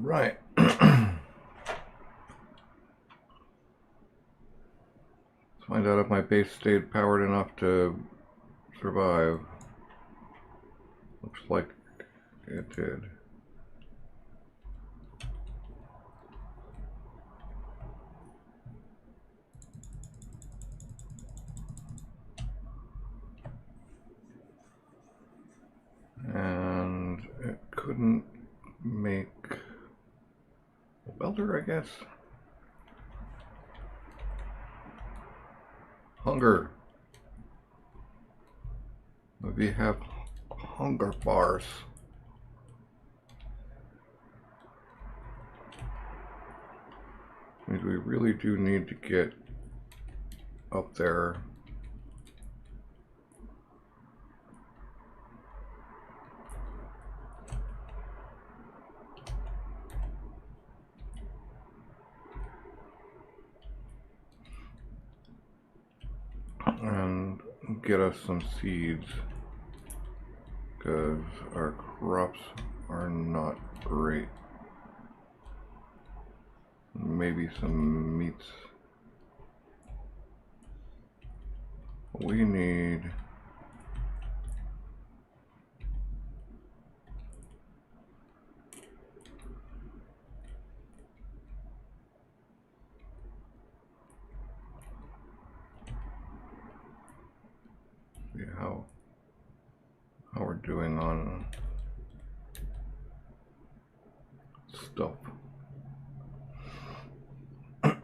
Right. Let's find out if my base stayed powered enough to survive. Looks like it did. And it couldn't make a welder, I guess. Hunger. We have hunger bars. Means we really do need to get up there. And get us some seeds, because our crops are not great. Maybe some meats. We need see how we're doing on stuff. Okay,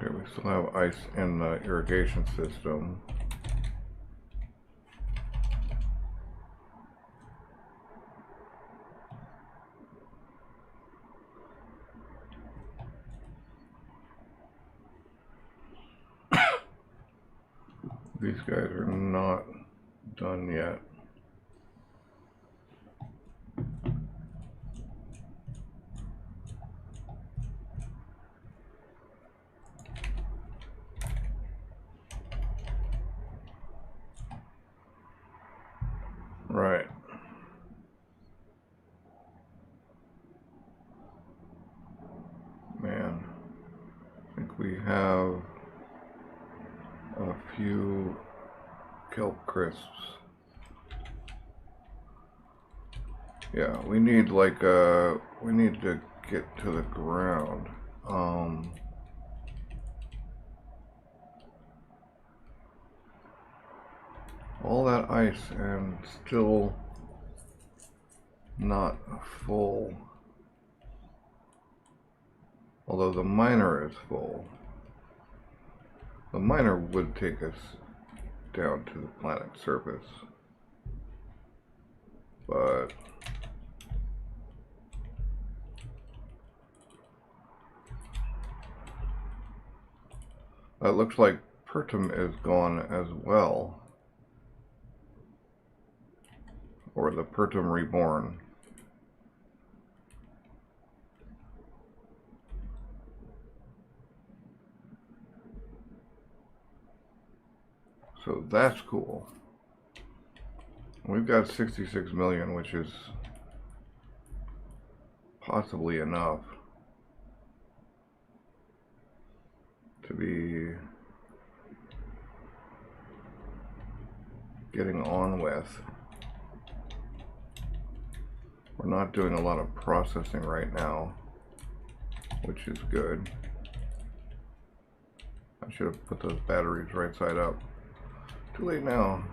we still have ice in the irrigation system. These guys are not done yet. Right. Man, I think we have a few kelp crisps. Yeah, we need like we need to get to the ground. All that ice and still not full. Although the miner is full. The miner would take us down to the planet's surface. But it looks like Pertum is gone as well. Or the Pertum Reborn. So that's cool. We've got 66 million, which is possibly enough to be getting on with. We're not doing a lot of processing right now, which is good. I should have put those batteries right side up. Too late now.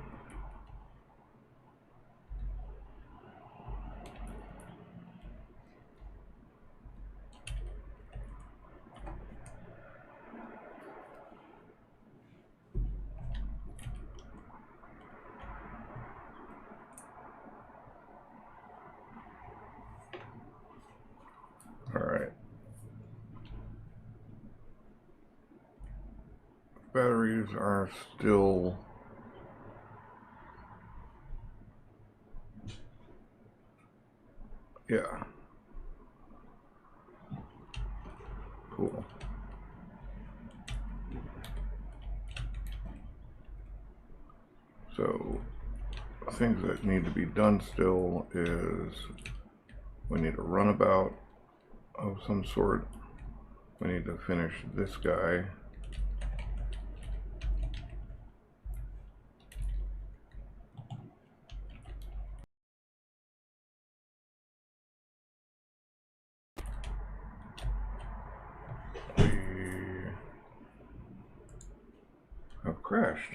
All right. Batteries are still yeah. Cool. So things that need to be done still is we need a runabout of some sort. We need to finish this guy. We have crashed.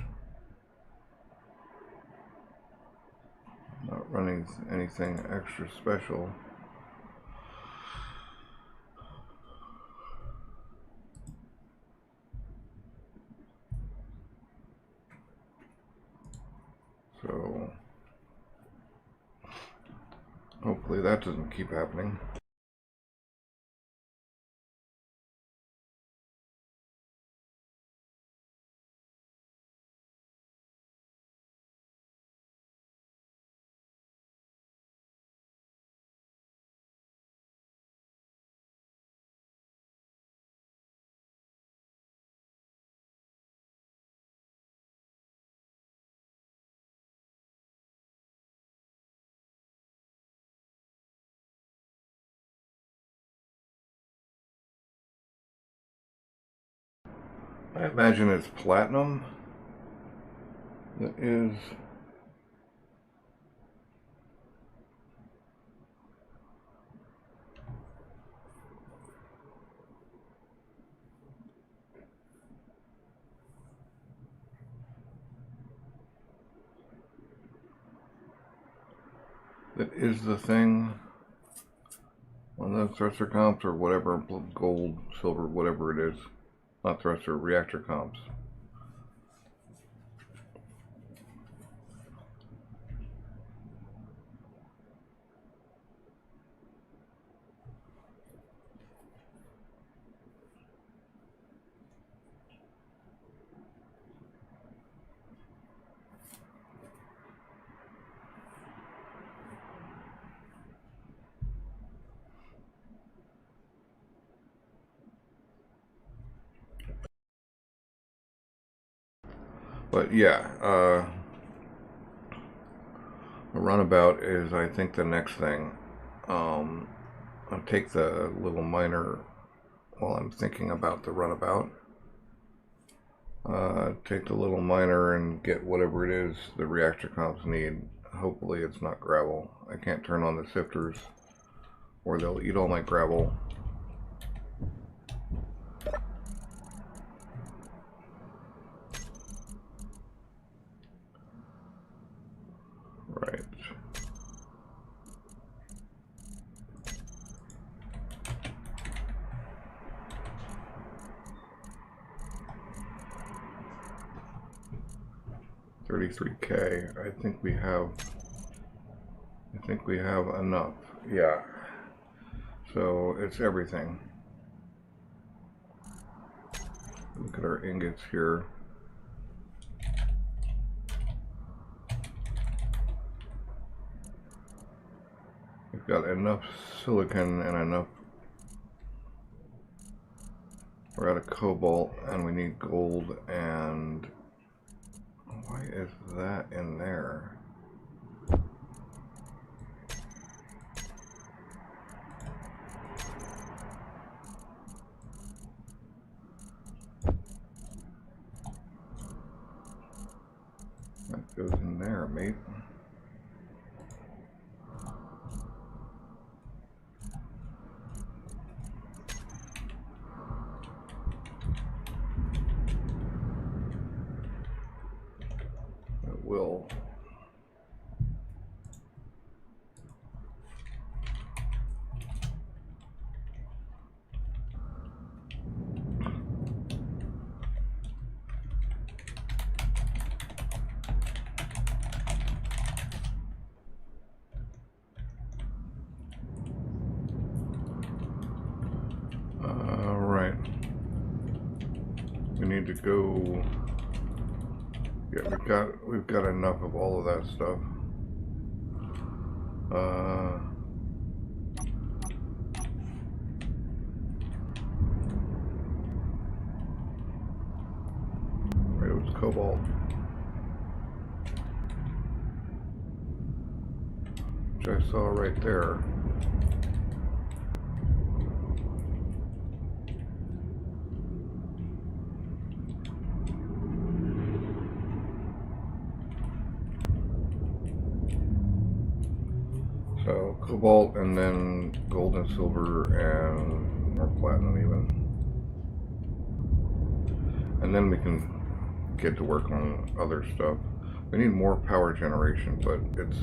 Not running anything extra special. So hopefully that doesn't keep happening. I imagine it's platinum that is the thing on the thruster comps or whatever, gold, silver, whatever it is. Not thruster, reactor comps. But yeah, the runabout is, I think, the next thing. I'll take the little miner while I'm thinking about the runabout. Take the little miner and get whatever it is the reactor comps need. Hopefully it's not gravel. I can't turn on the sifters or they'll eat all my gravel. Right. $33K. I think we have enough. Yeah. So it's everything. Look at our ingots here. We've got enough silicon and enough. We're out of cobalt and we need gold, and why is that in there? That goes in there, mate. It will. We need to go. Yeah, we've got enough of all of that stuff. Right, it was cobalt. which I saw right there. So cobalt and then gold and silver and more platinum even. And then we can get to work on other stuff. We need more power generation, but it's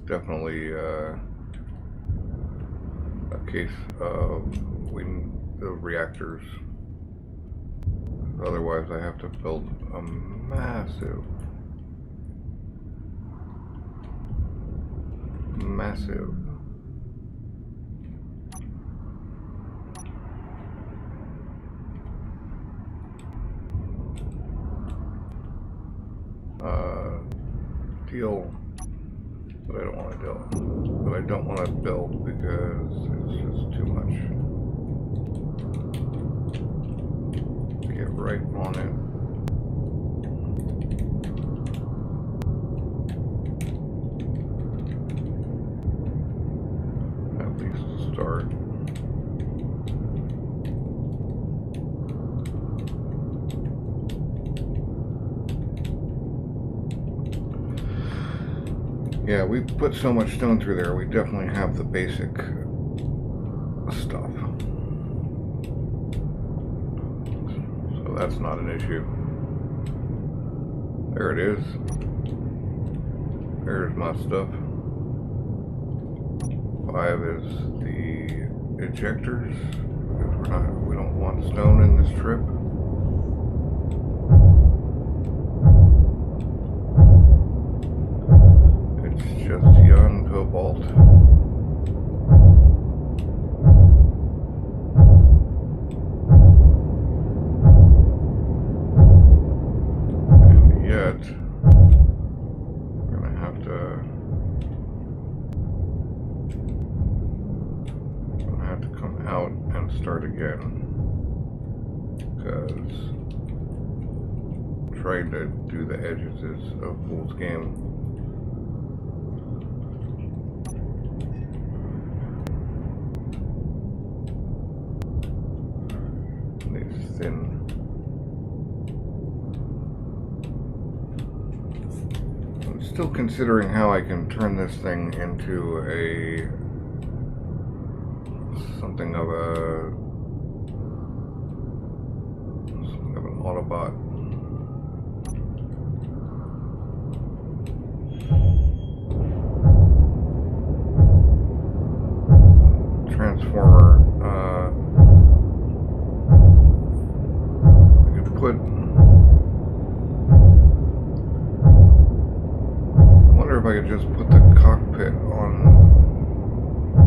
definitely a case of the reactors. Otherwise I have to build a massive deal that I don't want to do. But I don't want to build because it's just too much. Get right on it. At least to start. Yeah, we put so much stone through there, we definitely have the basic stuff. So that's not an issue. There it is. There's my stuff. 5 is the ejectors, because we don't want stone in this trip. Just young cobalt. And yet, we're gonna have to come out and start again, because trying to do the edges is a fool's game. I'm still considering how I can turn this thing into something of an Autobot. Transformer. I could put. I wonder if I could just put the cockpit on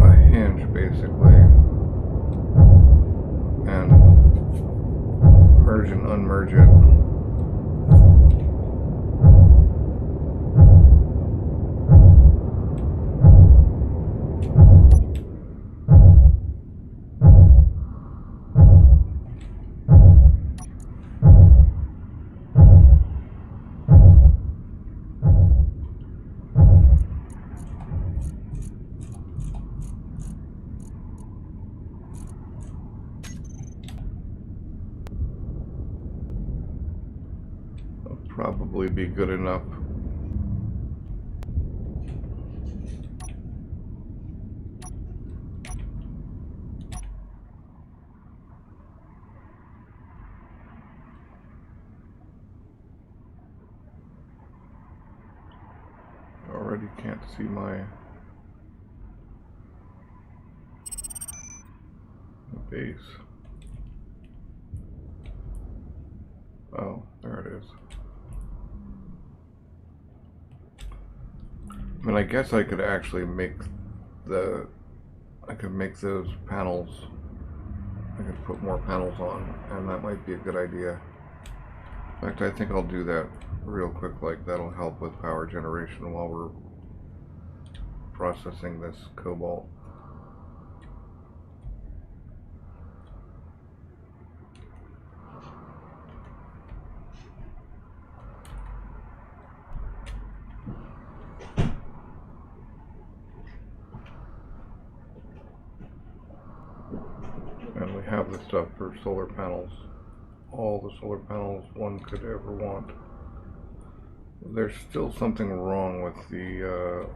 a hinge, basically, and merge and unmerge it. Probably be good enough. Already can't see my base. Oh, there it is. I mean, I guess I could actually make I could make those panels, I could put more panels on, and that might be a good idea. In fact, I think I'll do that real quick, like that'll help with power generation while we're processing this cobalt. have the stuff for solar panels. All the solar panels one could ever want. There's still something wrong with the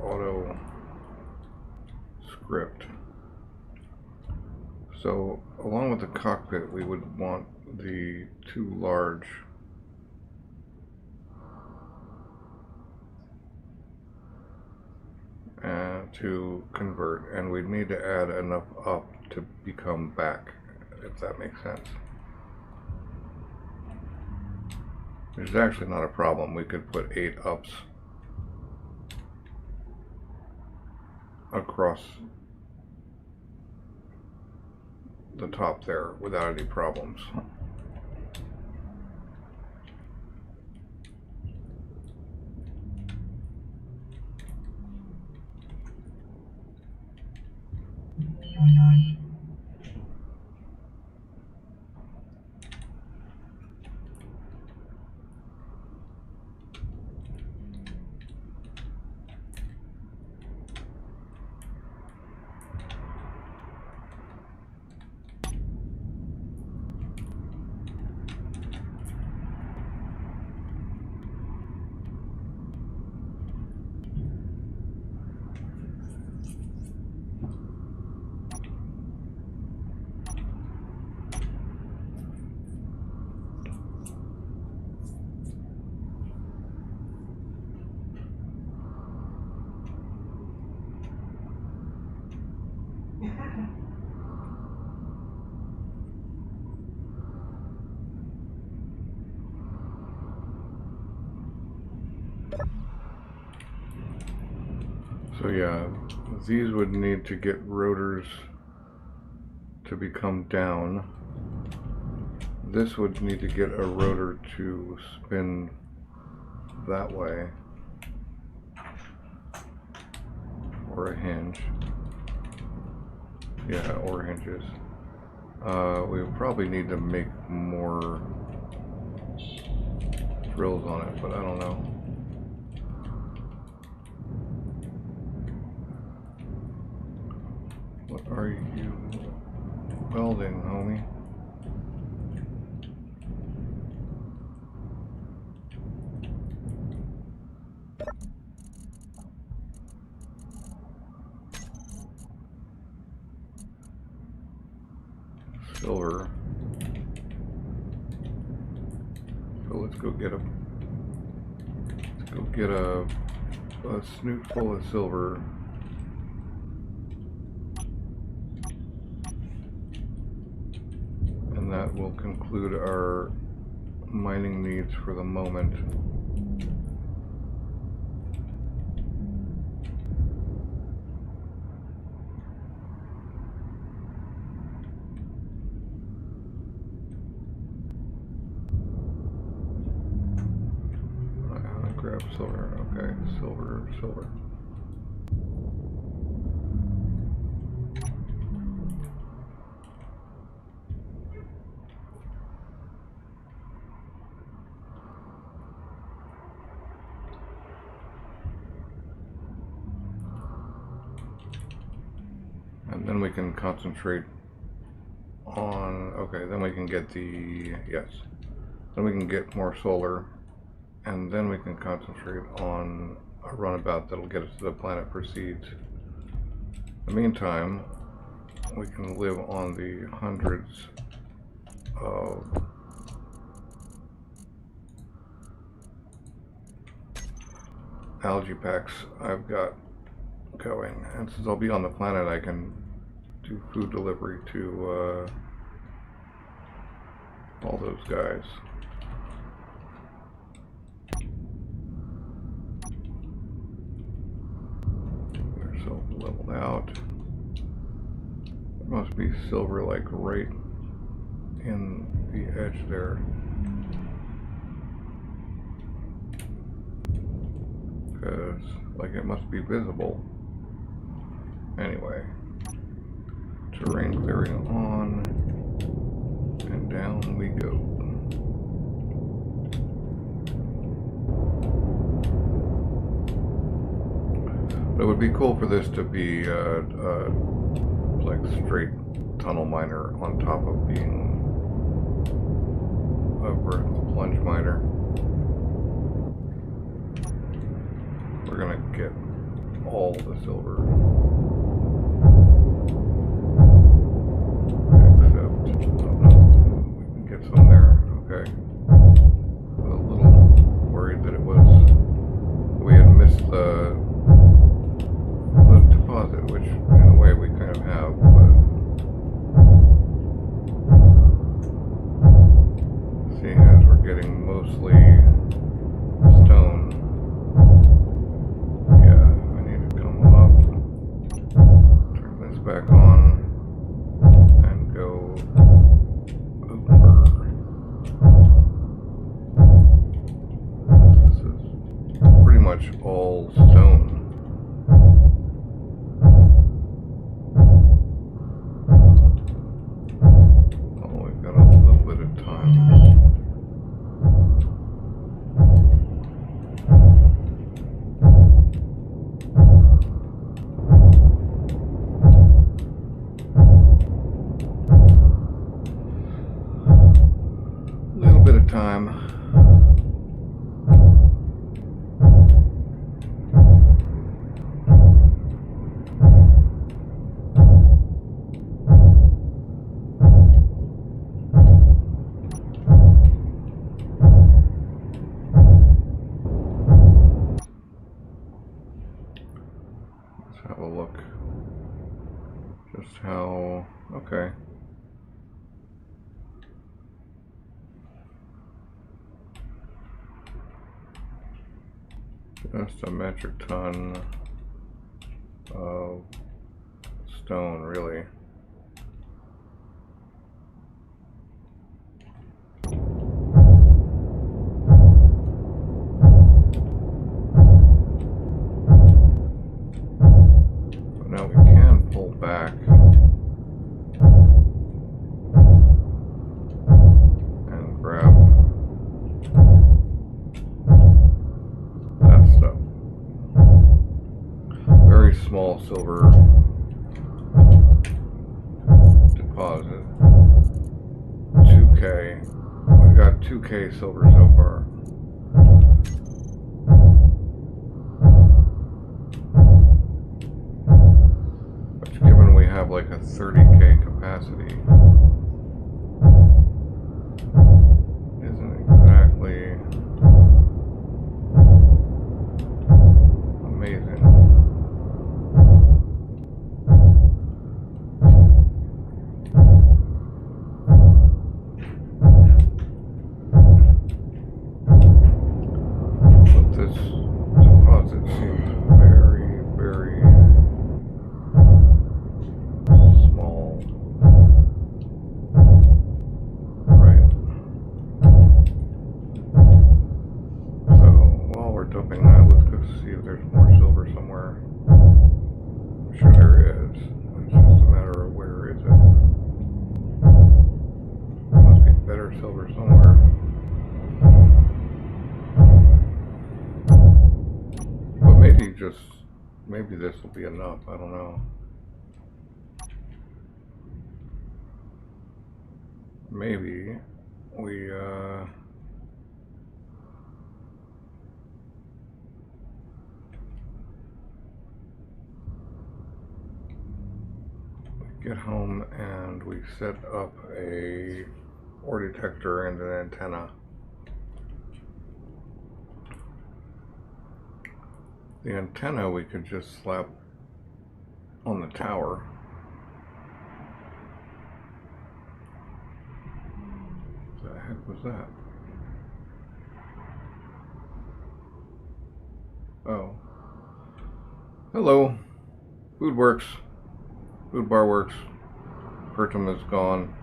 auto script. So along with the cockpit, we would want the two large to convert, and we'd need to add enough up to become back, if that makes sense. Which is actually not a problem. We could put 8 ups across the top there without any problems. So yeah, these would need to get rotors to become down. This would need to get a rotor to spin that way, or a hinge. Yeah, or hinges. We would probably need to make more drills on it, but I don't know. What are you welding, homie? Silver. So let's go get a snoot full of silver. And that will conclude our mining needs for the moment. Grab silver. Okay, silver. And then we can concentrate on, okay, then we can get the, yes, then we can get more solar, and then we can concentrate on a runabout that'll get us to the planet for seeds. In the meantime, we can live on the hundreds of algae packs I've got going, and since I'll be on the planet, I can do food delivery to all those guys. They're so leveled out. There must be silver like right in the edge there. Because like it must be visible. Anyway, terrain clearing on, and down we go. It would be cool for this to be like straight tunnel miner on top of being a vertical plunge miner. We're gonna get all the silver. Except, oh no, we can get some there. Okay. I was a little worried that we had missed the deposit, which in a way we kind of have, but seeing as we're getting mostly stone, yeah, I need to come up, turn this back on, and go over. This is pretty much all stone. Have a look just how, okay. Just a metric ton of stone, really. Now we can pull back and grab that stuff. Very small silver deposit. 2K. We've got 2K silver so far. Have like a 30K capacity isn't exactly amazing. But this deposit seems very, very dumping that. Let's go see if there's more silver somewhere. I'm sure there is. It's just a matter of where is it. There must be better silver somewhere. But maybe this will be enough. I don't know. Maybe we get home and we set up a ore detector and an antenna. The antenna we could just slap on the tower. What the heck was that? Oh. Hello. Food works. Food bar works. Pertum is gone.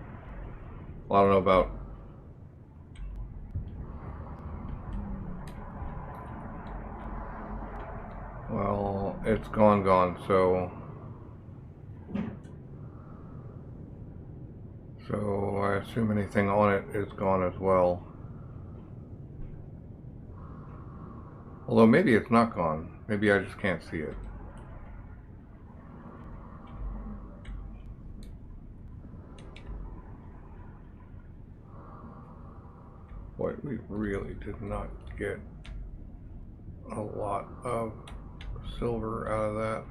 Well, I don't know about. Well, it's gone, so I assume anything on it is gone as well. Although maybe it's not gone. Maybe I just can't see it. Boy, we really did not get a lot of silver out of that.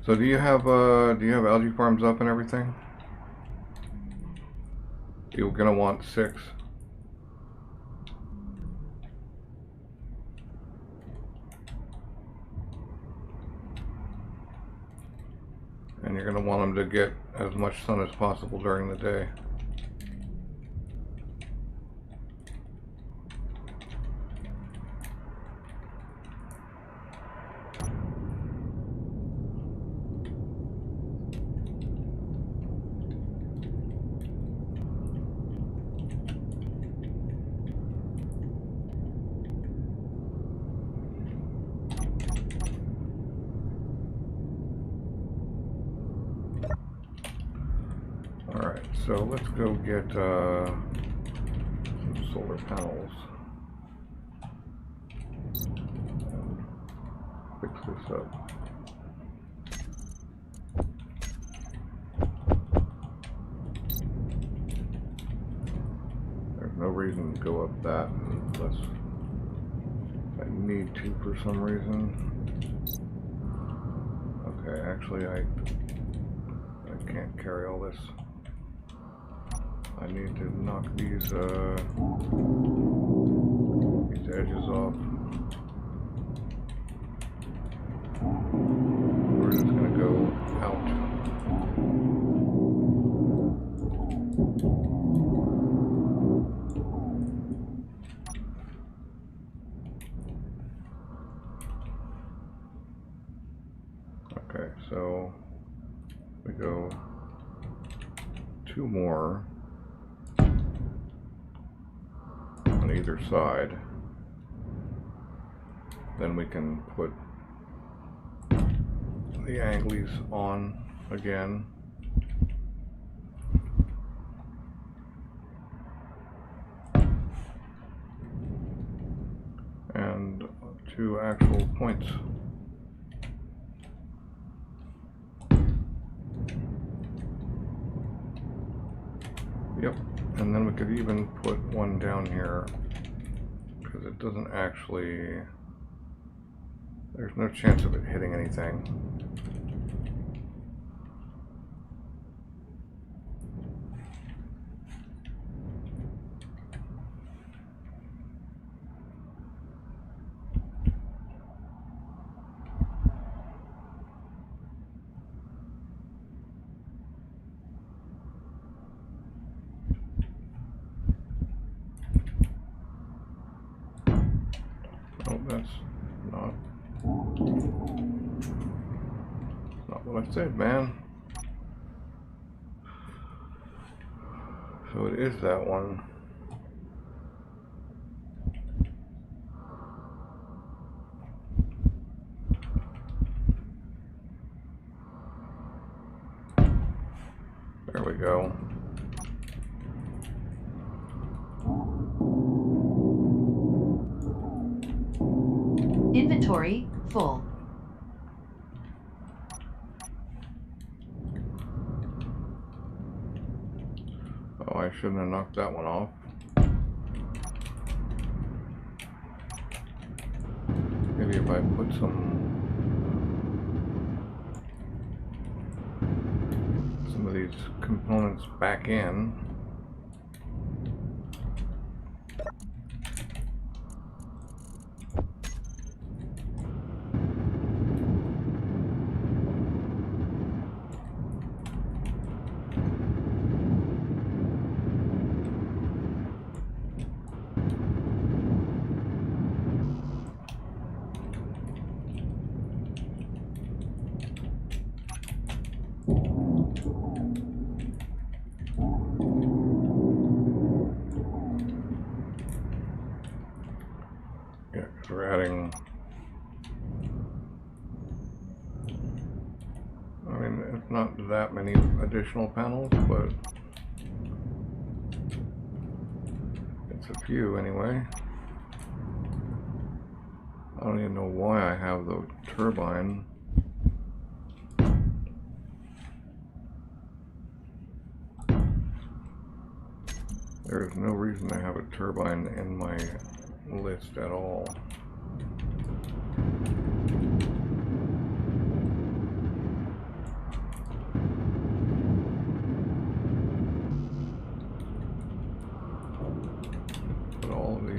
So do you have algae farms up and everything? You're gonna want 6. And you're gonna want them to get as much sun as possible during the day. Alright, so let's go get some solar panels and fix this up. There's no reason to go up that unless I need to for some reason. Okay, actually I can't carry all this. I need to knock these edges off. We're just gonna go out. Okay, so we go 2 more on either side. Then we can put the anglies on again. And 2 actual points. Yep, and then we could even put one down here because it doesn't actually, there's no chance of it hitting anything. Oh, that's not what I said, man. So it is that one. There we go. Inventory full. Oh, I shouldn't have knocked that one off. Maybe if I put some of these components back in. Yeah, because we're adding, I mean, it's not that many additional panels, but it's a few anyway. I don't even know why I have the turbine. There's no reason to have a turbine in my list at all. Put all of these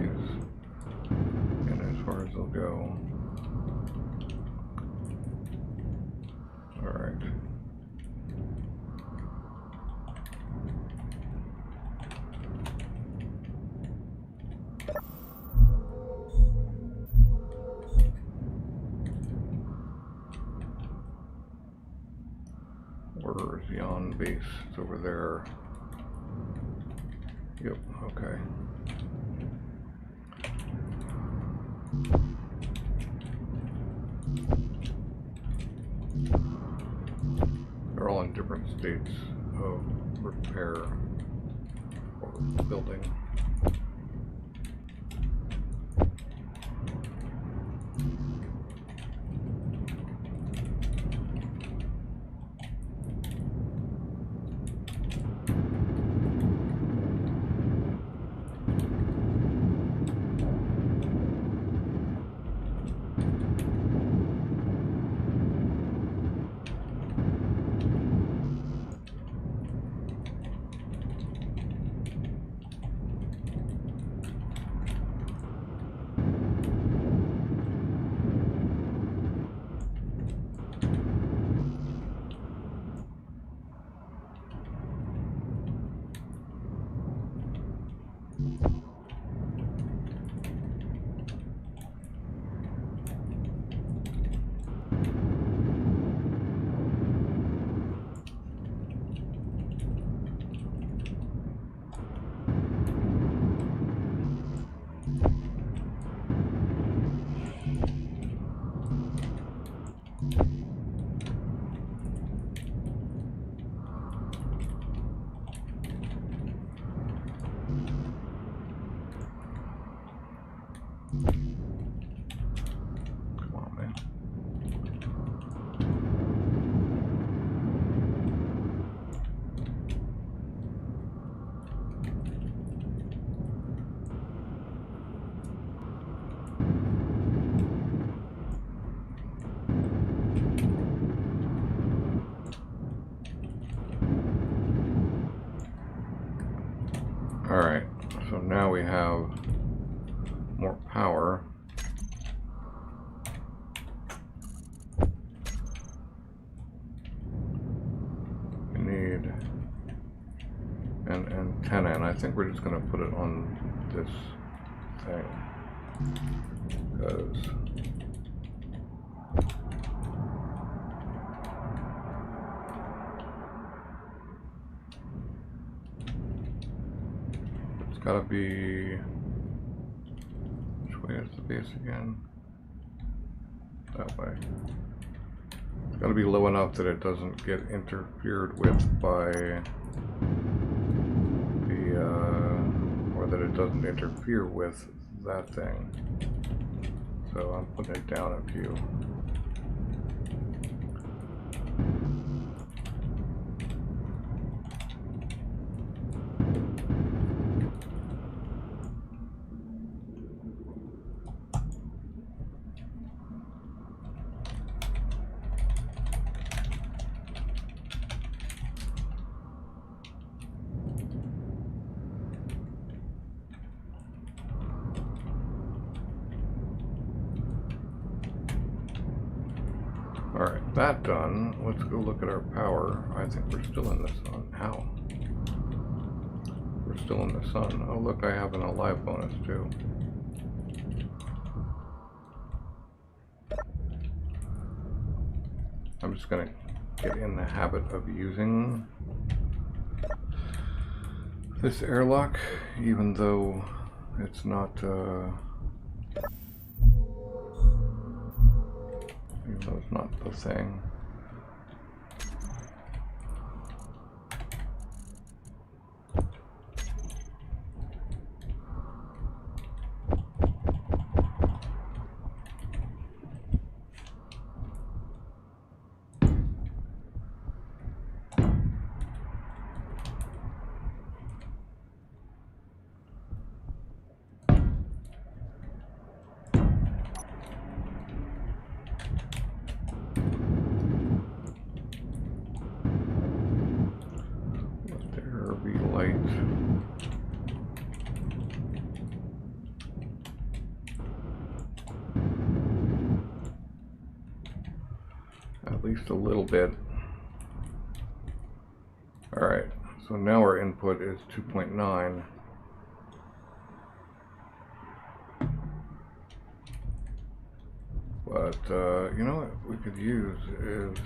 in as far as they'll go. Alright. Where's the on base? It's over there. Yep, okay. They're all in different states of repair or building. Come on, man. Alright, so now we have more power. We need an antenna, and I think we're just going to put it on this thing, because it's got to be, which way is the base again? That way. It's got to be low enough that it doesn't get interfered with by the, or that it doesn't interfere with that thing. So I'm putting it down a few. Alright, that done. Let's go look at our power. I think we're still in the sun. How? We're still in the sun. Oh look, I have an alive bonus too. I'm just gonna get in the habit of using this airlock, even though it's not it's not the thing. right. At least a little bit. Alright, so now our input is 2.9. But, you know what we could use is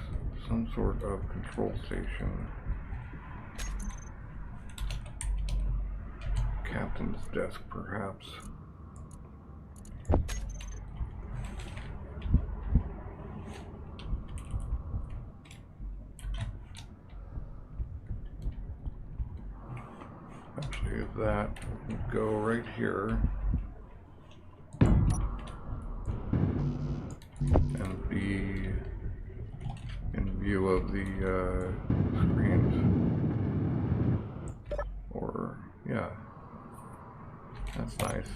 some sort of control station. Captain's desk, perhaps. Actually, if that would go right here and be in view of the screens. Or, yeah, that's nice.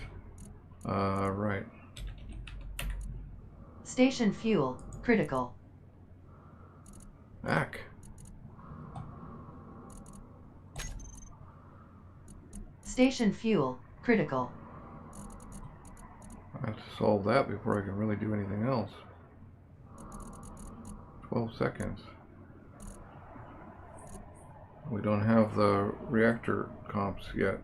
Right. Station fuel critical. Back. Station fuel critical. I have to solve that before I can really do anything else. 12 seconds. We don't have the reactor comps yet.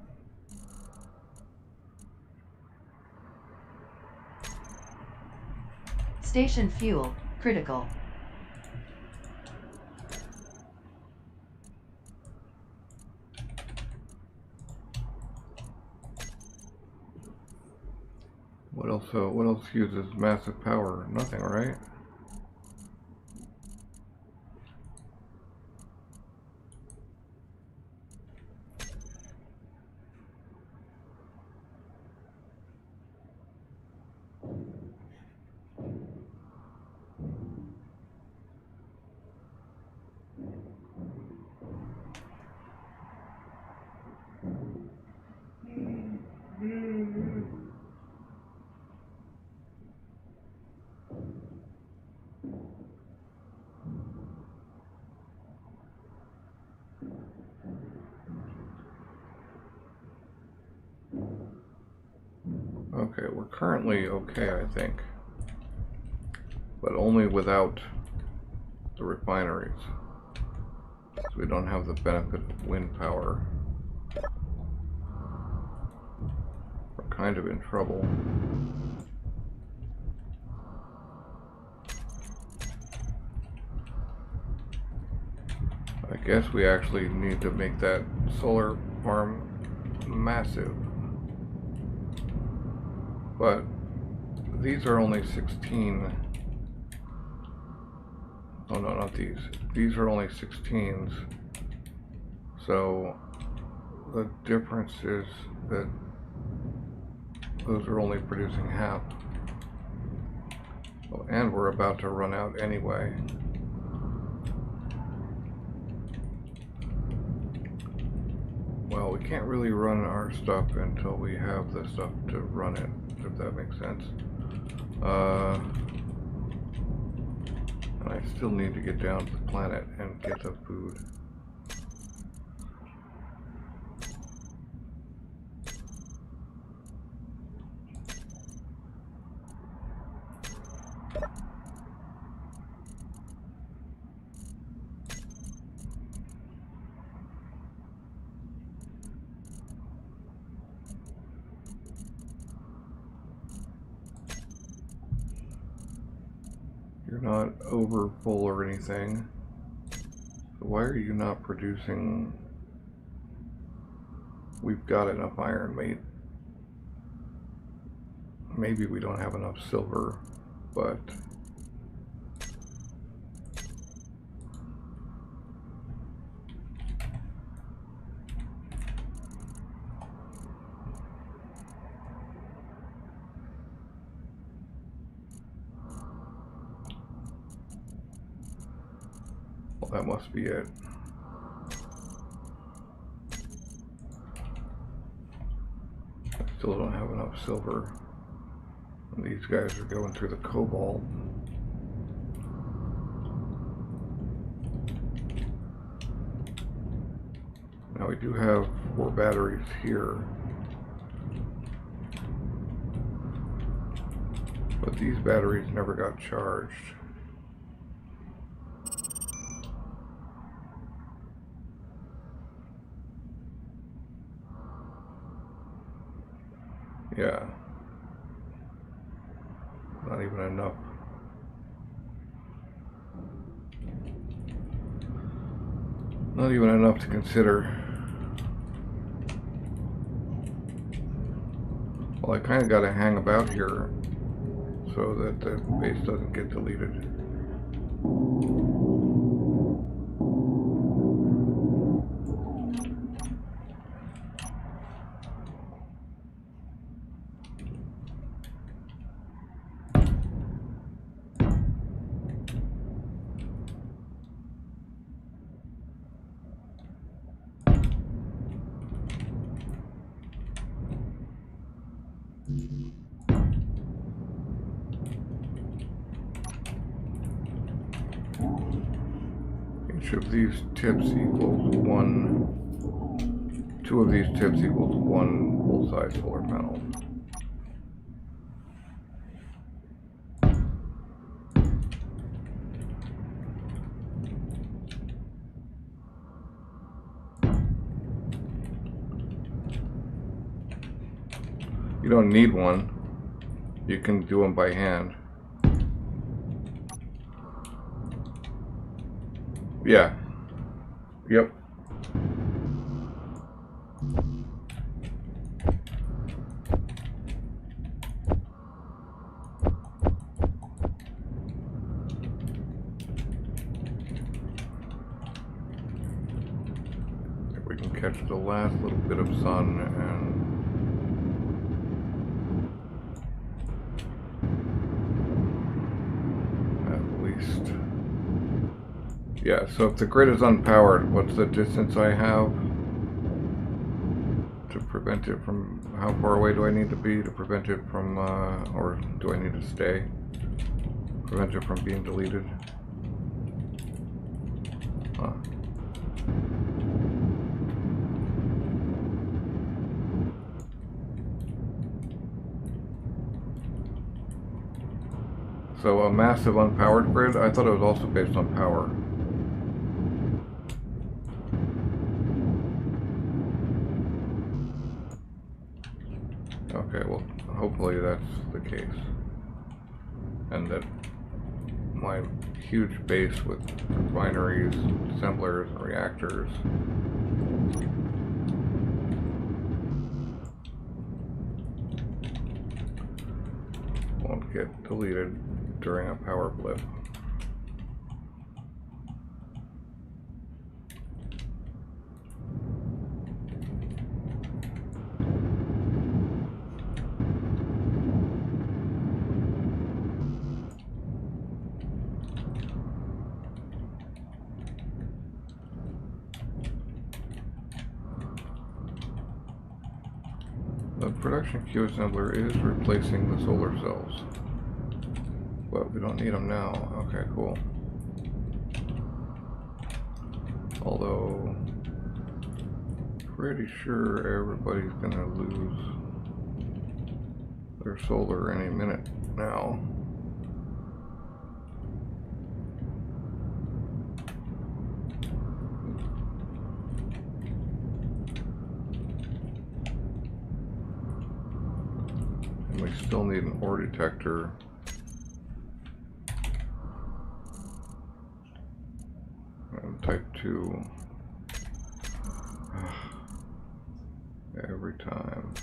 Station fuel critical. What else uses massive power? Nothing, right? Okay, we're currently okay, I think. But only without the refineries. So we don't have the benefit of wind power. We're kind of in trouble. I guess we actually need to make that solar farm massive. But these are only 16. Oh no, not these. These are only 16s. So the difference is that those are only producing half. Oh, and we're about to run out anyway. Well, we can't really run our stuff until we have the stuff to run it, if that makes sense. And I still need to get down to the planet and get the food. You're not over full or anything. So why are you not producing? We've got enough iron, mate. Maybe we don't have enough silver, but well, that must be it. I still don't have enough silver. And these guys are going through the cobalt. Now we do have 4 batteries here. But these batteries never got charged. Yeah. Not even enough. Not even enough to consider. Well, I kind of got to hang about here so that the base doesn't get deleted. Each of these tips equals 1. 2 of these tips equals 1 full-size solar panel. You don't need one. You can do them by hand. Yeah. Yep. If we can catch the last little bit of sun and yeah, so if the grid is unpowered, what's the distance I have to prevent it from, how far away do I need to be to prevent it from, or do I need to stay? Prevent it from being deleted? Huh. So a massive unpowered grid? I thought it was also based on power. Okay, well, hopefully that's the case. And that my huge base with refineries, assemblers, and reactors won't get deleted during a power blip. The production queue assembler is replacing the solar cells, but we don't need them now. Okay, cool. Although, pretty sure everybody's gonna lose their solar any minute now. And we still need an ore detector. And type 2. Every time.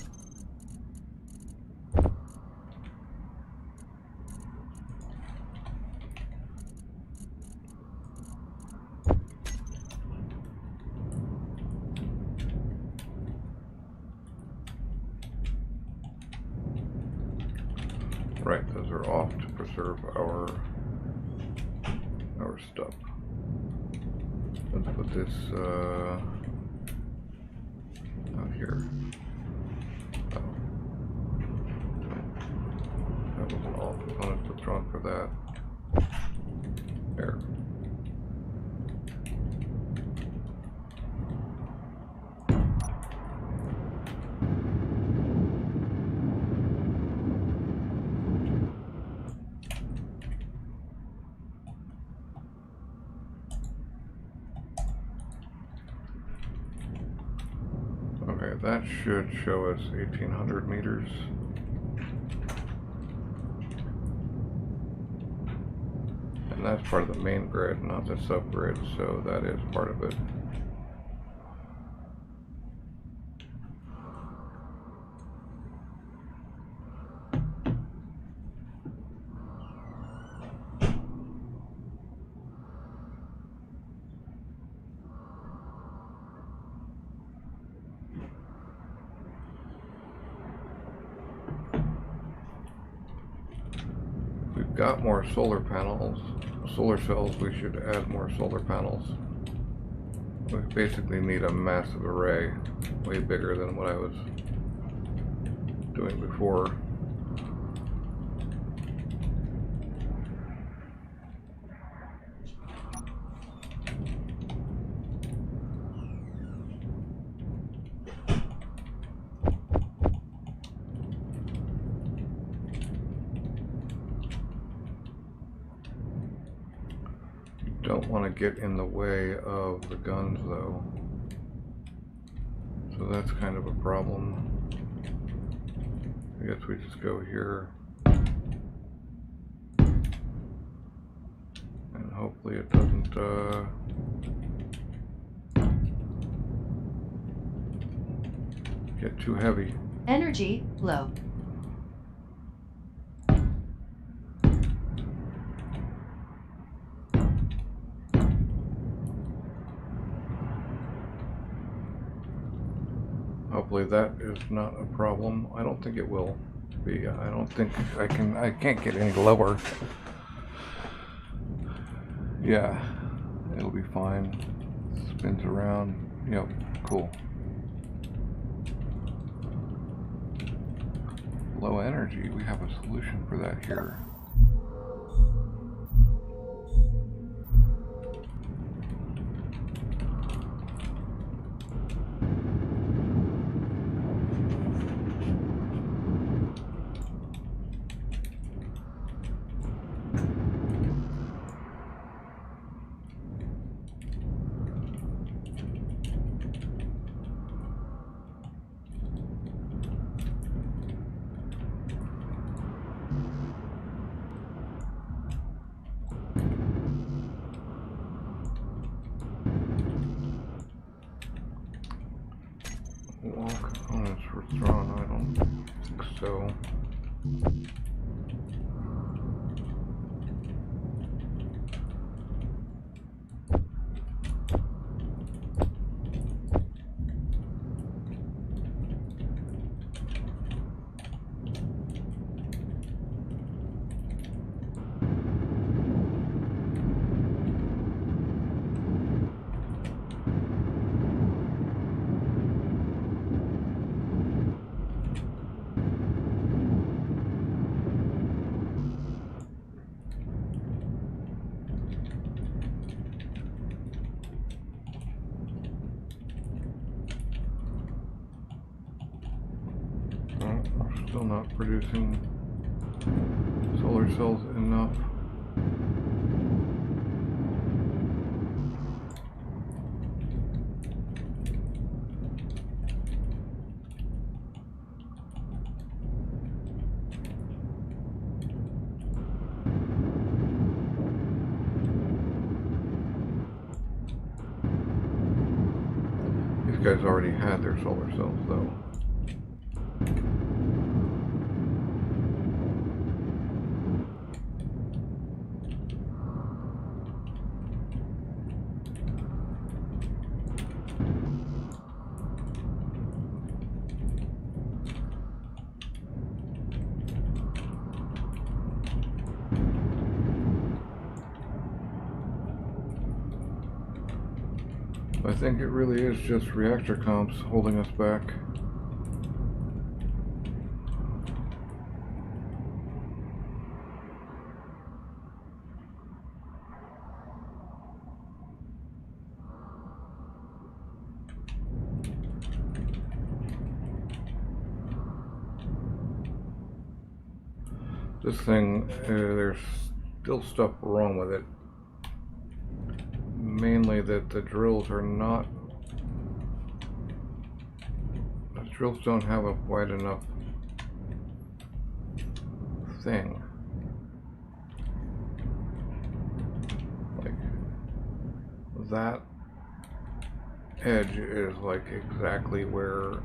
Right, those are off to preserve our stuff. Let's put this out here. Oh. That was all components withdrawn for that. There. that should show us 1800 meters. And that's part of the main grid, not the subgrid, so that is part of it. We've got more solar panels, solar cells. We should add more solar panels. We basically need a massive array, way bigger than what I was doing before. Don't want to get in the way of the guns though, so that's kind of a problem. I guess we just go here and hopefully it doesn't get too heavy. Energy low. Hopefully that is not a problem. I don't think it will be. I don't think I can't get any lower. Yeah, it'll be fine. Spins around. Yep, cool. Low energy, we have a solution for that here. All components were thrown. I don't think so. We're still not producing solar cells enough. These guys already had their solar cells though. I think it really is just reactor comps holding us back. This thing, there's still stuff wrong with it. Mainly that the drills are not drills don't have a wide enough thing. Like, that edge is like exactly where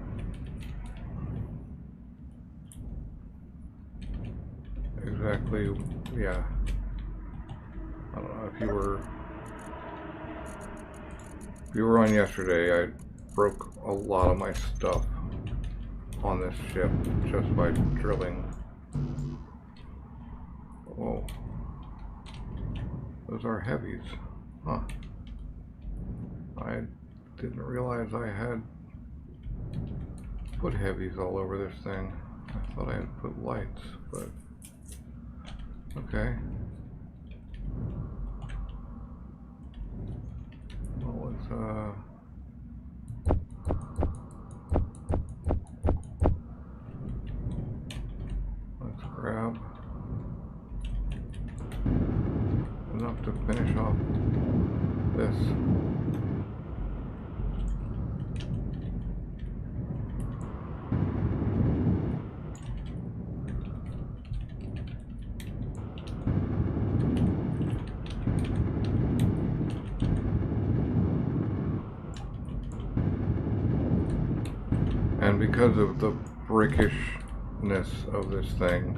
yeah. I don't know if you were on yesterday. I broke a lot of my stuff on this ship just by drilling. Whoa. Those are heavies. Huh. I didn't realize I had put heavies all over this thing. I thought I had put lights, but okay. Well, let's grab enough to finish off this. And because of the brickishness of this thing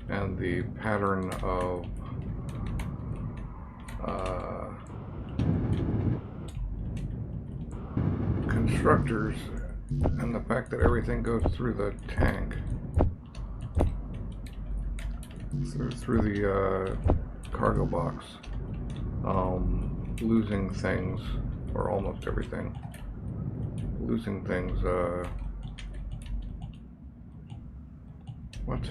and the pattern of constructors and the fact that everything goes through the tank, through the cargo box, losing things, or almost everything, losing things, what?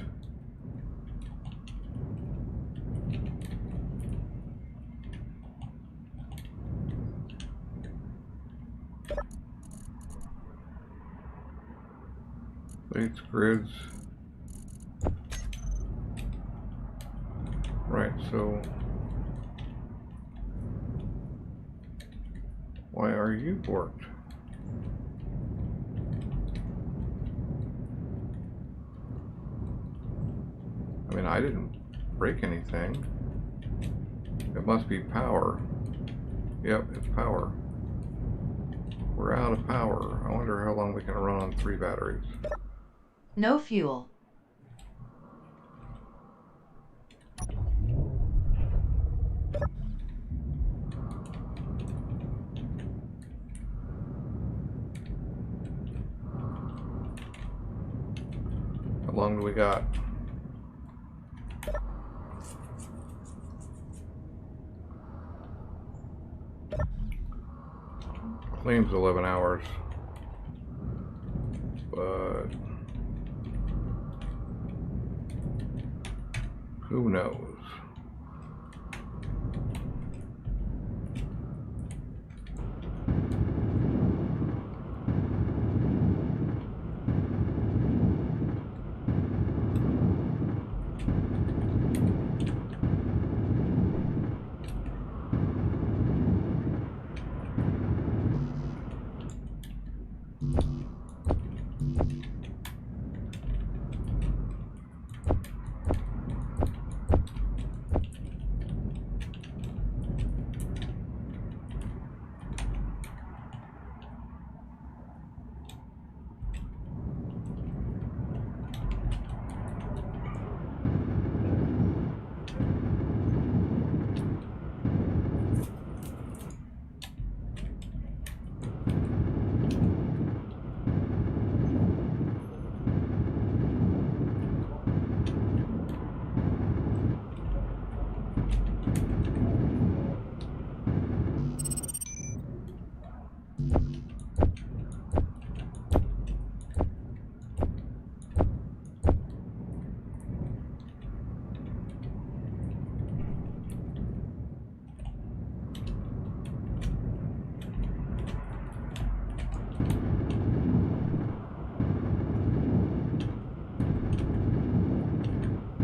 Plates, grids. Right, so why are you warped? I mean, I didn't break anything. It must be power. Yep, it's power. We're out of power. I wonder how long we can run on 3 batteries. No fuel. How long do we got? Claims 11 hours, but who knows?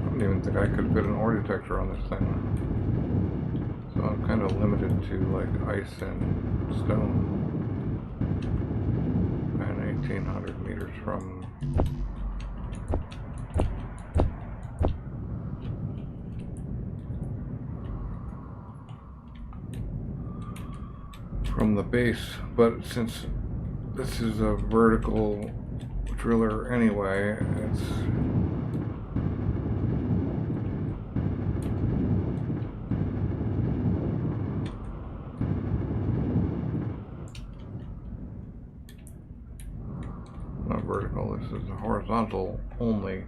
I don't even think I could fit an ore detector on this thing. So I'm kind of limited to like ice and stone and a 1,500 meters from the base, but since this is a vertical driller anyway, it's not vertical, this is a horizontal only,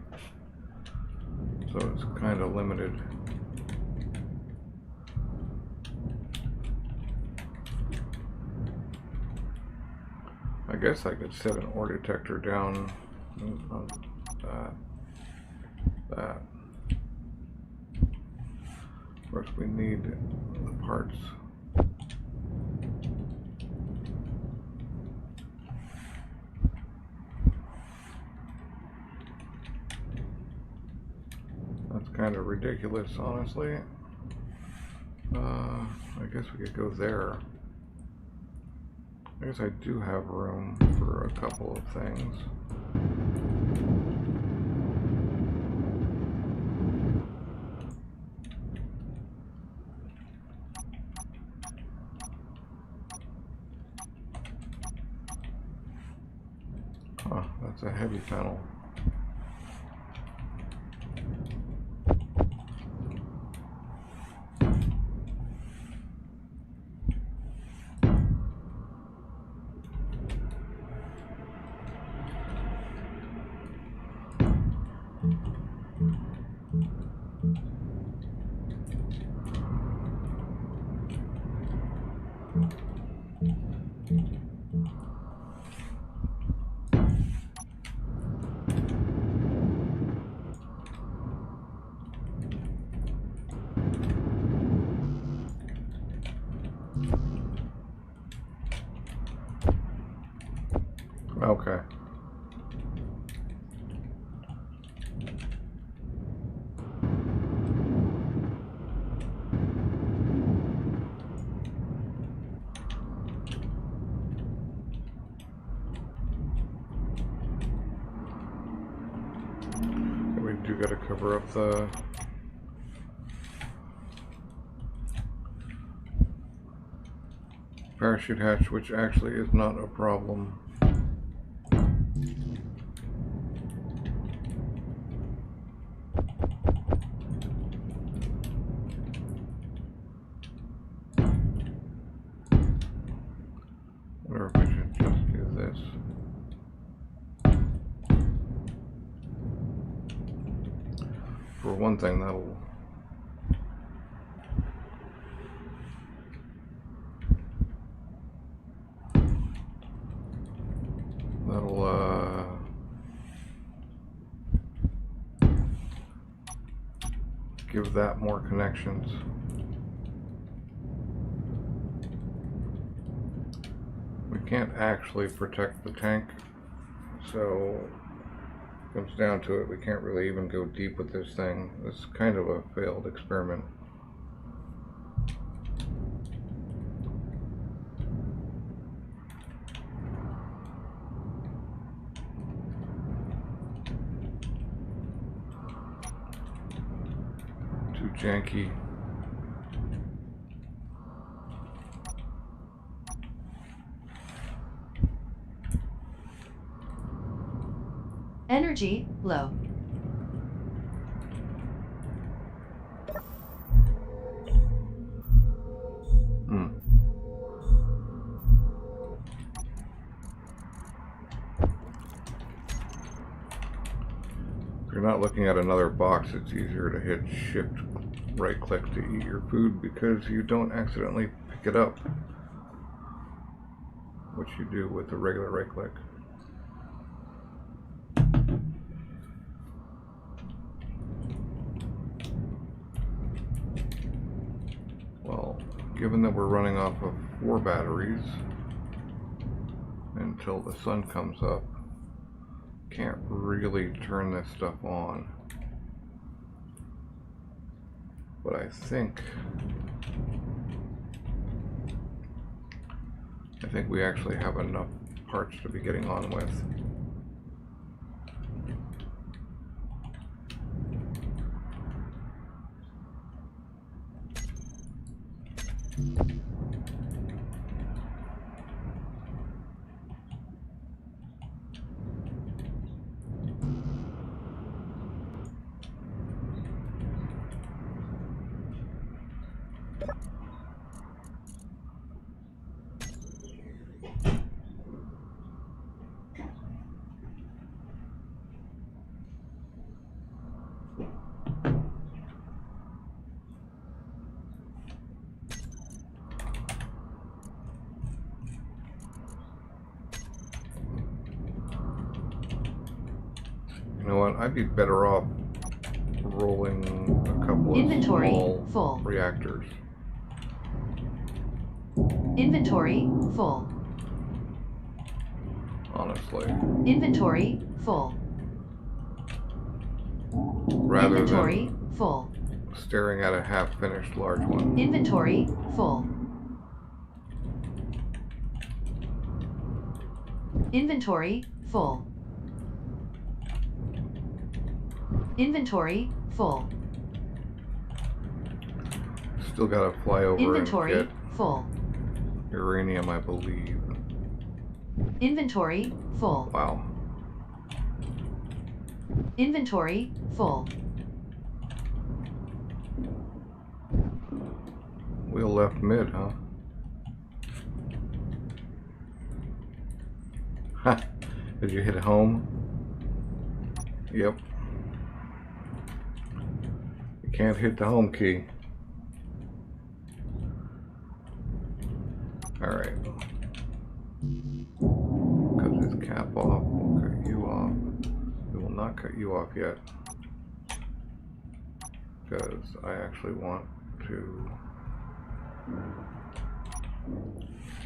so it's kind of limited. I guess I could set an ore detector down on that. Of course, we need the parts. That's kind of ridiculous, honestly. I guess we could go there. I guess I do have room for a couple of things. Huh, that's a heavy panel. Okay. We do got to cover up the parachute hatch, which actually is not a problem. Or if I should just do this. For one thing, that'll give that more connections. We can't actually protect the tank, so it comes down to it, we can't really even go deep with this thing. It's kind of a failed experiment. Too janky. Energy low. If you're not looking at another box, it's easier to hit shift right click to eat your food because you don't accidentally pick it up, which you do with the regular right click. Well, given that we're running off of 4 batteries until the sun comes up, can't really turn this stuff on. But I think we actually have enough parts to be getting on with. You know what? I'd be better off rolling a couple Inventory of small full. reactors. Inventory full. Honestly, Inventory full. rather Inventory than full. staring at a half-finished large one. Inventory full. Inventory full. Inventory full. Still gotta fly over Inventory and get full. uranium, I believe. Inventory full. Wow. Inventory full. Wheel left mid, huh? Ha! Did you hit home? Yep. You can't hit the home key. Alright. Cut this cap off. We'll cut you off. We will not cut you off yet. Because I actually want to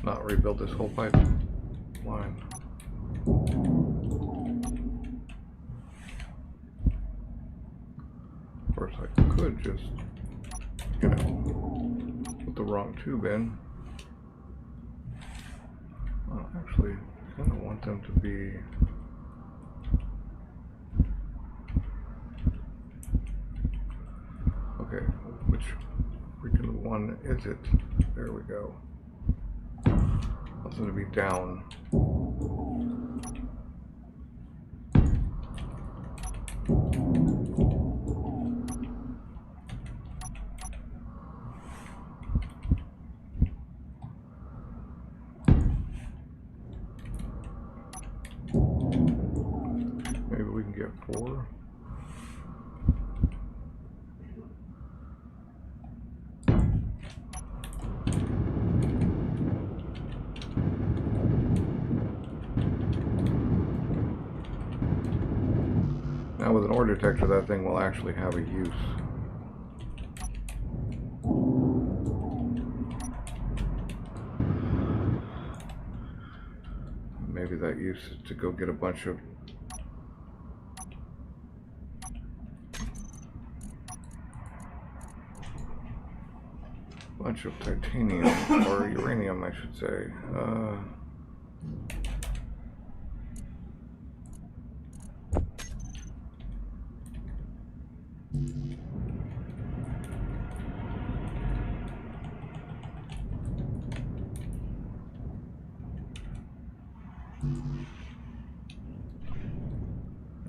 not rebuild this whole pipeline. Of course, I could just, you know, put the wrong tube in. Actually, I kind of want them to be. Okay, which freaking one is it? There we go. I want them to be down. Maybe we can get 4. Now with an ore detector, that thing will actually have a use. Maybe that use is to go get a bunch of titanium or uranium, I should say.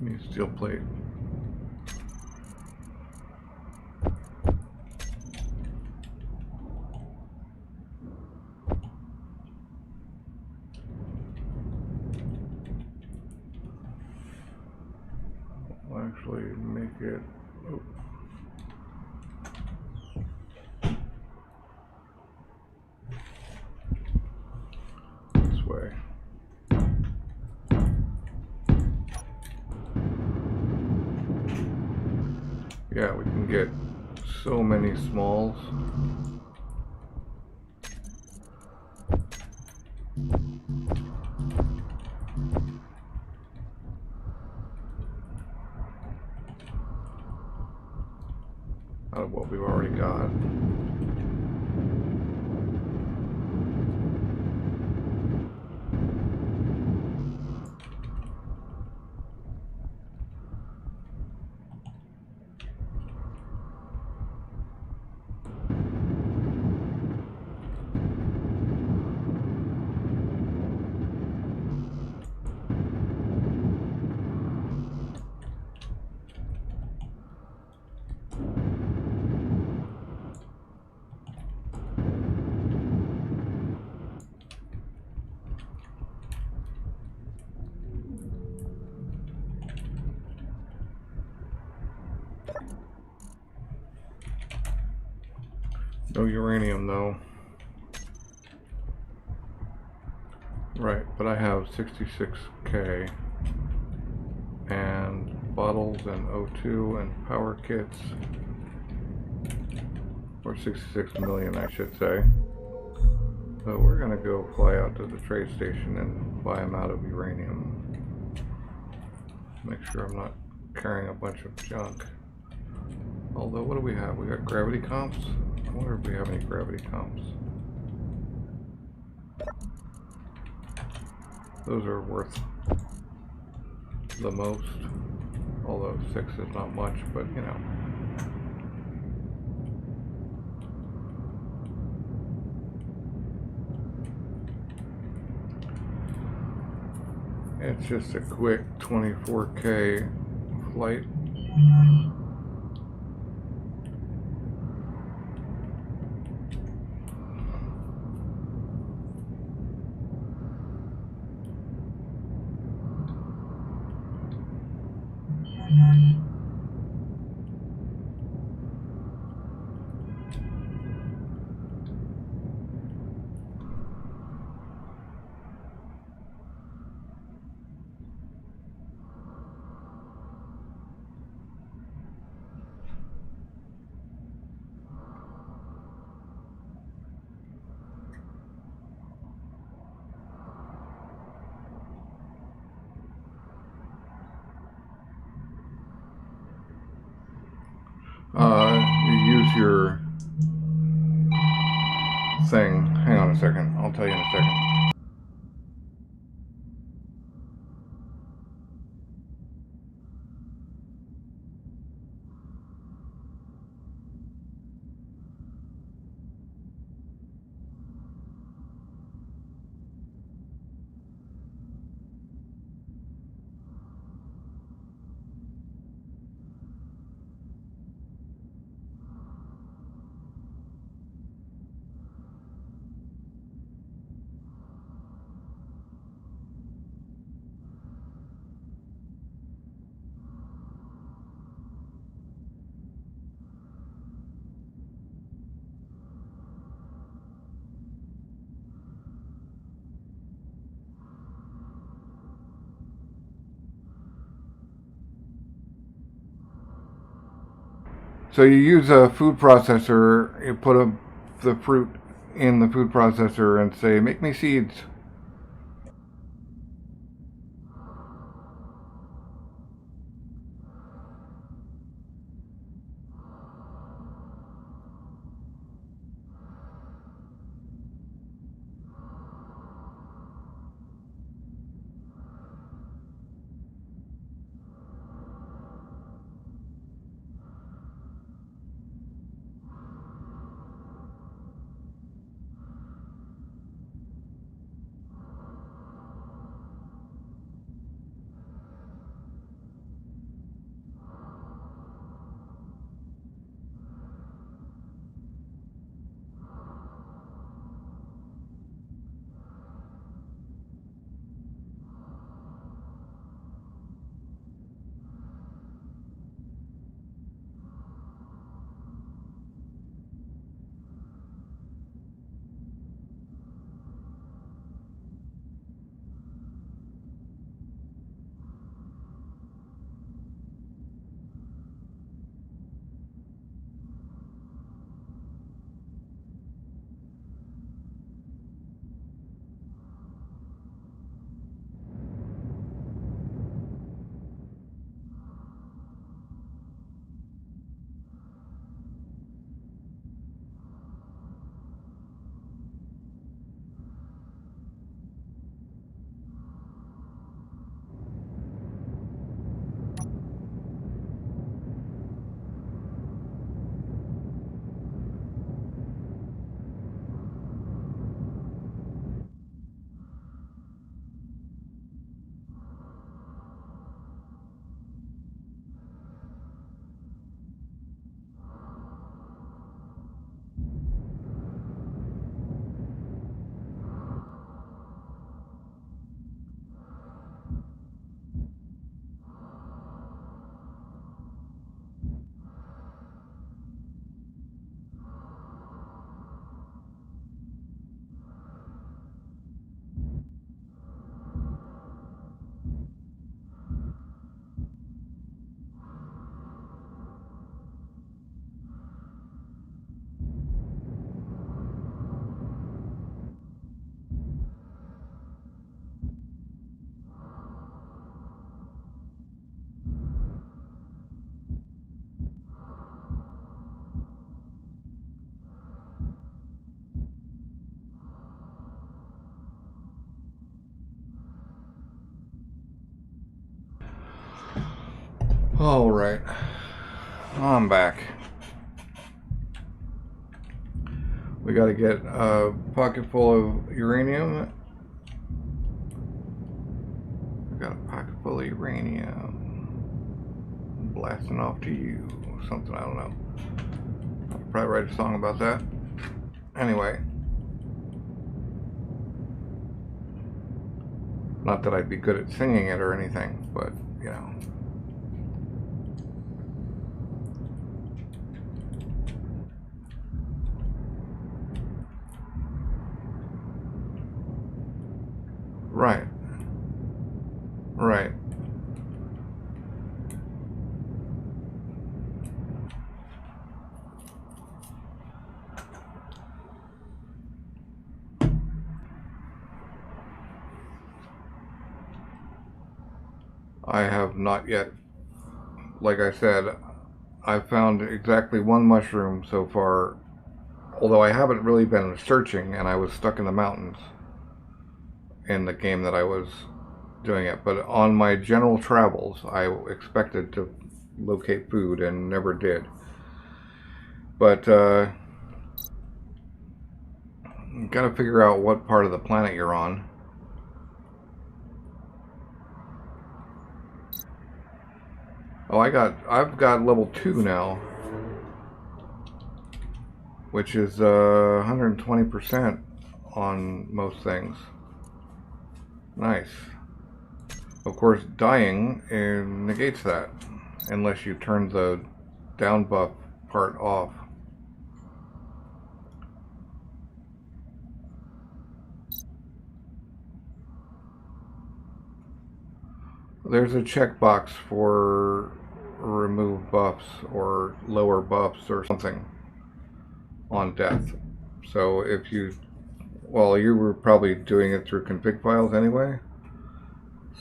I need steel plate. I'll actually make it. Oh. This way. Yeah, we can get so many smalls. Out of what we've already got. No uranium though. Right, but I have 66K and bottles and O2 and power kits, or 66 million I should say. So we're gonna go fly out to the trade station and buy them out of uranium. Make sure I'm not carrying a bunch of junk. Although, what do we have? We got gravity comps? I wonder if we have any gravity comps. Those are worth the most. Although 6 is not much, but you know. It's just a quick 24K flight. You use your thing. Hang on a second. I'll tell you in a second. So you use a food processor, you put the fruit in the food processor and say, make me seeds. All right, I'm back. We got to get a pocket full of uranium. We got a pocket full of uranium. Blasting off to you. Something, I don't know. I'll probably write a song about that. Anyway. Not that I'd be good at singing it or anything, but, you know. Right. Right. I have not yet. Like I said, I've found exactly one mushroom so far, although I haven't really been searching, and I was stuck in the mountains in the game that I was doing it. But on my general travels, I expected to locate food and never did. But you gotta figure out what part of the planet you're on. Oh, I've got level 2 now, which is 120% on most things. Nice. Of course, dying negates that, unless you turn the down buff part off. There's a checkbox for remove buffs or lower buffs or something on death. So if you, well, you were probably doing it through config files anyway.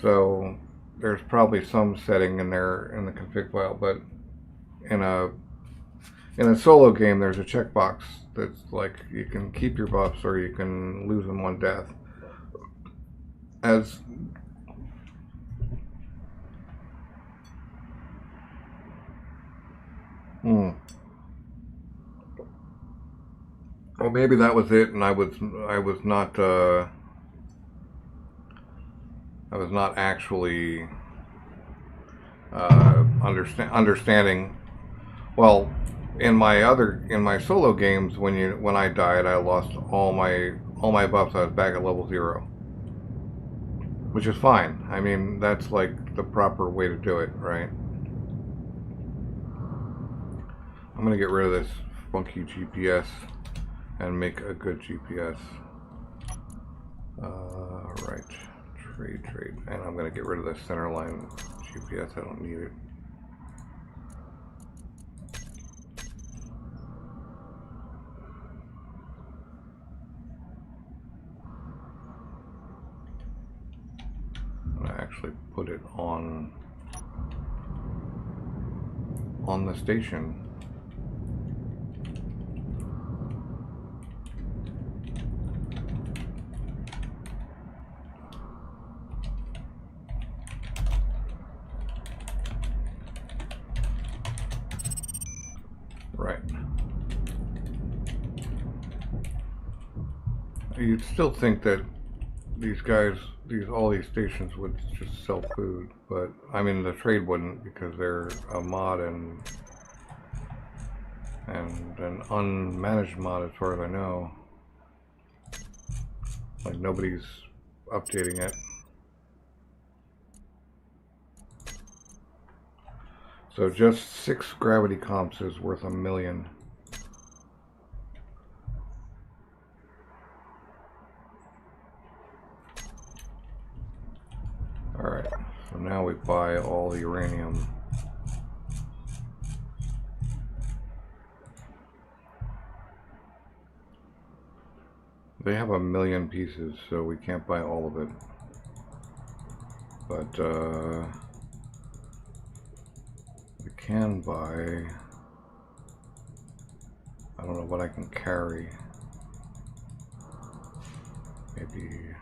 So there's probably some setting in there in the config file, but in a solo game, there's a checkbox that's like you can keep your buffs or you can lose them on death. As well, maybe that was it, and I was not actually understanding. Well, in my solo games, when I died, I lost all my buffs. I was back at level 0, which is fine. I mean, that's like the proper way to do it, right? I'm gonna get rid of this funky GPS and make a good GPS. Right, trade, and I'm gonna get rid of the center line GPS. I don't need it. I'm gonna actually put it on the station. Right. You'd still think that these guys, all these stations would just sell food, but I mean the trade wouldn't because they're a mod and an unmanaged mod as far as I know. Like nobody's updating it. So just 6 gravity comps is worth $1 million. Alright, so now we buy all the uranium. They have 1 million pieces, so we can't buy all of it. But we can buy, I don't know what I can carry. Maybe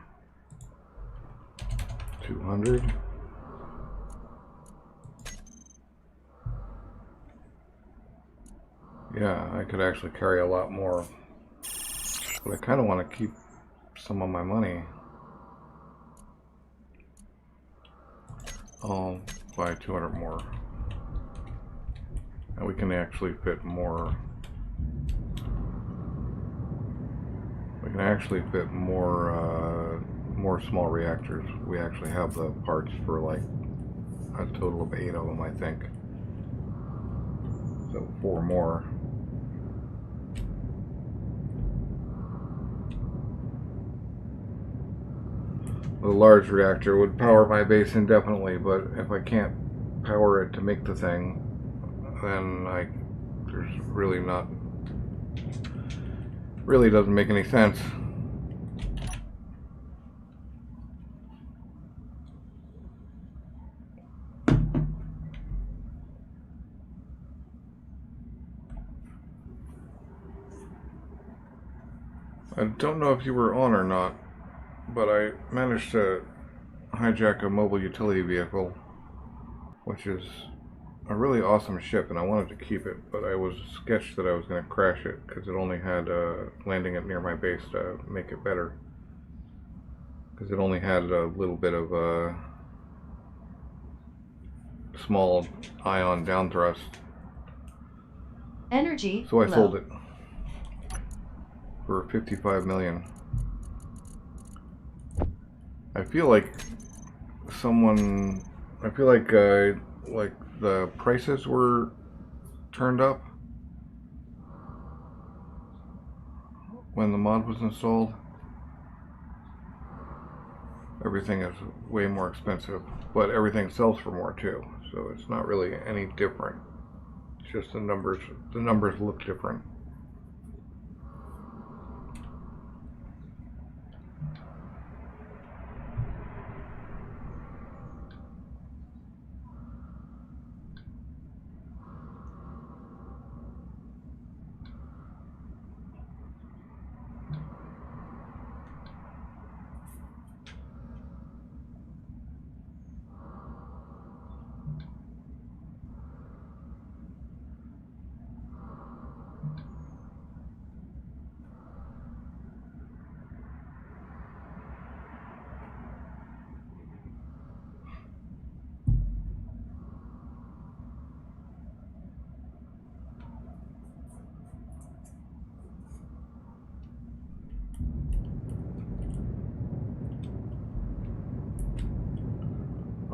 200. Yeah, I could actually carry a lot more. But I kind of want to keep some of my money. I'll buy 200 more. And we can actually fit more. We can actually fit more small reactors. We actually have the parts for like a total of 8 of them, I think. So 4 more. The large reactor would power my base indefinitely, but if I can't power it to make the thing, then there's really doesn't make any sense. I don't know if you were on or not, but I managed to hijack a mobile utility vehicle, which is a really awesome ship, and I wanted to keep it, but I was sketched that I was going to crash it because it only had landing it near my base to make it better. Because it only had a little bit of small ion down thrust. Energy So I low. sold it for 55 million. I feel like the prices were turned up when the mod was installed. Everything is way more expensive, but everything sells for more too, so it's not really any different. It's just the numbers look different.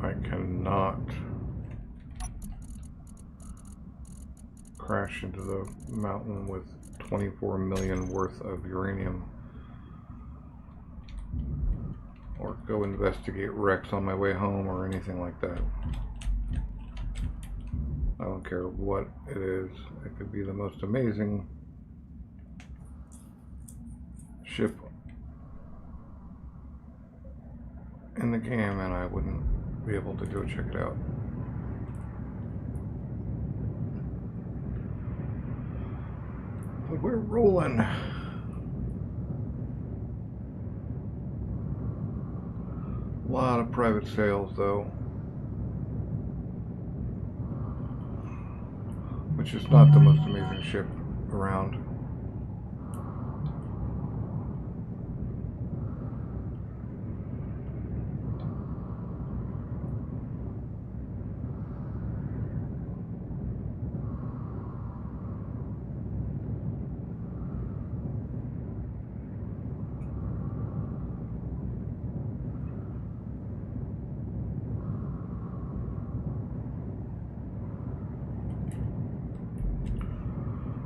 I cannot crash into the mountain with 24 million worth of uranium, or go investigate wrecks on my way home or anything like that. I don't care what it is. It could be the most amazing ship in the game and I wouldn't be able to go check it out. But we're rolling. A lot of private sales though, which is not the most amazing ship around.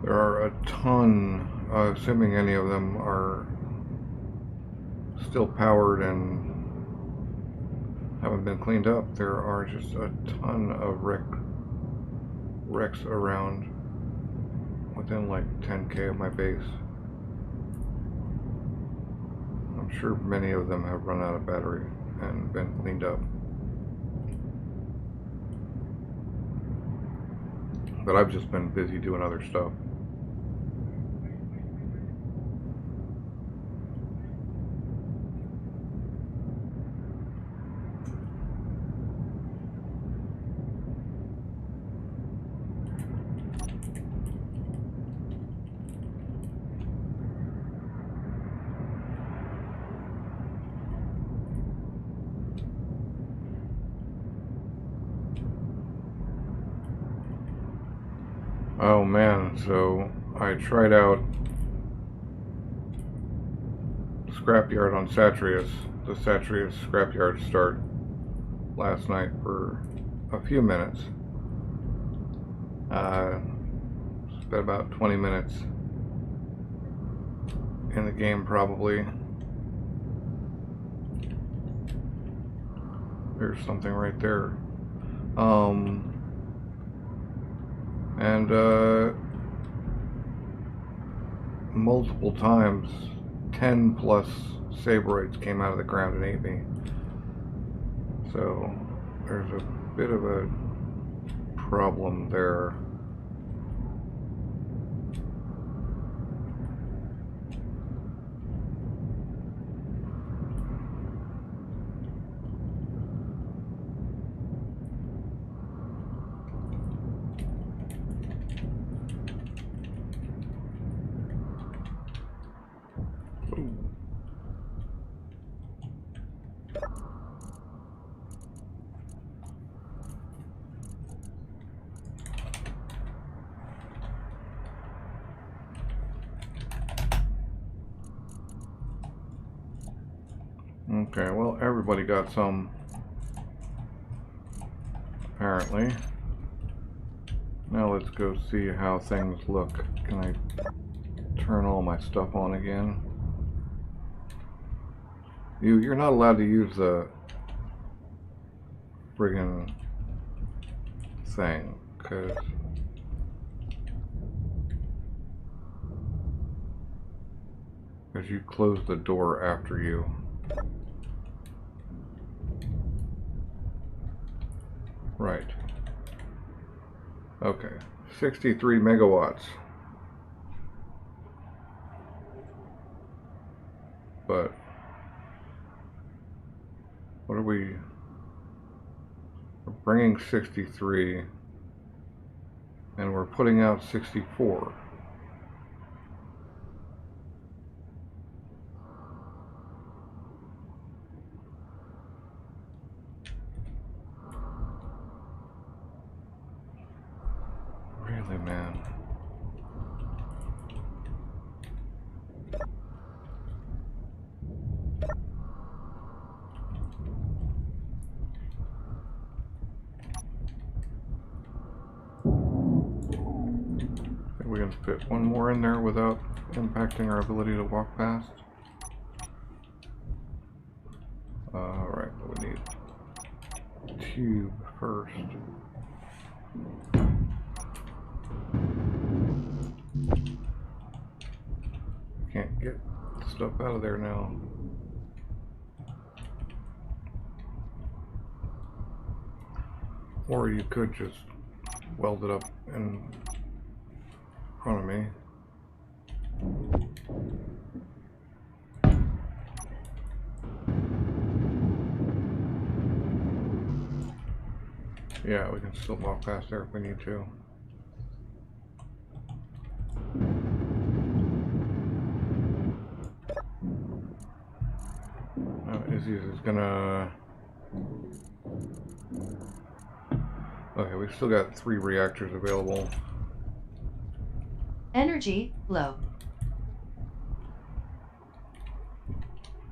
There are a ton, assuming any of them are still powered and haven't been cleaned up, there are just a ton of wrecks around within like 10k of my base. I'm sure many of them have run out of battery and been cleaned up. But I've just been busy doing other stuff. Oh man, so I tried out Scrapyard on Satrius. The Satrius Scrapyard start last night for a few minutes. Spent about 20 minutes in the game probably. There's something right there. And multiple times 10 plus Sabroids came out of the ground and ate me. So there's a bit of a problem there. Okay, well, everybody got some, apparently. Now let's go see how things look. Can I turn all my stuff on again? You're not allowed to use the friggin' thing, because you closed the door after you. Right. Okay. 63 megawatts. But what are we? We're bringing 63 and we're putting out 64. Really, man. Think we can fit one more in there without impacting our ability to walk past. Alright, we need tube first. Can't get stuff out of there now. Or you could just weld it up in front of me. Yeah, we can still walk past there if we need to. Now Izzy's is gonna... Okay, we've still got 3 reactors available. Energy low.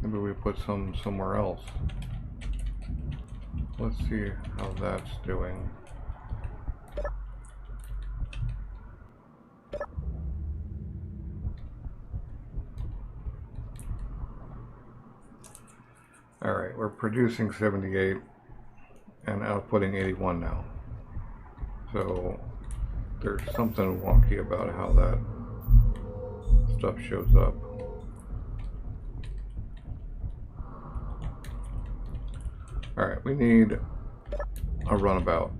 Maybe we put some somewhere else. Let's see how that's doing. Alright, we're producing 78 and outputting 81 now. So there's something wonky about how that stuff shows up. Alright, we need a runabout.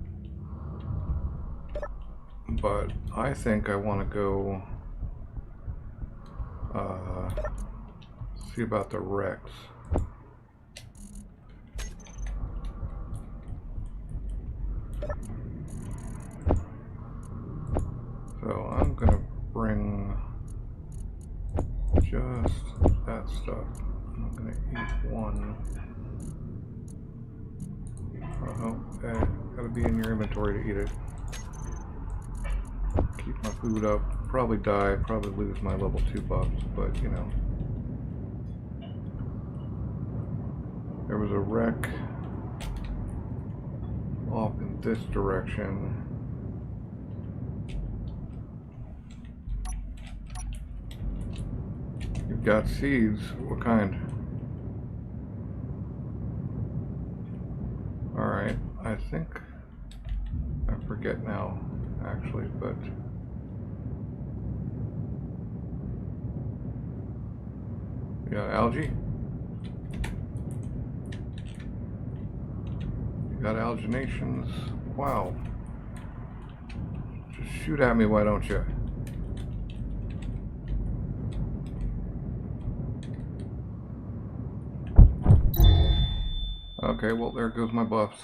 But I think I want to go see about the Rex. So I'm gonna bring just that stuff. I'm gonna eat one. Oh, okay. Gotta be in your inventory to eat it. keep my food up. Probably die, probably lose my level 2 buffs, but you know. There was a wreck off in this direction. You've got seeds. What kind? Alright, I think I forget now actually, but yeah, algae. You got alginations. Wow. Just shoot at me, why don't you? Okay, well there goes my buffs.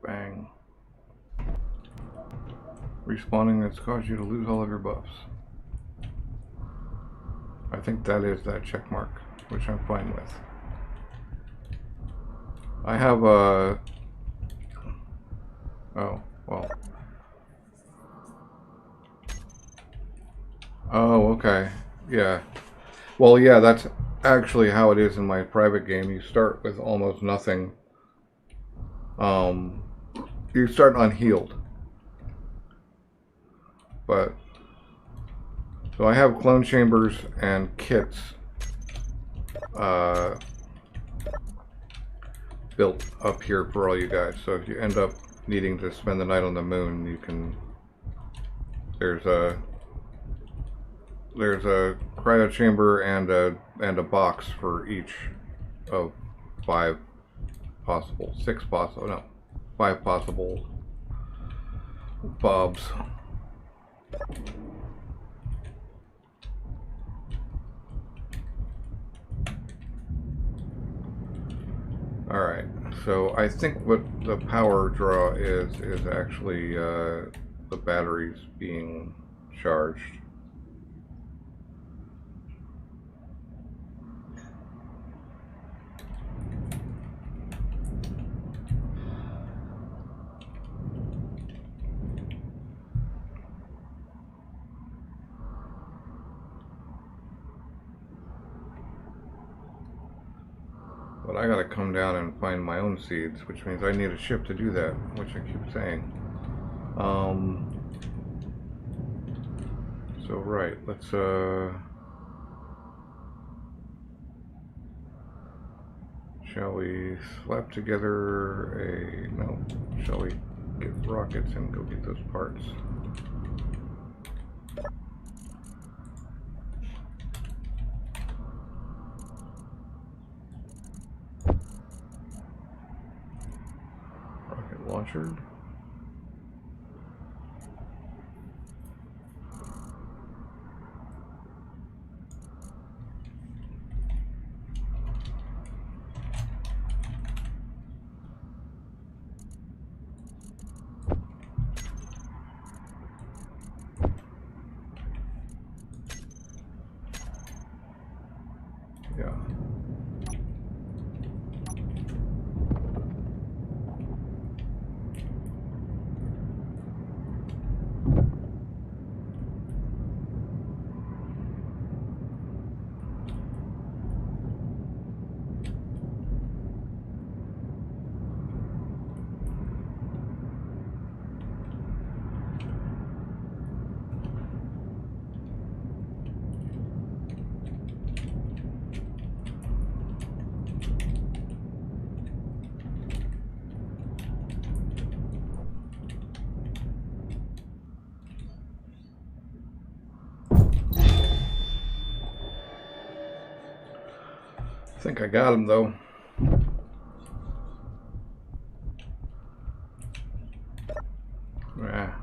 Bang. Respawning has caused you to lose all of your buffs. I think that is that check mark, which I'm fine with. I have a... Oh, well. Oh, okay. Yeah. Well, yeah, that's actually how it is in my private game. You start with almost nothing. You start unhealed. But so I have clone chambers and kits built up here for all you guys. So if you end up needing to spend the night on the moon, you can. There's a cryo chamber and a box for each of 5 possible, 6 possible, no, 5 possible bobs. Alright, so I think what the power draw is actually the batteries being charged. But I gotta come down and find my own seeds, which means I need a ship to do that, which I keep saying. So right, let's shall we slap together a, no, shall we get rockets and go get those parts? Rocket launcher. Yeah. I think I got him though. Yeah.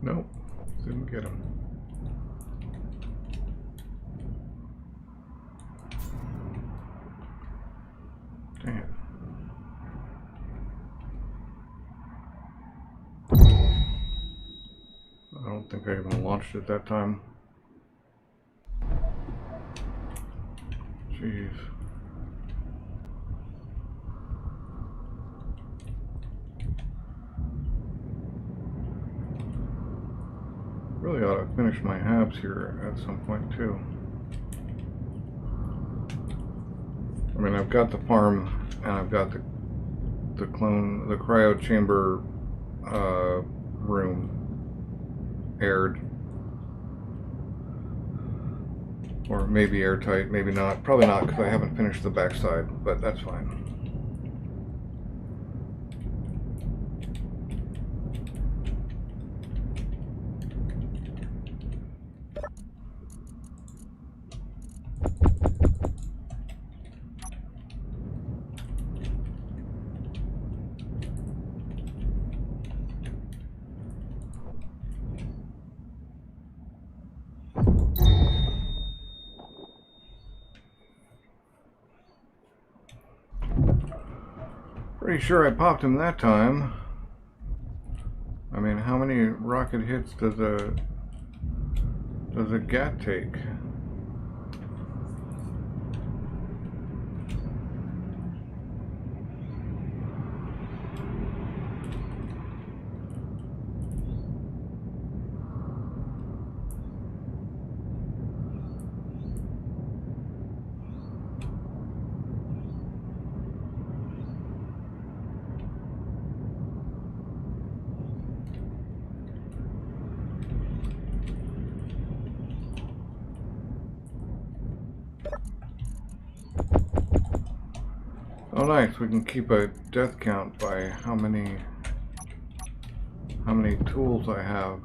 Nope, didn't get him. Dang it. I don't think I even launched it that time. Jeez. Really ought to finish my halves here at some point too. I mean, I've got the farm and I've got the cryo chamber room aired, or maybe airtight, maybe not. Probably not, because I haven't finished the backside, but that's fine. Pretty sure I popped him that time. I mean, how many rocket hits does a GAT take? Oh nice, we can keep a death count by how many tools I have.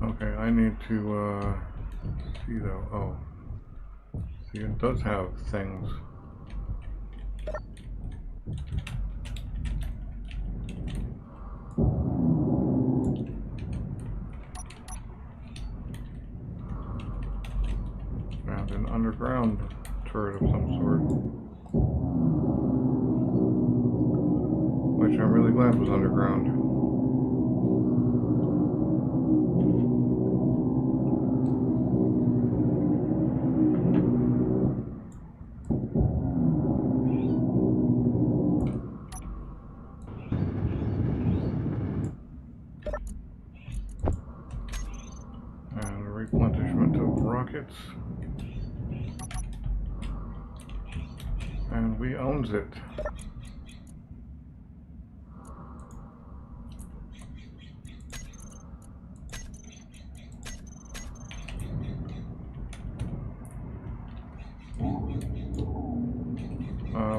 Okay, I need to see though. Oh, see, it does have things. Found an underground turret of some sort, which I'm really glad was underground. Replenishment of rockets, and we owns it.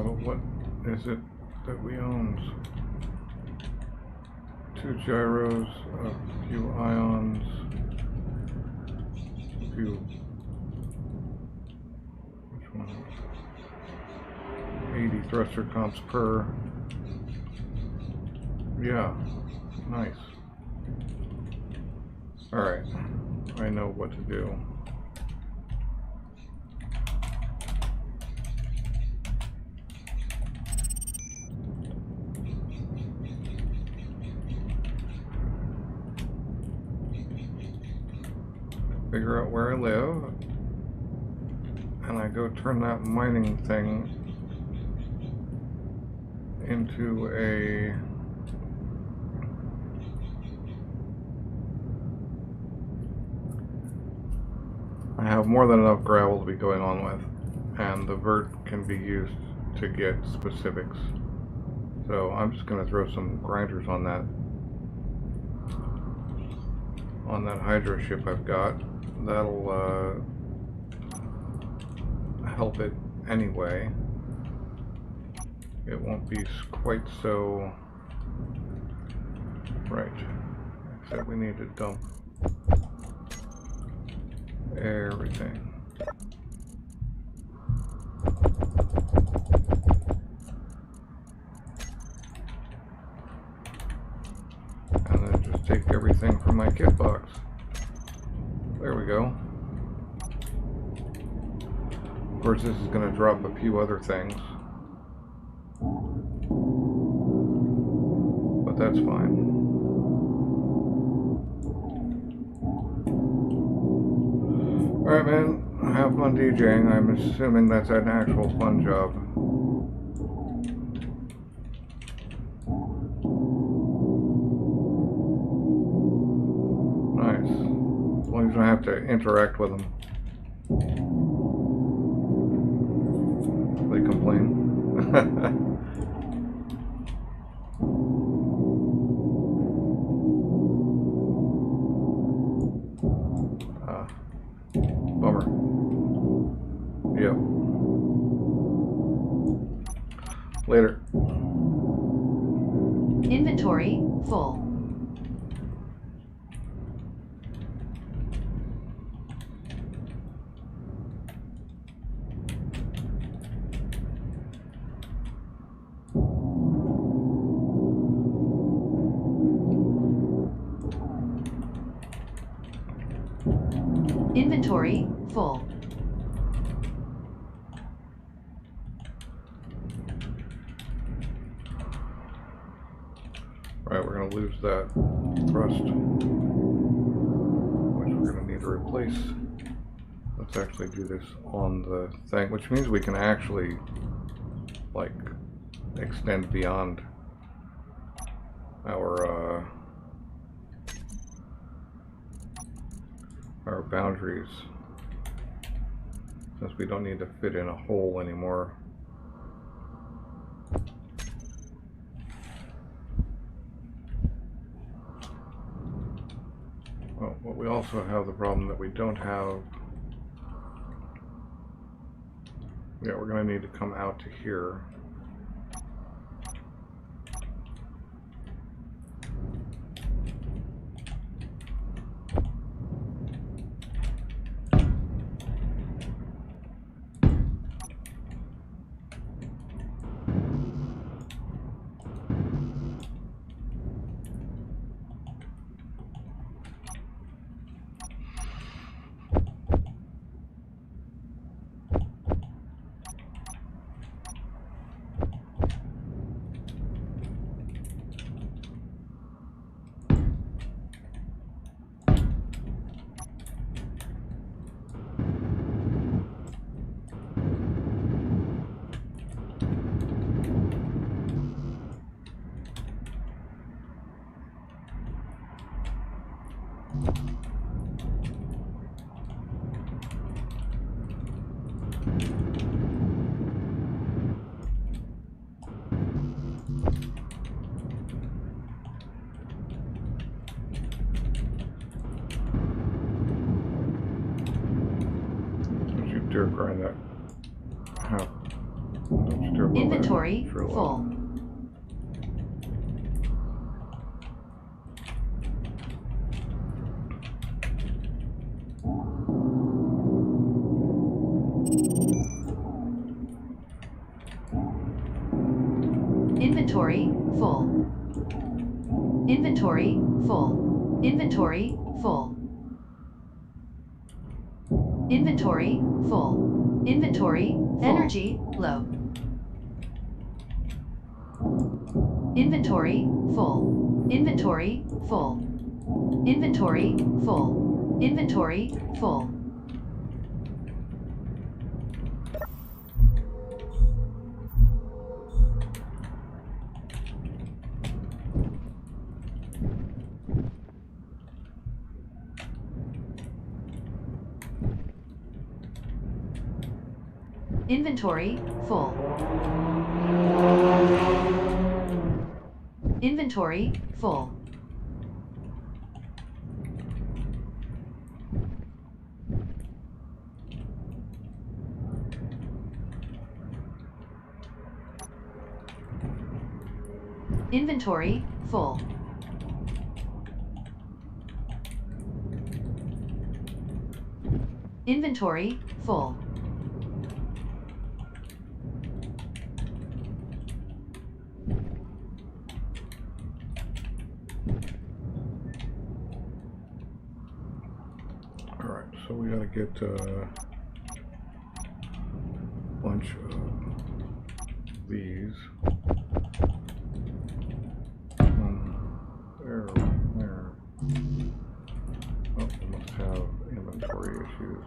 But what is it that we owns? 2 gyros, a few ions, a few, which one? 80 thruster comps per. Yeah, nice. Alright, I know what to do. Figure out where I live, and I go turn that mining thing into a I have more than enough gravel to be going on with, and the vert can be used to get specifics. So I'm just going to throw some grinders on that. on that Hydra ship I've got. That'll help it anyway. It won't be quite so right. Except we need to dump everything. And then just take everything from my kit box. There we go. Of course, this is going to drop a few other things, but that's fine. Alright, man, have fun DJing. I'm assuming that's an actual fun job. Nice. As long as I don't have to interact with them. They complain. Bummer. Yep. Later. Inventory full. Inventory full. Right, we're going to lose that thrust, which we're going to need to replace. Let's actually do this on the thing, which means we can actually, like, extend beyond our boundaries, since we don't need to fit in a hole anymore. Well, but we also have the problem that we don't have. Yeah, we're going to need to come out to here. Dare grind that. How? Don't you dare blow Inventory that. Sure will. full. Inventory full. Inventory full. Inventory full. Inventory full. Inventory full. Energy low. Inventory full. Inventory full. Inventory full. Inventory full. Inventory full. Inventory full. Inventory, full. Inventory, full. Alright, so we gotta get a bunch of these. There, there. Oh, we must have inventory issues.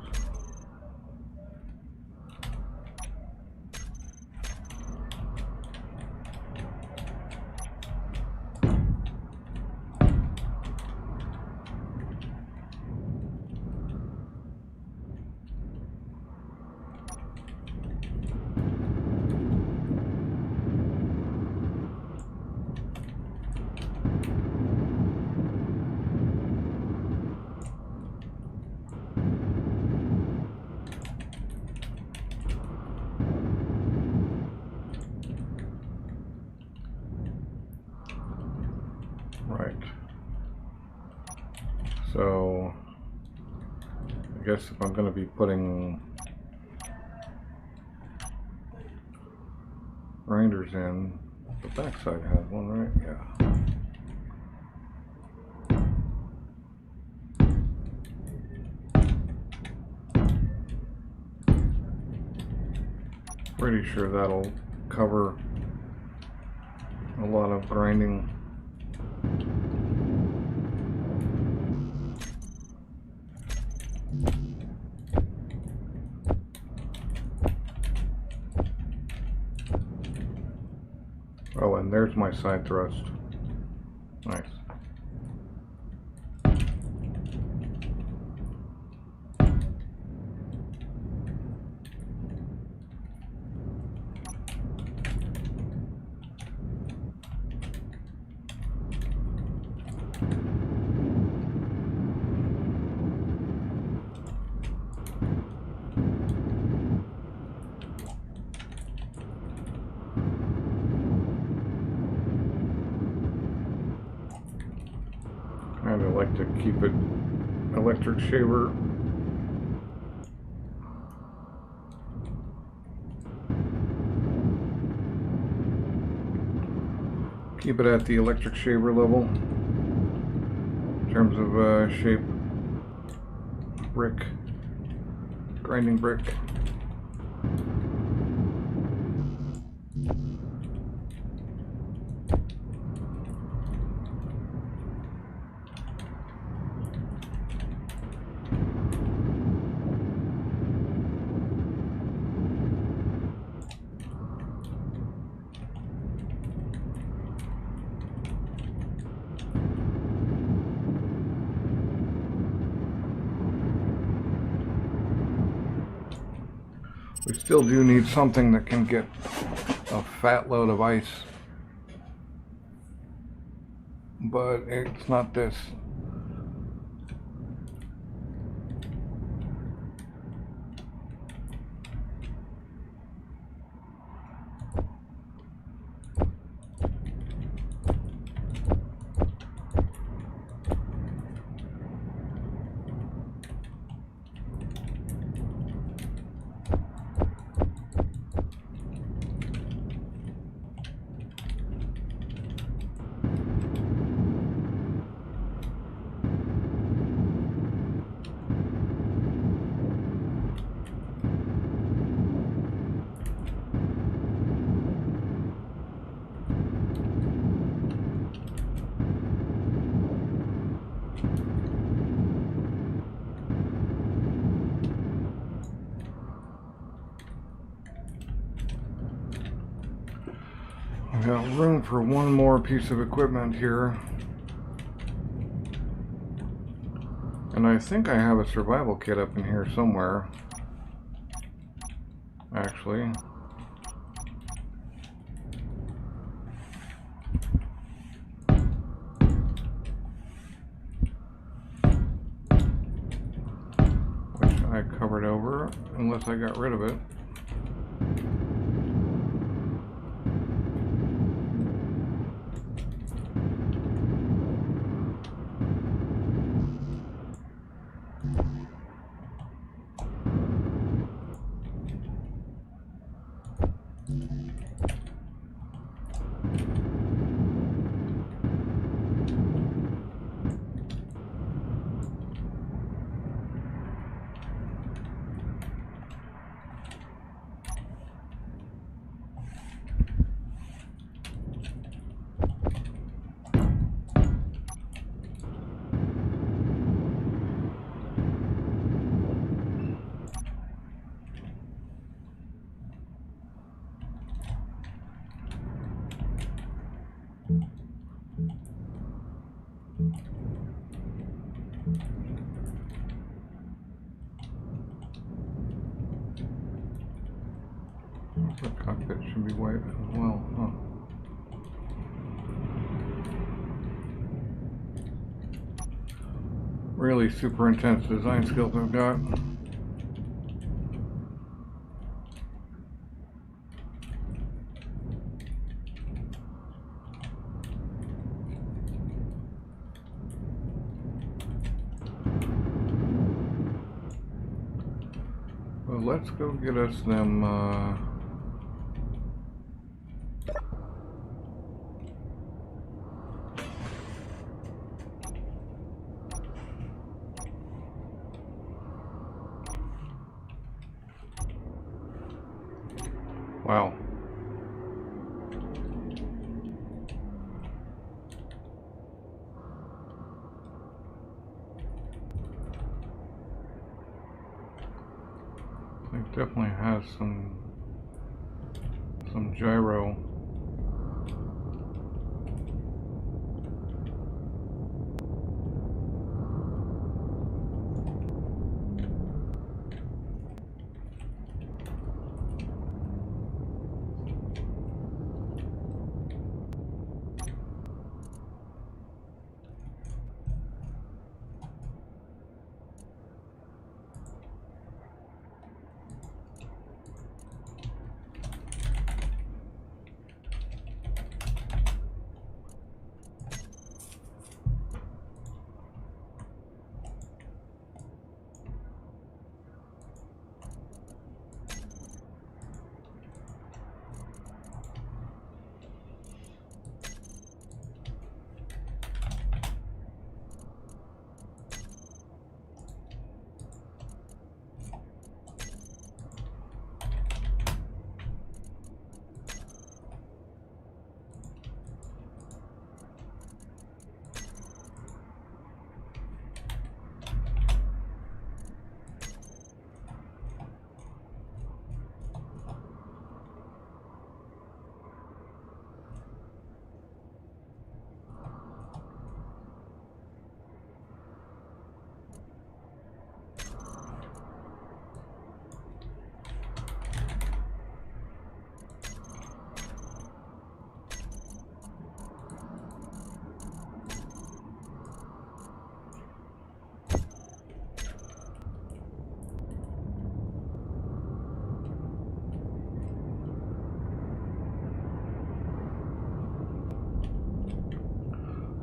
Right. So, I guess if I'm going to be putting grinders in, the backside has one, right? Yeah. Pretty sure that'll cover a lot of grinding. Oh, and there's my side thrust. Nice. Kind of like to keep it electric shaver. Keep it at the electric shaver level in terms of shape, brick, grinding brick. We still do need something that can get a fat load of ice, but it's not this. I've got room for one more piece of equipment here. And I think I have a survival kit up in here somewhere. Actually. Which I covered over, unless I got rid of it. The cockpit should be white as well, huh? Really super intense design skills I've got. Well, let's go get us them, wow. It definitely has some gyro.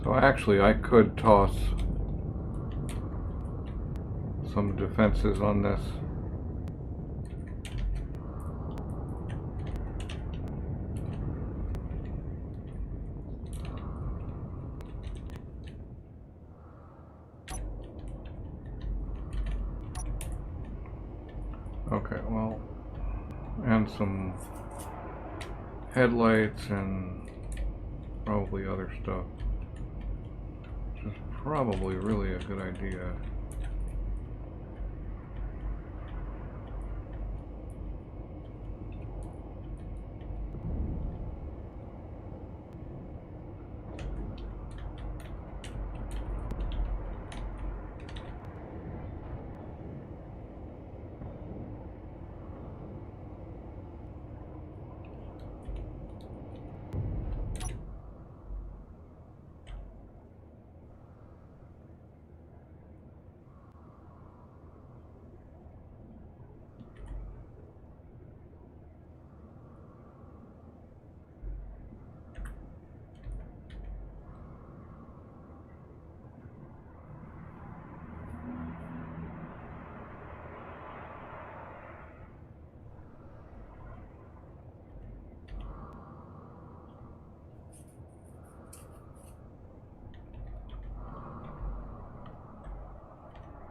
So actually I could toss some defenses on this. Okay, well, and some headlights and probably other stuff. Which is probably really a good idea.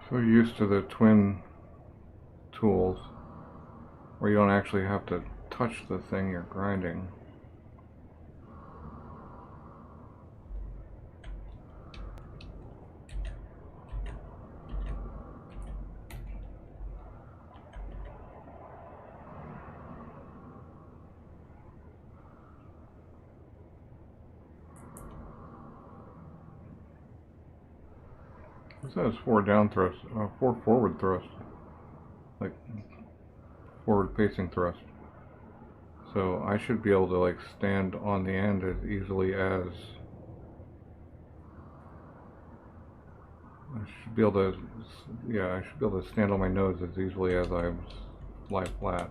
So used to the twin tools where you don't actually have to touch the thing you're grinding. It says 4 down thrust, 4 forward thrust, like forward facing thrust. So I should be able to like stand on the end as easily as I should be able to, yeah, I should be able to stand on my nose as easily as I lie flat.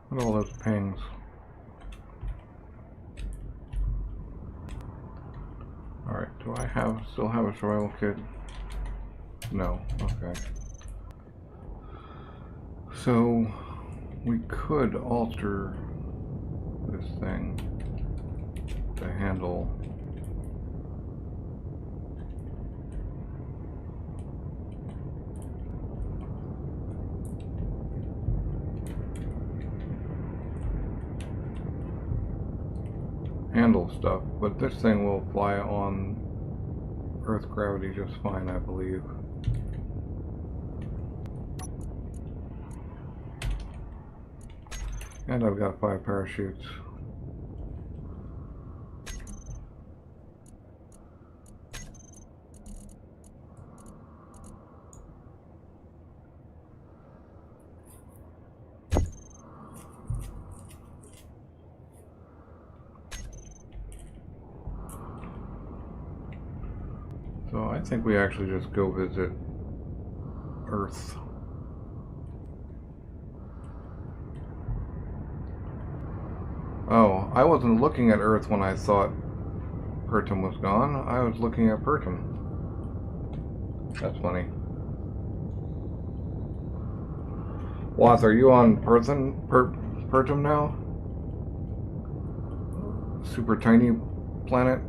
Look at all those pings. Alright, do I still have a survival kit? No, okay. So, we could alter this thing to handle stuff, but this thing will fly on Earth gravity just fine, I believe. And I've got 5 parachutes. So I think we actually just go visit Earth. Oh, I wasn't looking at Earth when I thought Pertum was gone. I was looking at Pertum. That's funny. Wath, are you on Pertum now? Super tiny planet?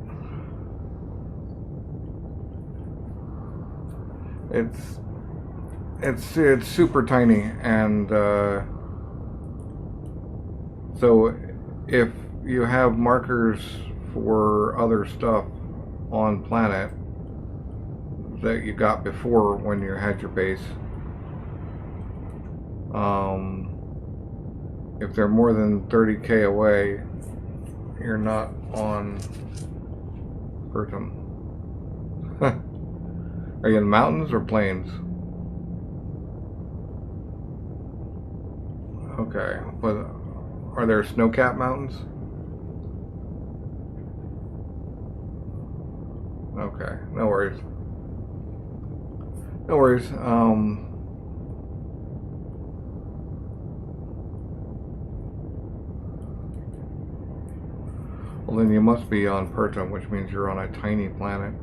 It's super tiny, and so if you have markers for other stuff on planet that you got before when you had your base, if they're more than 30k away, you're not on Pertum. Are you in the mountains or plains? Okay, but are there snow-capped mountains? Okay, no worries. No worries. Well, then you must be on Pertum, which means you're on a tiny planet.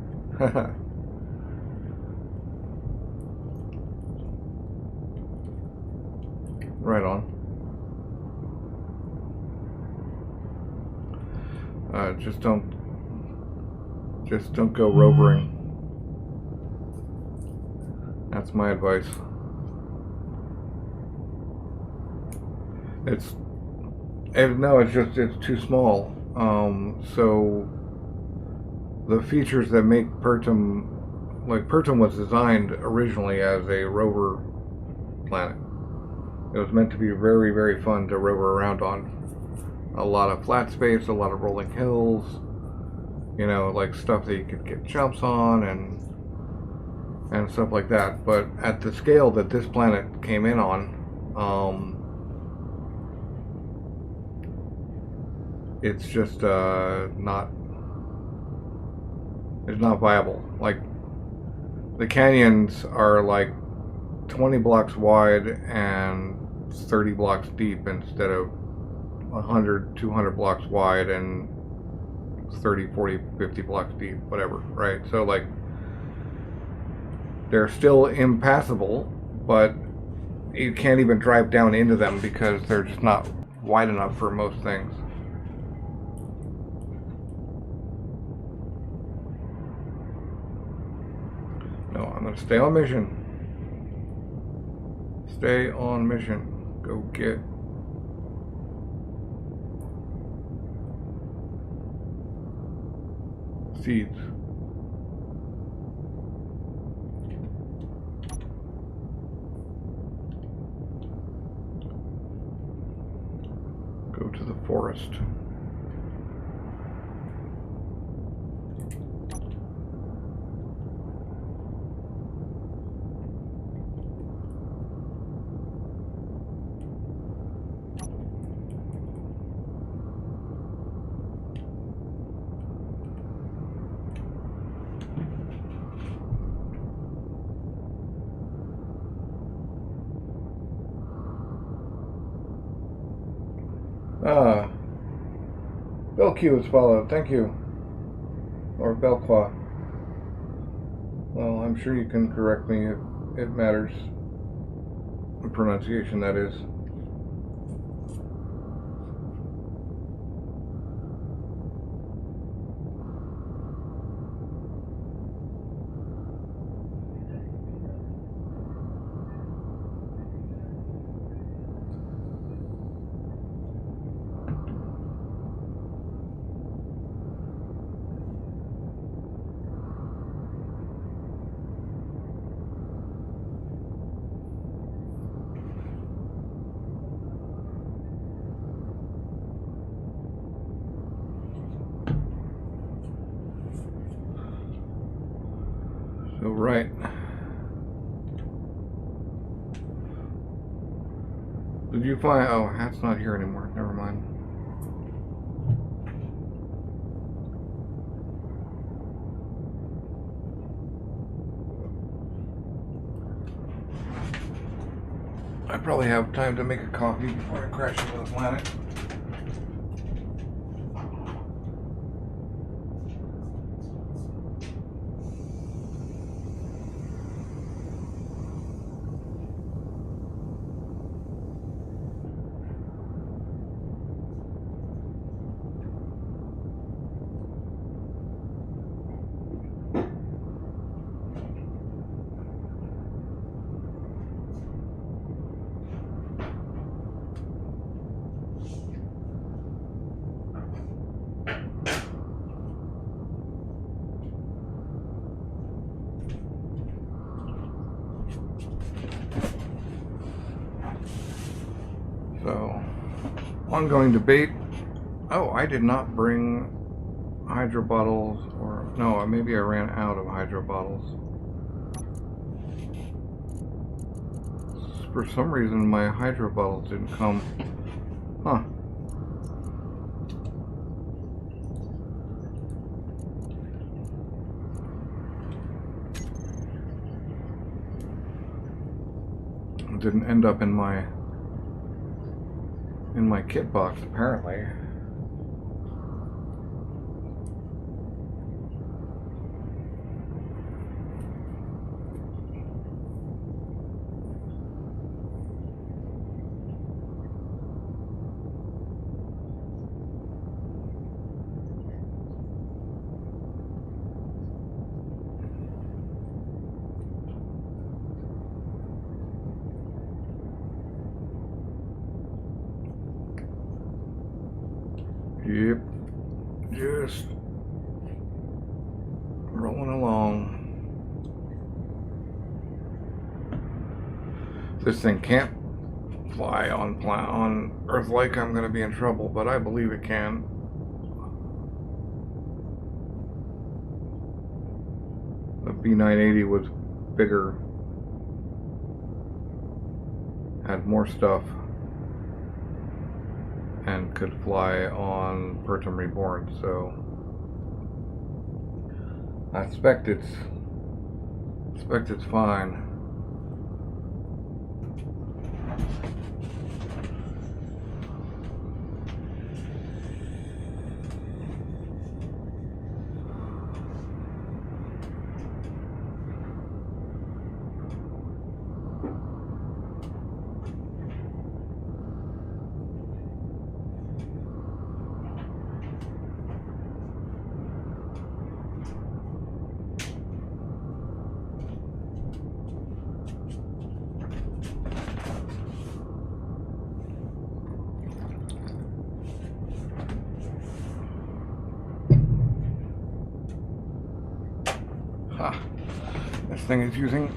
Right on. Just don't go rovering. That's my advice. It's too small. So the features that make Pertum, like Pertum was designed originally as a rover planet. It was meant to be very, very fun to rover around on. A lot of flat space, a lot of rolling hills, you know, like stuff that you could get jumps on and stuff like that. But at the scale that this planet came in on, it's just not viable. Like the canyons are like 20 blocks wide and 30 blocks deep instead of 100, 200 blocks wide and 30, 40, 50 blocks deep, whatever, right? So like they're still impassable, but you can't even drive down into them because they're just not wide enough for most things. No, I'm gonna stay on mission. Stay on mission. Go get seeds. Go to the forest. Ah, Belq is followed. Thank you. Or Belqua. Well, I'm sure you can correct me if it matters. The pronunciation, that is. So, right. Did you find... Oh, Hat's not here anymore. Never mind. I probably have time to make a coffee before I crash into the planet. So, ongoing debate. Oh, I did not bring hydro bottles, or no, maybe I ran out of hydro bottles. For some reason, my hydro bottles didn't come. Huh. It didn't end up in my kit box, apparently. Yep. Just rolling along. If this thing can't fly on Earth like, I'm going to be in trouble, but I believe it can. The B980 was bigger, had more stuff, and could fly on Pertum Reborn, so I expect it's fine. Ha! This thing is using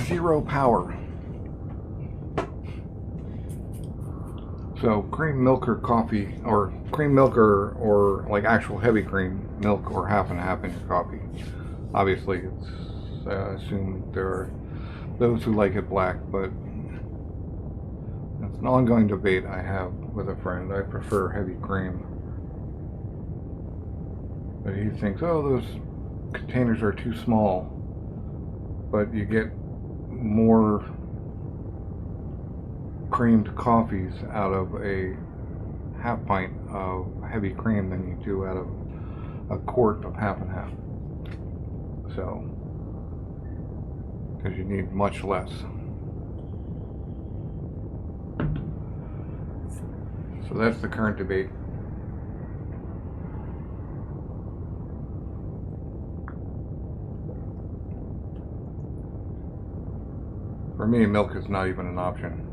0 power. So cream milk or coffee, or cream milk or like actual heavy cream milk, or half and half in your coffee. Obviously, it's assumed there are those who like it black, but it's an ongoing debate I have with a friend. I prefer heavy cream, but he thinks, oh, those containers are too small, but you get more creamed coffees out of a half pint of heavy cream than you do out of a quart of half and half. So, because you need much less. So that's the current debate. For me, milk is not even an option.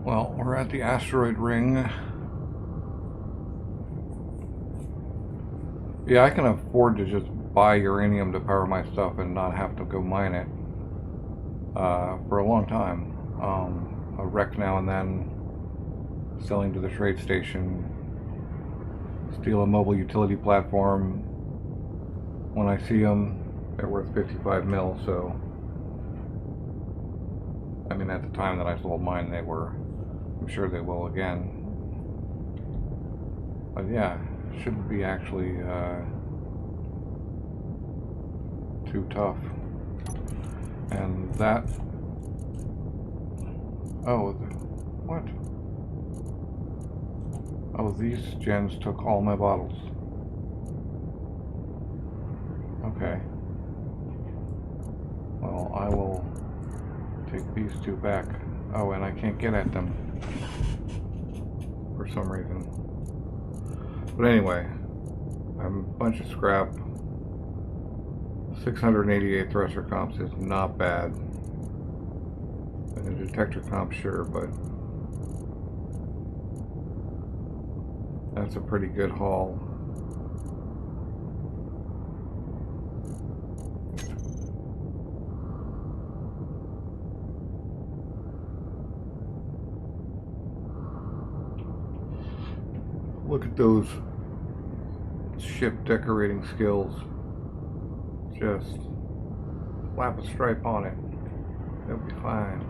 Well, we're at the asteroid ring. Yeah, I can afford to just buy uranium to power my stuff and not have to go mine it for a long time. A wreck now and then, selling to the trade station, steal a mobile utility platform. When I see them, they're worth 55 mil, so I mean, at the time that I sold mine, they were. I'm sure they will again. But yeah, shouldn't be actually too tough. And that... Oh, what? Oh, these gens took all my bottles. Okay. Well, I will take these two back. Oh, and I can't get at them for some reason. But anyway, I'm a bunch of scrap. 688 thruster comps is not bad. And the detector comp, sure, but that's a pretty good haul. Look at those ship decorating skills. Just slap a stripe on it. It'll be fine.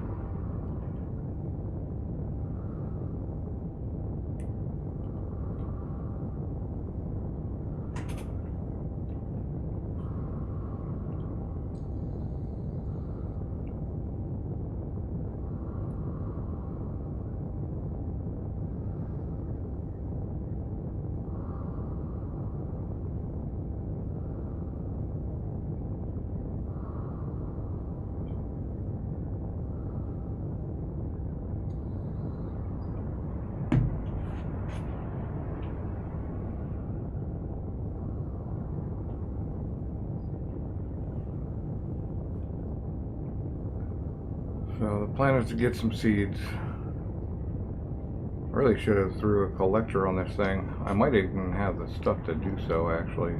So the plan is to get some seeds. I really should have threw a collector on this thing. I might even have the stuff to do so, actually.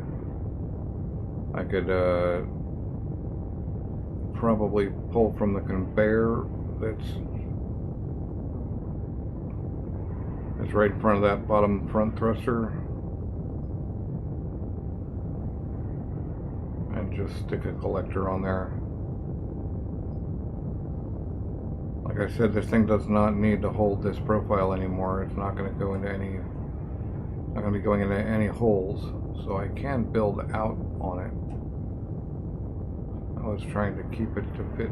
I could probably pull from the conveyor that's right in front of that bottom front thruster and just stick a collector on there. Like I said, this thing does not need to hold this profile anymore. It's not going to go into any, not going to be going into any holes, so I can build out on it. I was trying to keep it to fit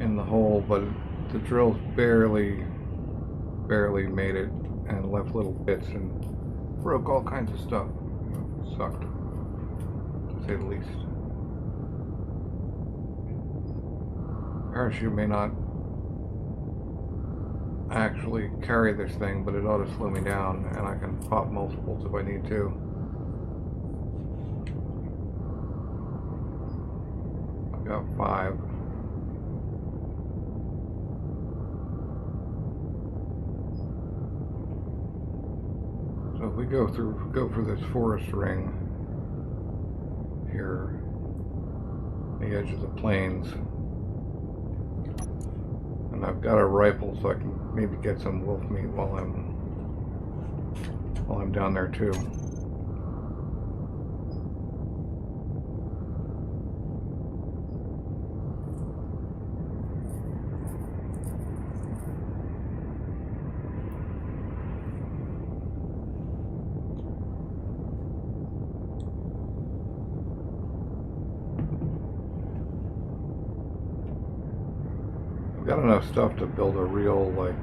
in the hole, but the drill's barely made it and left little bits and broke all kinds of stuff. Sucked, to say the least. Parachute may not actually carry this thing, but it ought to slow me down, and I can pop multiples if I need to. I've got 5. So if we go for this forest ring here, the edge of the plains, and I've got a rifle, so I can maybe get some wolf meat while I'm down there too. I've got enough stuff to build a real, like,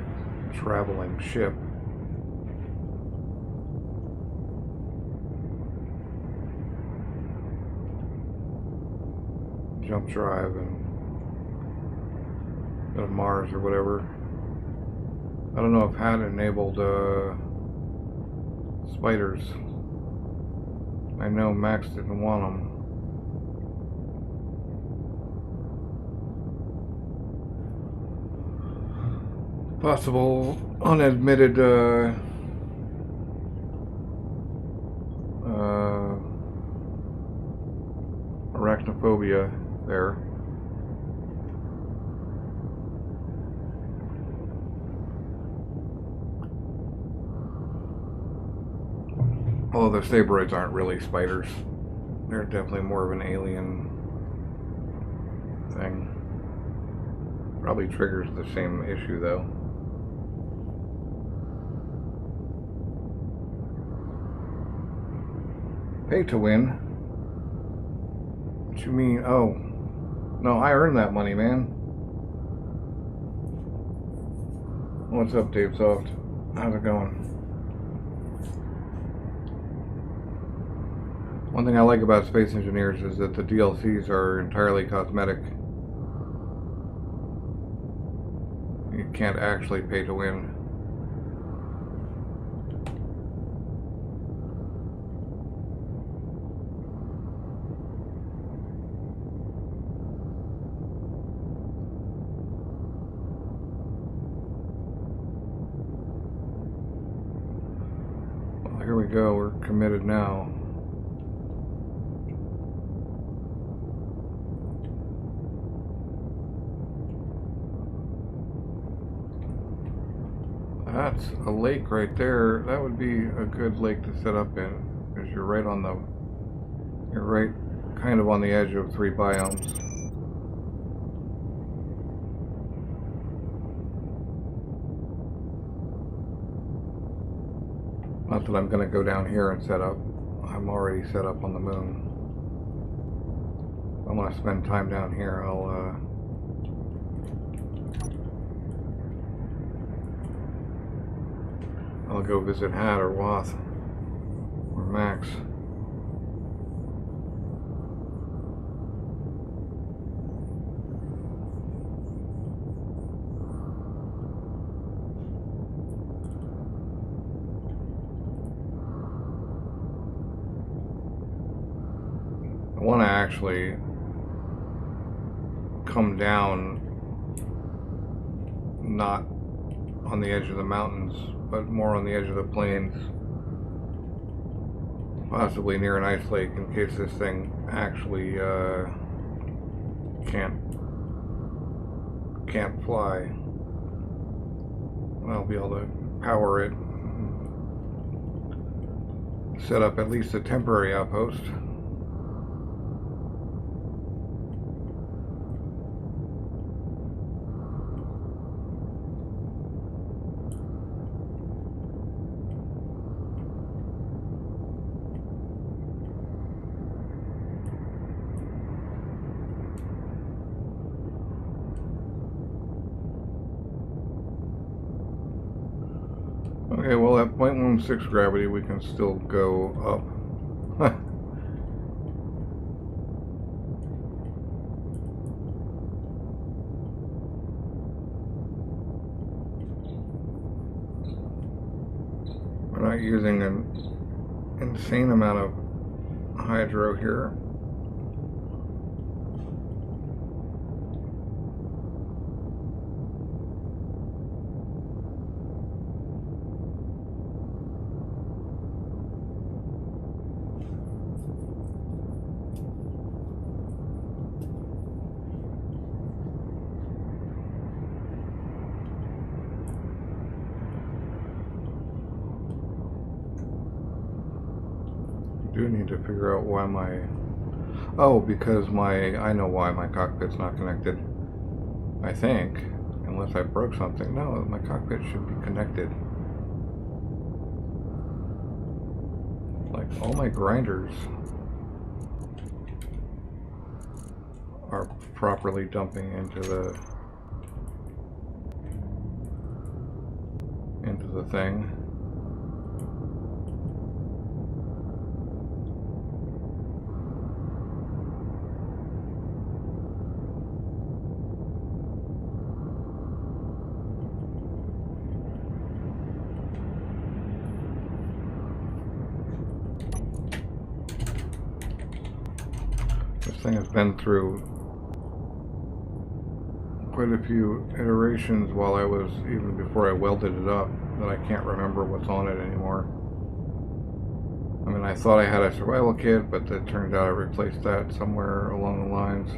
traveling ship. Jump drive and go to Mars or whatever. I don't know if HAT enabled spiders. I know Max didn't want them. Possible unadmitted arachnophobia there. Although the Stabroids aren't really spiders. They're definitely more of an alien thing. Probably triggers the same issue though. Pay to win? What you mean? Oh. No, I earned that money, man. What's up, Dave Soft? How's it going? One thing I like about Space Engineers is that the DLCs are entirely cosmetic. You can't actually pay to win. Well, here we go. We're committed now. That's a lake right there. That would be a good lake to set up in, because you're right kind of on the edge of 3 biomes. Not that I'm going to go down here and set up. I'm already set up on the moon. I want to spend time down here. I'll go visit HAT or Wath or Max. I want to actually come down not on the edge of the mountains, but more on the edge of the plains, possibly near an ice lake, in case this thing actually can't fly. I'll be able to power it, set up at least a temporary outpost. Okay, well at 0.16 gravity we can still go up. We're not using an insane amount of hydro here. Do need to figure out why because I know why my cockpit's not connected. I think, unless I broke something. No, my cockpit should be connected. Like all my grinders are properly dumping into the thing. This thing has been through quite a few iterations while I was, even before I welded it up, that I can't remember what's on it anymore. I mean, I thought I had a survival kit, but it turned out I replaced that somewhere along the lines.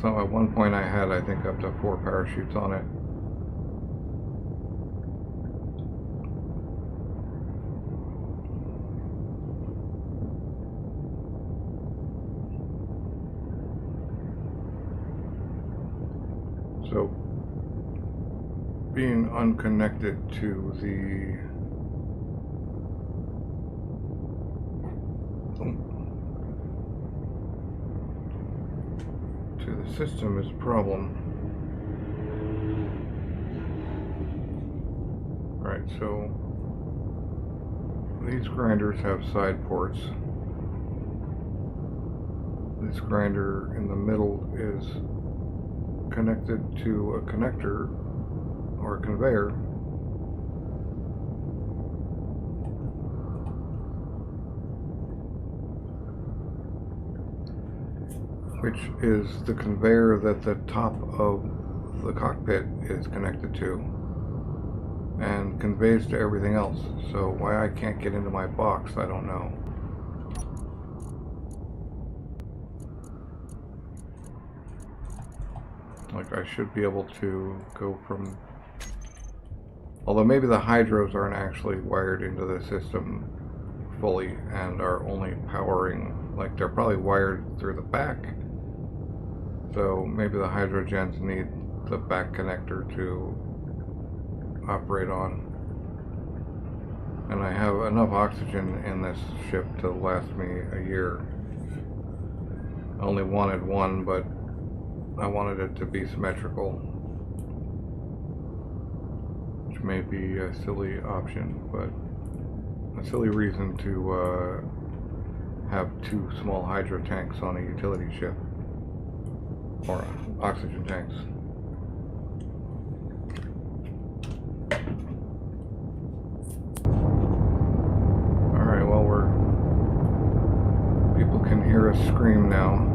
At one point I had, I think, up to 4 parachutes on it. So, being unconnected to the system is a problem. Right, so these grinders have side ports. This grinder in the middle is connected to a connector or a conveyor, which is the conveyor that the top of the cockpit is connected to and conveys to everything else. So why I can't get into my box, I don't know. Like, I should be able to go from, although maybe the hydros aren't actually wired into the system fully and are only powering, like they're probably wired through the back. So maybe the hydrogens need the back connector to operate on. And I have enough oxygen in this ship to last me a year. I only wanted one, but I wanted it to be symmetrical, which may be a silly option, but a silly reason to have 2 small hydro tanks on a utility ship, or oxygen tanks. Alright, well, people can hear us scream now.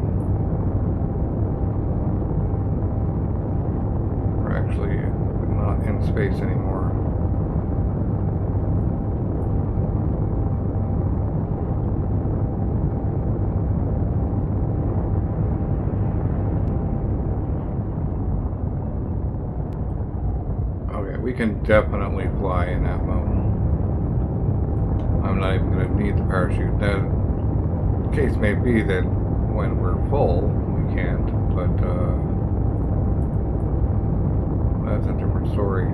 space anymore. Okay, we can definitely fly in that mode. I'm not even going to need the parachute. Now, the case may be that when we're full, we can't, but that's a different story.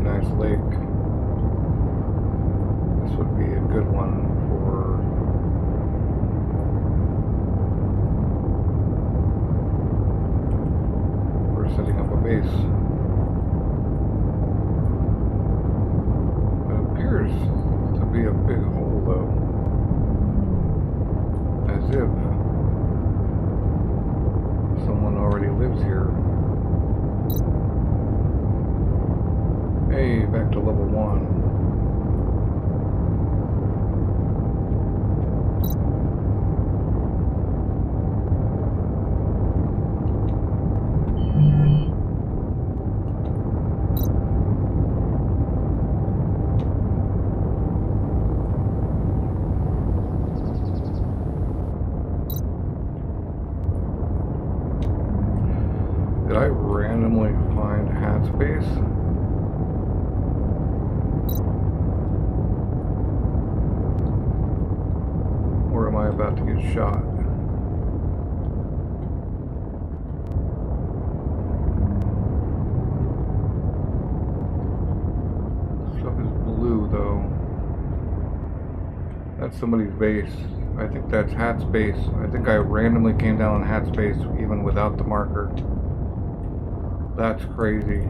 Nice lake. This would be a good one for setting up a base. It appears to be a big hole though, as if someone already lives here. Hey, back to level 1. Did I randomly find hat space? Or am I about to get shot? Stuff is blue though. That's somebody's base. I think that's Hat's base. I think I randomly came down on Hat's base even without the marker. That's crazy.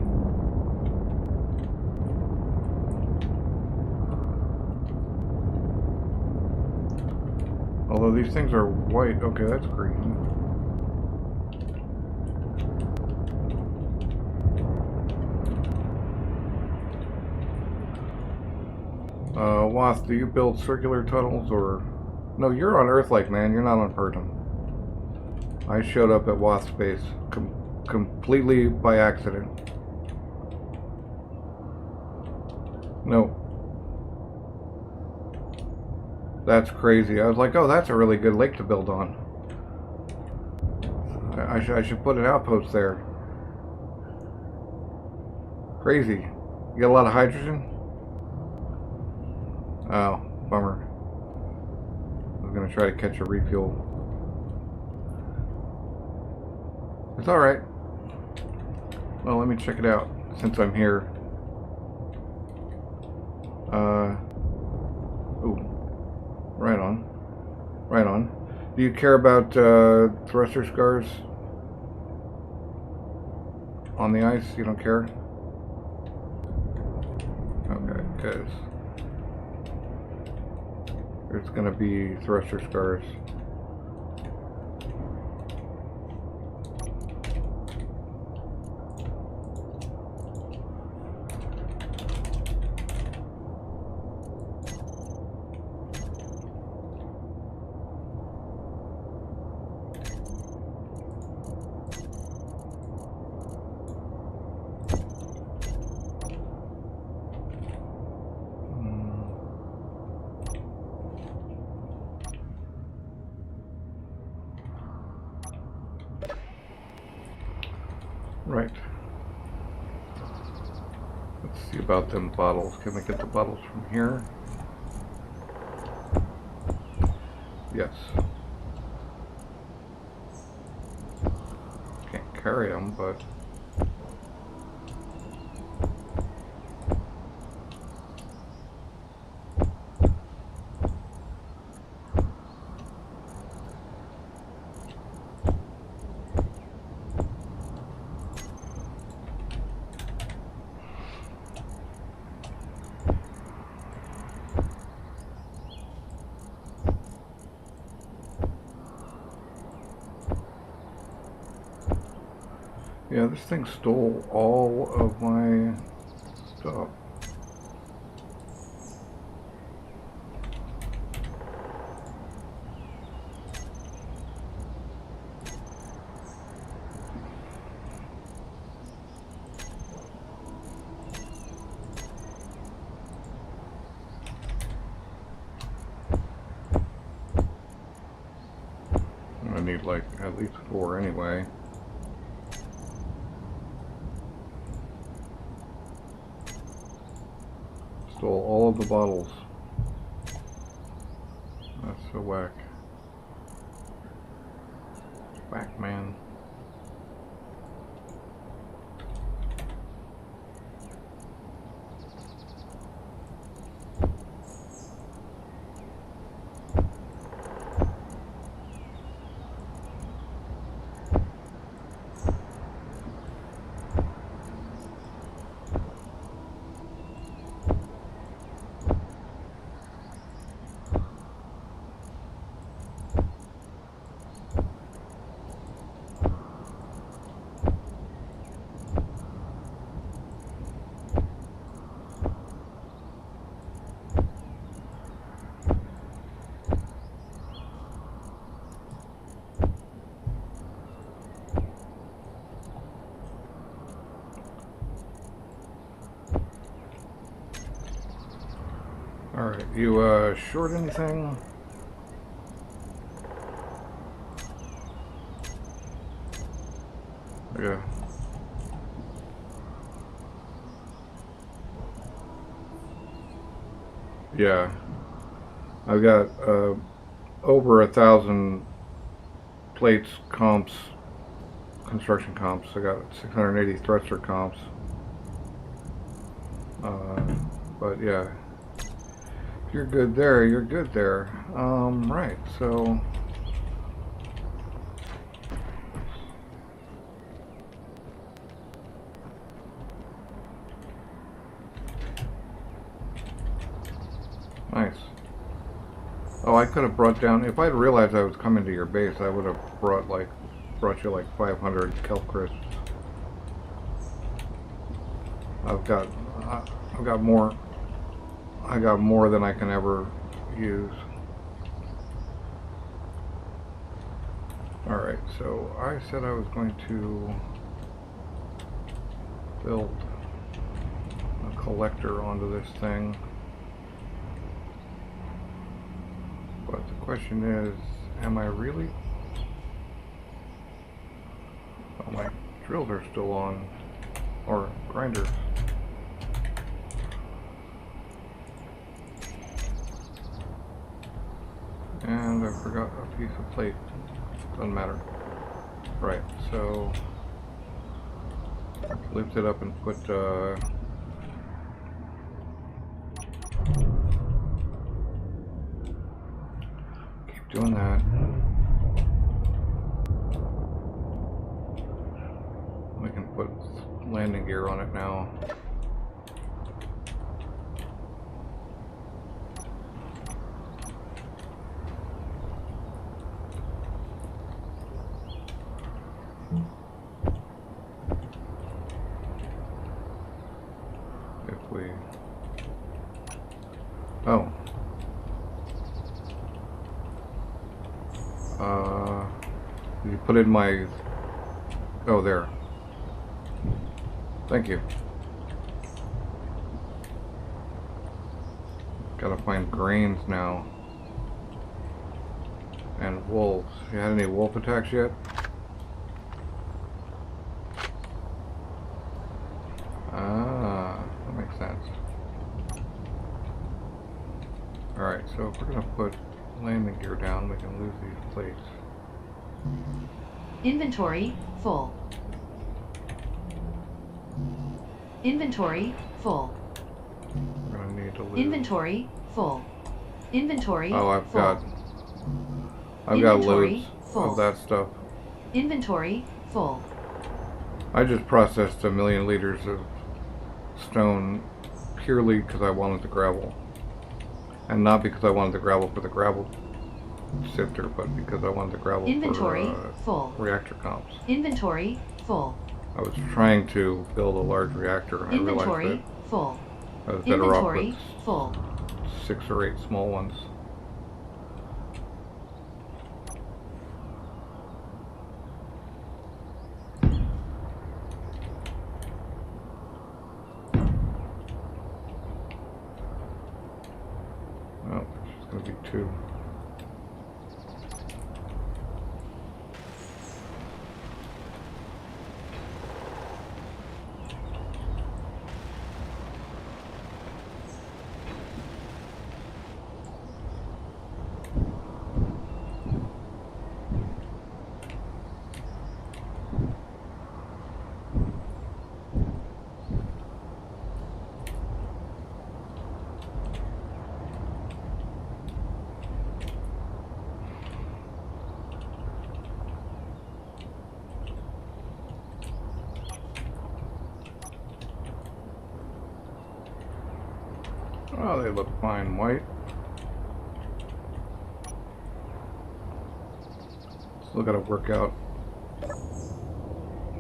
Although these things are white. Okay, that's green. Wasp, do you build circular tunnels or... No, you're on Earth-like, man. You're not on Pertum. I showed up at Wasp base completely by accident. No. That's crazy. I was like, oh, that's a really good lake to build on. I should put an outpost there. Crazy. You got a lot of hydrogen? Oh, bummer. I was gonna try to catch a refuel. It's alright. Well, let me check it out since I'm here. Ooh. Right on. Right on. Do you care about thruster scars on the ice? You don't care? Okay, because there's going to be thruster scars. Right. Let's see about them bottles. Can we get the bottles from here? Yes. Can't carry them, but... Yeah, this thing stole all of my stuff. I need like at least 4 anyway. Stole all of the bottles. That's so whack. Whack, man. Alright, you short anything? Yeah. Yeah. I've got over 1,000 plates comps, construction comps. I got 680 thruster comps. But yeah. If you're good there, you're good there. Right, so nice. Oh, I could have brought down, if I'd realized I was coming to your base, I would have brought you like 500 kelp crisps. I've got more. I got more than I can ever use. Alright, so I said I was going to build a collector onto this thing. But the question is, am I really? Oh, my drills are still on, or grinders. And I forgot a piece of plate. Doesn't matter. Right, so lift it up and put keep doing that. We can put landing gear on it now. Oh. You put in my... Oh, there. Thank you. Gotta find grains now. And wolves. You had any wolf attacks yet? Ah, that makes sense. Alright, so if we're gonna put landing gear down, we can lose these plates. Inventory full. Inventory full. We're gonna need to lose. Inventory full. Inventory. Oh, I've full. got Inventory loads full. of that stuff. Inventory full. I just processed 1 million liters of stone purely because I wanted the gravel. And not because I wanted the gravel for the gravel sifter, but because I wanted the gravel Inventory for full. reactor comps. Inventory full. I was trying to build a large reactor and I realized Inventory that full. I was better off Inventory with full. 6 or 8 small ones. Oh, it's going to be 2. Oh, they look fine white. Still got to work out,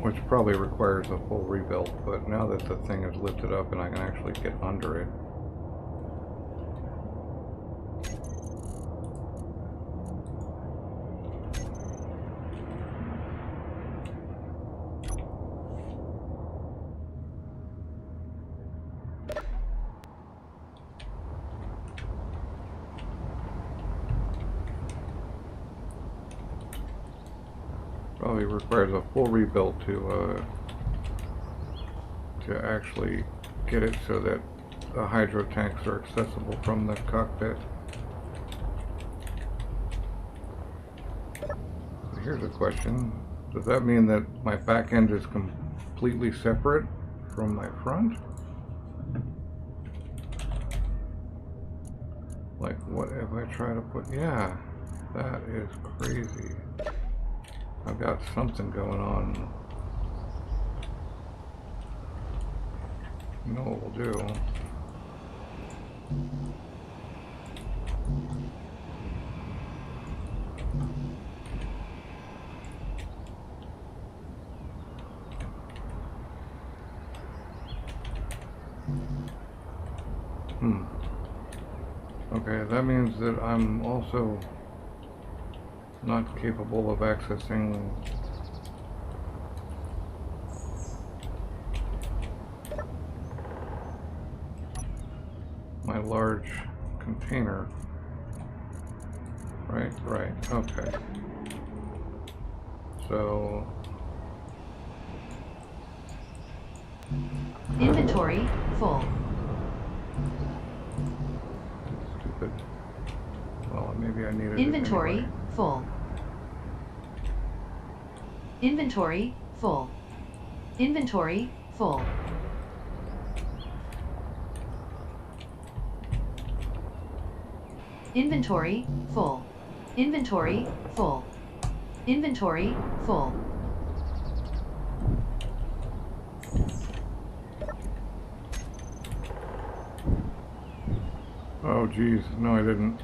which probably requires a full rebuild, but now that the thing is lifted up and I can actually get under it. Probably requires a full rebuild to actually get it so that the hydro tanks are accessible from the cockpit. Here's a question. Does that mean that my back end is completely separate from my front? Like, what if I try to put... Yeah, that is crazy. I've got something going on. You know what we'll do? Okay, that means that I'm also not capable of accessing my large container. Right, okay. So... Inventory full. Stupid. Well, maybe I needed Inventory it anyway. full. Inventory full. Inventory full. Inventory full. Inventory full. Inventory full. Oh geez, no I didn't.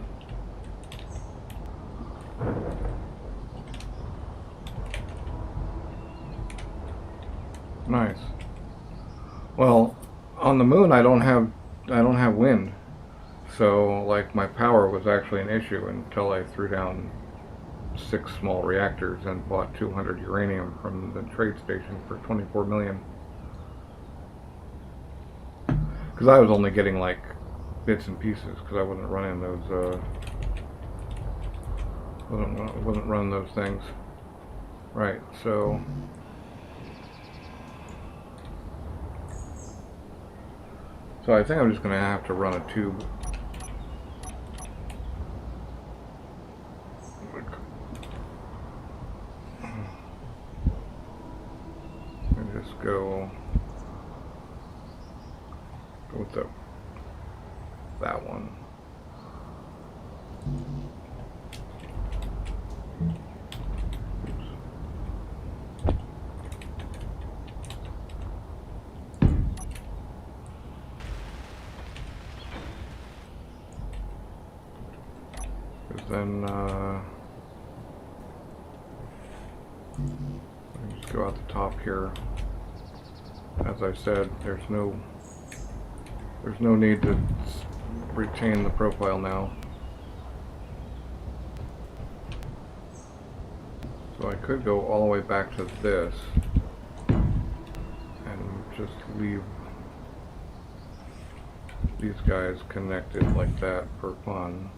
Nice. Well, on the moon I don't have wind. So like my power was actually an issue until I threw down 6 small reactors and bought 200 uranium from the trade station for 24 million. Because I was only getting like bits and pieces because I wasn't running those wasn't running those things. Right, so I think I'm just gonna have to run a tube. And just go with that one. Then just go out the top here. as I said, there's no need to retain the profile now. So I could go all the way back to this and just leave these guys connected like that for fun.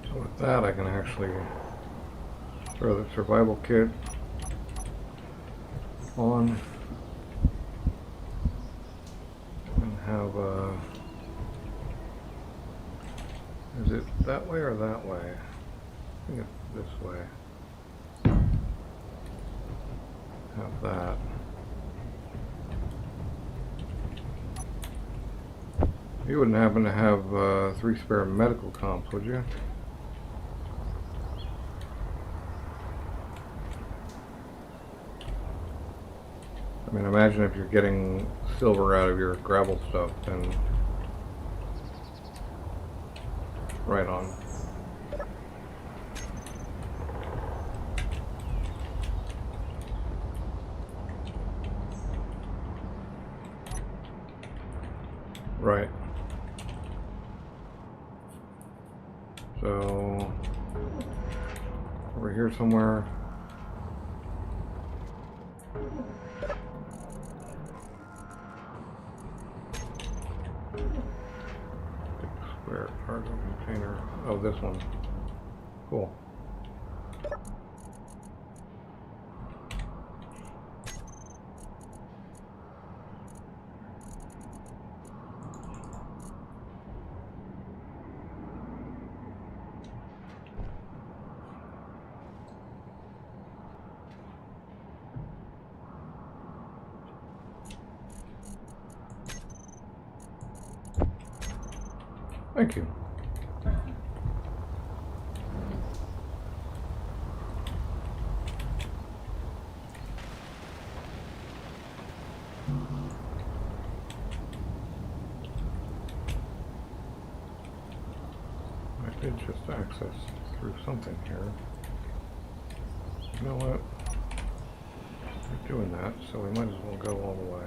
So with that, I can actually throw the survival kit on and have is it that way or that way? I think it's this way. Have that. You wouldn't happen to have 3 spare medical comps, would you? I mean, imagine if you're getting silver out of your gravel stuff, then right on. Right. So, over here somewhere. Square cargo container. Oh, this one. Cool. Thank you. I did just access through something here. You know what? We're doing that, so we might as well go all the way.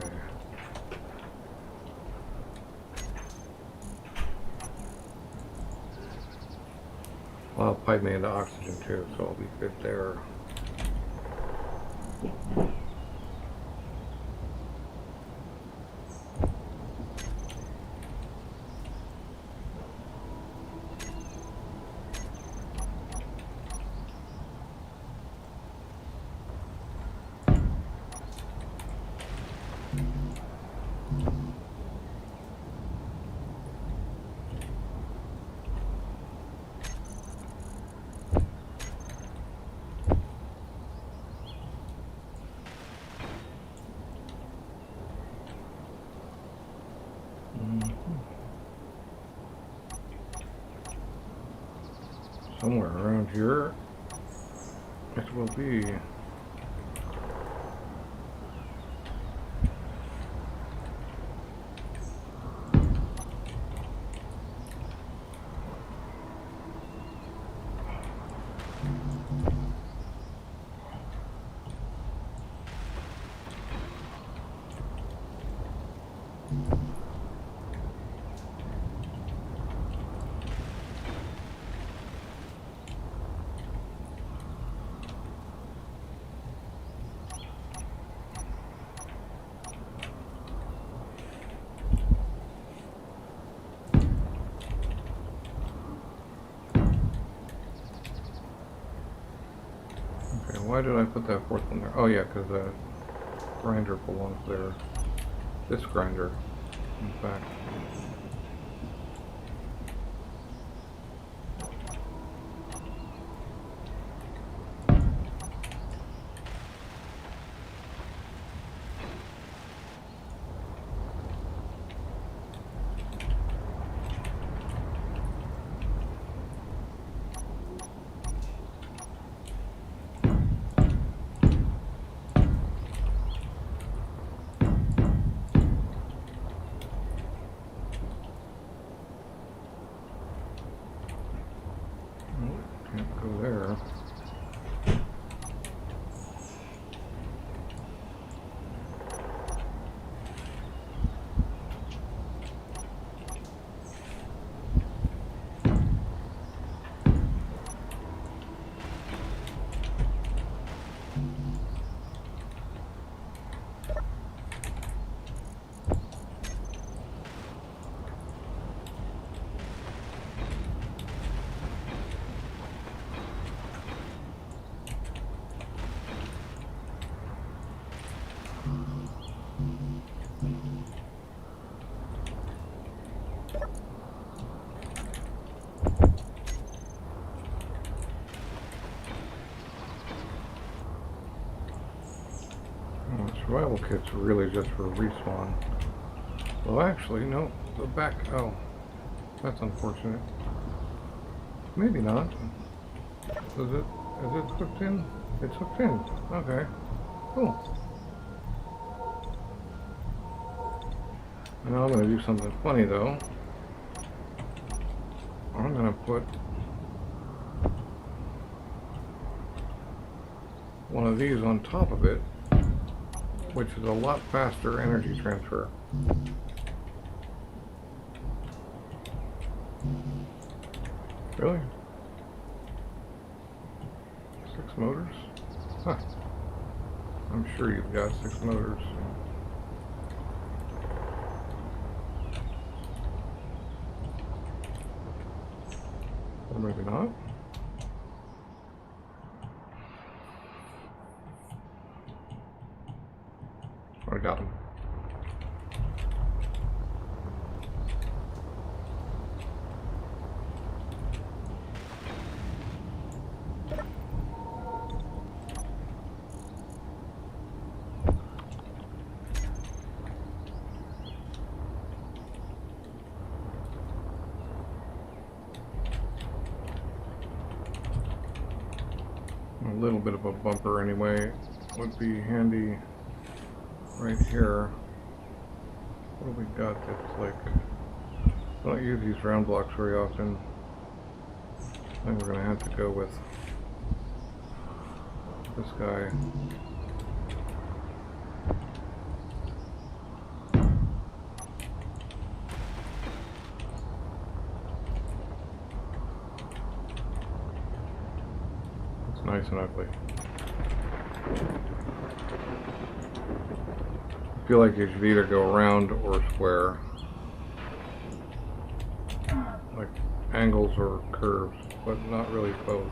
Well, it'll pipe me into oxygen too, so I'll be good there. Somewhere around here it will be. why did I put that fourth one there? Oh yeah, because the grinder belongs there. This grinder, in fact. Can't go there. Survival kit's really just for respawn. Well, actually, no. Go back. Oh, that's unfortunate. Maybe not. Is it hooked in? It's hooked in. Okay. Cool. Now I'm going to do something funny, though. I'm going to put one of these on top of it, which is a lot faster energy transfer. Really? 6 motors? Huh. I'm sure you've got 6 motors. Or maybe not. I got them. A little bit of a bumper anyway would be handy right here. What do we got that's like, I don't use these round blocks very often. I think we're gonna have to go with this guy. It's nice and ugly. I feel like you should either go round or square. Like angles or curves, but not really both.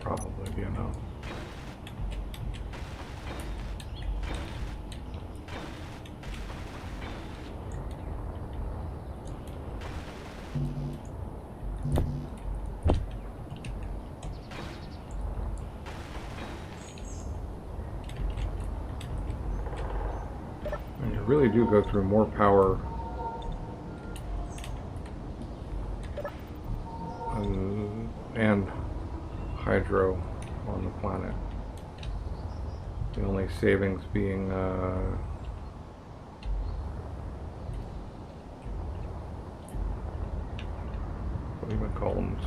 Probably be enough. And you really do go through more power and hydro on the planet. The only savings being even columns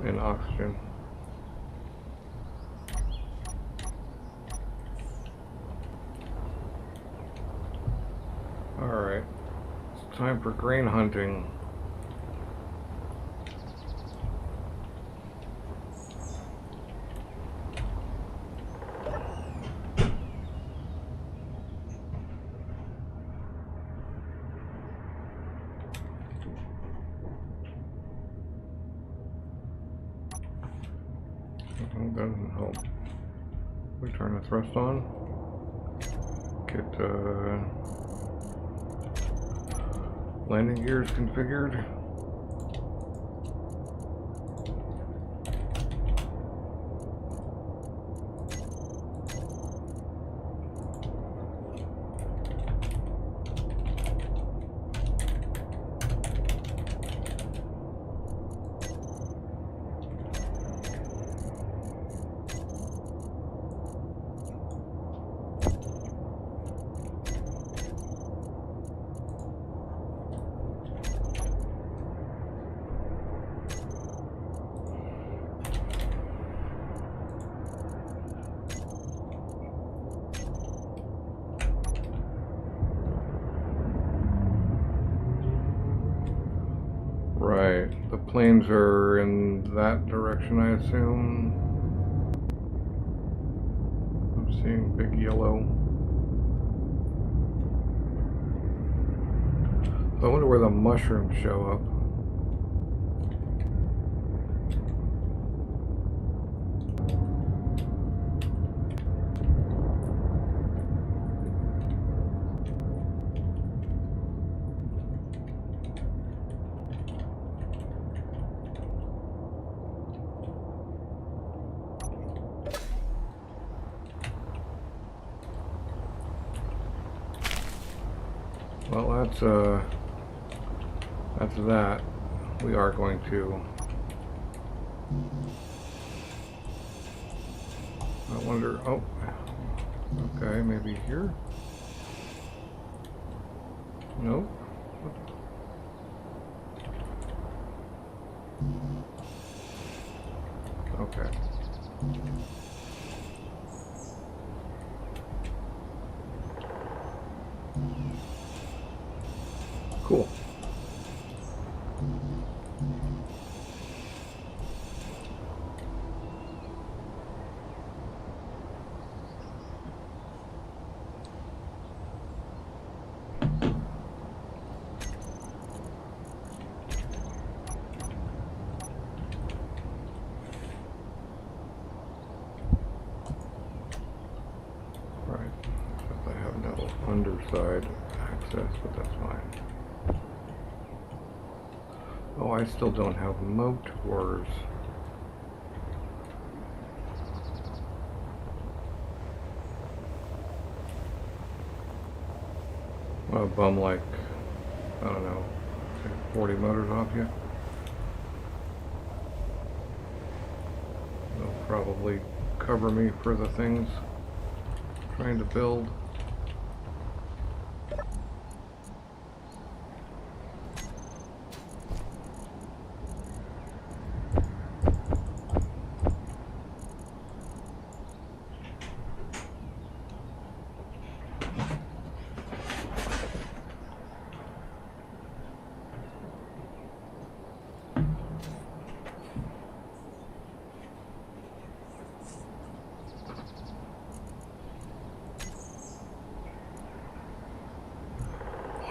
in oxygen. Alright, it's time for grain hunting. Doesn't help. We turn the thrust on. Get landing gears configured. Right, the planes are in that direction, I assume. I'm seeing big yellow. I wonder where the mushrooms show up. Well, that's that. We are going to. I wonder. Oh, okay, maybe here. Nope. Okay. Cool. Right. Except I have no underside access, but that's fine. Oh, I still don't have motors. Well, bum like, I don't know, 40 motors off you. They'll probably cover me for the things I'm trying to build.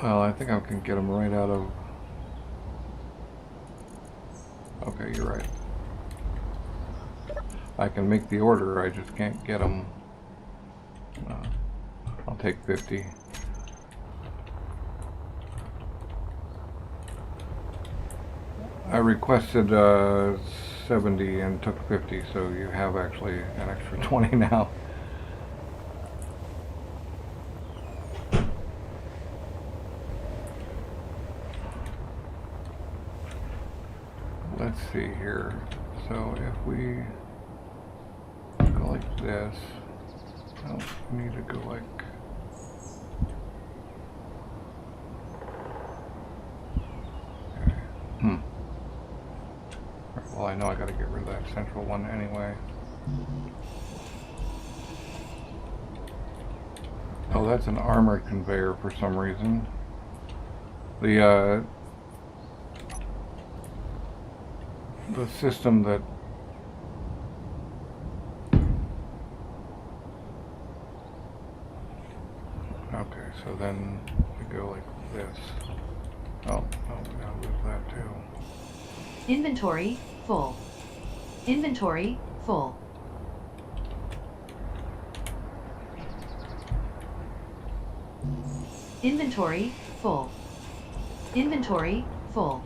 Well, I think I can get them right out of... Okay, you're right. I can make the order, I just can't get them. I'll take 50. I requested 70 and took 50, so you have actually an extra 20 now. Let's see here. So if we go like this, oh, we need to go like... I know I gotta get rid of that central one anyway. Oh, that's an armored conveyor for some reason. The system that okay, so then we go like this. Oh, we gotta lose that too. Inventory full. Inventory full. Inventory full. Inventory full.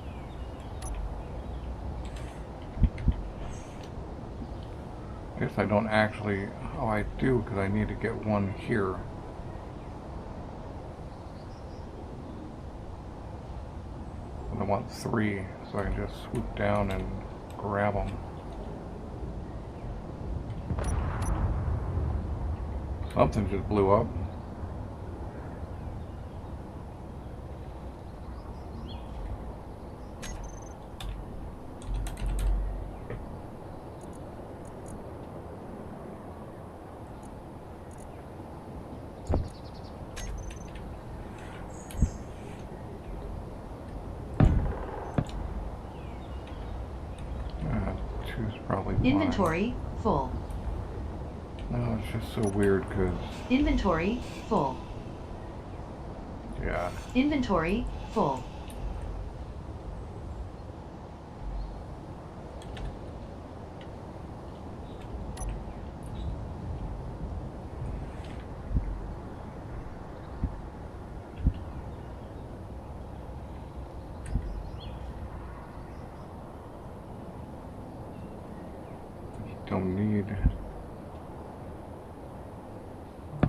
I guess I don't actually. Oh, I do, because I need to get one here. And I want 3, so I can just swoop down and grab them. Something just blew up. Inventory full. No, it's just so weird because. Inventory full. Yeah. Inventory full. Don't need.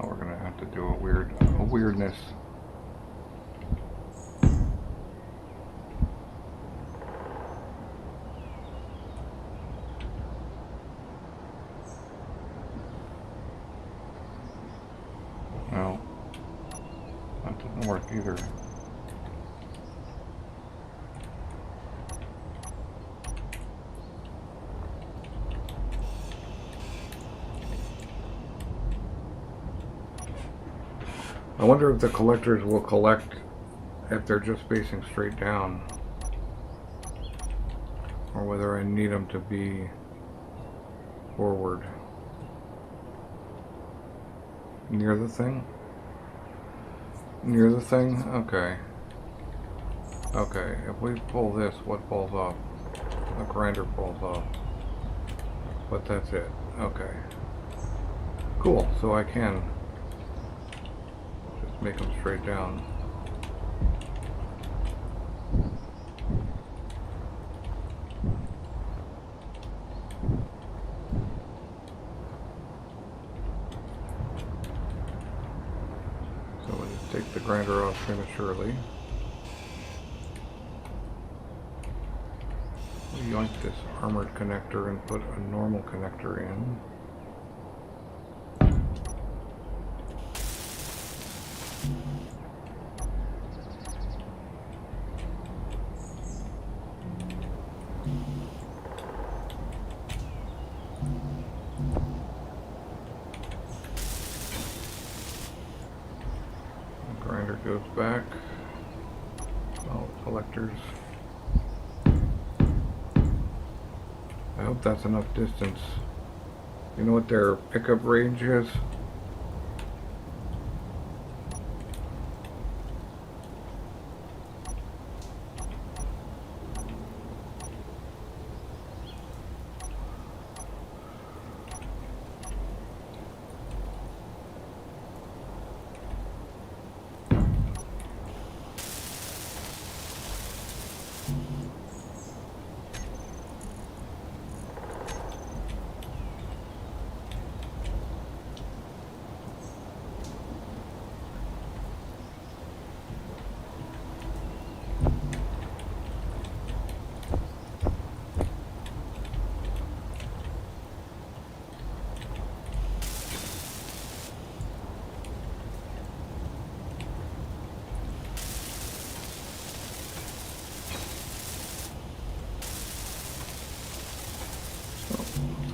Oh, we're gonna have to do a weirdness. Well, that didn't work either. I wonder if the collectors will collect if they're just facing straight down, or whether I need them to be forward. Near the thing? Near the thing? Okay. Okay, if we pull this, what falls off? The grinder falls off. But that's it. Okay. Cool, so I can just make them straight down. So we'll just take the grinder off prematurely. We yoink this armored connector and put a normal connector in. The grinder goes back. All collectors. I hope that's enough distance. You know what their pickup range is?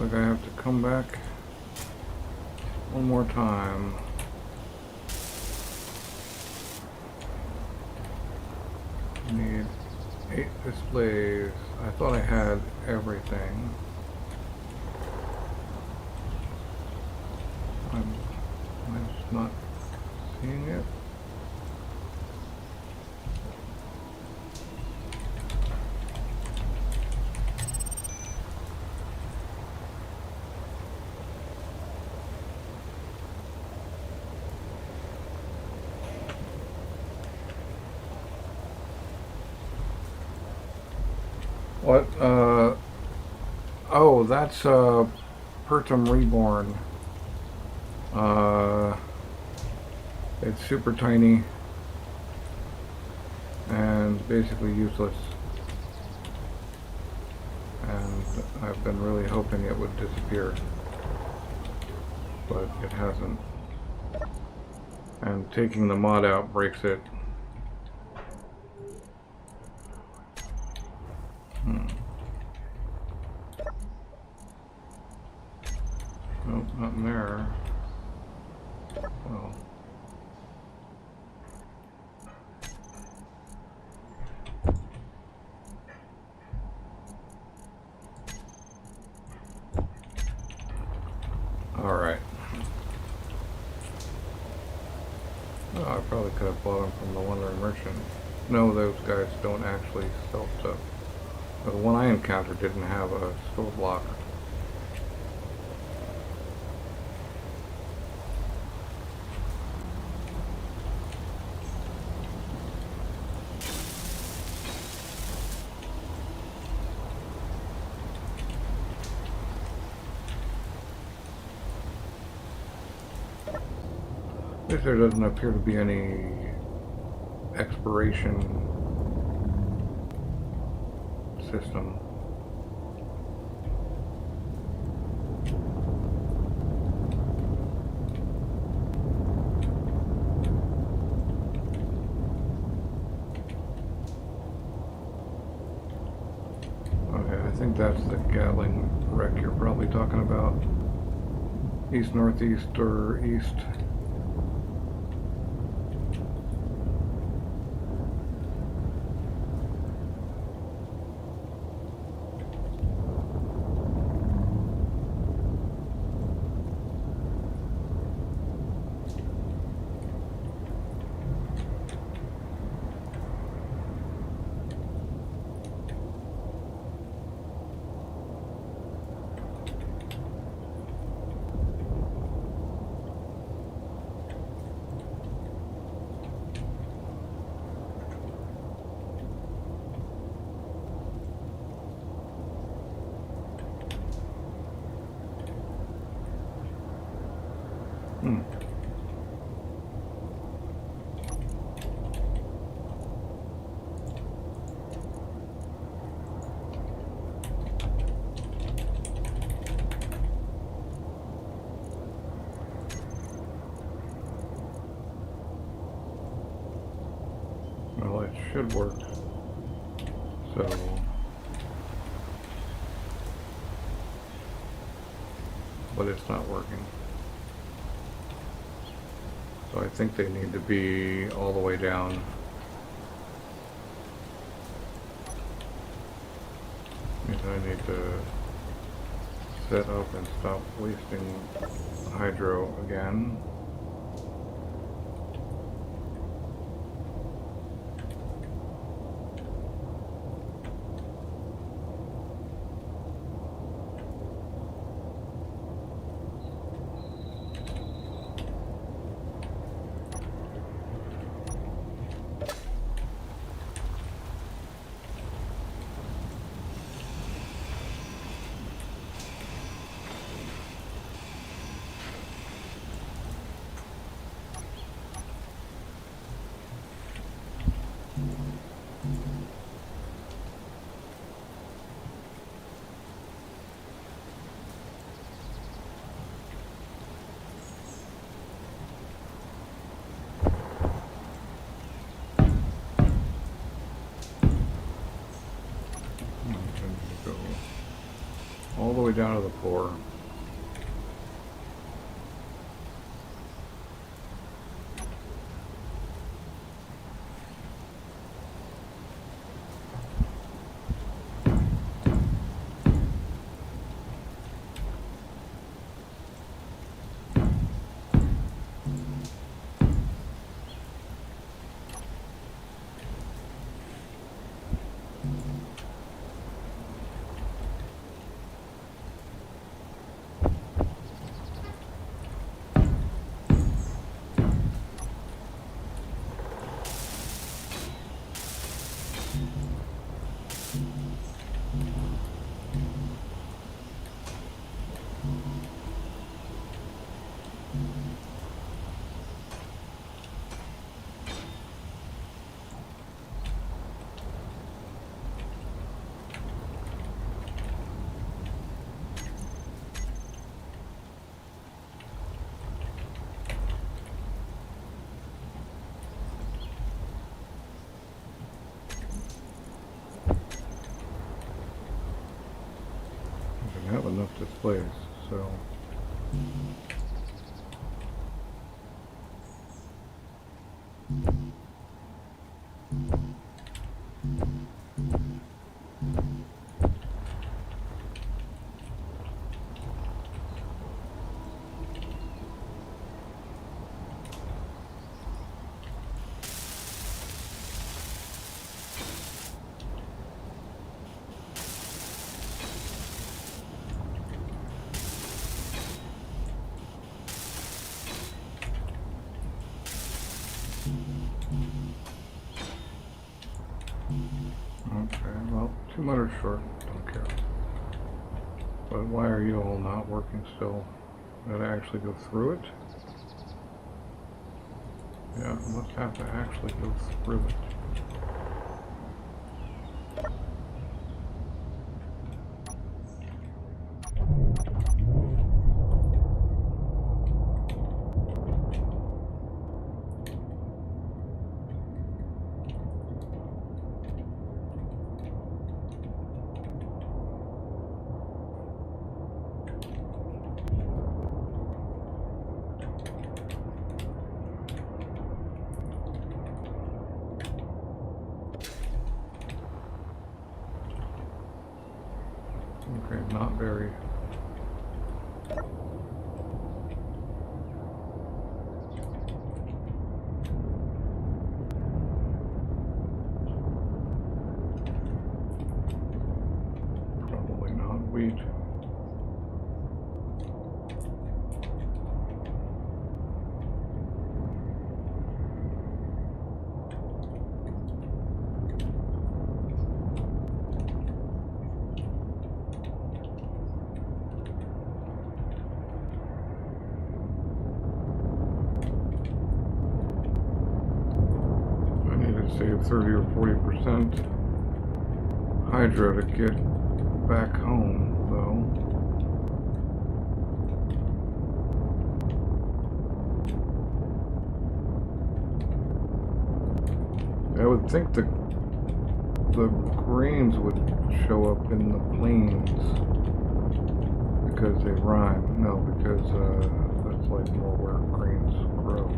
like I have to come back one more time. Need 8 displays. I thought I had everything. I'm just not seeing it. What? Oh, that's Pertum Reborn. It's super tiny and basically useless. And I've been really hoping it would disappear, but it hasn't. And taking the mod out breaks it. Nope, not in there. Well. Alright. Oh, I probably could have bought them from the Wandering Merchant. No, those guys don't actually sell stuff. The one I encountered didn't have a store block. At least there doesn't appear to be any expiration system. Okay, I think that's the Gatling wreck you're probably talking about. East, northeast, or east. Well, it should work. So, but it's not working. So I think they need to be all the way down. And I need to set up and stop wasting hydro again. all the way down to the floor. Have enough displays, so okay, well, 2 motors short, don't care. But why are you all not working still? Did I actually go through it? Yeah, I must have to actually go through it. Okay, not very. Probably not wheat. Save 30 or 40% hydro to get back home, though. I would think the grains would show up in the plains because they rhyme. No, because that's like more where grains grow.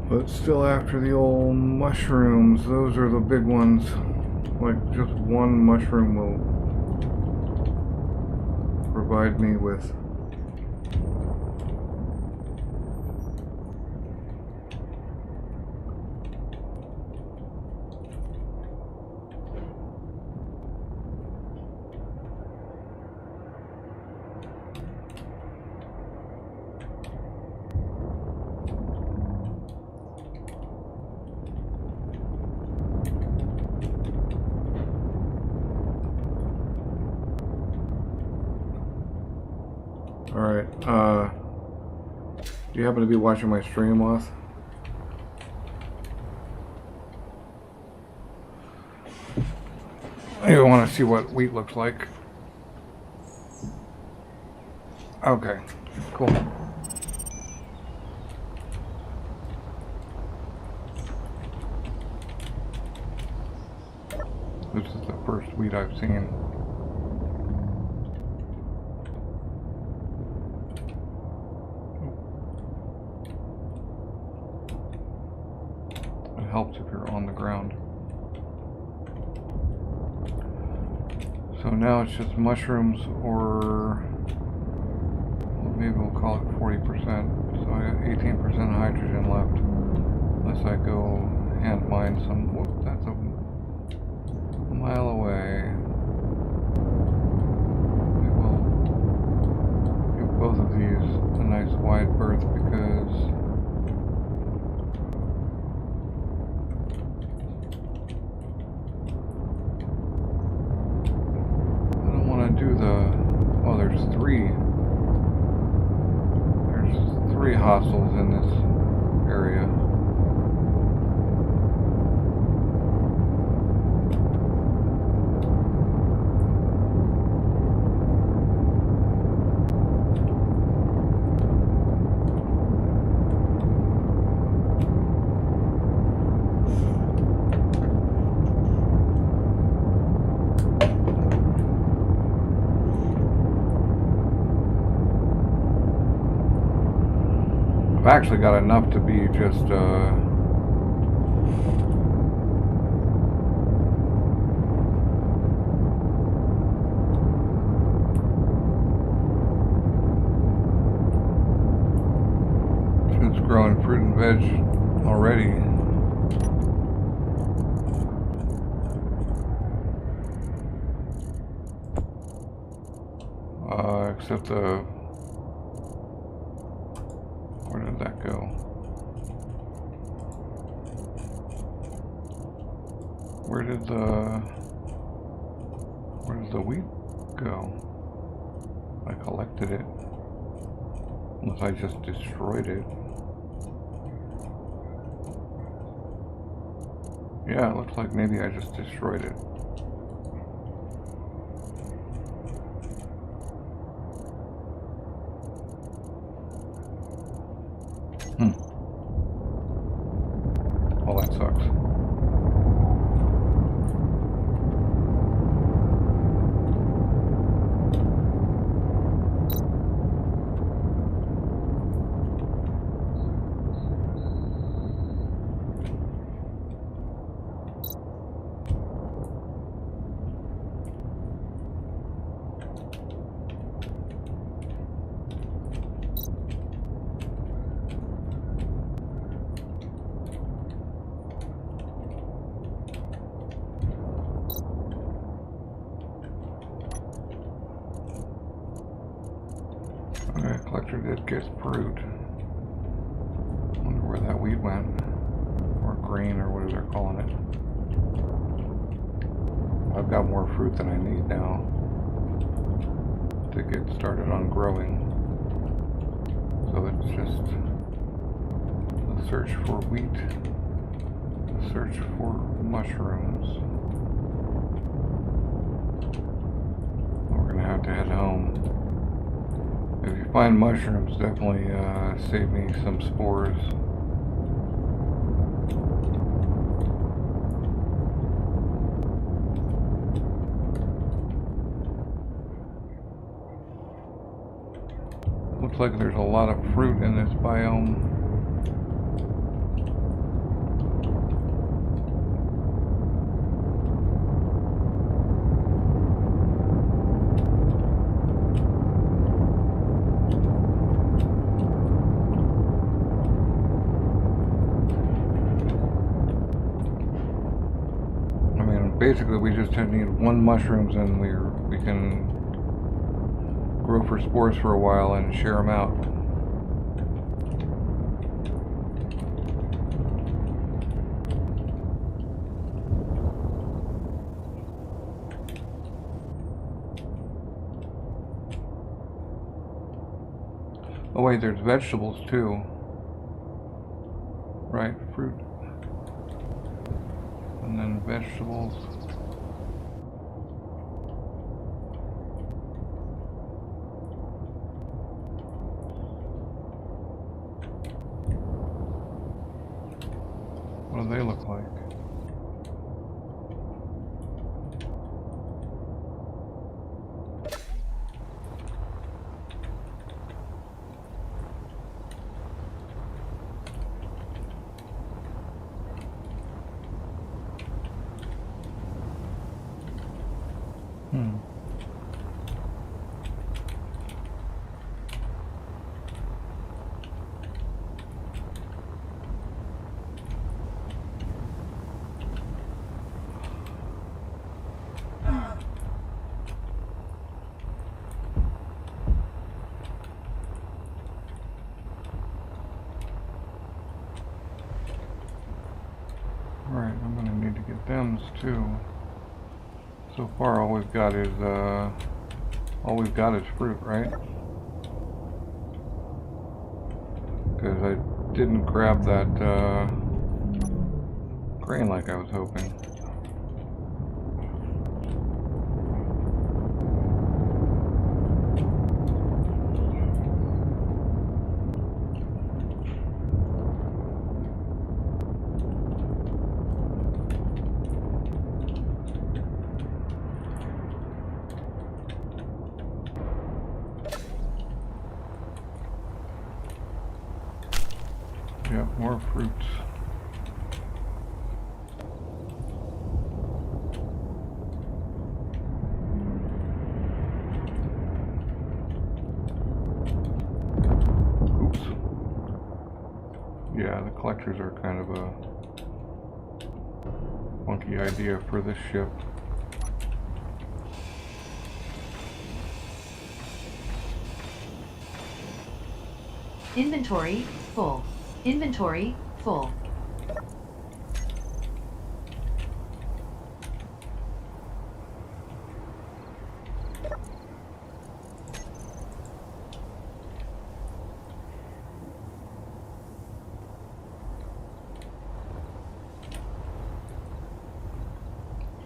But still after the old mushrooms, those are the big ones. Like just one mushroom will provide me with Do you happen to be watching my stream, Moth? You want to see what wheat looks like? Okay, cool. This is the first wheat I've seen. It helps if you're on the ground. So now it's just mushrooms, or well, maybe we'll call it 40%. So I got 18% hydrogen left. Unless I go hand mine some. Whoop, that's a mile away. We will give both of these a nice wide berth because do the, well, there's three hostels in this area. I've actually got enough to be just it's growing fruit and veg already. Except the, where did that go? Where did the wheat go? I collected it. Unless I just destroyed it. Yeah, it looks like maybe I just destroyed it. Well, that sucks. Okay, collector did get fruit. Wonder where that wheat went. Or grain, or what they're calling it. I've got more fruit than I need now to get started on growing. So it's just the search for wheat, the search for mushrooms. We're gonna have to head home. If you find mushrooms, definitely save me some spores. Looks like there's a lot of fruit in this biome. Basically, we just need one mushrooms, and we can grow for spores for a while and share them out. Oh wait, there's vegetables too. Right, fruit. And then vegetables. What do they look like? Alright, I'm gonna need to get them too. So far all we've got is fruit, right? Because I didn't grab that grain like I was hoping. Yeah, more fruits. Oops. Yeah, the collectors are kind of a funky idea for this ship. Inventory full. Inventory full.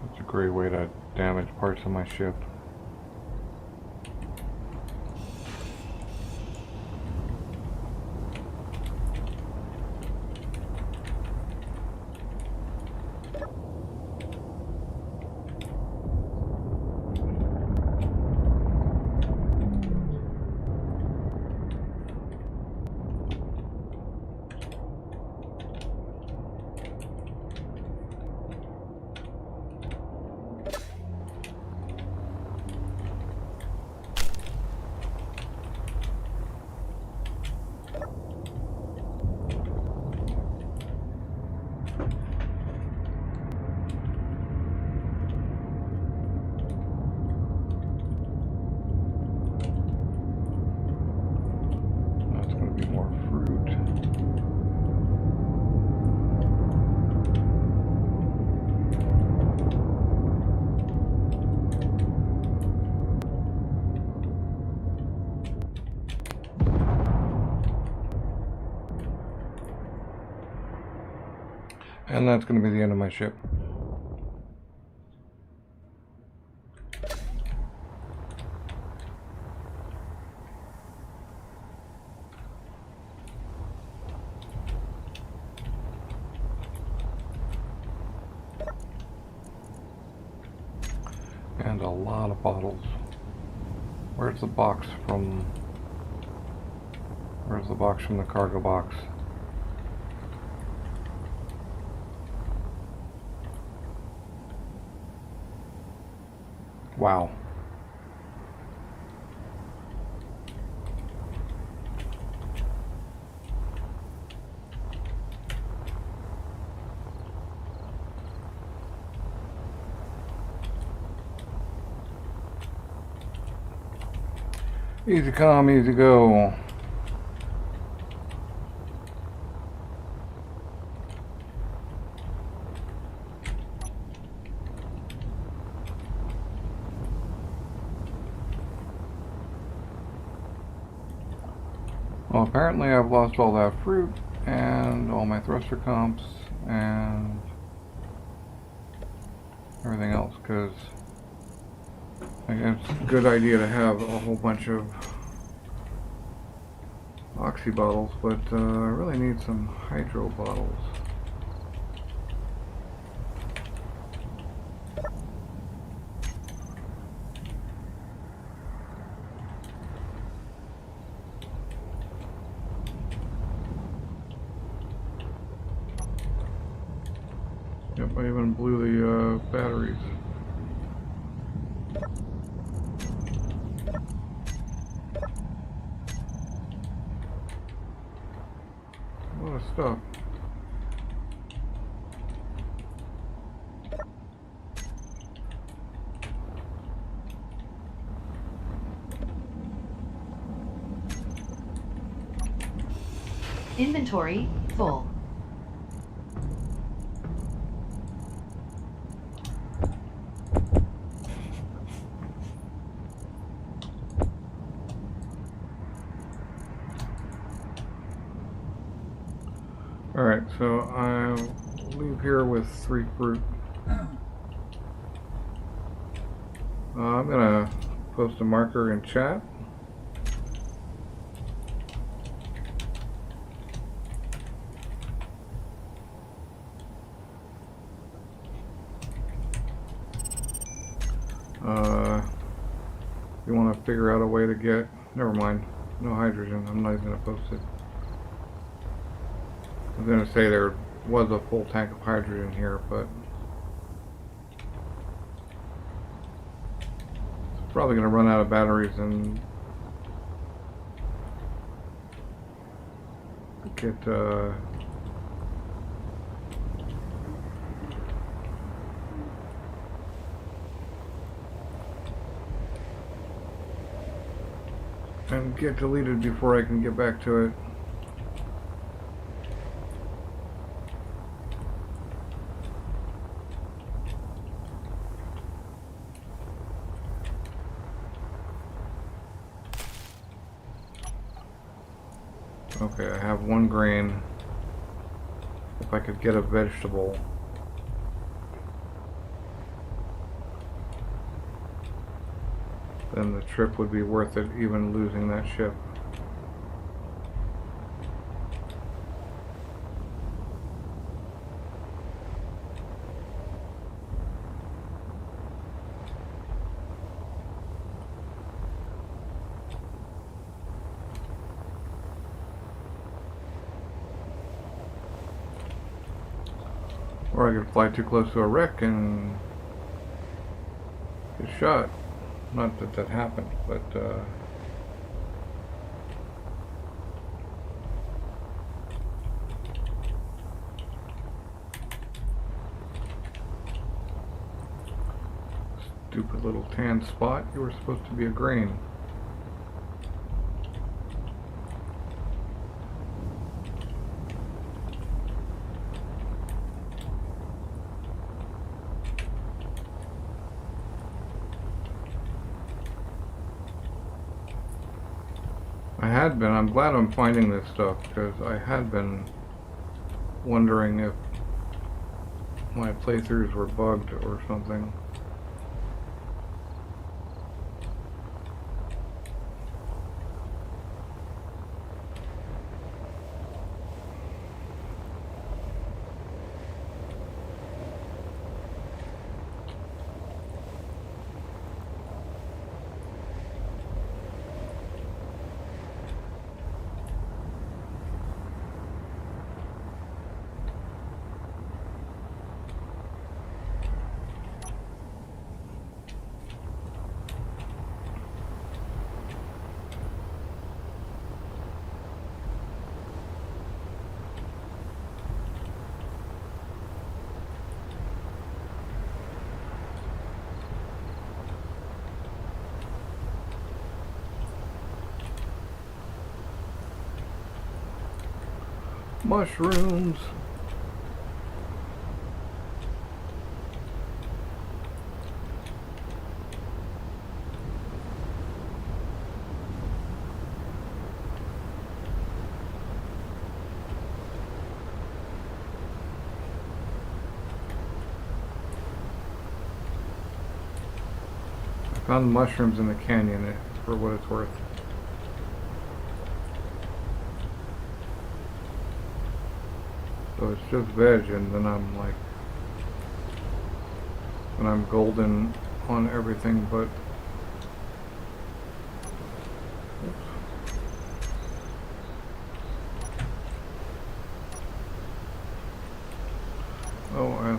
That's a great way to damage parts of my ship. That's going to be more fruit. And that's going to be the end of my ship. And a lot of bottles. Where's the box from? Where's the box from the cargo box? Wow. Easy come, easy go. Well, apparently I've lost all that fruit and all my thruster comps and everything else, because it's a good idea to have a whole bunch of oxy bottles, but I really need some hydro bottles. Yep, I even blew the batteries. A lot of stuff. Inventory full. Alright, so I'll leave here with 3 fruit. I'm gonna post a marker in chat. If you want to figure out a way to get, never mind, no hydrogen, I'm not even going to post it. I was going to say there was a full tank of hydrogen here, but it's probably going to run out of batteries and get deleted before I can get back to it. Okay, I have 1 grain. If I could get a vegetable. Then the trip would be worth it, even losing that ship. Or I could fly too close to a wreck and get shot. Not that that happened, but stupid little tan spot. You were supposed to be a grain. I'm glad I'm finding this stuff, because I had been wondering if my playthroughs were bugged or something. Mushrooms. Found mushrooms in the canyon, for what it's worth. So it's just veg, and then I'm like, and I'm golden on everything but. Oh,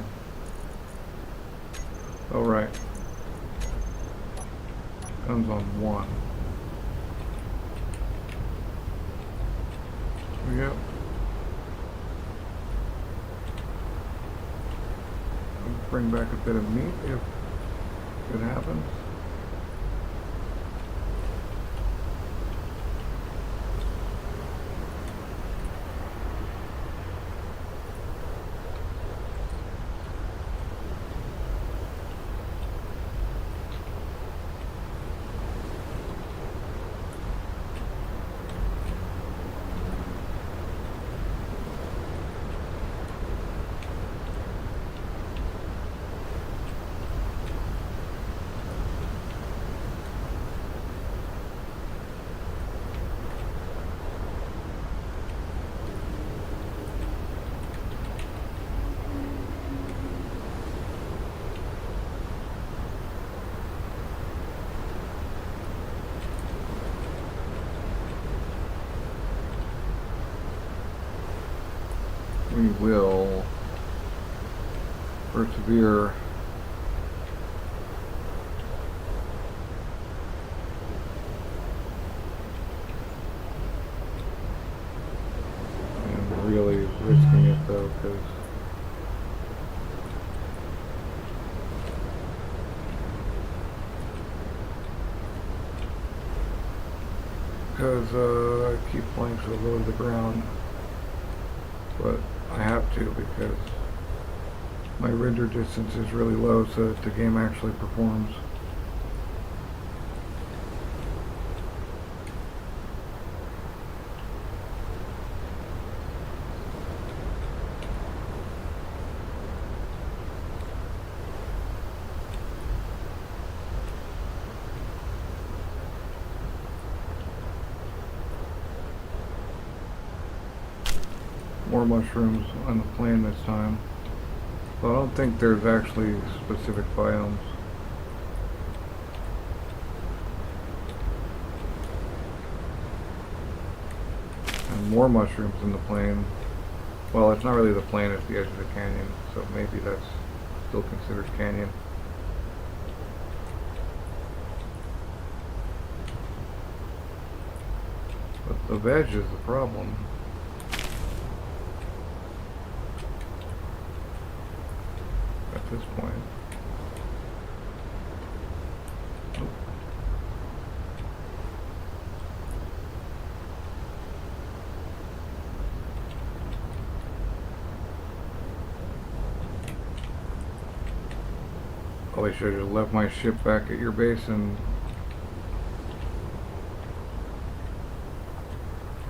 oh right. Comes on one. Yep. I'll bring back a bit of meat if it happens. We will persevere. And really risking it though, because I keep flying so low to the ground, but I have to because my render distance is really low so that the game actually performs. More mushrooms on the plane this time. But I don't think there's actually specific biomes. And more mushrooms in the plane. Well, it's not really the plane, it's the edge of the canyon, so maybe that's still considered canyon. But the veg is the problem. At this point. Probably should have left my ship back at your base and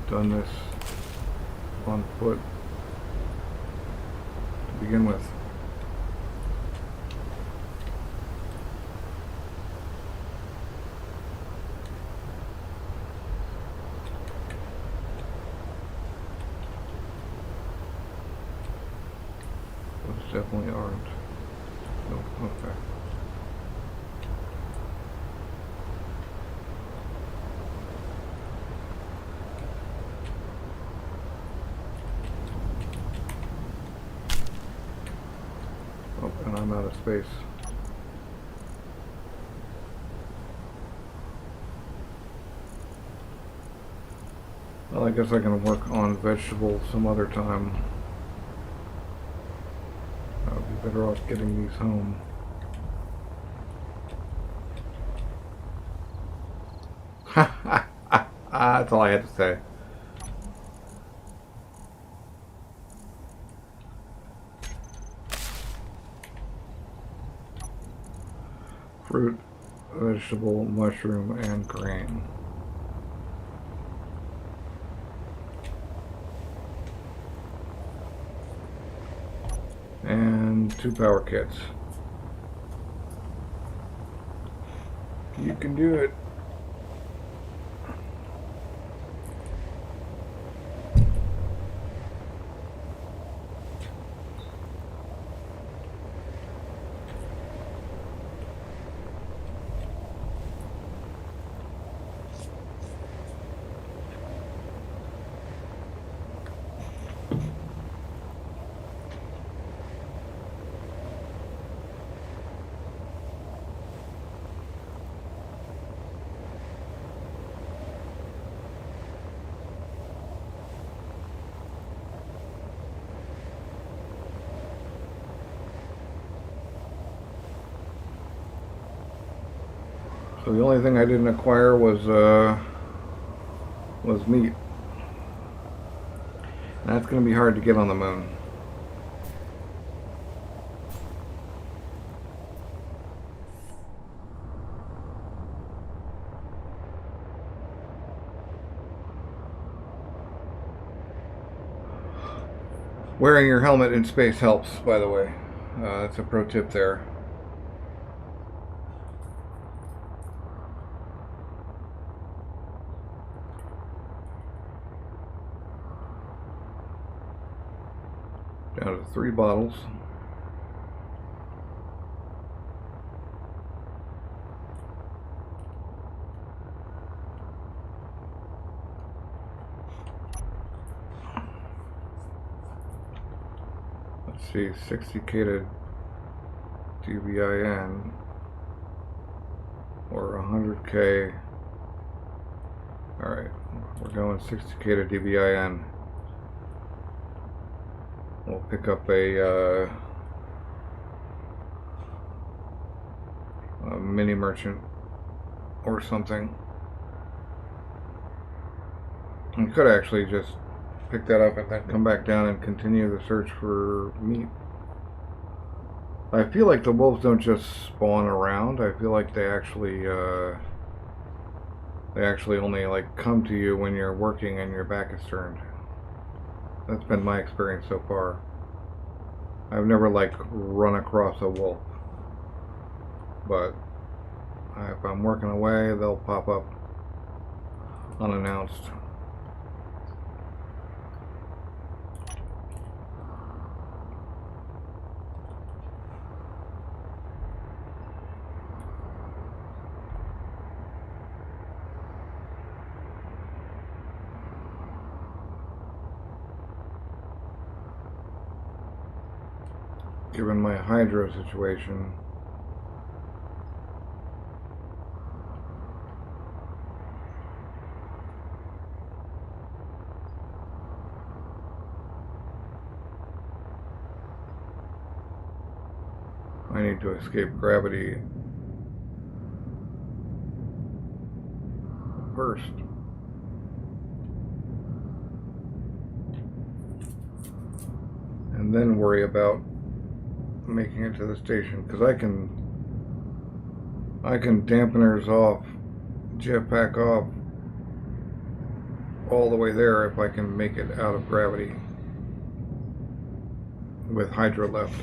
done this on foot to begin with. Those definitely aren't. No, okay. Oh, and I'm out of space. Well, I guess I can work on vegetables some other time. I would be better off getting these home. That's all I had to say. Fruit, vegetable, mushroom, and grain. And 2 power kits. You can do it. So the only thing I didn't acquire was meat. And that's going to be hard to get on the moon. Wearing your helmet in space helps, by the way. That's a pro tip there. Down to 3 bottles. Let's see, 60k to DBIN or 100k. Alright, we're going 60k to DBIN. We'll pick up a mini merchant or something. You could actually just pick that up and then come back down and continue the search for meat. I feel like the wolves don't just spawn around. I feel like they actually only like come to you when you're working and your back is turned. That's been my experience so far. I've never like run across a wolf, but if I'm working away, they'll pop up unannounced. Given my hydro situation, I need to escape gravity first. And then worry about making it to the station, because I can dampeners off, jetpack off all the way there if I can make it out of gravity with hydro left.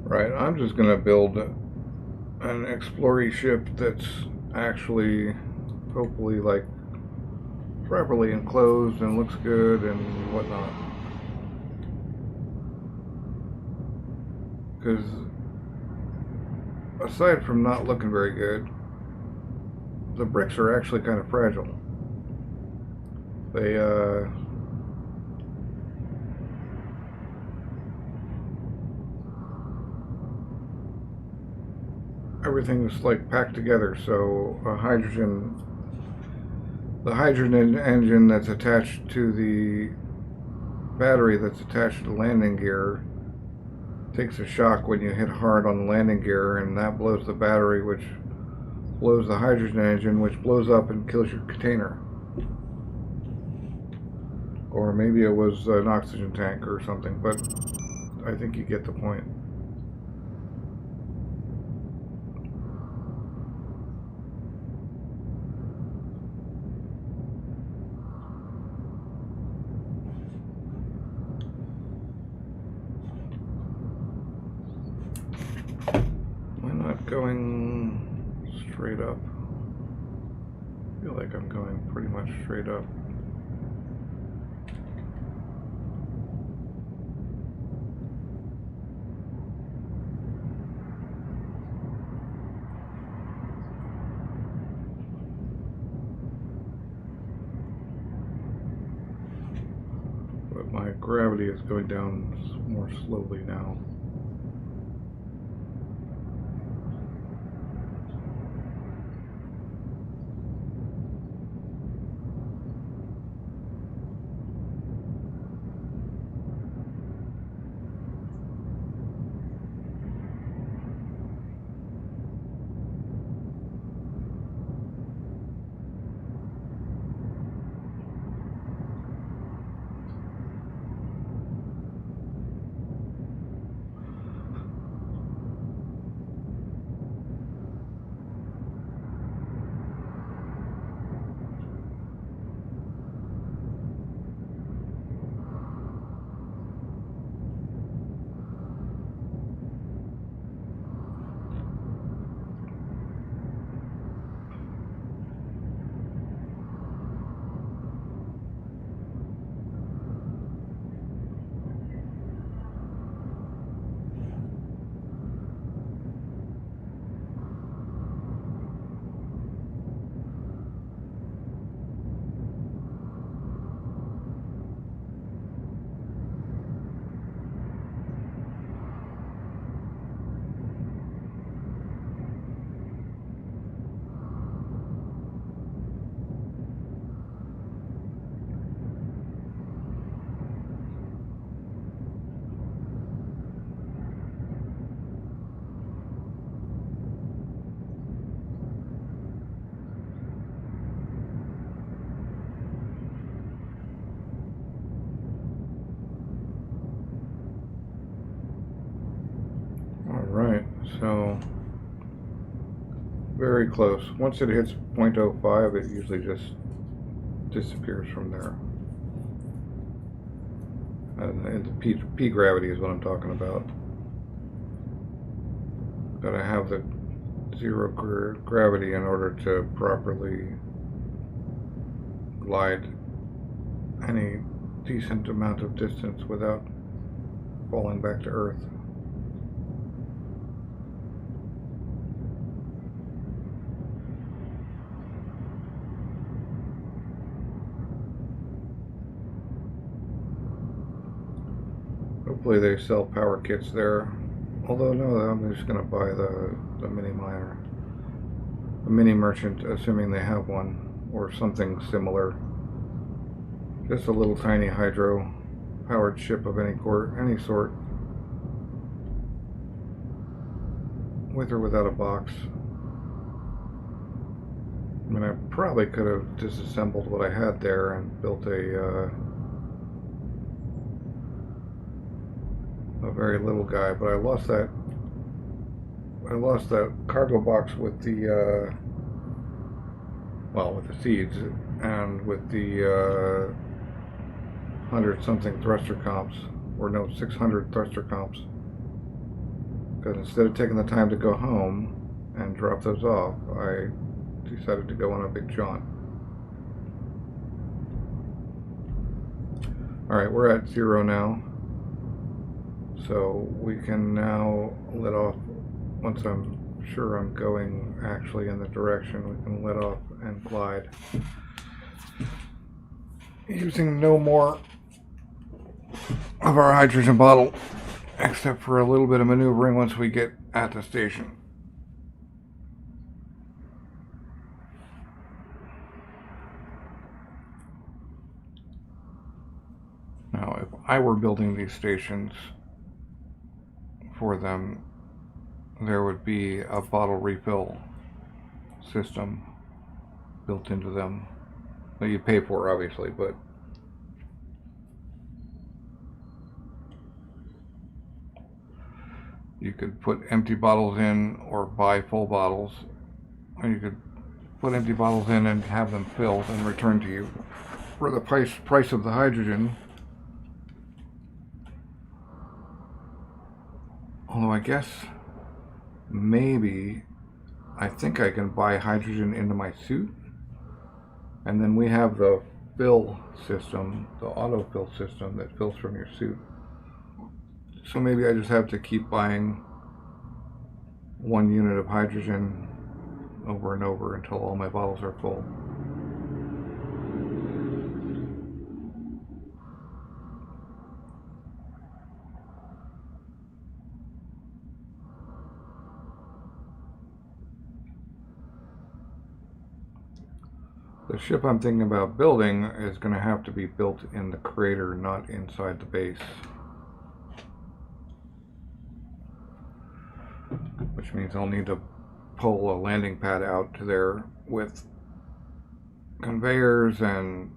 Right, I'm just going to build an explorer ship that's actually, hopefully, like, properly enclosed and looks good and whatnot. Because, aside from not looking very good, the bricks are actually kind of fragile. They, everything's like packed together, so the hydrogen engine that's attached to the battery that's attached to the landing gear takes a shock when you hit hard on the landing gear, and that blows the battery, which blows the hydrogen engine, which blows up and kills your container. Or maybe it was an oxygen tank or something, but I think you get the point. Am I not going straight up? I feel like I'm going pretty much straight up. But my gravity is going down more slowly now. Alright, so very close. Once it hits 0.05, it usually just disappears from there. And the P gravity is what I'm talking about. Gotta have the zero gravity in order to properly glide any decent amount of distance without falling back to Earth. Hopefully they sell power kits there. Although no, I'm just gonna buy the mini miner. A mini merchant, assuming they have one, or something similar. Just a little tiny hydro powered ship of any sort. With or without a box. I mean, I probably could have disassembled what I had there and built a very little guy, but I lost that cargo box with the with the seeds and with the 100-something thruster comps, or no, 600 thruster comps, because instead of taking the time to go home and drop those off, I decided to go on a big jaunt. Alright, we're at 0 now. So we can now let off, once I'm sure I'm going actually in the direction, we can let off and glide. Using no more of our hydrogen bottle, except for a little bit of maneuvering once we get at the station. Now, if I were building these stations for them, there would be a bottle refill system built into them that you pay for, obviously, but You could put empty bottles in or buy full bottles, or you could put empty bottles in and have them filled and returned to you for the price of the hydrogen. Although I guess maybe I think I can buy hydrogen into my suit, and then we have the fill system, the autofill system that fills from your suit. So maybe I just have to keep buying 1 unit of hydrogen over and over until all my bottles are full. The ship I'm thinking about building is going to have to be built in the crater, not inside the base. Which means I'll need to pull a landing pad out to there with conveyors and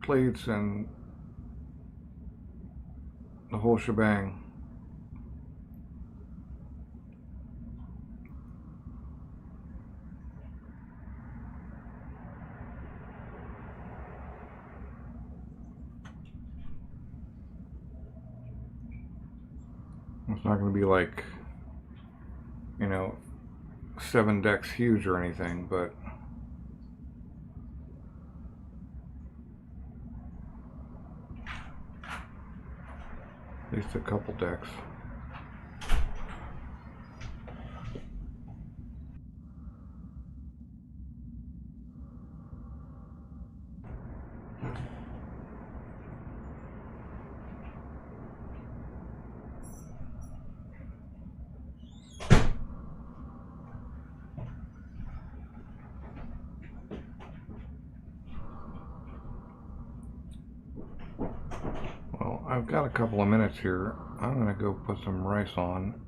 plates and the whole shebang. It's not going to be like, 7 decks huge or anything, but at least a couple decks. Well, I've got a couple of minutes here. I'm going to go put some rice on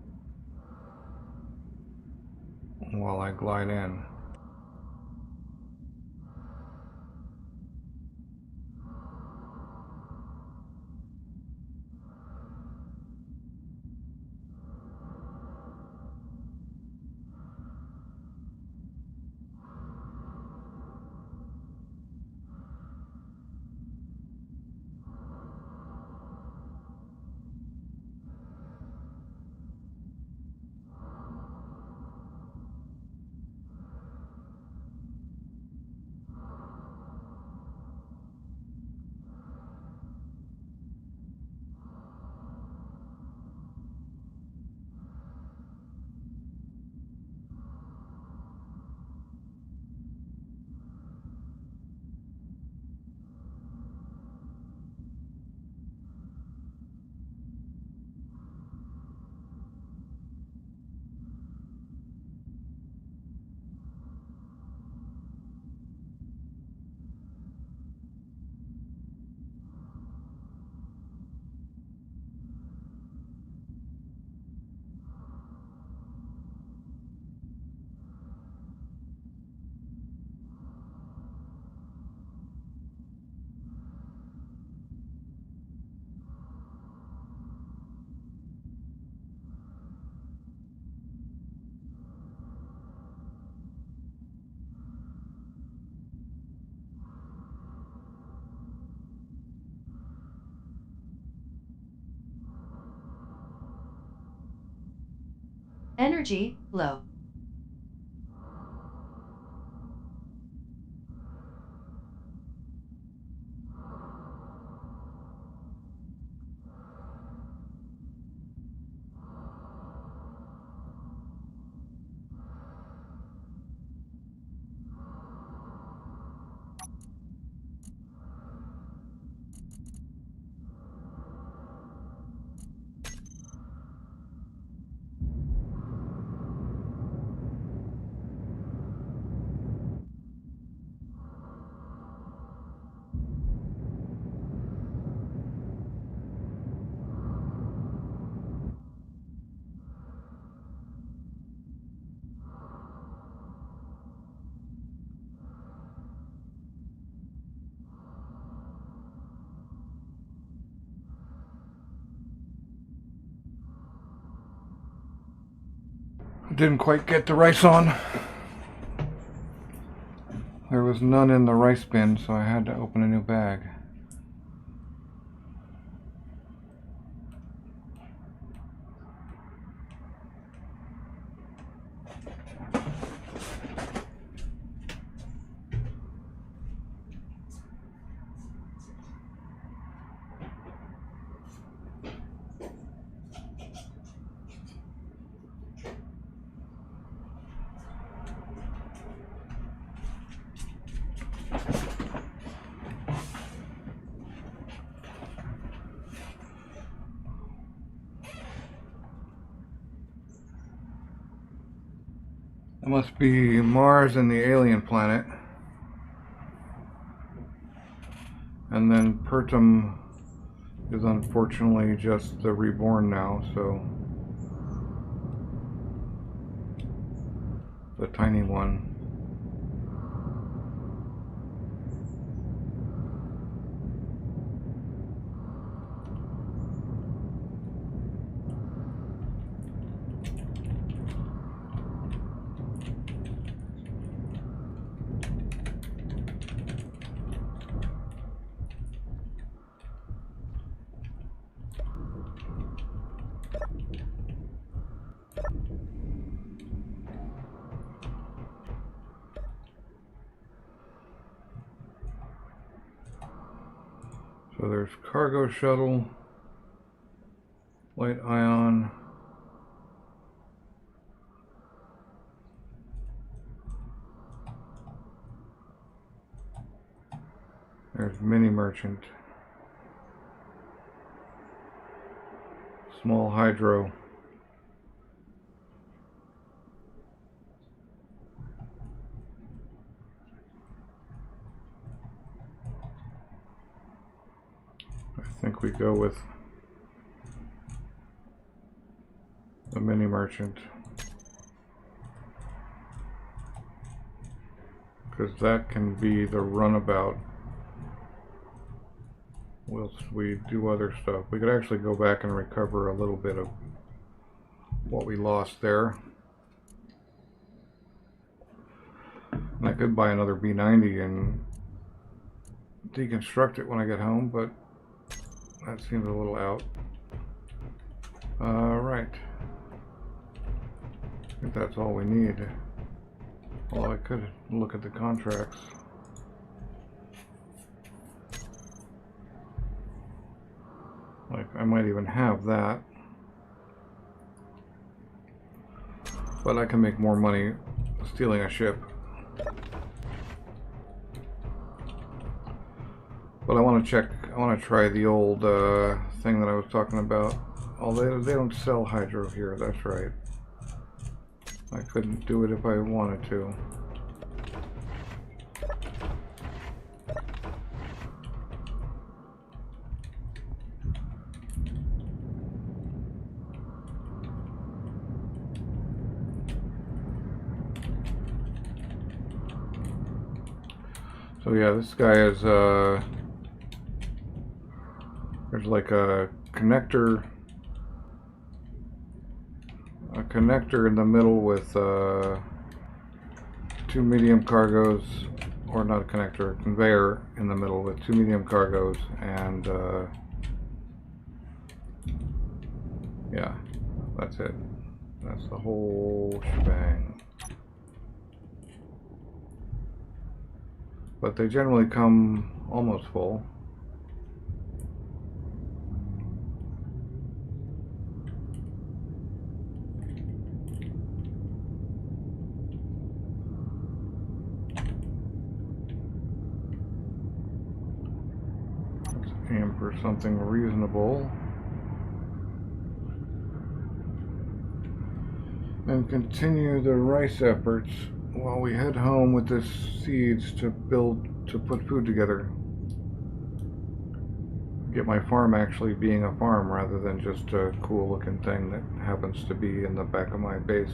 while I glide in. Energy, low. Didn't quite get the rice on. There was none in the rice bin, so I had to open a new bag. It must be Mars and the alien planet. And then Pertum is unfortunately just the reborn now, so the tiny one. So there's cargo shuttle, light ion, there's mini merchant, small hydro, I think we go with the mini merchant, because that can be the runabout whilst we do other stuff. We could actually go back and recover a little bit of what we lost there. And I could buy another B90 and deconstruct it when I get home, but that seems a little out. Right. I think that's all we need. Well, I could look at the contracts. Like, I might even have that. But I can make more money stealing a ship. But I want to check, I want to try the old thing that I was talking about. Oh, they don't sell hydro here, that's right. I couldn't do it if I wanted to. So yeah, this guy is, there's like a connector in the middle with two medium cargoes, or not a connector, a conveyor in the middle with two medium cargoes, and yeah, that's it. That's the whole shebang. But they generally come almost full. Let's aim for something reasonable. And continue the rice efforts while we head home with the seeds to put food together. Get my farm actually being a farm rather than just a cool looking thing that happens to be in the back of my base.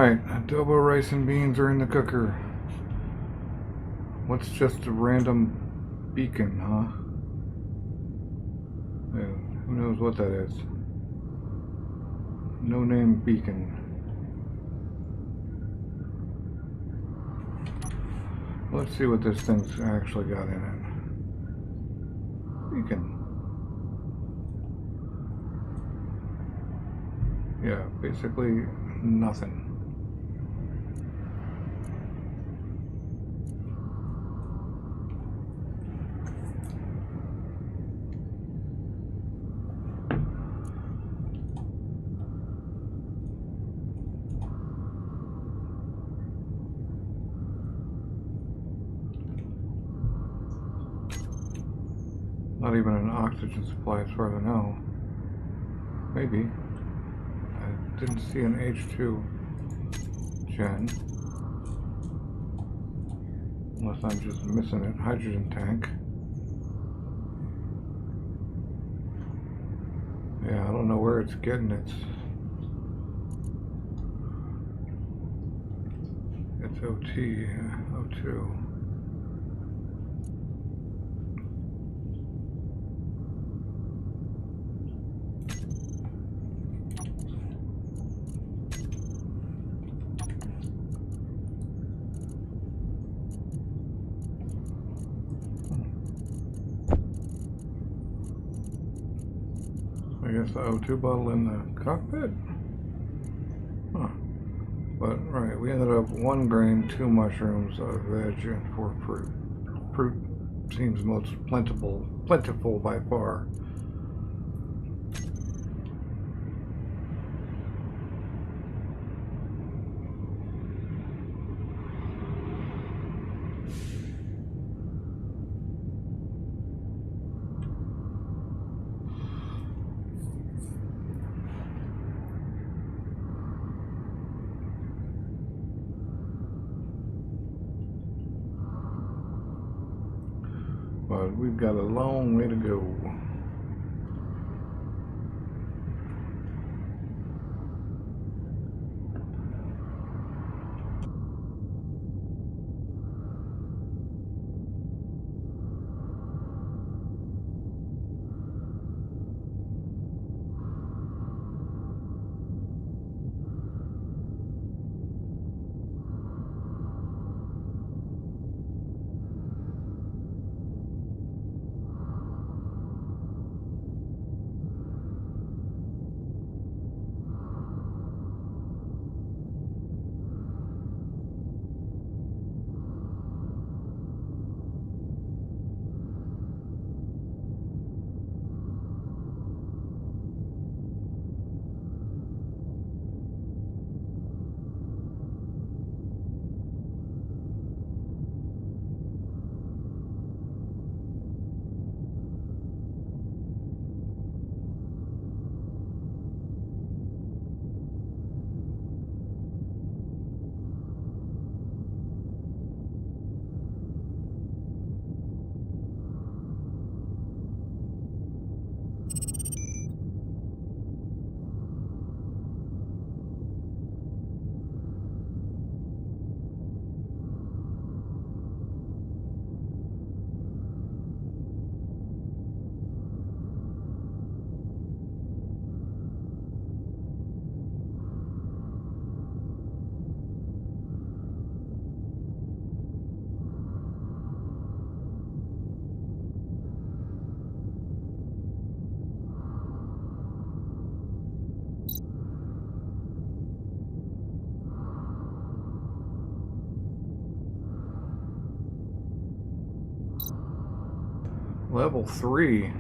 Alright, adobo rice and beans are in the cooker. What's just a random beacon, huh? Who knows what that is? No name beacon. Let's see what this thing's actually got in it. Beacon. Yeah, basically nothing. Not even an oxygen supply as far as I know. Maybe. I didn't see an H2 gen. Unless I'm just missing it. Hydrogen tank. Yeah, I don't know where it's getting its OT, O2. I guess the O2 bottle in the cockpit? Huh. But, right, we ended up 1 grain, 2 mushrooms, a veg, and 4 fruit. Fruit seems most plentiful by far. But we've got a long way to go. Level 3.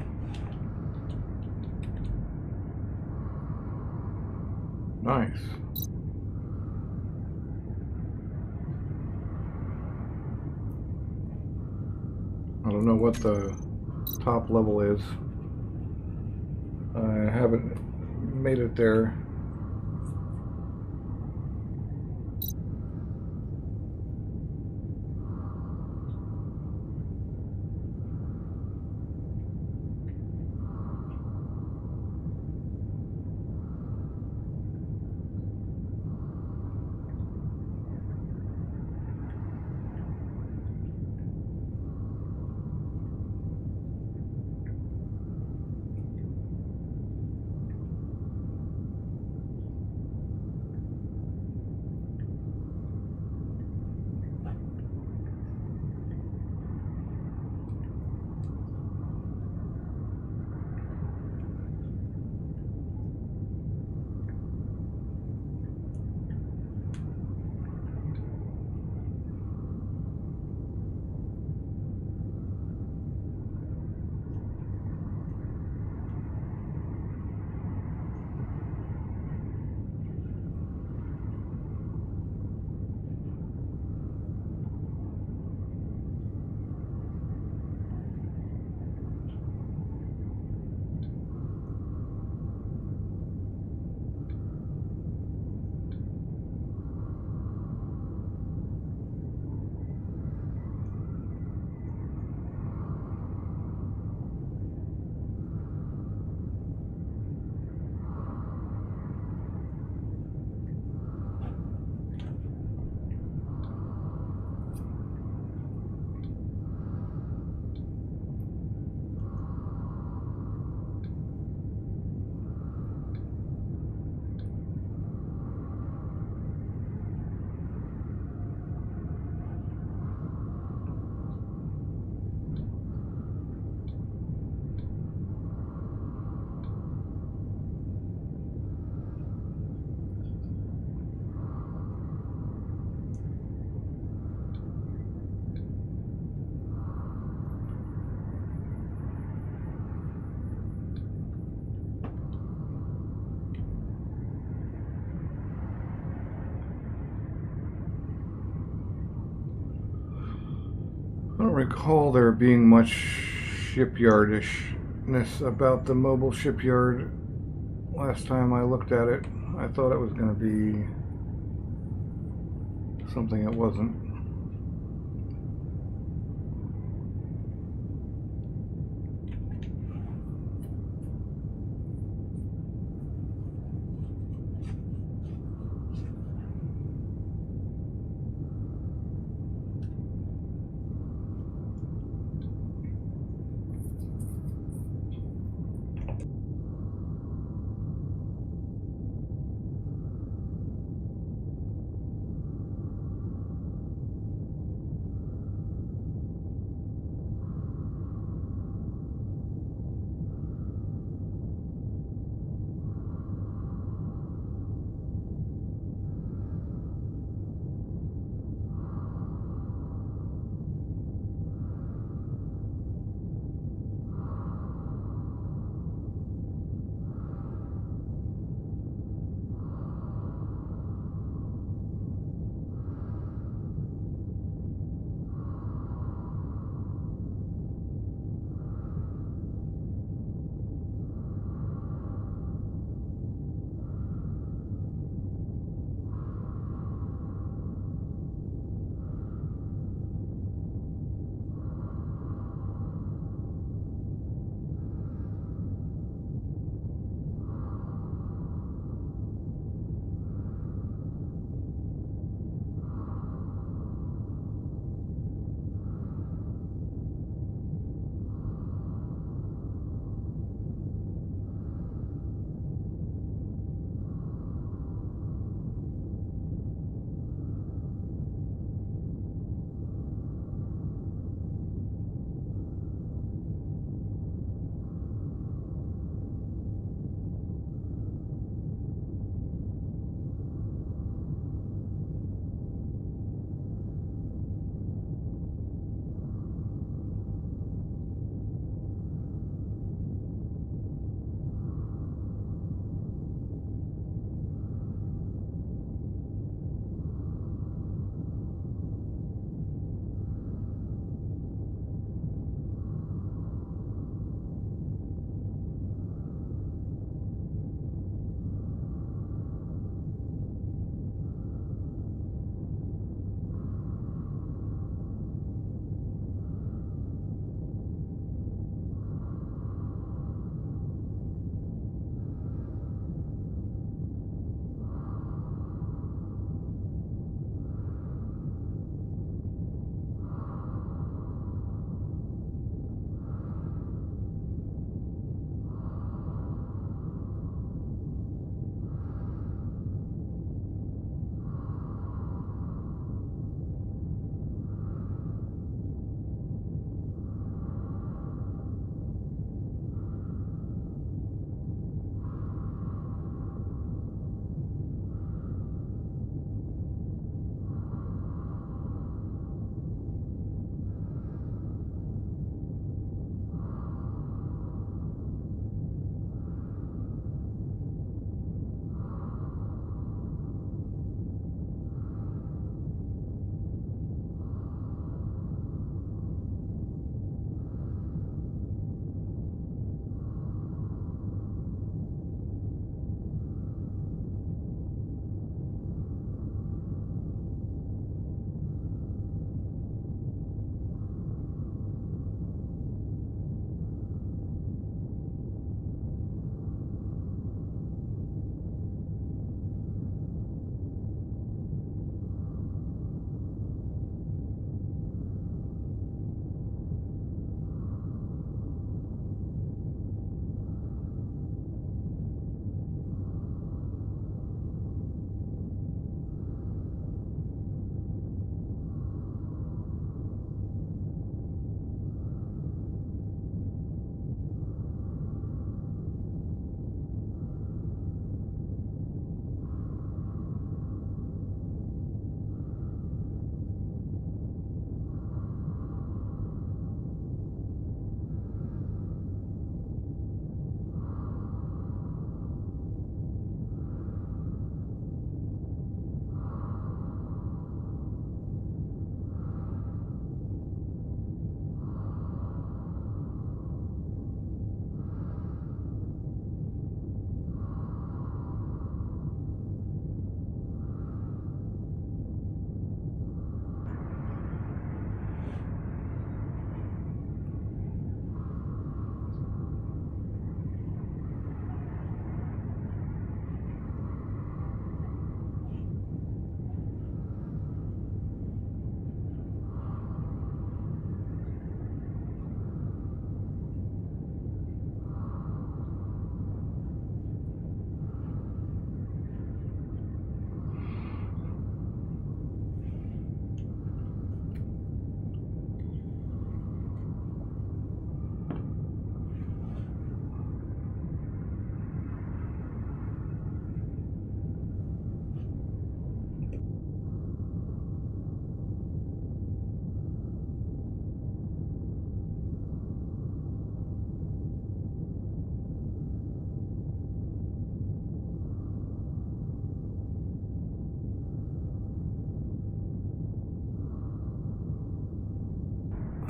Nice. I don't know what the top level is. I haven't made it there. recall there being much shipyardishness about the mobile shipyard last time I looked at it. I thought it was going to be something it wasn't.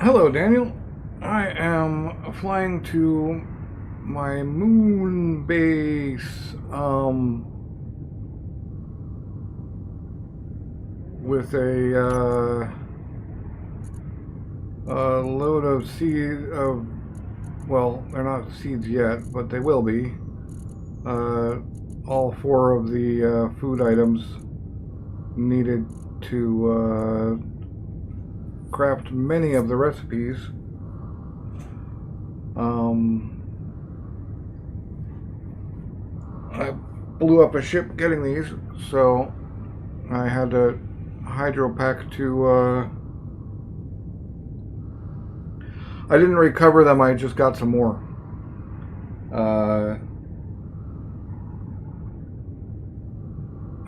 Hello, Daniel. I am flying to my moon base with a load of seed of, well, they're not seeds yet, but they will be. All four of the food items needed to craft many of the recipes. I blew up a ship getting these, so I had to hydropack to. I didn't recover them. I just got some more.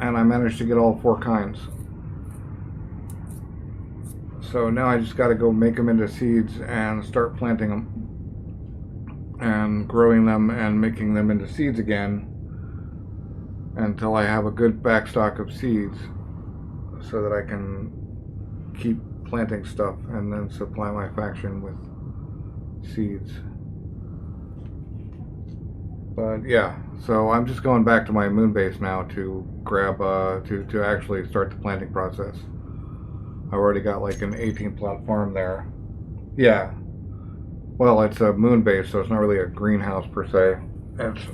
And I managed to get all four kinds. So now I just got to go make them into seeds and start planting them and growing them and making them into seeds again until I have a good backstock of seeds so that I can keep planting stuff and then supply my faction with seeds. But yeah, so I'm just going back to my moon base now to grab to actually start the planting process. I already got like an 18 plot farm there. Yeah. Well, it's a moon base, so it's not really a greenhouse per se. It's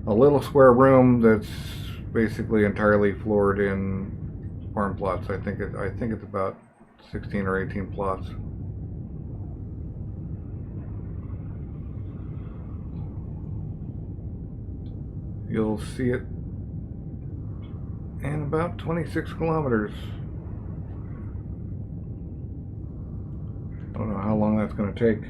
a little square room that's basically entirely floored in farm plots. I think it's about 16 or 18 plots. You'll see it in about 26 kilometers. I don't know how long that's going to take.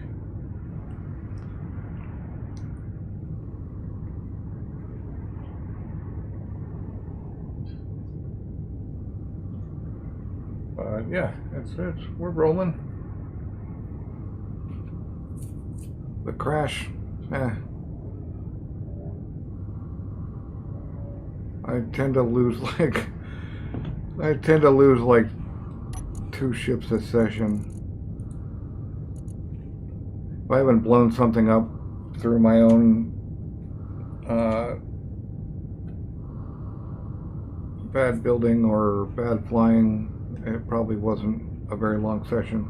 But yeah, we're rolling. The crash, I tend to lose like 2 ships a session. If I haven't blown something up through my own bad building or bad flying, it probably wasn't a very long session.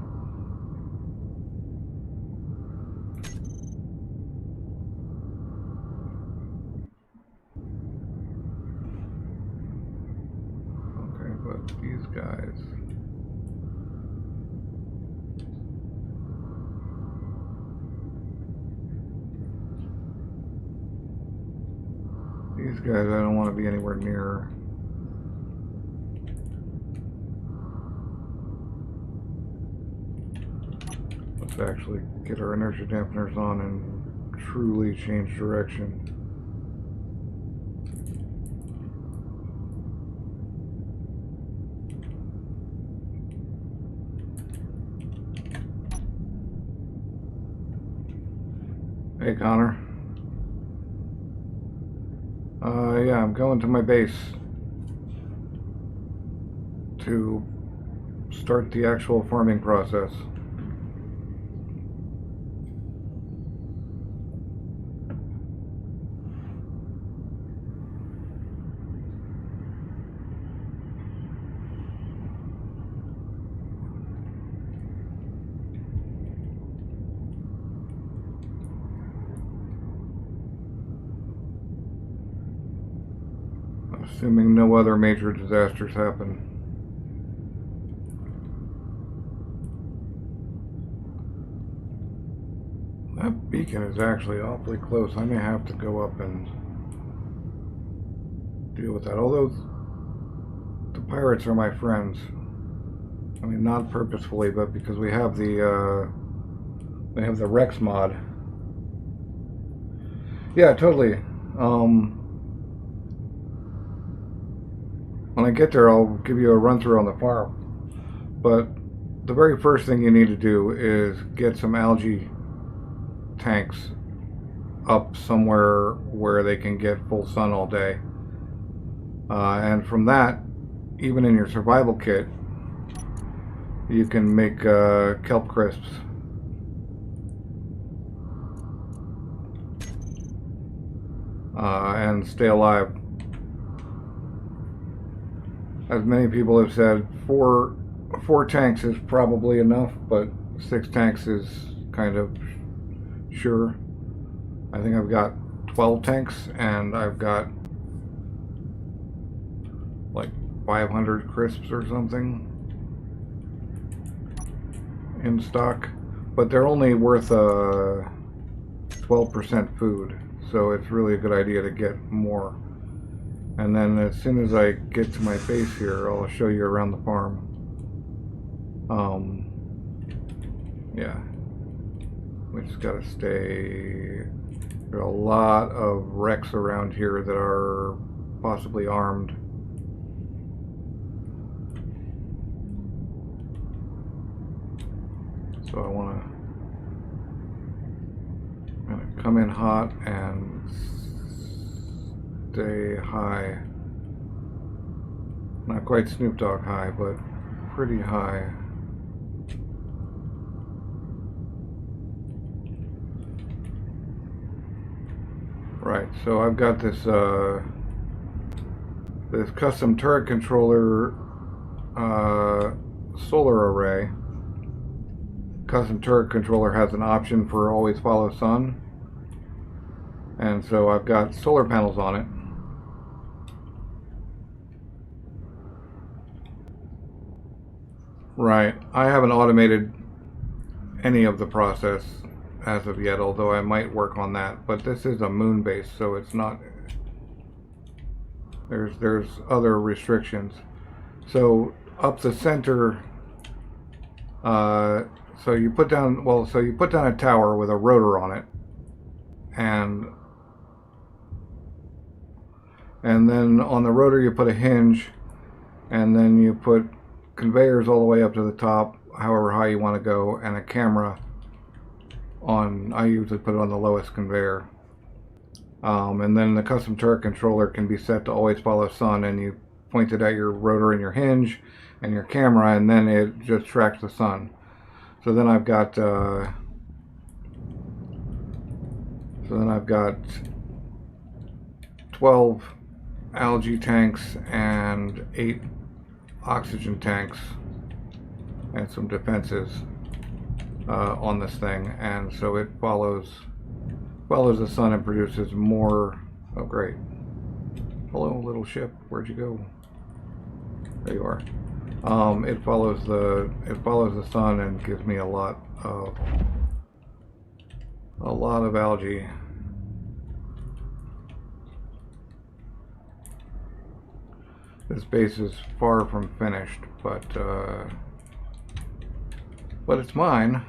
Okay, but these guys. These guys I don't want to be anywhere near. Let's actually get our inertia dampeners on and truly change direction. Hey, Connor. Yeah, I'm going to my base to start the actual farming process. Assuming no other major disasters happen. That beacon is actually awfully close. I may have to go up and deal with that. Although the pirates are my friends. I mean, not purposefully, but because we have the Rex mod. Yeah, totally. When I get there, I'll give you a run through on the farm. But the very first thing you need to do is get some algae tanks up somewhere where they can get full sun all day. And from that, even in your survival kit, you can make kelp crisps. And stay alive. As many people have said, four tanks is probably enough, but 6 tanks is kind of sure. I think I've got 12 tanks, and I've got like 500 crisps or something in stock, but they're only worth 12% food, so it's really a good idea to get more. And then as soon as I get to my base here, I'll show you around the farm. Yeah, we just gotta stay. There are a lot of wrecks around here that are possibly armed. So I want to come in hot and stay high. Not quite Snoop Dogg high, but pretty high. Right, so I've got this this custom turret controller solar array. Custom turret controller has an option for always follow sun, and so I've got solar panels on it. Right, I haven't automated any of the process as of yet, although I might work on that. But this is a moon base, so it's not. There's other restrictions. So up the center. So you put down a tower with a rotor on it, and then on the rotor you put a hinge, and then you put conveyors all the way up to the top, however high you want to go, and a camera on. I usually put it on the lowest conveyor. And then the custom turret controller can be set to always follow sun, and you point it at your rotor and your hinge and your camera, and then it just tracks the sun. So then I've got 12 algae tanks and 8 oxygen tanks and some defenses on this thing, and so it follows the sun and produces more. Oh, great! Hello, little ship. Where'd you go? There you are. It follows the sun and gives me a lot of algae. This base is far from finished, but it's mine.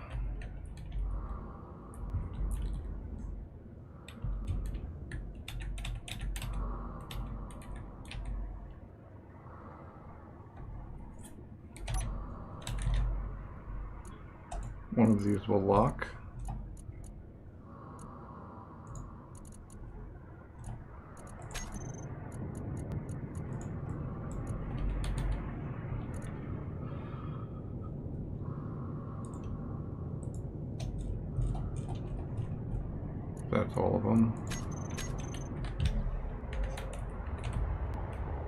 One of these will lock. That's all of them.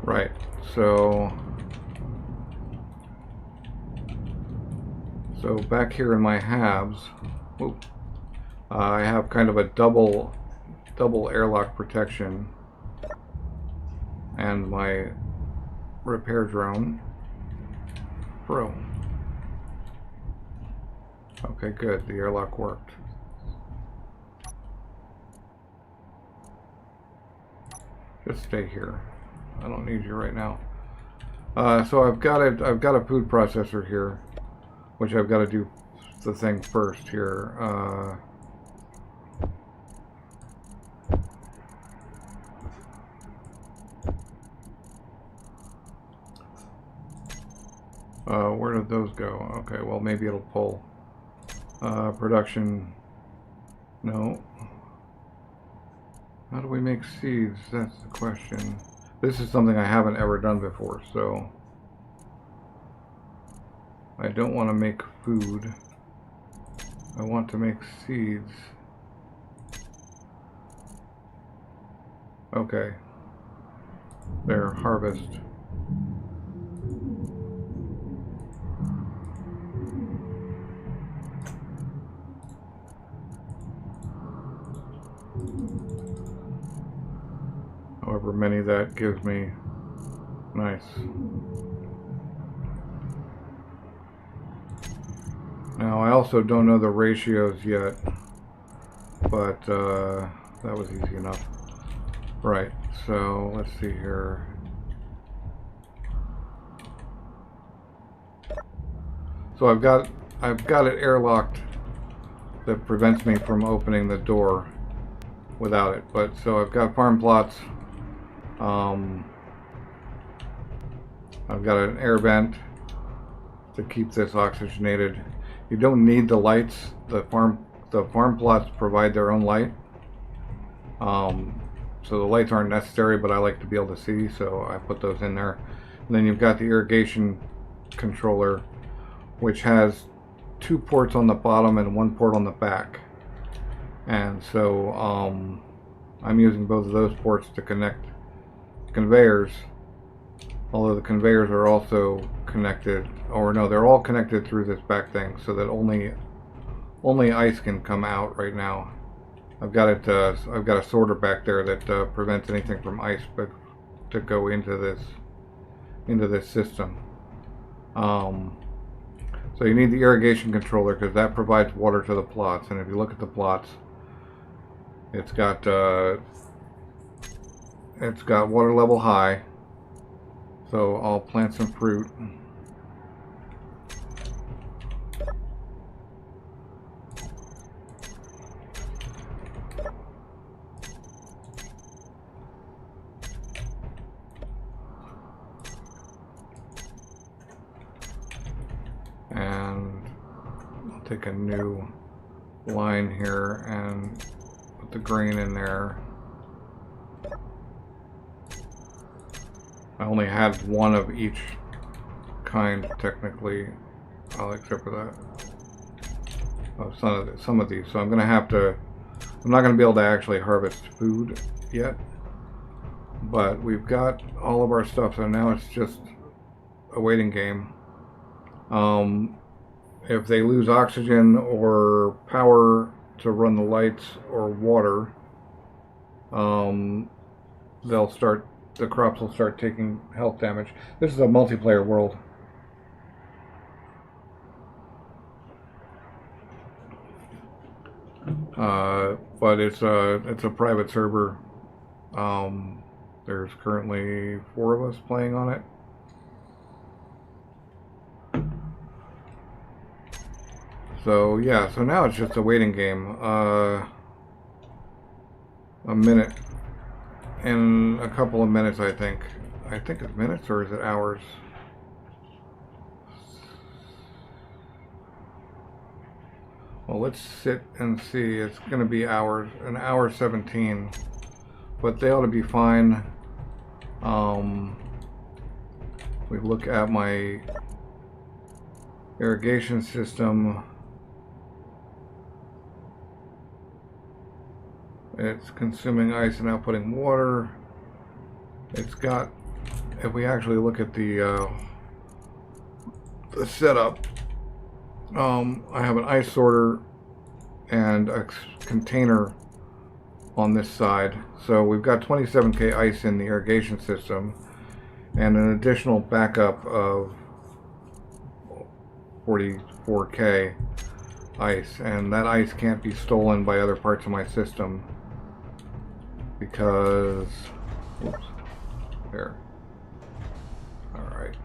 Right, so back here in my halves, I have kind of a double airlock protection, and my repair drone. Bro. Okay, good. The airlock worked. Just stay here. I don't need you right now. So I've got a food processor here, which I've got to do the thing first here. Where did those go? Okay, well maybe it'll pull. Production. No. How do we make seeds? That's the question. This is something I haven't ever done before, so I don't want to make food. I want to make seeds. Okay. There, harvest. However many that gives me. Nice. Now I also don't know the ratios yet, but that was easy enough. Right, so let's see here. So I've got it airlocked that prevents me from opening the door without it. But so I've got farm plots. I've got an air vent to keep this oxygenated. You don't need the lights. The farm plots provide their own light. So the lights aren't necessary, but I like to be able to see, so I put those in there. And then you've got the irrigation controller, which has 2 ports on the bottom and 1 port on the back. And so I'm using both of those ports to connect conveyors, although the conveyors are also connected, or no, they're all connected through this back thing, so that only ice can come out right now. I've got a sorter back there that prevents anything from ice but to go into this system. So you need the irrigation controller because that provides water to the plots. And if you look at the plots, it's got water level high. So I'll plant some fruit. And I'll take a new line here and put the grain in there. I only had one of each kind technically, except for that. Some of these, so I'm not gonna be able to actually harvest food yet. But we've got all of our stuff, so now it's just a waiting game. If they lose oxygen or power to run the lights or water, the crops will start taking health damage. This is a multiplayer world. But it's a private server. There's currently 4 of us playing on it. So yeah, so now it's just a waiting game. A minute. In a couple of minutes, I think it's minutes, or is it hours? Well, let's sit and see. It's going to be hours, an hour 17, but they ought to be fine. We look at my irrigation system. It's consuming ice and outputting water. It's got, if we actually look at the setup, I have an ice sorter and a container on this side. So we've got 27K ice in the irrigation system and an additional backup of 44K ice. And that ice can't be stolen by other parts of my system because, oops, there. All right.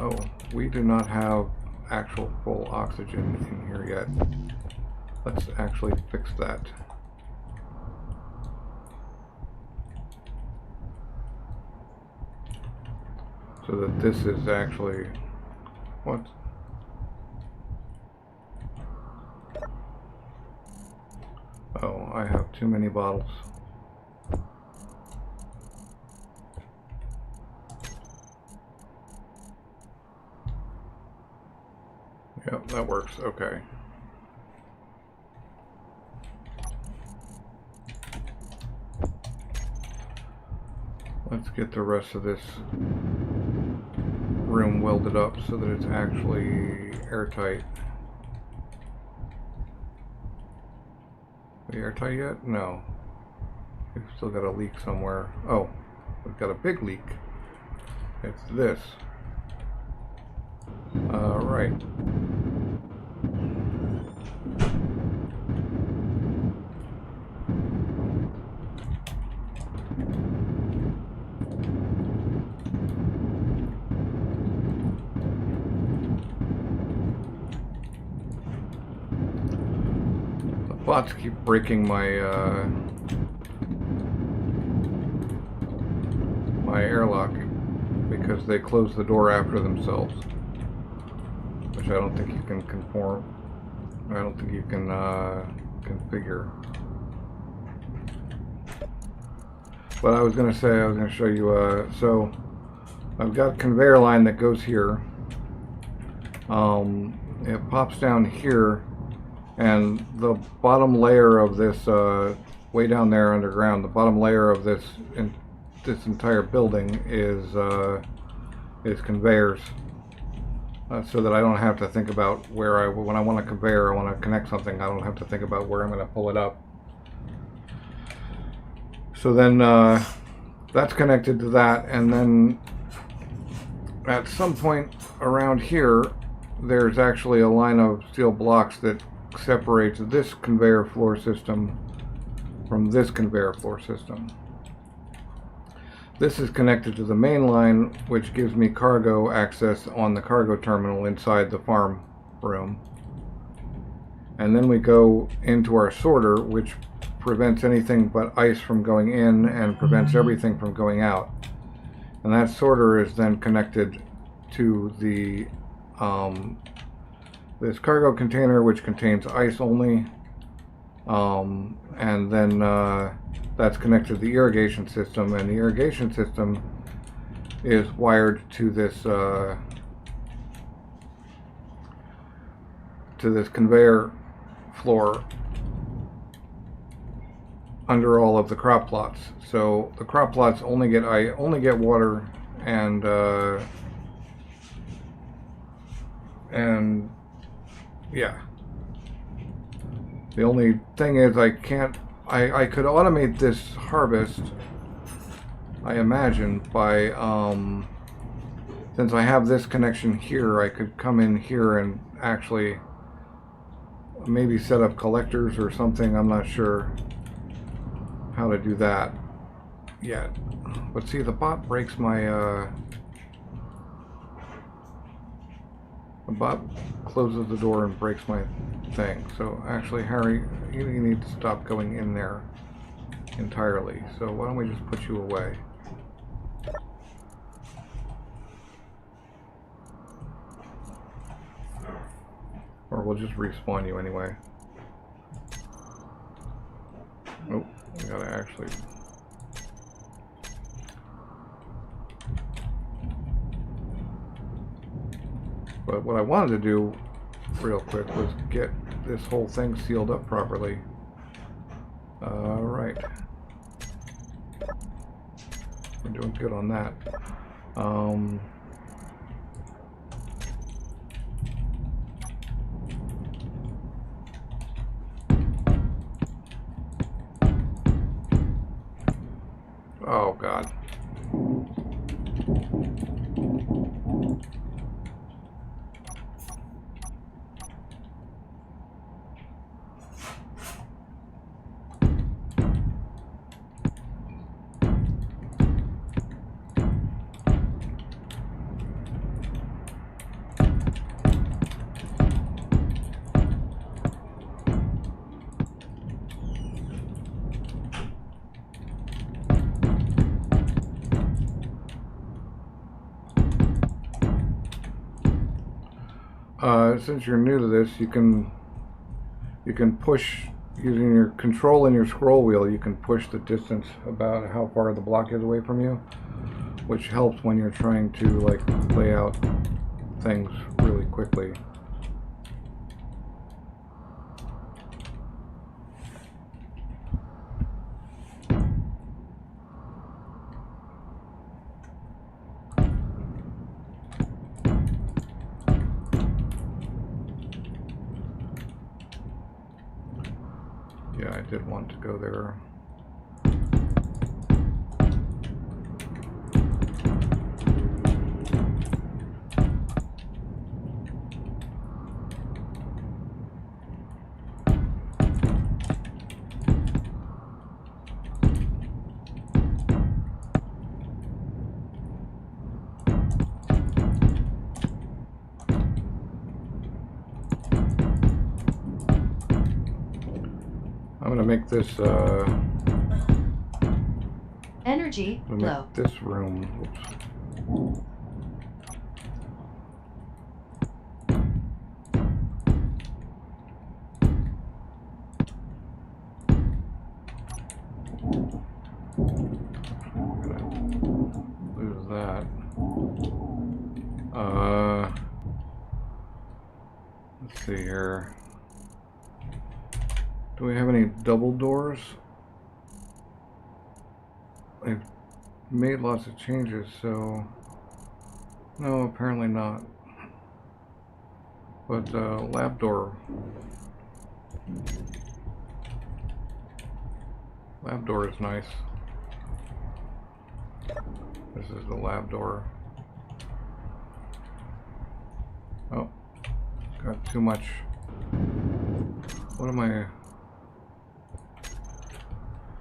Oh, we do not have actual full oxygen in here yet. Let's actually fix that. So that this is actually, what? Oh, I have too many bottles. Yep, that works. Okay. Let's get the rest of this room welded up so that it's actually airtight. Are we airtight yet? No. We've still got a leak somewhere. Oh, we've got a big leak. It's this. Right. The bots keep breaking my my airlock because they close the door after themselves, which I don't think you can conform. I don't think you can configure. But I was going to say, I was going to show you. So I've got a conveyor line that goes here. It pops down here, and the bottom layer of this, way down there underground, the bottom layer of this entire building is conveyors, so that I don't have to think about where when I want a conveyor, I want to connect something, I don't have to think about where I'm going to pull it up. So then that's connected to that, and then at some point around here there's actually a line of steel blocks that separates this conveyor floor system from this conveyor floor system. This is connected to the main line, which gives me cargo access on the cargo terminal inside the farm room. And then we go into our sorter, which prevents anything but ice from going in and prevents everything from going out. And that sorter is then connected to the this cargo container, which contains ice only, and then that's connected to the irrigation system, and the irrigation system is wired to this conveyor floor under all of the crop plots. So the crop plots only get water and yeah. The only thing is I could automate this harvest, I imagine, by since I have this connection here, I could come in here and actually maybe set up collectors or something. I'm not sure how to do that yet. But see, the bot breaks my the bot closes the door and breaks my thing. So actually, Harry, you need to stop going in there entirely. So why don't we just put you away? Or we'll just respawn you anyway. Nope, we gotta actually... But what I wanted to do real quick was get this whole thing sealed up properly. Right. We're doing good on that. Oh, God. Since you're new to this, you can push using your control and your scroll wheel. You can push the distance about how far the block is away from you, which helps when you're trying to like lay out things really quickly. did want to go there. I'm gonna make this Energy low. make this room. Oops. Lose that. Let's see here. Do we have any double doors? I've made lots of changes, so no, apparently not. But lab door. Lab door is nice. This is the lab door. Oh, got too much. What am I?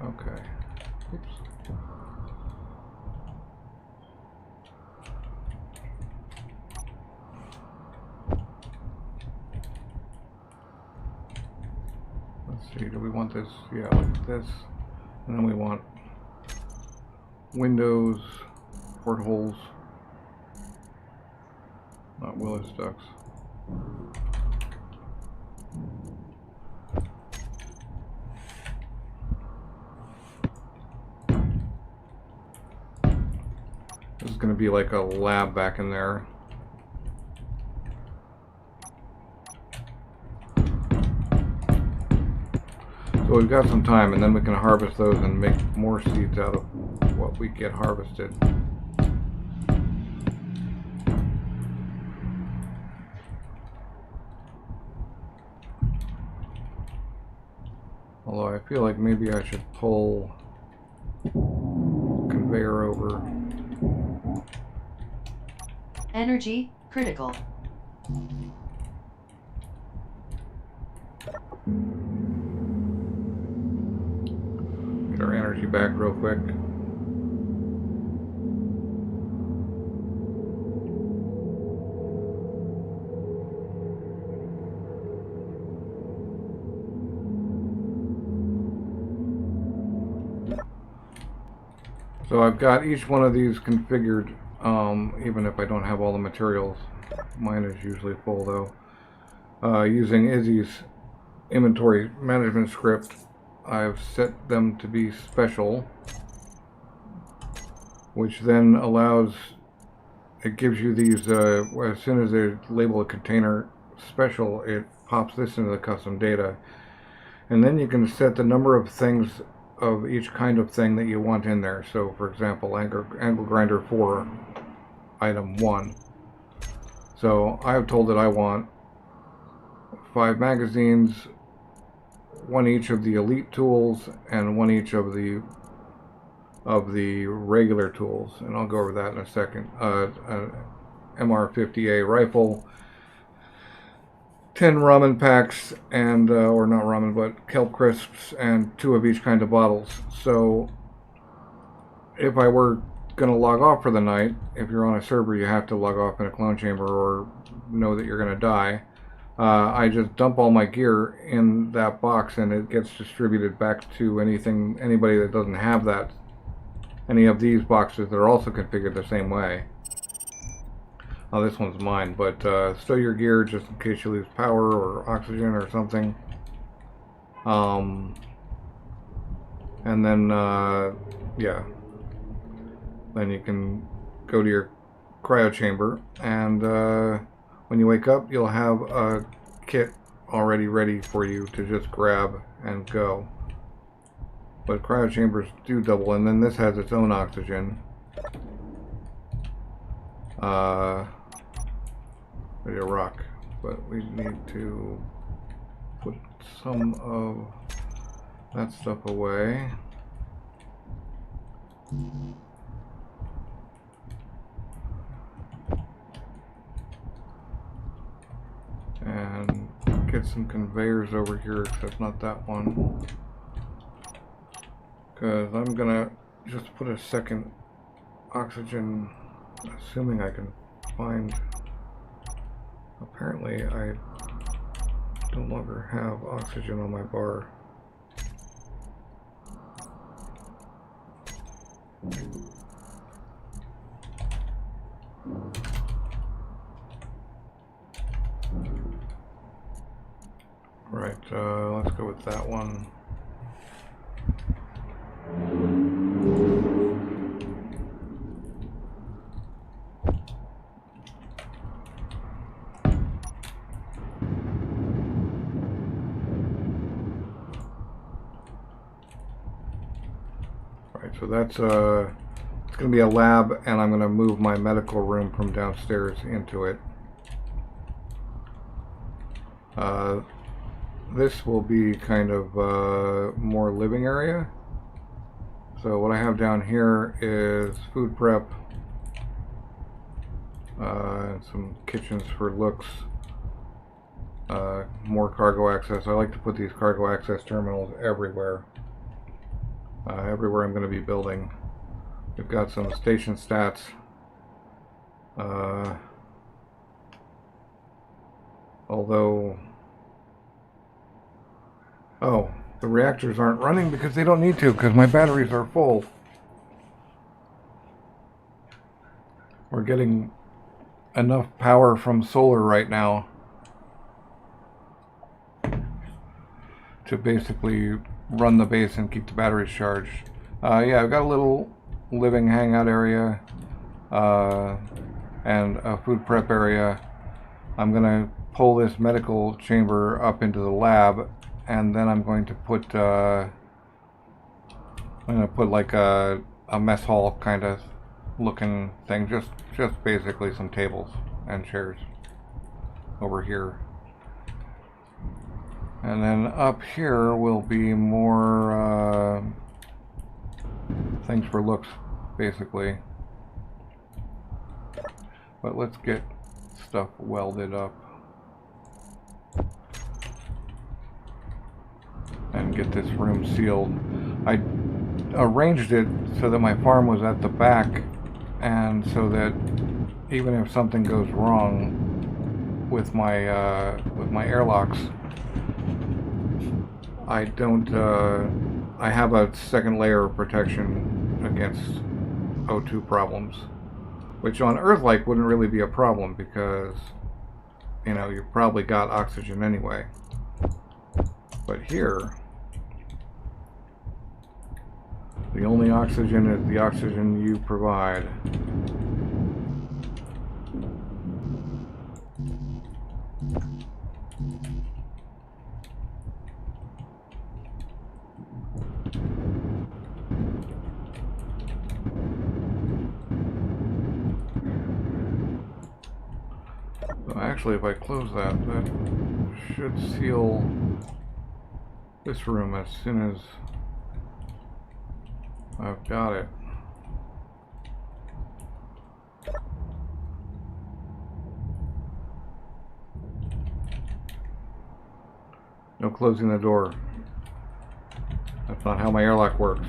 Okay. Oops. Let's see, do we want this? Yeah, like this. And then we want windows, portholes, not Willis ducts. This is going to be like a lab back in there. So we've got some time, and then we can harvest those and make more seeds out of what we get harvested. Although I feel like maybe I should pull conveyor over. Energy critical. Get our energy back real quick. So I've got each one of these configured, even if I don't have all the materials. Mine is usually full though. Using Izzy's inventory management script, I've set them to be special, which then allows, it gives you these, as soon as they label a container special, it pops this into the custom data. And then you can set the number of things of each kind of thing that you want in there. So for example, angle grinder 4, item 1. So I've told it I want 5 magazines, 1 each of the elite tools, and 1 each of the regular tools, and I'll go over that in a second. An MR50A rifle, 10 ramen packs, and or not ramen, but kelp crisps, and 2 of each kind of bottles. So if I were going to log off for the night, if you're on a server, you have to log off in a clone chamber or know that you're going to die. I just dump all my gear in that box, and it gets distributed back to anybody that doesn't have that, any of these boxes that are also configured the same way. Oh, this one's mine, but stow your gear just in case you lose power or oxygen or something. And then, yeah, then you can go to your cryo chamber, and when you wake up, you'll have a kit already ready for you to just grab and go. But cryo chambers do double, and then this has its own oxygen. There's a rock, but we need to put some of that stuff away. And get some conveyors over here, except not that one. Because I'm gonna just put a second oxygen, assuming I can find. Apparently I no longer have oxygen on my bar. Right, let's go with that one. Right, so that's it's going to be a lab, and I'm going to move my medical room from downstairs into it. This will be kind of more living area. So what I have down here is food prep, some kitchens for looks, more cargo access. I like to put these cargo access terminals everywhere. Everywhere I'm going to be building. We've got some station stats. Although, oh, the reactors aren't running because they don't need to, because my batteries are full. We're getting enough power from solar right now to basically run the base and keep the batteries charged. Yeah, I've got a little living hangout area and a food prep area. I'm gonna pull this medical chamber up into the lab, and then I'm going to put like a mess hall kind of looking thing, just basically some tables and chairs over here. And then up here will be more things for looks, basically. But let's get stuff welded up and get this room sealed. I arranged it so that my farm was at the back, and so that even if something goes wrong with my airlocks, I don't. I have a second layer of protection against O2 problems, which on Earth-like wouldn't really be a problem because, you know, you've probably got oxygen anyway. But here, the only oxygen is the oxygen you provide. Actually, if I close that, that should seal this room as soon as I've got it. No closing the door. That's not how my airlock works.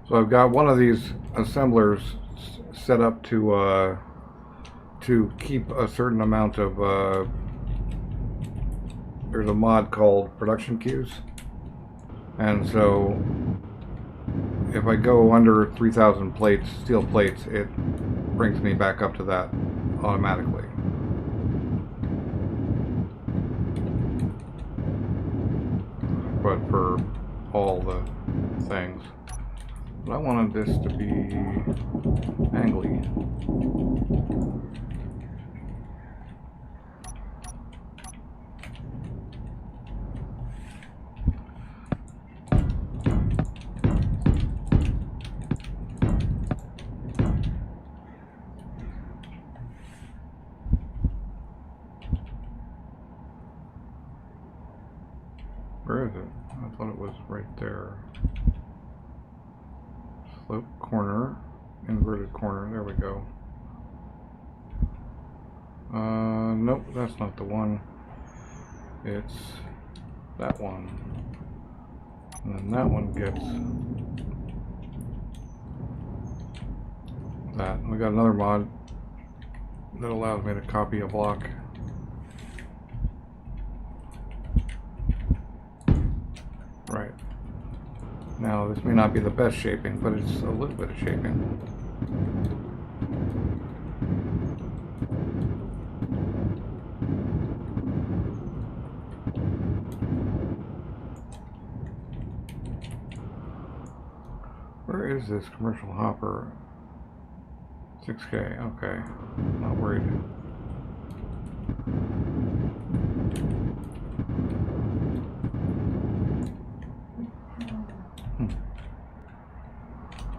So I've got one of these assemblers set up to keep a certain amount of there's a mod called production queues, and so if I go under 3,000 plates, steel plates, it brings me back up to that automatically. But for all the things. But I wanted this to be angly. Where is it? I thought it was right there. Slope corner, inverted corner, there we go. Nope, that's not the one. It's that one. And then that one gets that. We got another mod that allows me to copy a block. Right. Now, this may not be the best shaping, but it's a little bit of shaping. Where is this commercial hopper? 6K, okay. Not worried.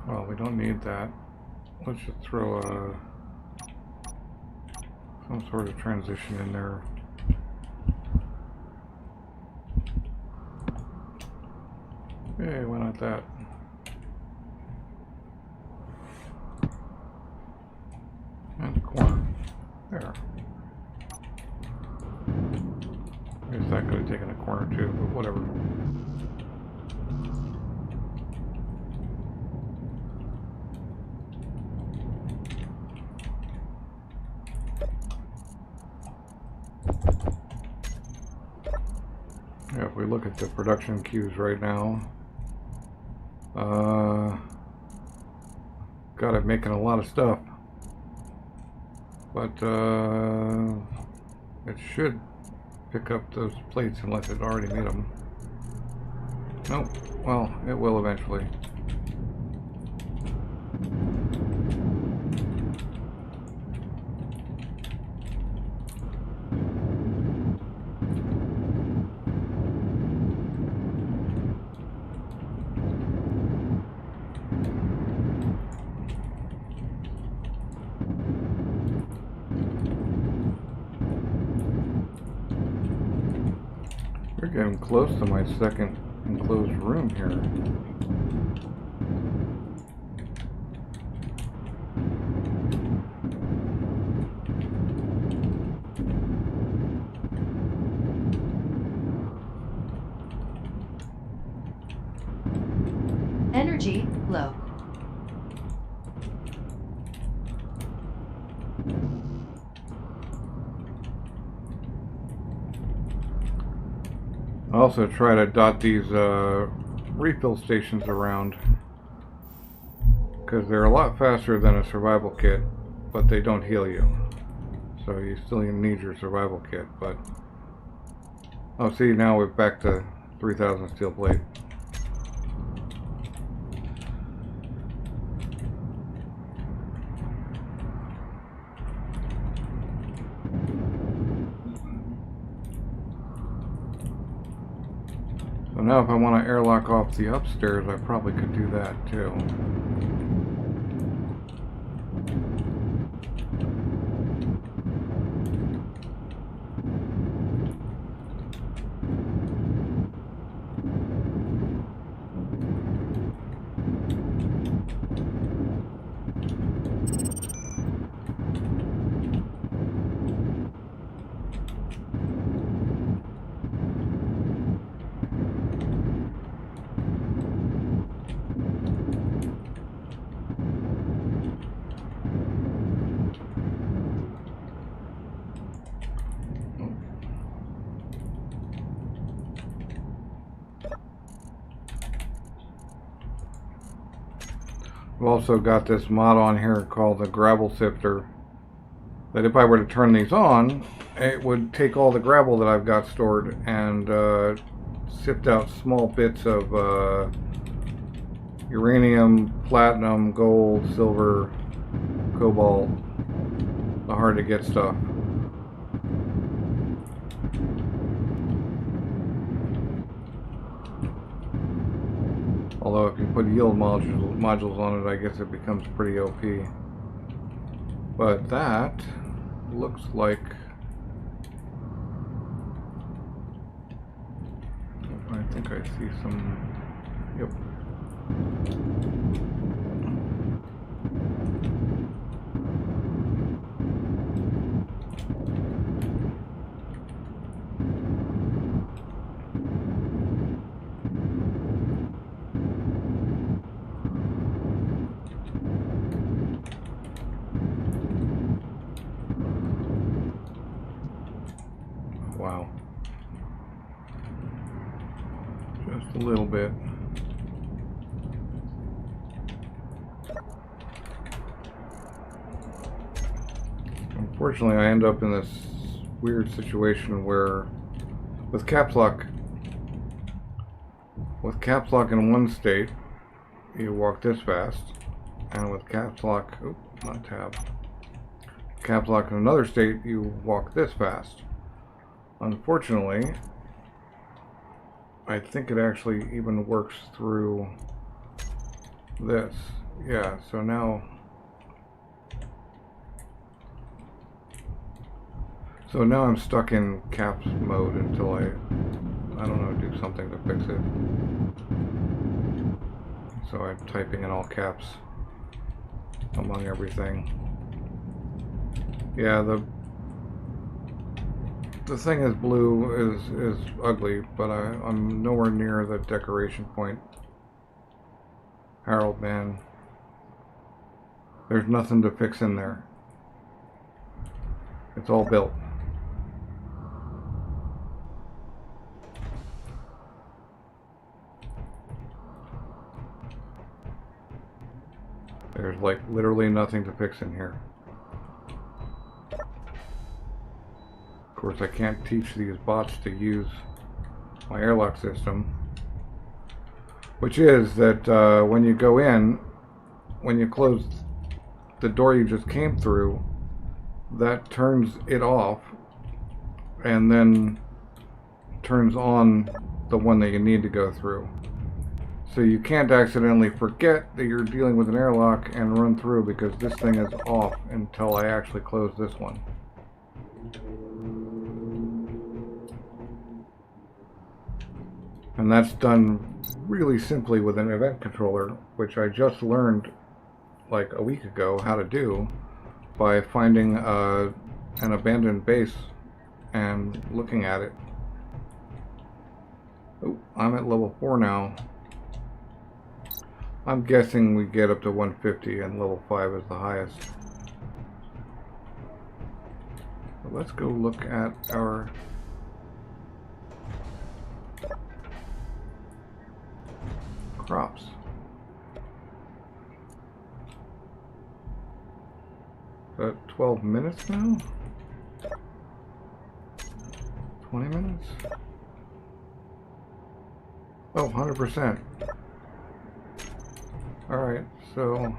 Well, we don't need that. Let's just throw some sort of transition in there. Hey, why not that? And the corner. There. I guess that could have taken a corner too, but whatever. Yeah, if we look at the production queues right now, got it making a lot of stuff. But it should pick up those plates unless it already made them. Nope. Well, it will eventually. We're getting close to my second enclosed room here. Energy low. I also try to dot these refill stations around because they're a lot faster than a survival kit, but they don't heal you. So you still need your survival kit. But oh, see, now we're back to 3,000 steel plate. So now if I want to airlock off the upstairs, I probably could do that too. I've also got this mod on here called the gravel sifter, that if I were to turn these on, it would take all the gravel that I've got stored and sift out small bits of uranium, platinum, gold, silver, cobalt, the hard to get stuff. Although if you put yield modules on it, I guess it becomes pretty OP. But that looks like, I think I see some. Yep. Wow. Just a little bit. Unfortunately, I end up in this weird situation where with caps lock in one state, you walk this fast, and with caps lock, not tab. Caps lock in another state, you walk this fast. Unfortunately, I think it actually even works through this. Yeah, so now I'm stuck in caps mode until I don't know, do something to fix it. So I'm typing in all caps among everything. Yeah, the thing is blue is ugly, but I'm nowhere near the decoration point. Harold, man. There's nothing to fix in there. It's all built. There's like literally nothing to fix in here. Of course, I can't teach these bots to use my airlock system, which is that when you go in, when you close the door you just came through, that turns it off and then turns on the one that you need to go through. So you can't accidentally forget that you're dealing with an airlock and run through, because this thing is off until I actually close this one. And that's done really simply with an event controller, which I just learned like a week ago how to do by finding an abandoned base and looking at it. Oh, I'm at level 4 now. I'm guessing we get up to 150 and level 5 is the highest. But let's go look at our crops. About 12 minutes now? 20 minutes? Oh, 100%. Alright, so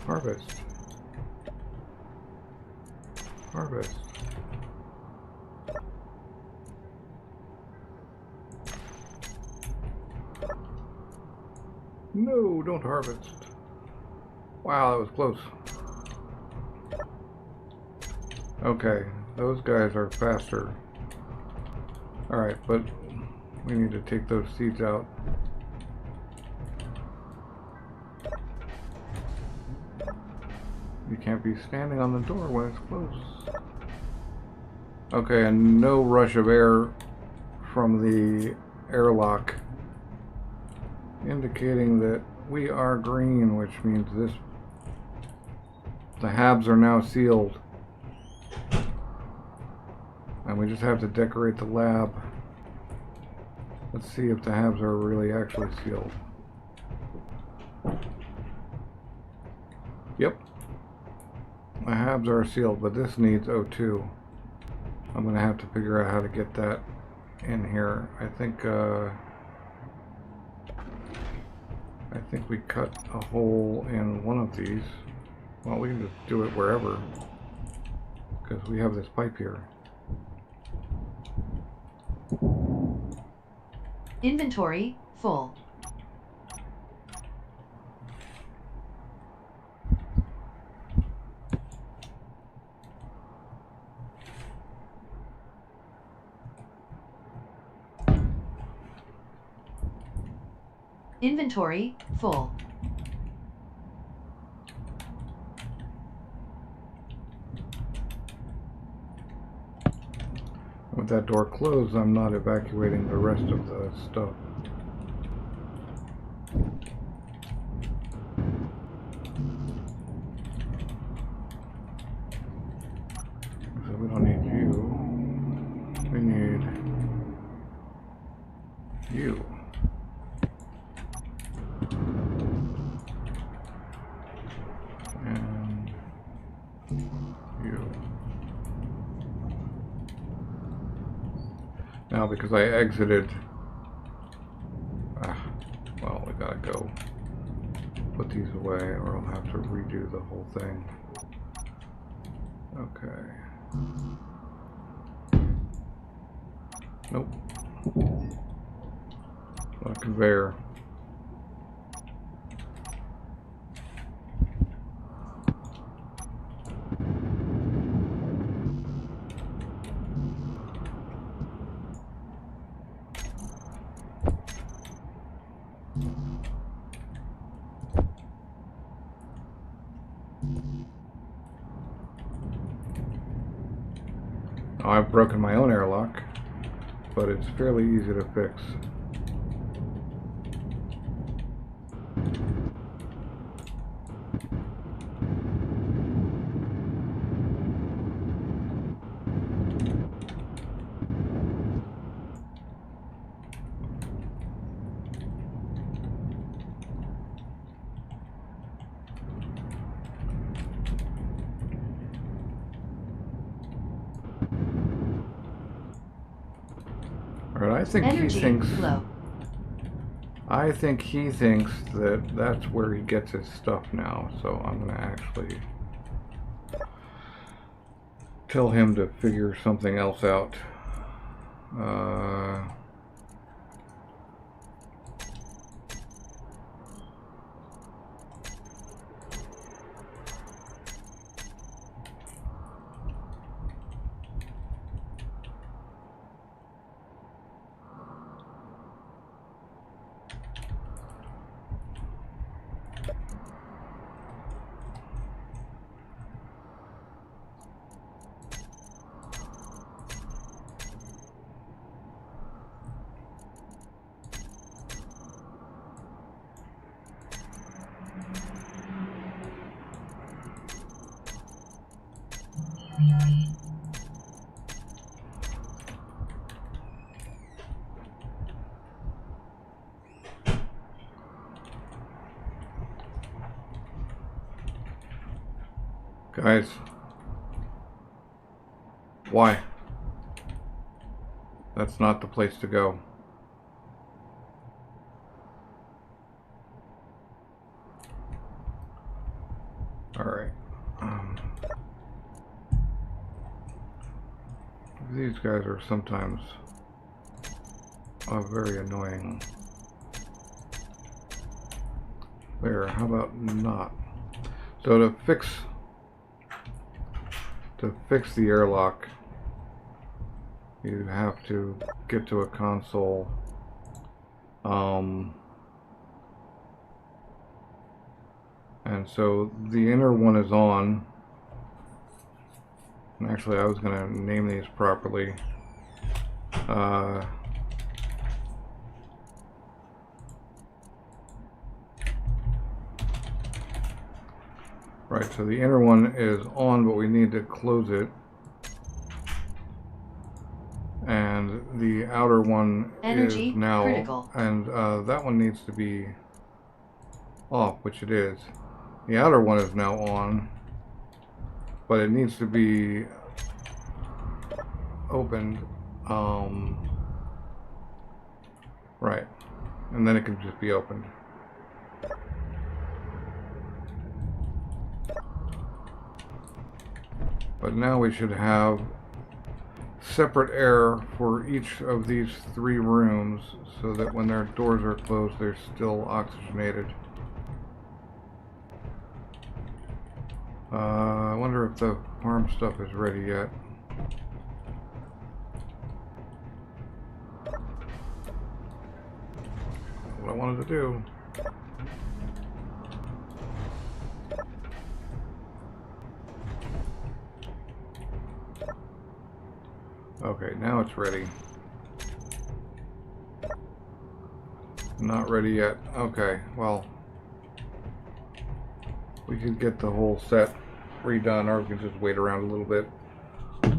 harvest. Harvest. No, don't harvest. Wow, that was close. Okay, those guys are faster. Alright, but we need to take those seeds out. You can't be standing on the door when it's closed. Okay, and no rush of air from the airlock, indicating that we are green, which means the habs are now sealed. And we just have to decorate the lab. Let's see if the habs are really actually sealed. Yep. My habs are sealed, but this needs O2. I'm gonna have to figure out how to get that in here. I think we cut a hole in one of these. Well, we can just do it wherever, because we have this pipe here. Inventory full. Inventory, full. With that door closed, I'm not evacuating the rest of the stuff. So we don't need you. We need you. And you. Now, because I exited, well, we gotta go put these away or I'll have to redo the whole thing. Okay. Nope. Not a conveyor. Now, I've broken my own airlock, but it's fairly easy to fix. Alright, I think Energy he thinks. flow. I think he thinks that that's where he gets his stuff now. So I'm gonna actually tell him to figure something else out. Guys, why? That's not the place to go. Alright. These guys are sometimes very annoying. There, how about not? So to fix the airlock, you have to get to a console. And so the inner one is on. And actually, I was going to name these properly. Right, so the inner one is on, but we need to close it. And the outer one Energy is now critical. And that one needs to be off, which it is. The outer one is now on, but it needs to be opened. Right, and then it can just be opened. But now we should have separate air for each of these 3 rooms so that when their doors are closed, they're still oxygenated. I wonder if the farm stuff is ready yet. what I wanted to do. Okay, now it's ready. Not ready yet. Okay, well, we could get the whole set redone, or we can just wait around a little bit.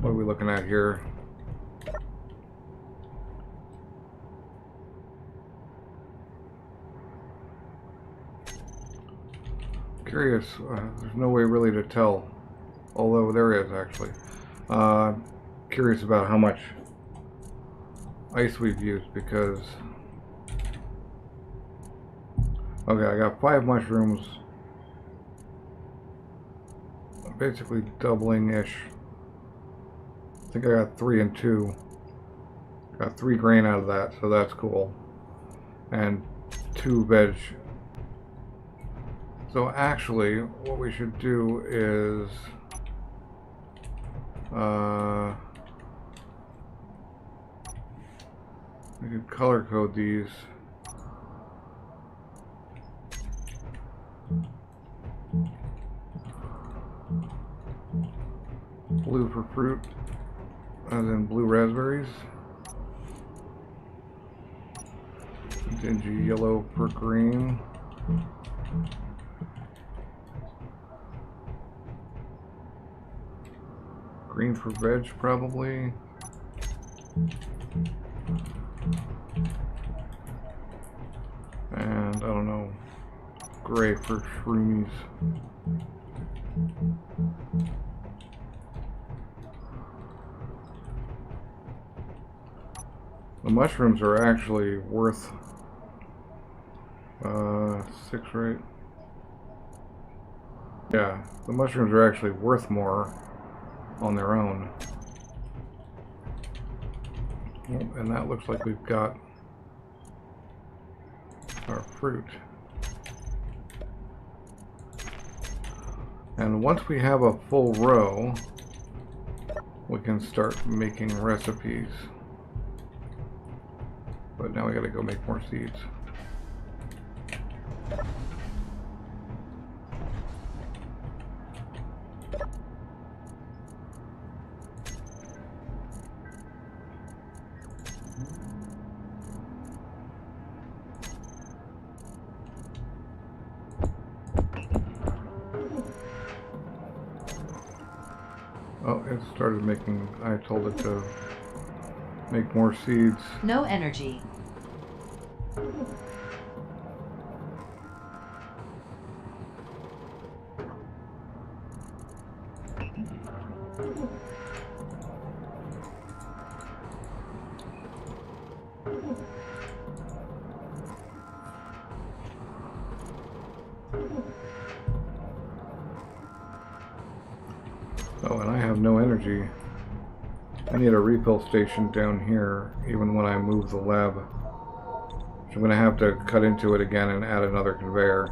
What are we looking at here? Curious. There's no way really to tell, although there is actually. Curious about how much ice we've used, because okay, I got 5 mushrooms, basically doubling ish. I think I got 3 and 2. Got 3 grain out of that, so that's cool, and 2 veg. So actually what we should do is we could color code these. Blue for fruit, as in blue raspberries. Dingy yellow for green. Green for veg, probably. And I don't know, gray for shroomies. The mushrooms are actually worth 6, right? Yeah, the mushrooms are actually worth more on their own. And that looks like we've got our fruit. And once we have a full row, we can start making recipes. But now we gotta go make more seeds. Oh, it started making, I told it to make more seeds. No energy. Oh, and I have no energy. I need a refill station down here, even when I move the lab. So I'm going to have to cut into it again and add another conveyor.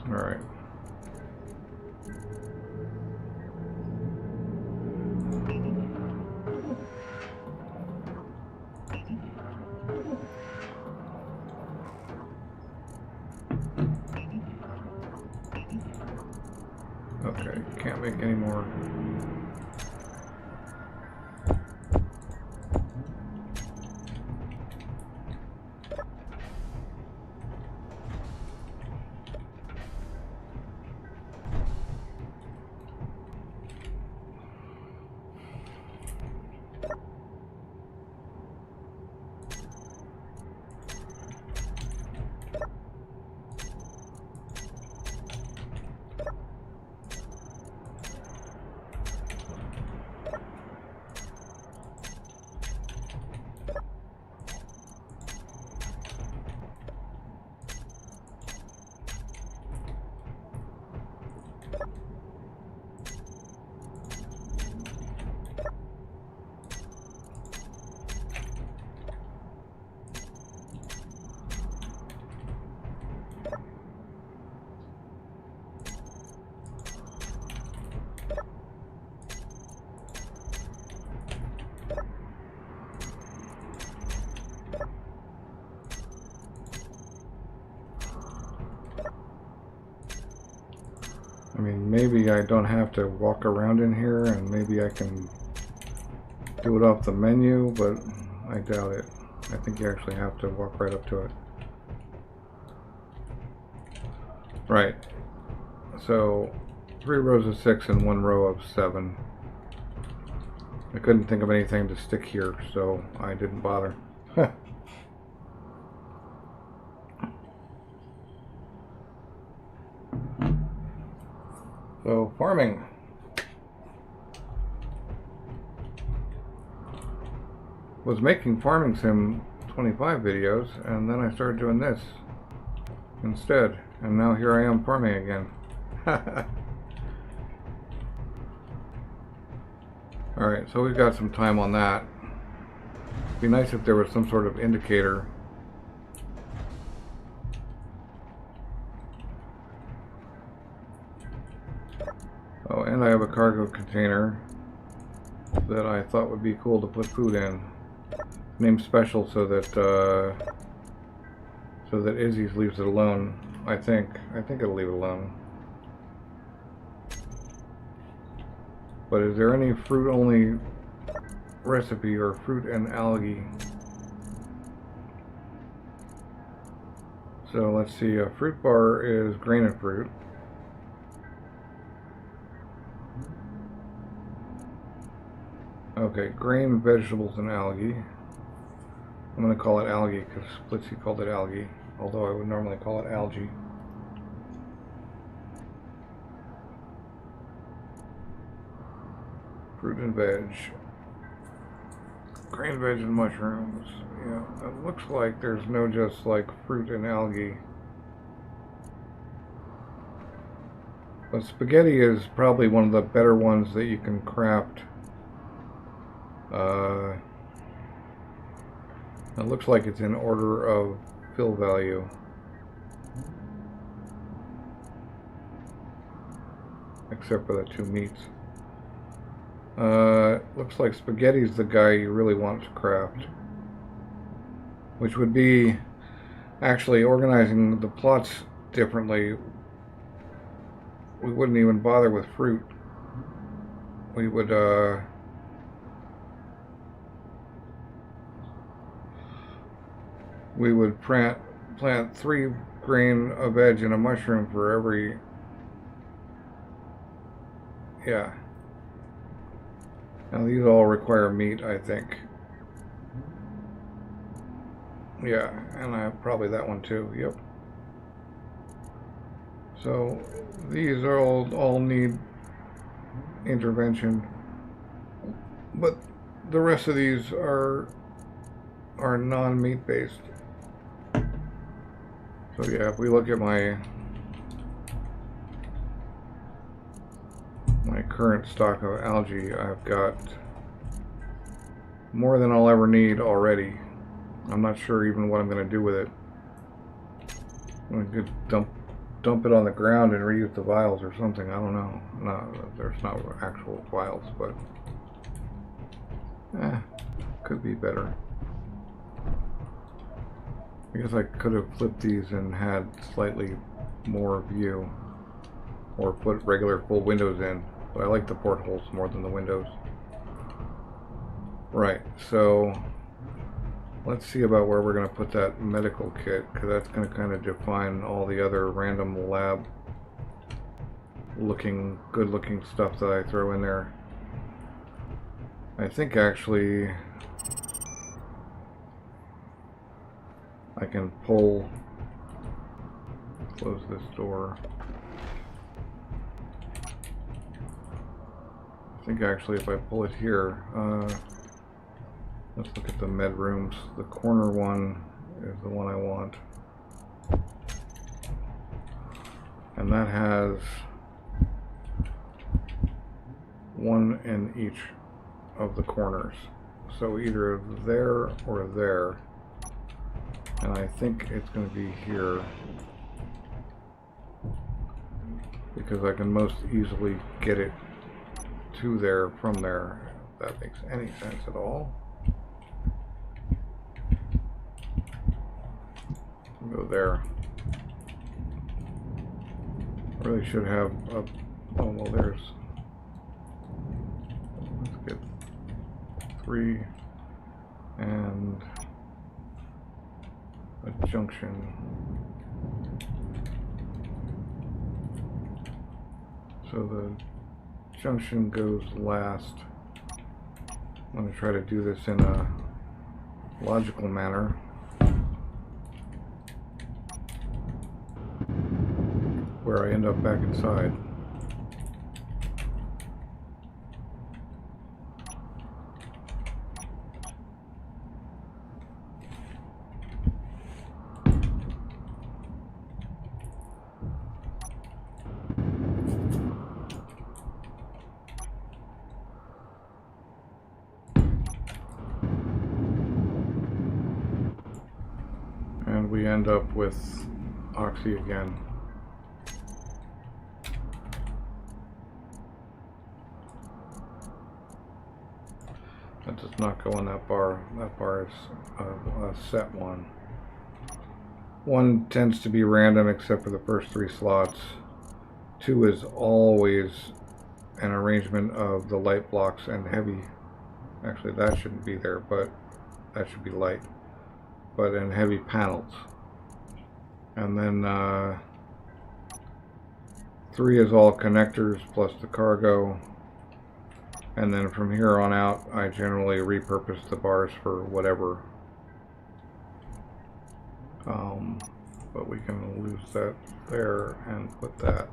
Alright. Okay, can't make any more. I mean, maybe I don't have to walk around in here, and maybe I can do it off the menu, but I doubt it. I think you actually have to walk right up to it. Right. So 3 rows of 6 and 1 row of 7. I couldn't think of anything to stick here, so I didn't bother. So farming. Was making Farming Sim 25 videos, and then I started doing this instead, and now here I am farming again. Alright, so we've got some time on that. It'd be nice if there was some sort of indicator. Oh, and I have a cargo container that I thought would be cool to put food in. Named Special so that Izzy's leaves it alone. I think it'll leave it alone. But is there any fruit only recipe or fruit and algae? So let's see, a fruit bar is grain and fruit. Okay, grain, vegetables, and algae. I'm going to call it algae because Splitsy called it algae, although I would normally call it algae. Fruit and veg. Grain, veg, and mushrooms. Yeah, it looks like there's no just like fruit and algae. But spaghetti is probably one of the better ones that you can craft. It looks like it's in order of fill value. Except for the 2 meats. Looks like spaghetti's the guy you really want to craft. Which would be actually organizing the plots differently. We wouldn't even bother with fruit. We would, plant 3 grain of veg and a mushroom for every, yeah. Now these all require meat, I think. Yeah, and I have probably that one too, yep. So these are all need intervention. But the rest of these are non-meat based. So yeah, if we look at my current stock of algae, I've got more than I'll ever need already. I'm not sure even what I'm going to do with it. I could dump it on the ground and reuse the vials or something. I don't know. No, there's not actual vials, but could be better. I guess I could have flipped these and had slightly more view, or put regular full windows in, but I like the portholes more than the windows. Right, so let's see about where we're going to put that medical kit, because that's going to kind of define all the other random lab good looking stuff that I throw in there. I think actually I can close this door. I think actually if I pull it here, let's look at the med rooms. The corner one is the one I want. And that has 1 in each of the corners. So either there or there. And I think it's going to be here, because I can most easily get it to there from there, if that makes any sense at all. Go there. I really should have a Oh, well, there's, let's get 3 and a junction. So the junction goes last. I'm going to try to do this in a logical manner. Where I end up back inside. And we end up with Oxy again. That does not go in that bar. That bar is a set one. One tends to be random except for the first 3 slots. 2 is always an arrangement of the light blocks and heavy. Actually, that shouldn't be there, but that should be light. But in heavy panels. And then 3 is all connectors plus the cargo. And then from here on out, I generally repurpose the bars for whatever. But we can lose that there and put that.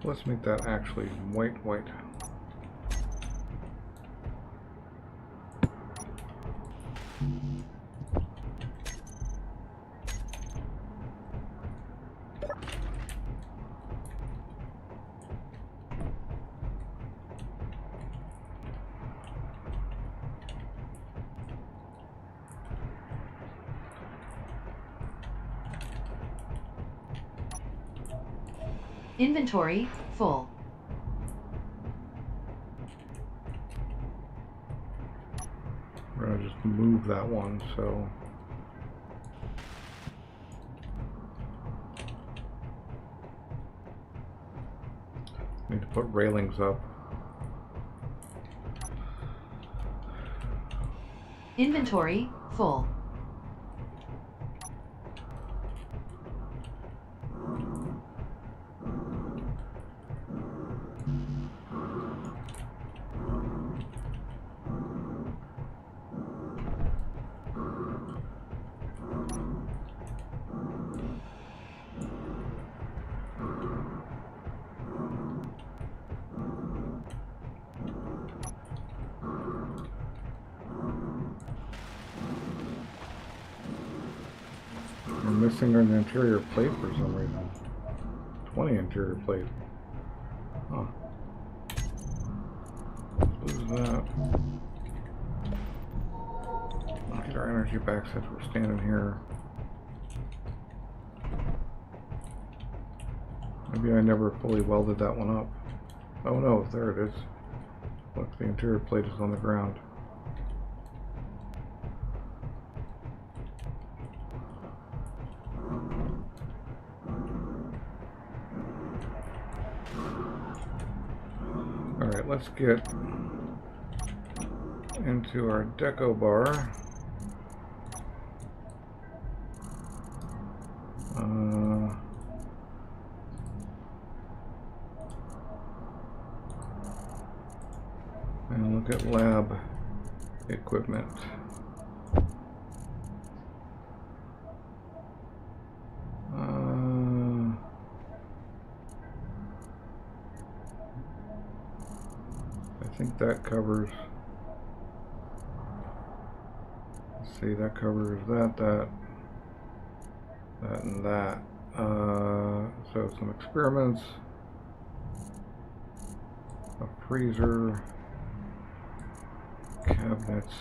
Let's make that actually white. Inventory full. We're going to just move that one, so need to put railings up. Inventory full. We're missing an interior plate for some reason. 20 interior plate. Huh. Let's lose that. I'll get our energy back since we're standing here. Maybe I never fully welded that one up. Oh no, there it is. Look, the interior plate is on the ground. Alright, let's get into our deco bar. And look at lab equipment. I think that covers, let's see, that covers that, and that. So some experiments, a freezer, cabinets.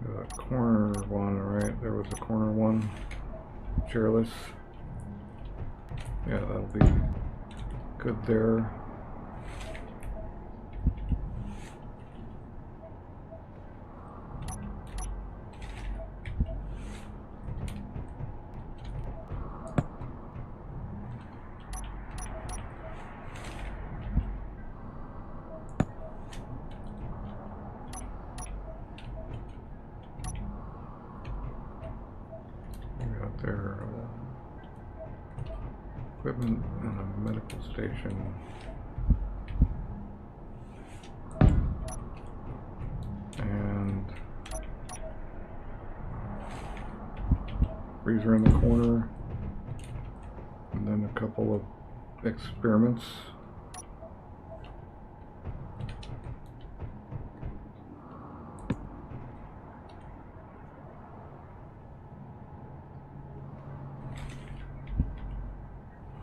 There's a corner one, right? There was a corner one. Chairless. Yeah, that'll be good there. Got there equipment and a medical station. And freezer in the corner. And then a couple of experiments.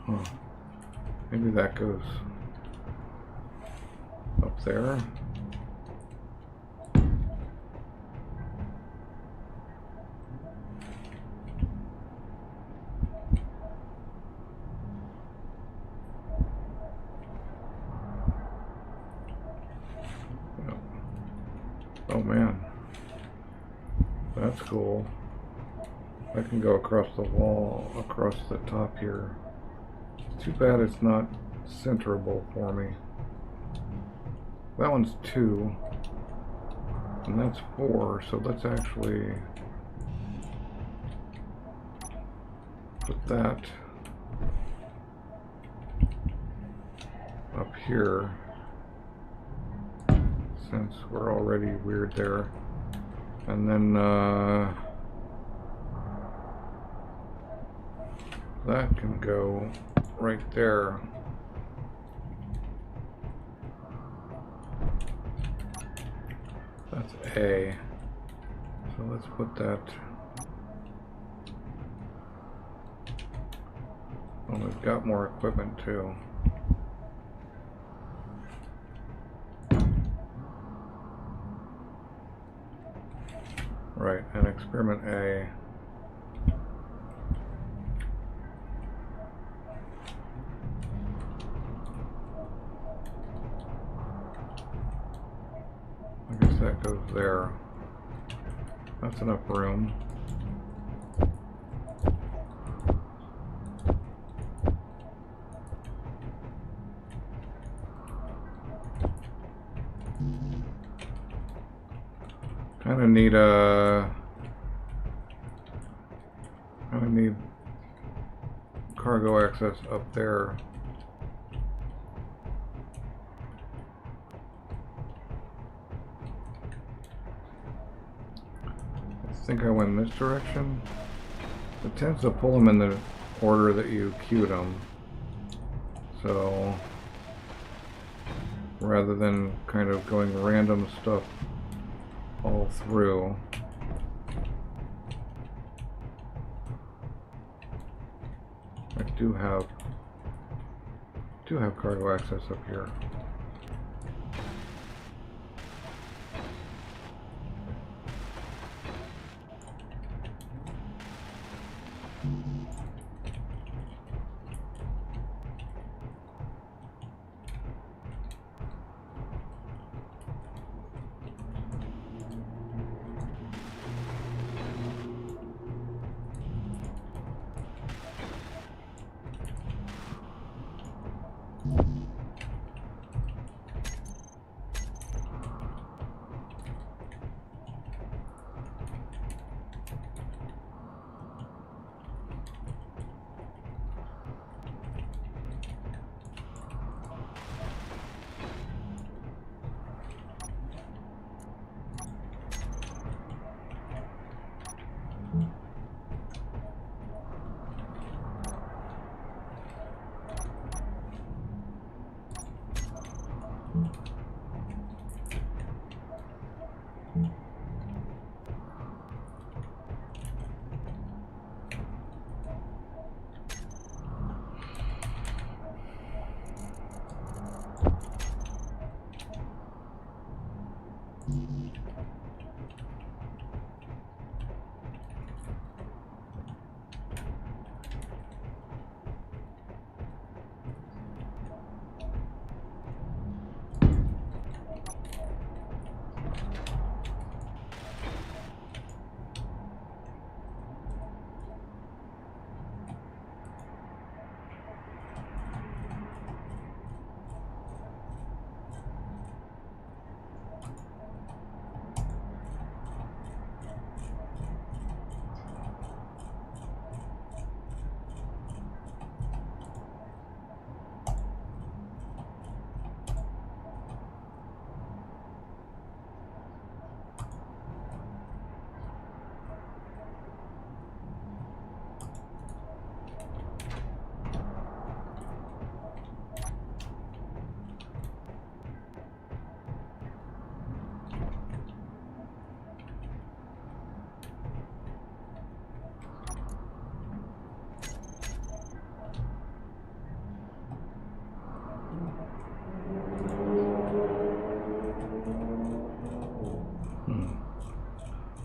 Huh. Maybe that goes up there. Yep. Oh man, that's cool. I can go across the wall, across the top here. Too bad it's not centerable for me. That one's 2, and that's 4, so let's actually put that up here, since we're already weird there. And then that can go right there. That's A. So let's put that. Oh, we've got more equipment too. Right, and experiment A. I guess that goes there. That's enough room. Kind of need cargo access up there. I think I went in this direction. It tends to pull them in the order that you queued them. So rather than kind of going random stuff all through. I do have cargo access up here.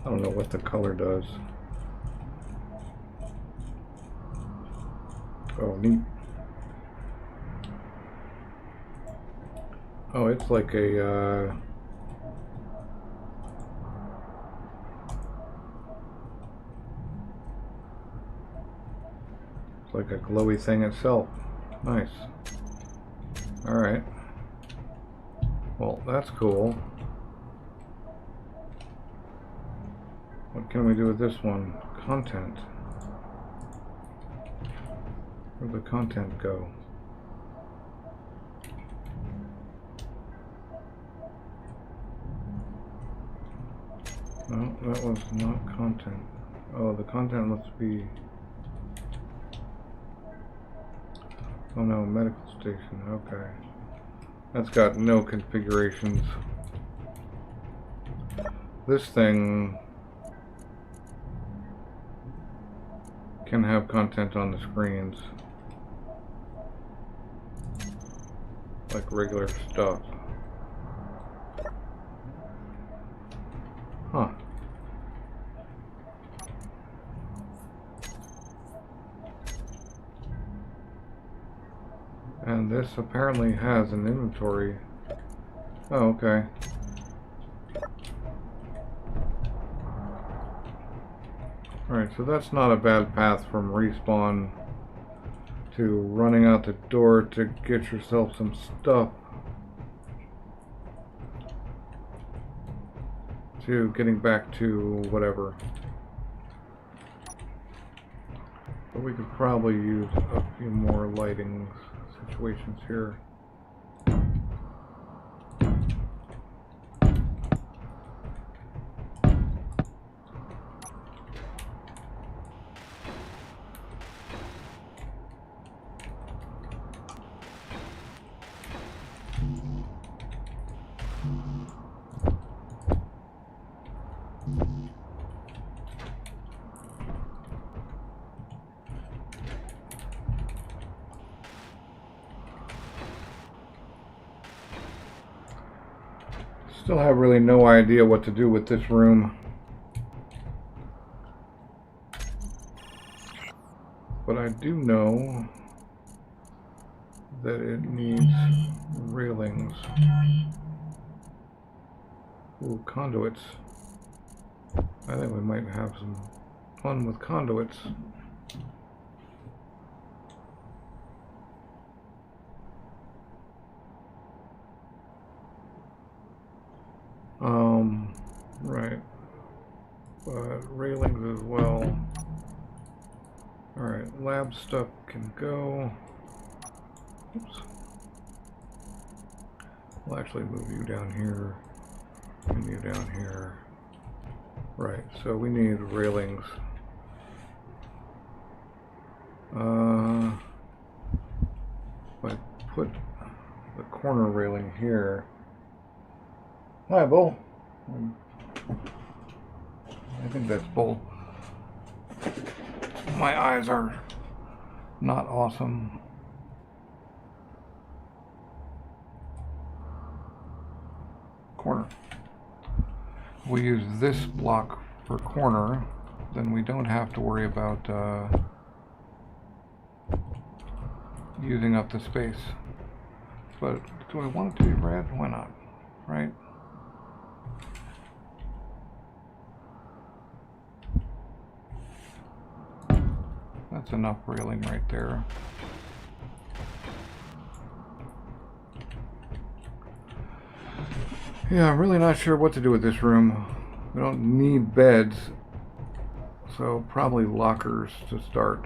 I don't know what the color does. Oh, neat. Oh, it's like a it's like a glowy thing itself. Nice. Alright. Well, that's cool. What can we do with this one? Content. Where'd the content go? No, that was not content. Oh, the content must be... Oh no, medical station. Okay. That's got no configurations. This thing can have content on the screens. Like regular stuff. Huh. And this apparently has an inventory. Oh, okay. Alright, so that's not a bad path from respawn to running out the door to get yourself some stuff to getting back to whatever. But we could probably use a few more lighting situations here. Still have really no idea what to do with this room. But I do know that it needs railings. Ooh, conduits. I think we might have some fun with conduits. Right. But railings as well. Alright, lab stuff can go. Oops. We'll actually move you down here and you down here. Right, so we need railings. If I put the corner railing here. Hi, Bull. I think that's Bull. My eyes are not awesome. Corner. We use this block for corner, then we don't have to worry about using up the space. But do I want it to be red? Why not? Right? That's enough railing right there. Yeah, I'm really not sure what to do with this room. We don't need beds, so probably lockers to start.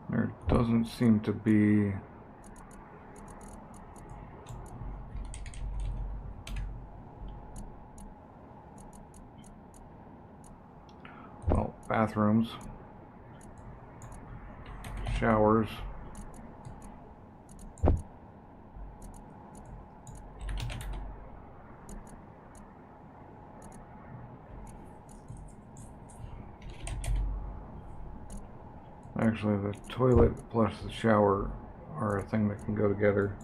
There doesn't seem to be bathrooms, showers. Actually, the toilet plus the shower are a thing that can go together.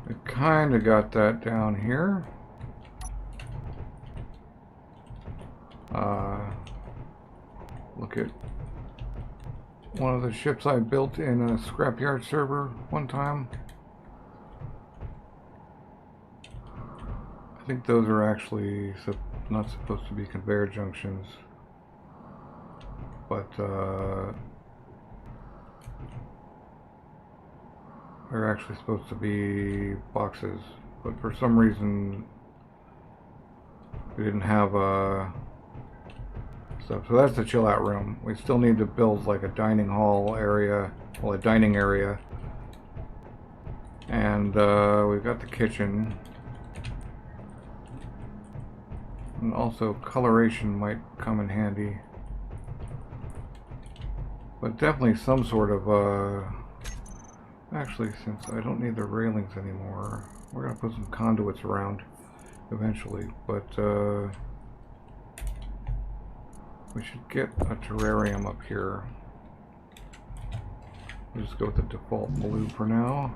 I kind of got that down here. Look at one of the ships I built in a scrapyard server one time. I think those are actually not supposed to be conveyor junctions, but they're actually supposed to be boxes. But for some reason, we didn't have stuff. So that's the chill out room. We still need to build like a dining hall area, well, a dining area. And we've got the kitchen. And also coloration might come in handy. But definitely some sort of, actually, since I don't need the railings anymore, we're going to put some conduits around eventually. But we should get a terrarium up here. We'll just go with the default blue for now.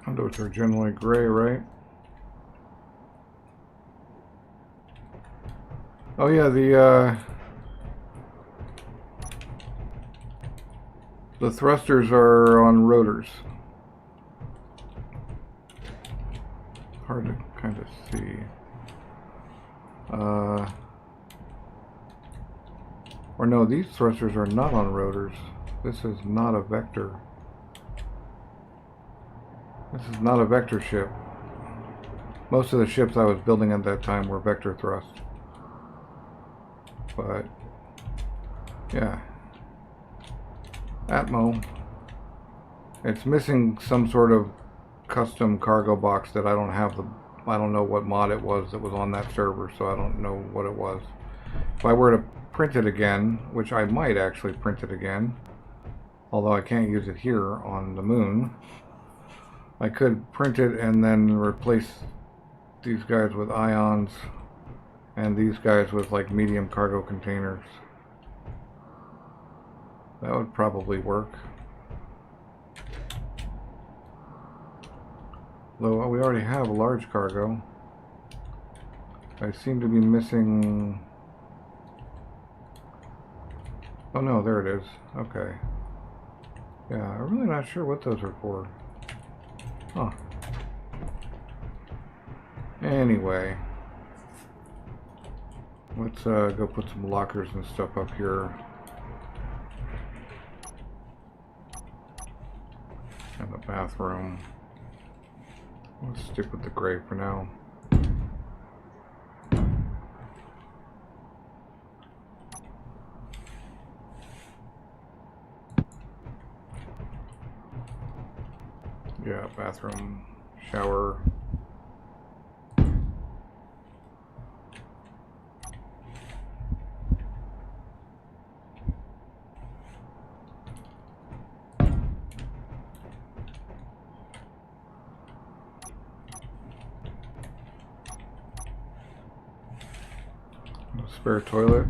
Conduits are generally gray, right? Oh yeah, the thrusters are on rotors. Hard to kind of see. Or no, these thrusters are not on rotors. This is not a vector. This is not a vector ship. Most of the ships I was building at that time were vector thrust. But yeah, Atmo. It's missing some sort of custom cargo box that I don't have I don't know what mod it was that was on that server, so I don't know what it was. If I were to print it again, which I might actually print it again, although I can't use it here on the moon, I could print it and then replace these guys with ions and these guys with like medium cargo containers. That would probably work. Though we already have a large cargo. I seem to be missing... Oh no, there it is. Okay. Yeah, I'm really not sure what those are for. Huh. Anyway. Let's go put some lockers and stuff up here. And the bathroom. Let's stick with the gray for now. Yeah, bathroom, shower. Spare toilet.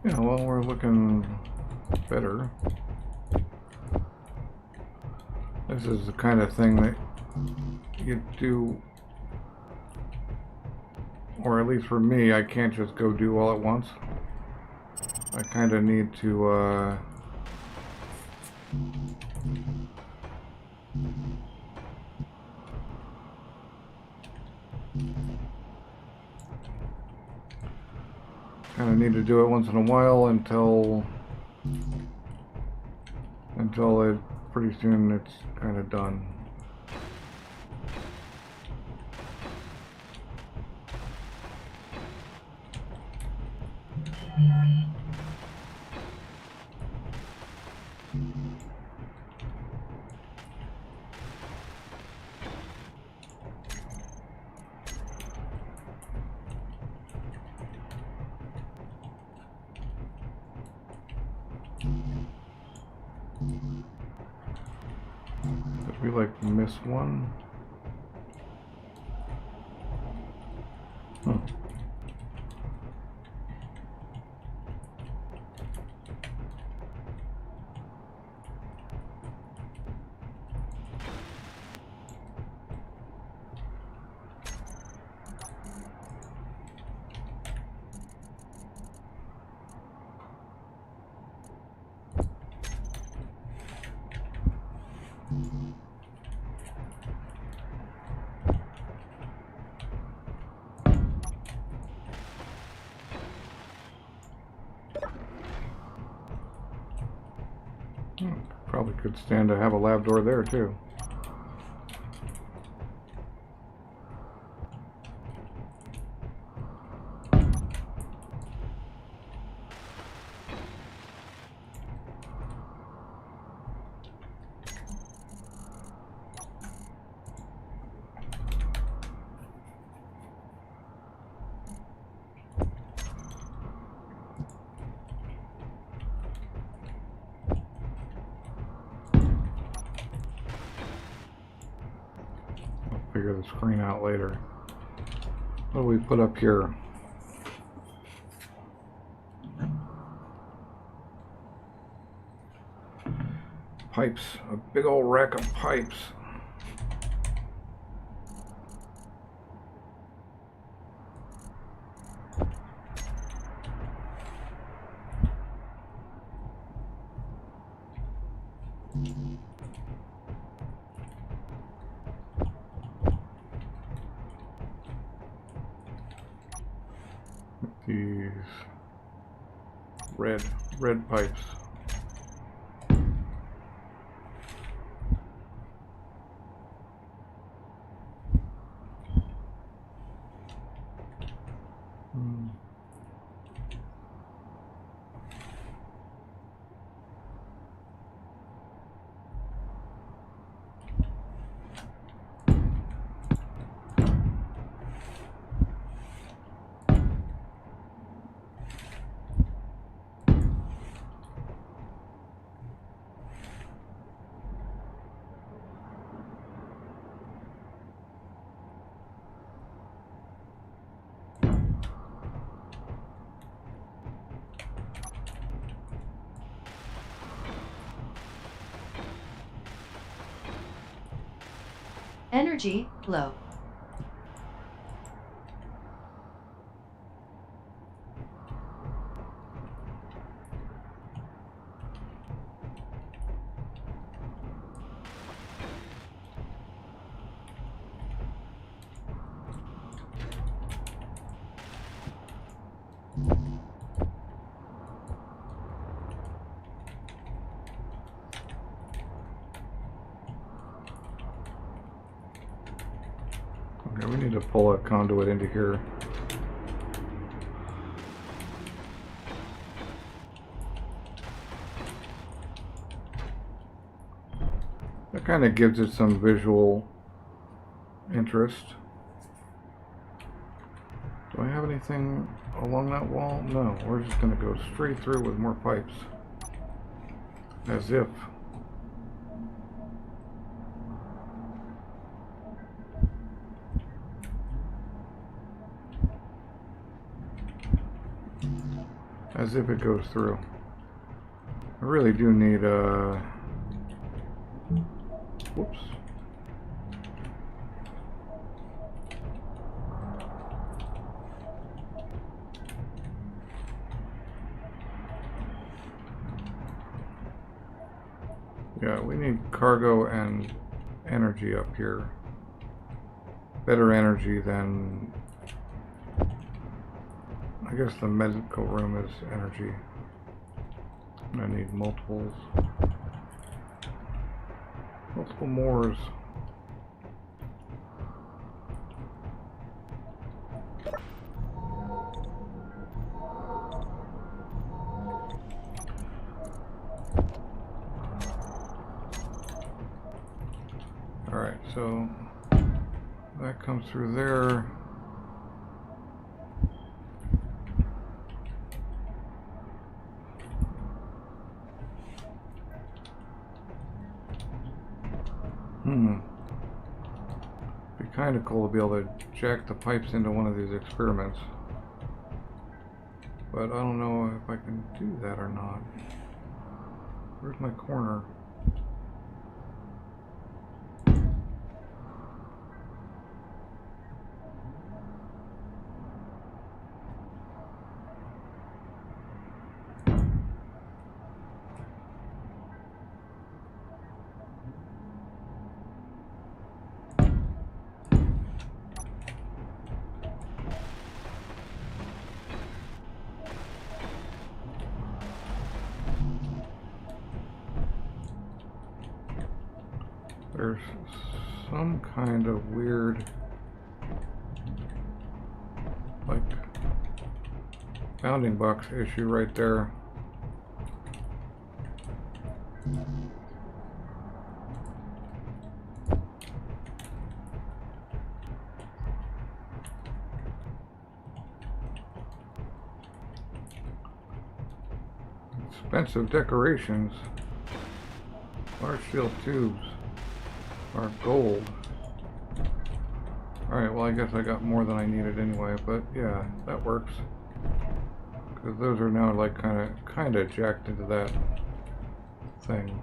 Yeah, well, we're looking better. This is the kind of thing that you do, or at least for me, I can't just go do all at once. I kind of need to kind of need to do it once in a while until it pretty soon it's kind of done. Did we like miss one? Huh. Probably could stand to have a lab door there too. Figure the screen out later. What do we put up here? Pipes. A big old rack of pipes. These red pipes. Energy low. Okay, we need to pull a conduit into here. That kind of gives it some visual interest. Do I have anything along that wall? No, we're just going to go straight through with more pipes. As if. As if it goes through. I really do need a... Whoops. Yeah, we need cargo and energy up here. Better energy than I guess the medical room is energy. I need multiples. Multiple mores. Alright, so that comes through there. Be kind of cool to be able to jack the pipes into one of these experiments. But I don't know if I can do that or not. Where's my corner? There's some kind of weird, like, bounding box issue right there. Expensive decorations. Large steel tubes are gold. Alright, well I guess I got more than I needed anyway, but yeah, that works. Because those are now like kinda jacked into that thing.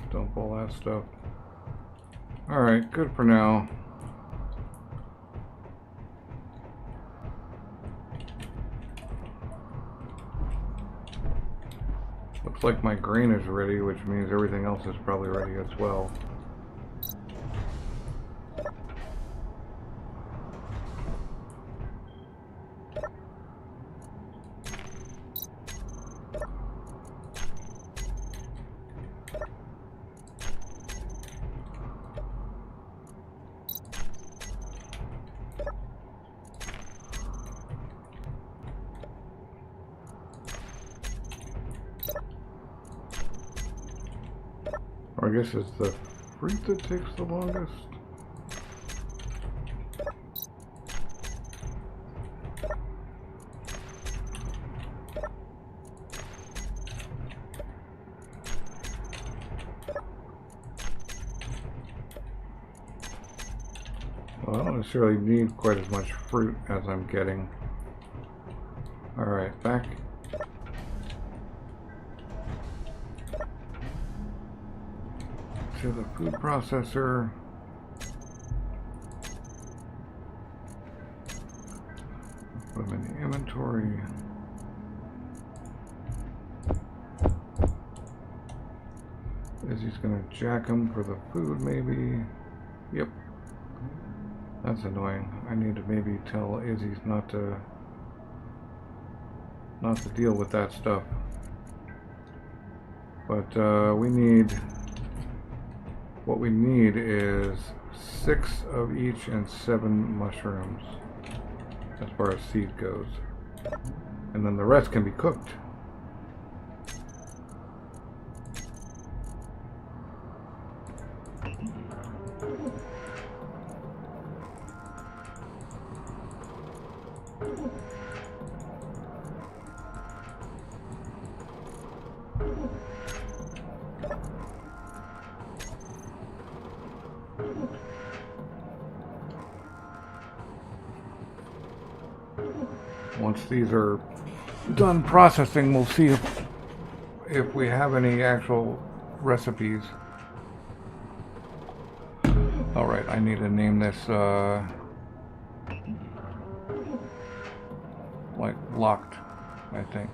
Dump all that stuff. Alright, good for now. Looks like my grain is ready, which means everything else is probably ready as well. Or I guess it's the fruit that takes the longest. Well, I don't necessarily need quite as much fruit as I'm getting. Alright, back. To the food processor. Put them in the inventory. Izzy's gonna jack them for the food, maybe. Yep. That's annoying. I need to maybe tell Izzy's not to deal with that stuff. But what we need is 6 of each and 7 mushrooms as far as seed goes. And then the rest can be cooked. Once these are done processing, we'll see if we have any actual recipes. Alright, I need to name this like locked, I think.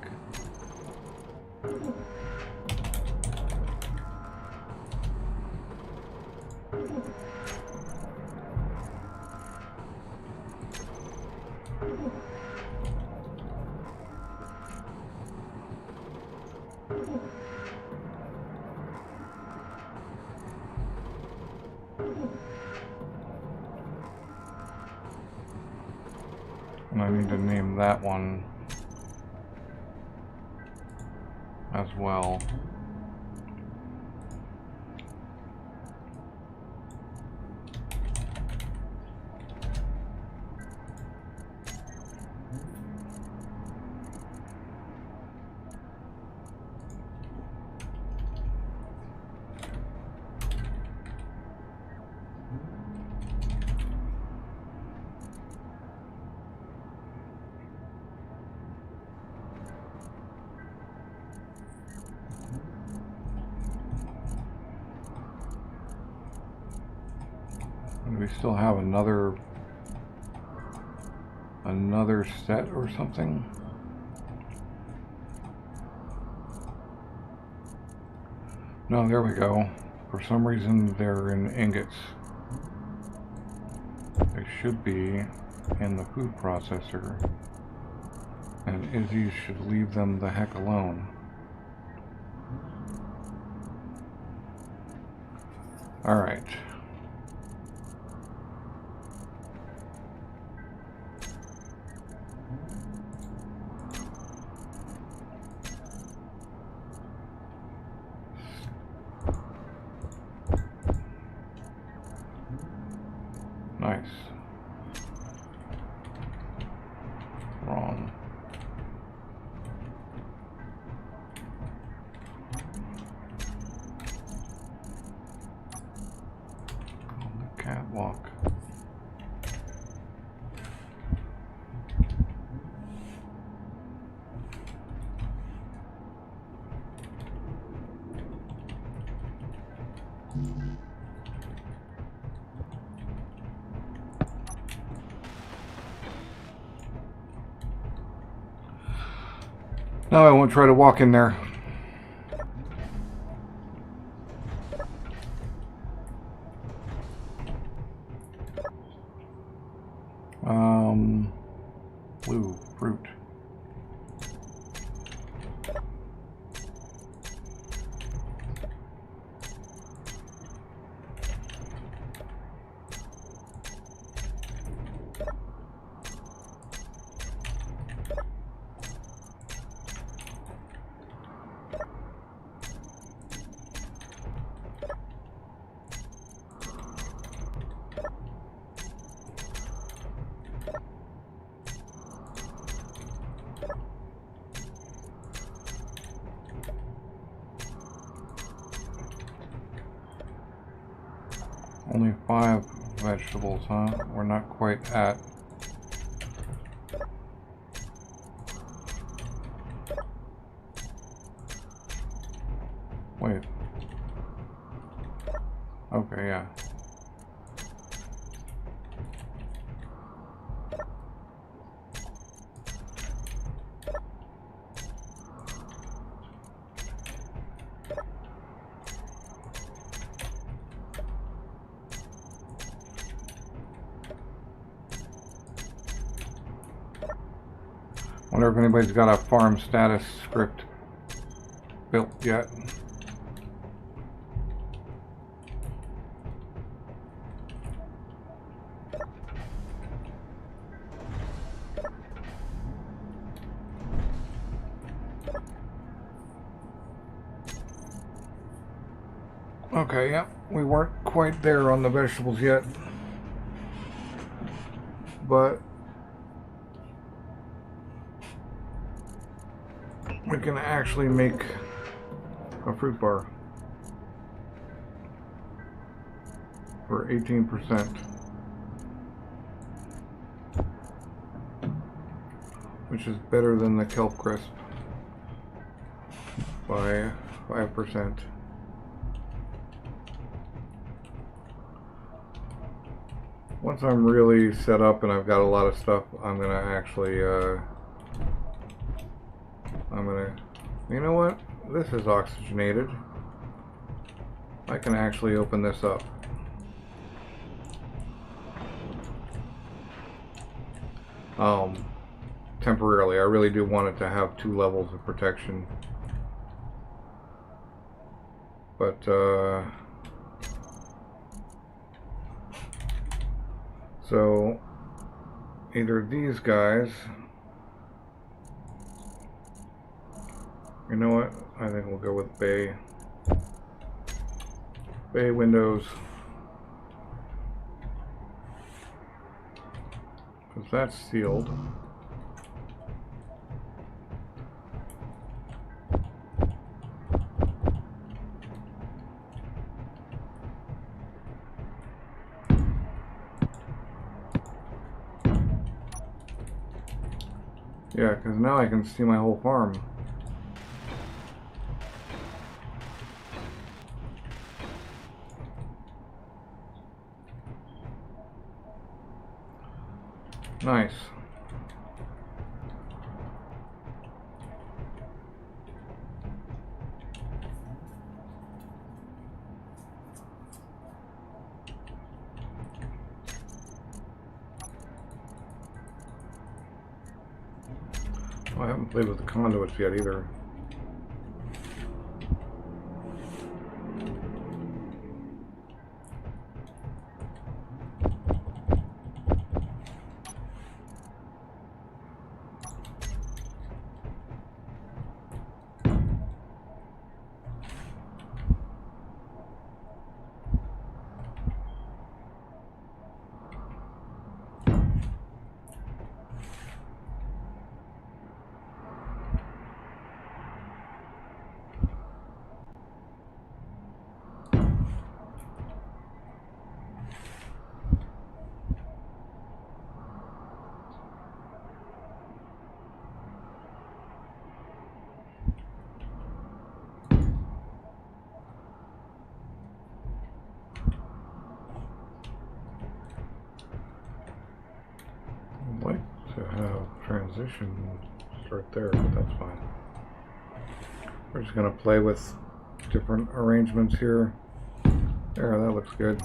I need to name that one as well. Do we still have another set or something? No, there we go. For some reason they're in ingots. They should be in the food processor. And Izzy should leave them the heck alone. Alright. Nice. Wrong. On the catwalk. No, I won't try to walk in there. Blue fruit. Only 5 vegetables, huh? We're not quite at... Wait. Okay, yeah. Wonder if anybody's got a farm status script built yet. Okay, yeah, we weren't quite there on the vegetables yet, but we can actually make a fruit bar for 18%, which is better than the kelp crisp by 5%. Once I'm really set up and I've got a lot of stuff, I'm gonna actually, you know what? This is oxygenated. I can actually open this up. Temporarily. I really do want it to have 2 levels of protection. But, so either these guys. You know what? I think we'll go with bay windows, because that's sealed. Yeah, because now I can see my whole farm. Nice. Oh, I haven't played with the conduits yet either. I'd like to have transition start there, but that's fine. We're just going to play with different arrangements here. There, that looks good.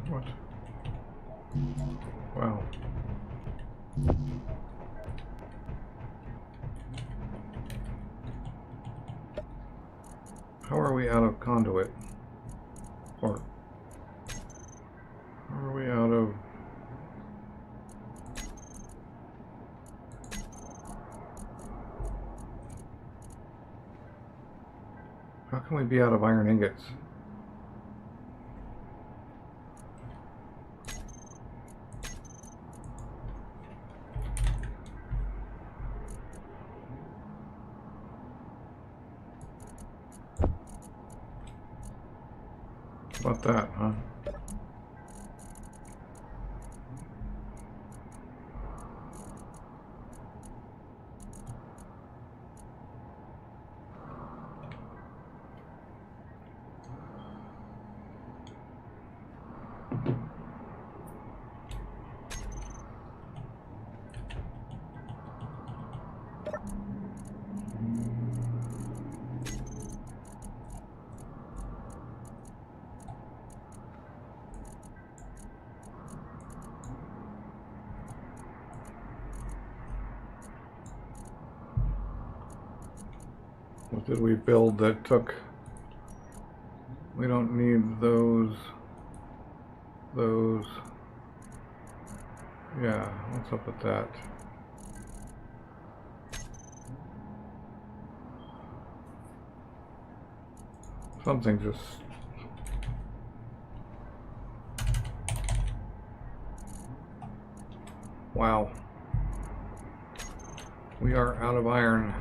What? Wow. How are we out of conduit? Or how are we out of... How can we be out of iron ingots? How about that, huh? What did we build that took? We don't need those. Yeah, what's up with that? Something just... Wow. We are out of iron.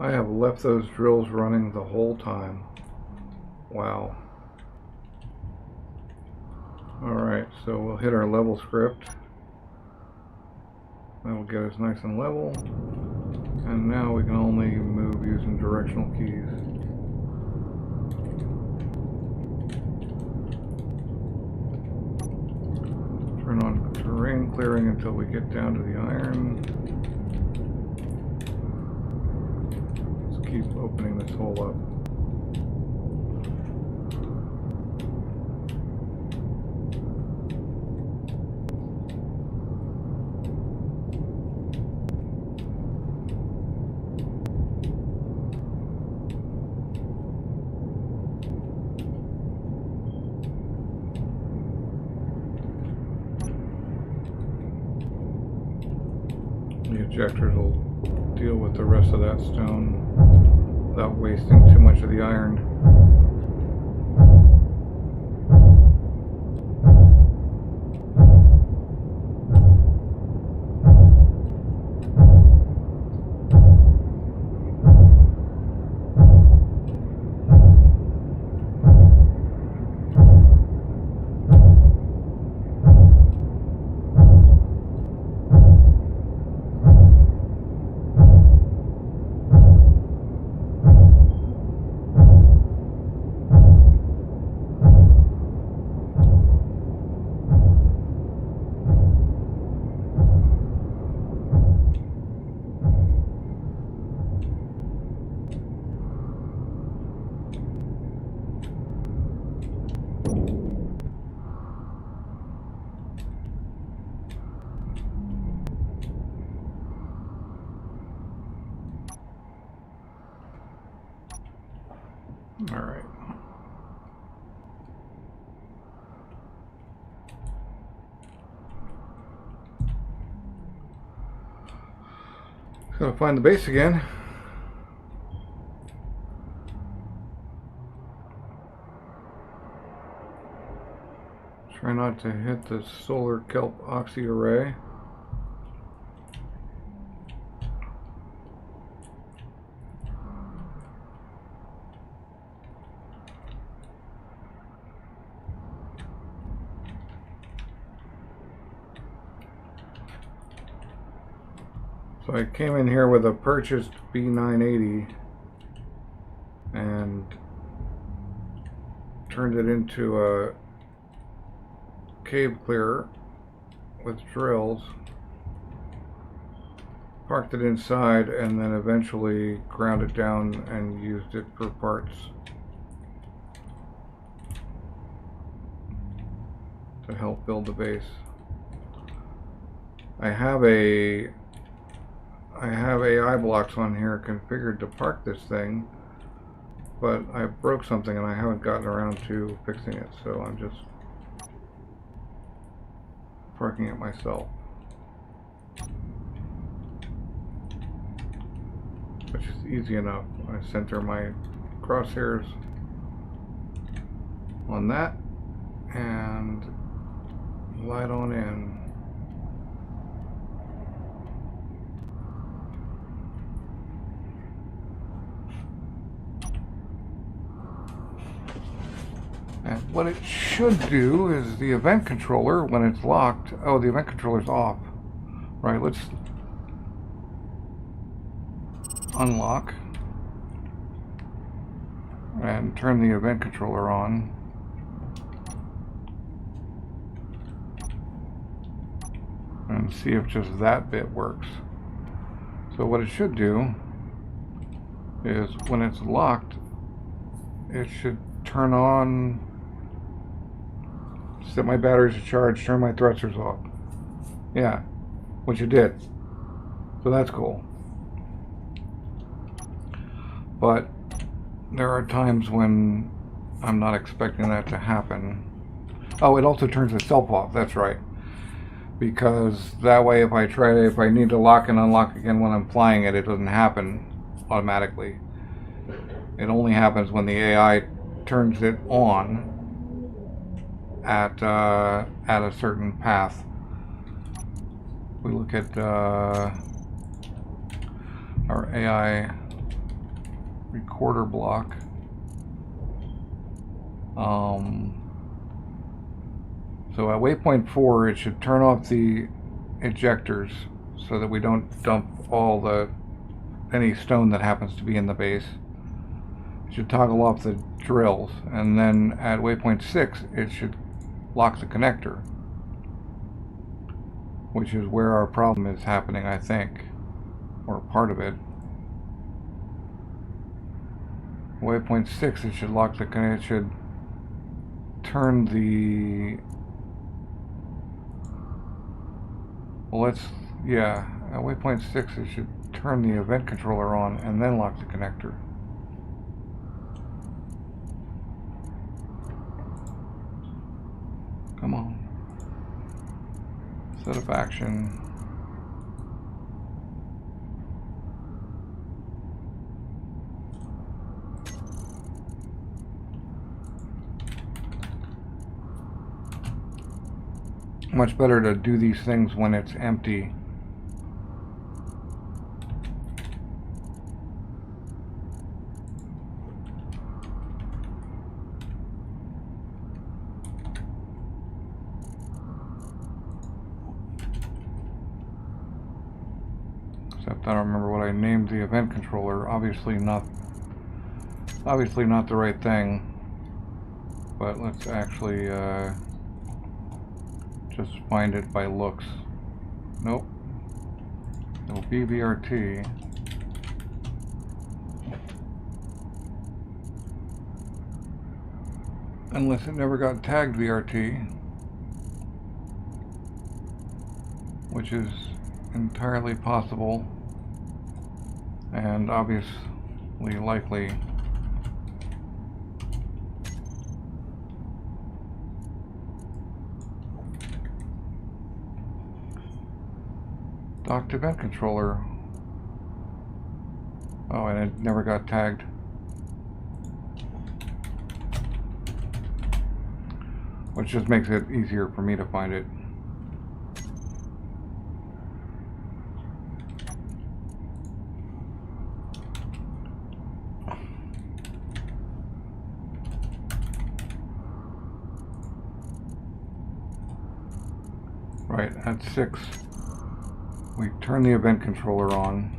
I have left those drills running the whole time. Wow. Alright, so we'll hit our level script. That'll get us nice and level. And now we can only move using directional keys. Turn on terrain clearing until we get down to the iron. Let's keep opening this hole up. The ejectors will deal with the rest of that stone without wasting too much of the iron. All right. Gotta find the base again. Try not to hit the solar kelp oxy array. So I came in here with a purchased B980 and turned it into a cave clearer with drills, parked it inside, and then eventually ground it down and used it for parts to help build the base. I have AI blocks on here configured to park this thing, but I broke something and I haven't gotten around to fixing it, so I'm just parking it myself, which is easy enough. I center my crosshairs on that and light on in. And what it should do is the event controller, when it's locked, oh, the event controller's off. Right, let's unlock and turn the event controller on. And see if just that bit works. So what it should do is when it's locked, it should turn on, set my batteries to charge, turn my thrusters off. Yeah, which it did. So that's cool. But there are times when I'm not expecting that to happen. Oh, it also turns itself off, that's right. Because that way if I need to lock and unlock again when I'm flying it, it doesn't happen automatically. It only happens when the AI turns it on at a certain path. We look at our AI recorder block. So at waypoint 4, it should turn off the ejectors so that we don't dump any stone that happens to be in the base. It should toggle off the drills, and then at waypoint 6, it should lock the connector, which is where our problem is happening, I think, or part of it. Waypoint 6, it should lock the connector. It should turn the... Well, at waypoint 6, it should turn the event controller on and then lock the connector. Come on. Set of action. Much better to do these things when it's empty. Except I don't remember what I named the event controller. Obviously not the right thing. But let's actually just find it by looks. Nope. It'll be VRT. Unless it never got tagged VRT, which is entirely possible and obviously likely. Docked event controller. Oh, and it never got tagged. Which just makes it easier for me to find it. Right, at 6. We turn the event controller on.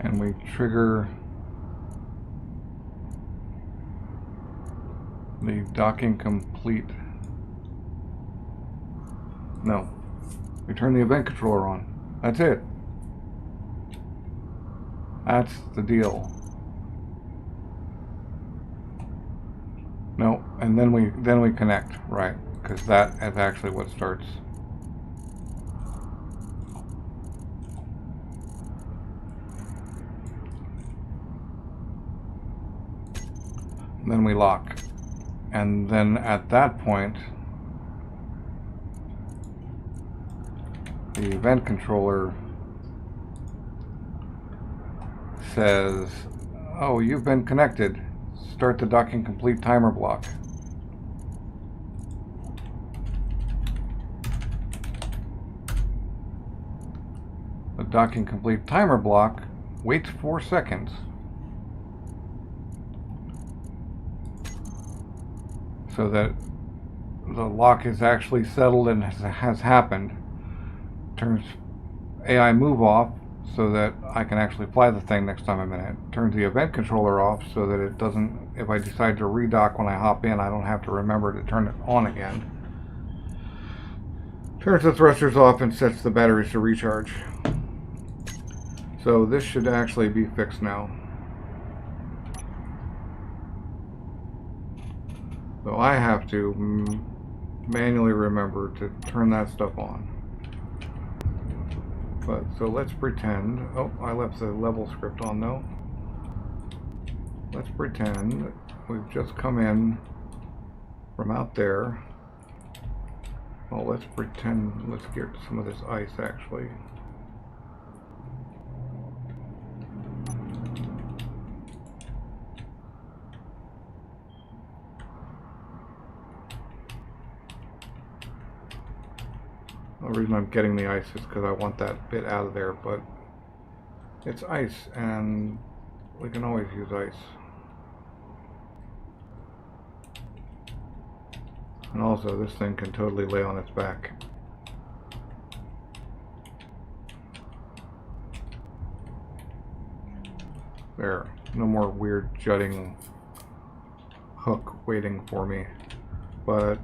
And we trigger the docking complete. No, we turn the event controller on. That's it. That's the deal. No, and then we connect, right? Because that is actually what starts. And then we lock, and then at that point, the event controller says, "Oh, you've been connected. Start the docking complete timer block." The docking complete timer block waits 4 seconds. So that the lock is actually settled and has happened. Turns AI move off so that I can actually fly the thing next time I'm in it. Turns the event controller off so that it doesn't, if I decide to redock when I hop in, I don't have to remember to turn it on again. Turns the thrusters off and sets the batteries to recharge. So this should actually be fixed now. So I have to manually remember to turn that stuff on. But so let's pretend, oh, I left the level script on though. Let's pretend we've just come in from out there. Well, let's pretend, let's get some of this ice actually. The reason I'm getting the ice is because I want that bit out of there, but it's ice and we can always use ice. And also, this thing can totally lay on its back. There, no more weird jutting hook waiting for me. But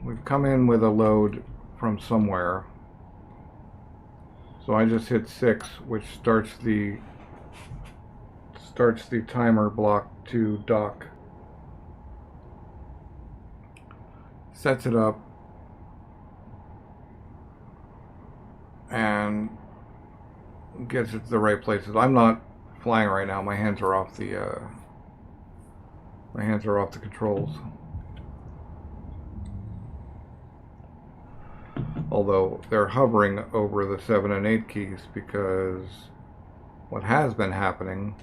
we've come in with a load from somewhere. So I just hit 6, which starts the timer block to dock. Sets it up and gets it to the right places. I'm not flying right now. My hands are off the controls. Although they're hovering over the 7 and 8 keys, because what has been happening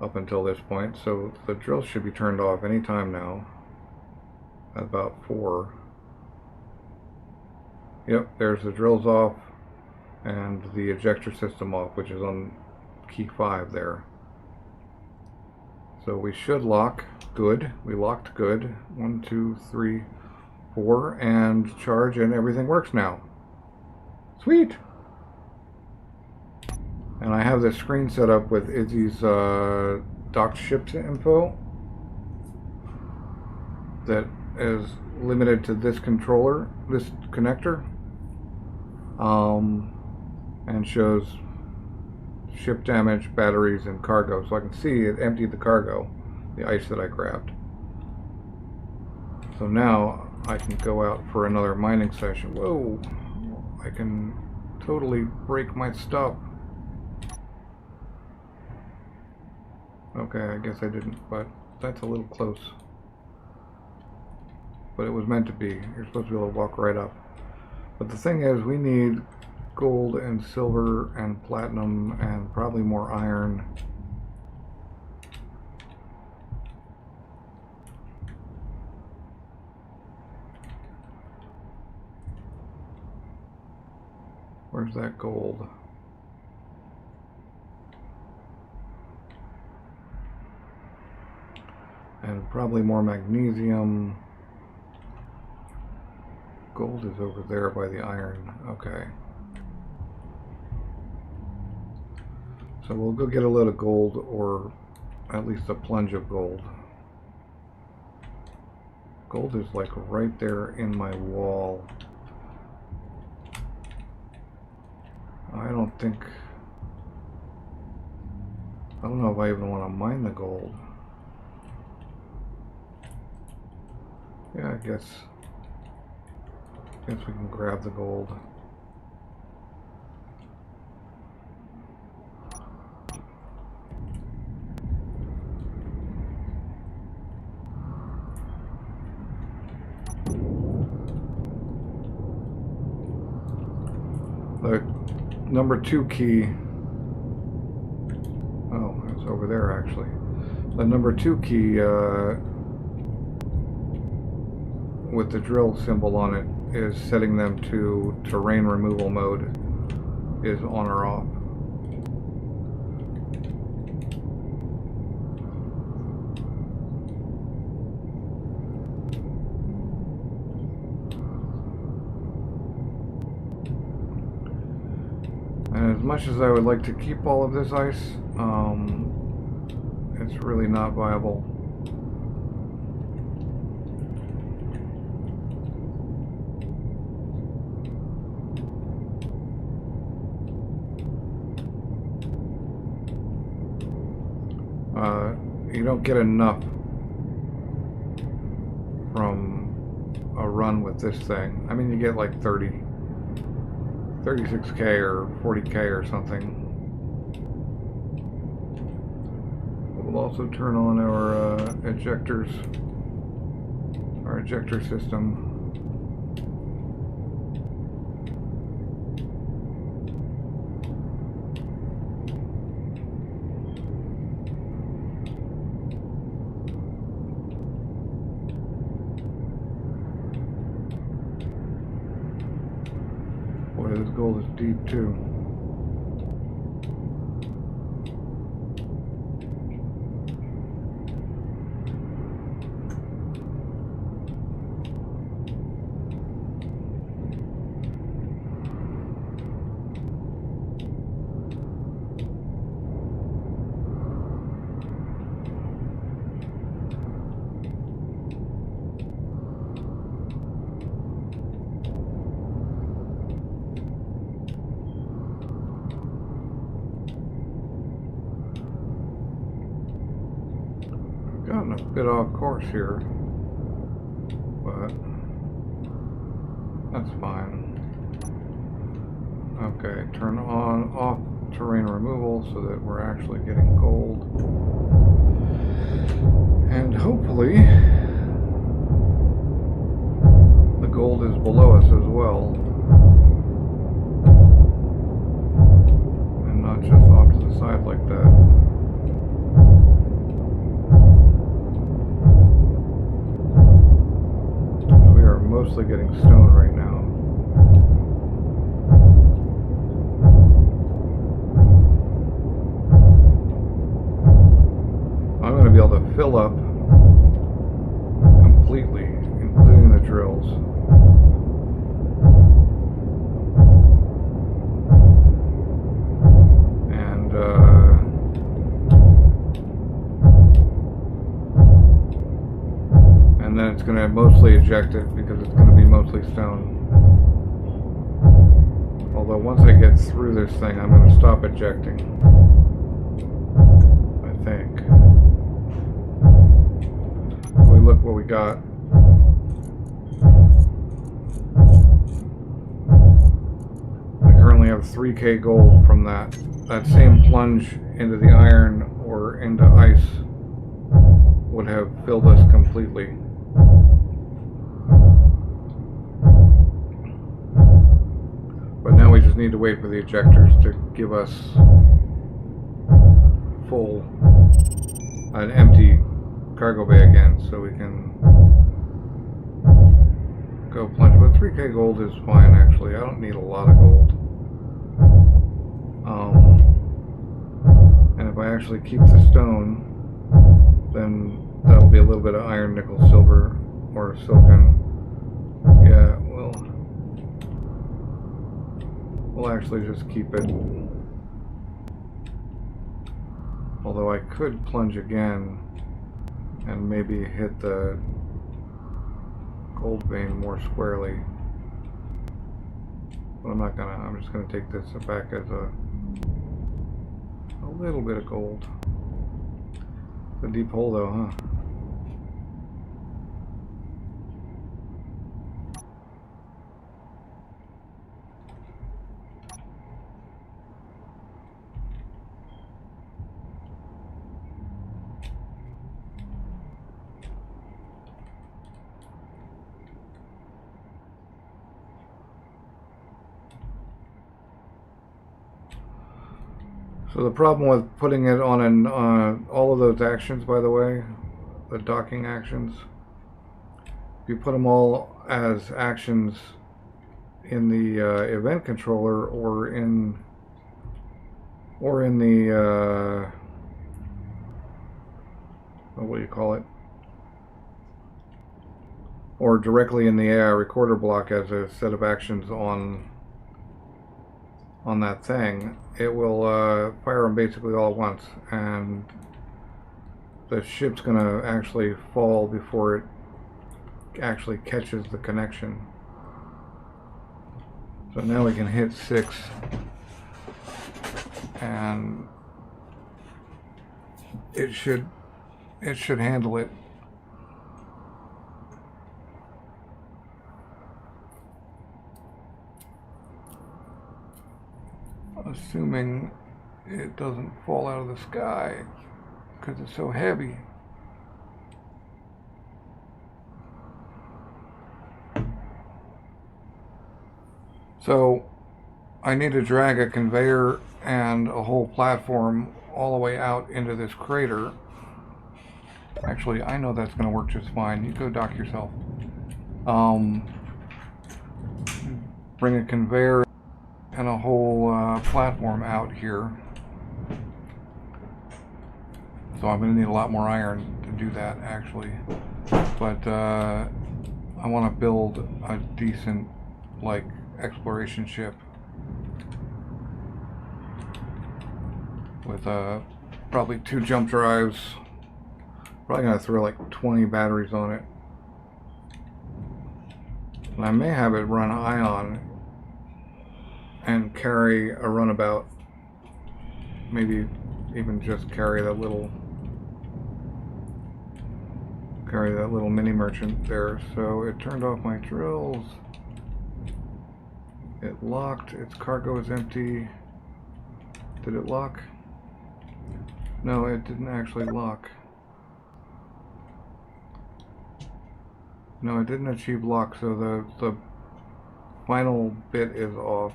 up until this point, so the drill should be turned off anytime now. At about 4. Yep, there's the drills off and the ejector system off, which is on key 5 there. So we should lock good. We locked good. 1, 2, 3, 4, and charge, and everything works now. Sweet! And I have this screen set up with Izzy's docked ships info that is limited to this controller, this connector, and shows ship damage, batteries, and cargo. So I can see it emptied the cargo, the ice that I grabbed. So now I can go out for another mining session. Whoa! I can totally break my stuff. Okay, I guess I didn't, but that's a little close. But it was meant to be. You're supposed to be able to walk right up. But the thing is, we need gold and silver and platinum and probably more iron. Where's that gold? And probably more magnesium. Gold is over there by the iron. Okay. So we'll go get a load of gold, or at least a plunge of gold. Gold is like right there in my wall. I don't know if I even want to mine the gold. Yeah, I guess we can grab the gold. The number 2 key, oh, it's over there actually. The number 2 key with the drill symbol on it is setting them to terrain removal mode, is on or off. And as much as I would like to keep all of this ice, it's really not viable. You don't get enough from a run with this thing. I mean, you get like 36K or 40K or something. We'll also turn on our ejectors, our ejector system. boy, this gold is deep too. Gotten a bit off course here, but that's fine. Okay, turn on off terrain removal so that we're actually getting gold, and hopefully the gold is below us as well and not just off to the side like that. Mostly getting stone right now. I'm going to be able to fill up completely, including the drills. And then it's going to mostly eject it because it's going to be mostly stone. Although once I get through this thing, I'm going to stop ejecting, I think. We look what we got. We currently have 3K gold from that same plunge into the iron or into ice would have filled us completely. But now we just need to wait for the ejectors to give us an empty cargo bay again, so we can go plunge. But 3K gold is fine, actually. I don't need a lot of gold. And if I actually keep the stone, then that'll be a little bit of iron, nickel, silver, or silicon. Yeah, we'll actually just keep it. Although I could plunge again and maybe hit the gold vein more squarely. But I'm not gonna. I'm just gonna take this back as a little bit of gold. It's a deep hole though, huh? So the problem with putting it on all of those actions, by the way, the docking actions, if you put them all as actions in the event controller or in the what do you call it? Or directly in the AI recorder block as a set of actions on that thing, it will fire them basically all at once, and the ship's gonna actually fall before it actually catches the connection. So now we can hit 6 and it should handle it. Assuming it doesn't fall out of the sky because it's so heavy. So I need to drag a conveyor and a whole platform all the way out into this crater. Actually, I know that's going to work just fine. You go dock yourself. Bring a conveyor and a whole platform out here. So I'm going to need a lot more iron to do that, actually. But I want to build a decent, like, exploration ship with probably 2 jump drives. Probably going to throw like 20 batteries on it. And I may have it run ion and carry a runabout. Maybe even just carry that little mini merchant there. So it turned off my drills. It locked. Its cargo is empty. Did it lock? No, it didn't actually lock. No, it didn't achieve lock, so the final bit is off.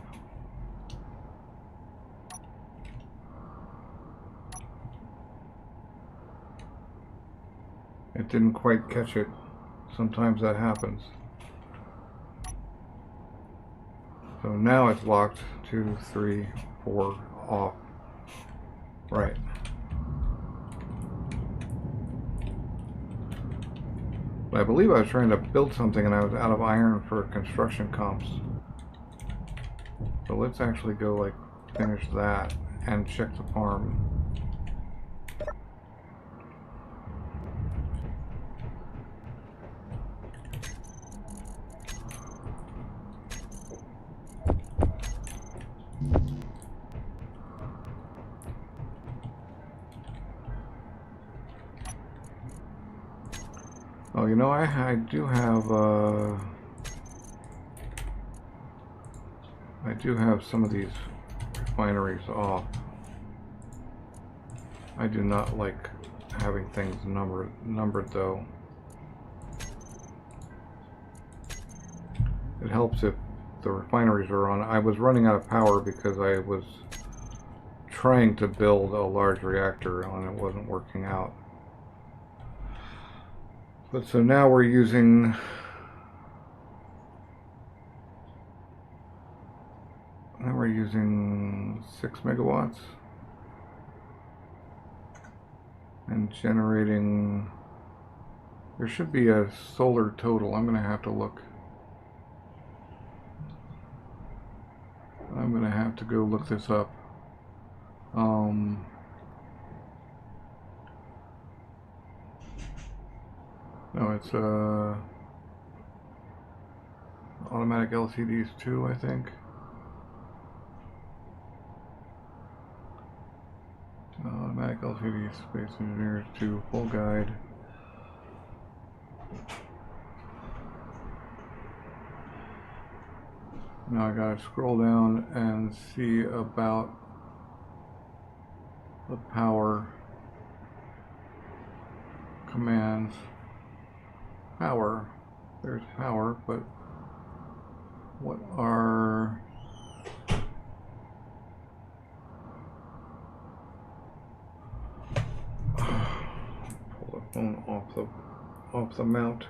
It didn't quite catch it. Sometimes that happens. So now it's locked. 2, 3, 4, off. Right. But I believe I was trying to build something and I was out of iron for construction comps. So let's actually go like finish that and check the farm. Oh, you know, I do have some of these refineries off. I do not like having things numbered though. It helps if the refineries are on. I was running out of power because I was trying to build a large reactor and it wasn't working out. But so now we're using 6 megawatts and generating. There should be a solar total. I'm gonna have to look. I'm gonna have to go look this up. No, it's automatic LCDs too, I think. Automatic LCDs, Space Engineers 2, full guide. Now I gotta scroll down and see about the power commands. Power, there's power, but what are pull the phone off the mount.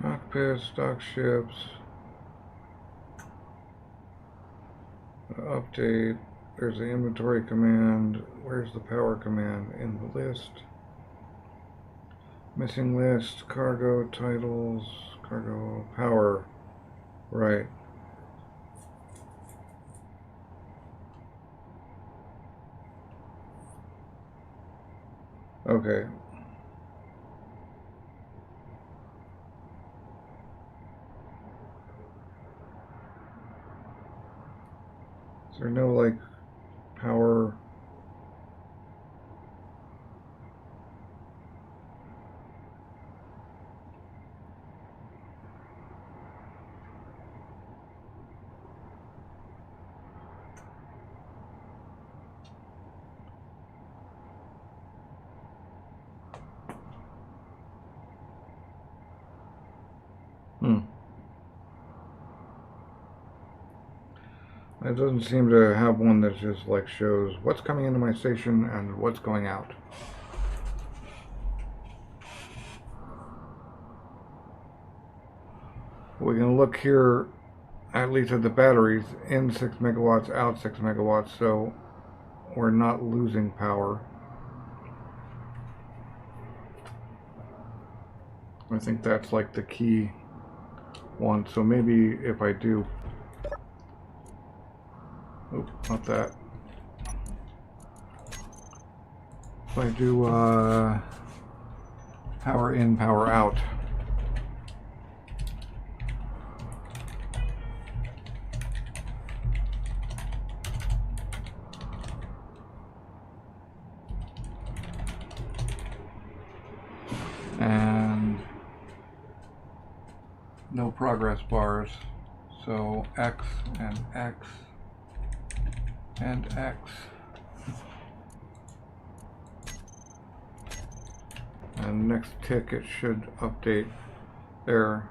Cockpit, stock ships, update. There's the inventory command. Where's the power command? In the list. Missing list, cargo, titles, cargo, power. Right. Okay. Is there no like power? It doesn't seem to have one that just like shows what's coming into my station and what's going out. We're going to look here at least at the batteries, in 6 megawatts, out 6 megawatts, so we're not losing power. I think that's like the key one. So maybe if I do, oops, not that. If I do power in, power out. And no progress bars, so X and X and X. And next tick it should update there.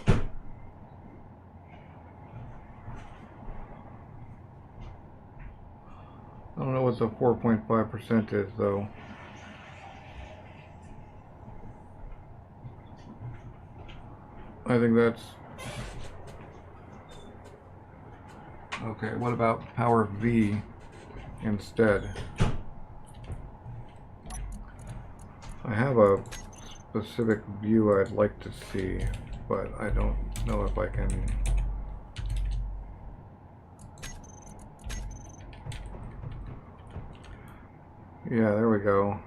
I don't know what the 4.5% is though. I think that's okay. What about power V instead? I have a specific view I'd like to see, but I don't know if I can. Yeah, there we go.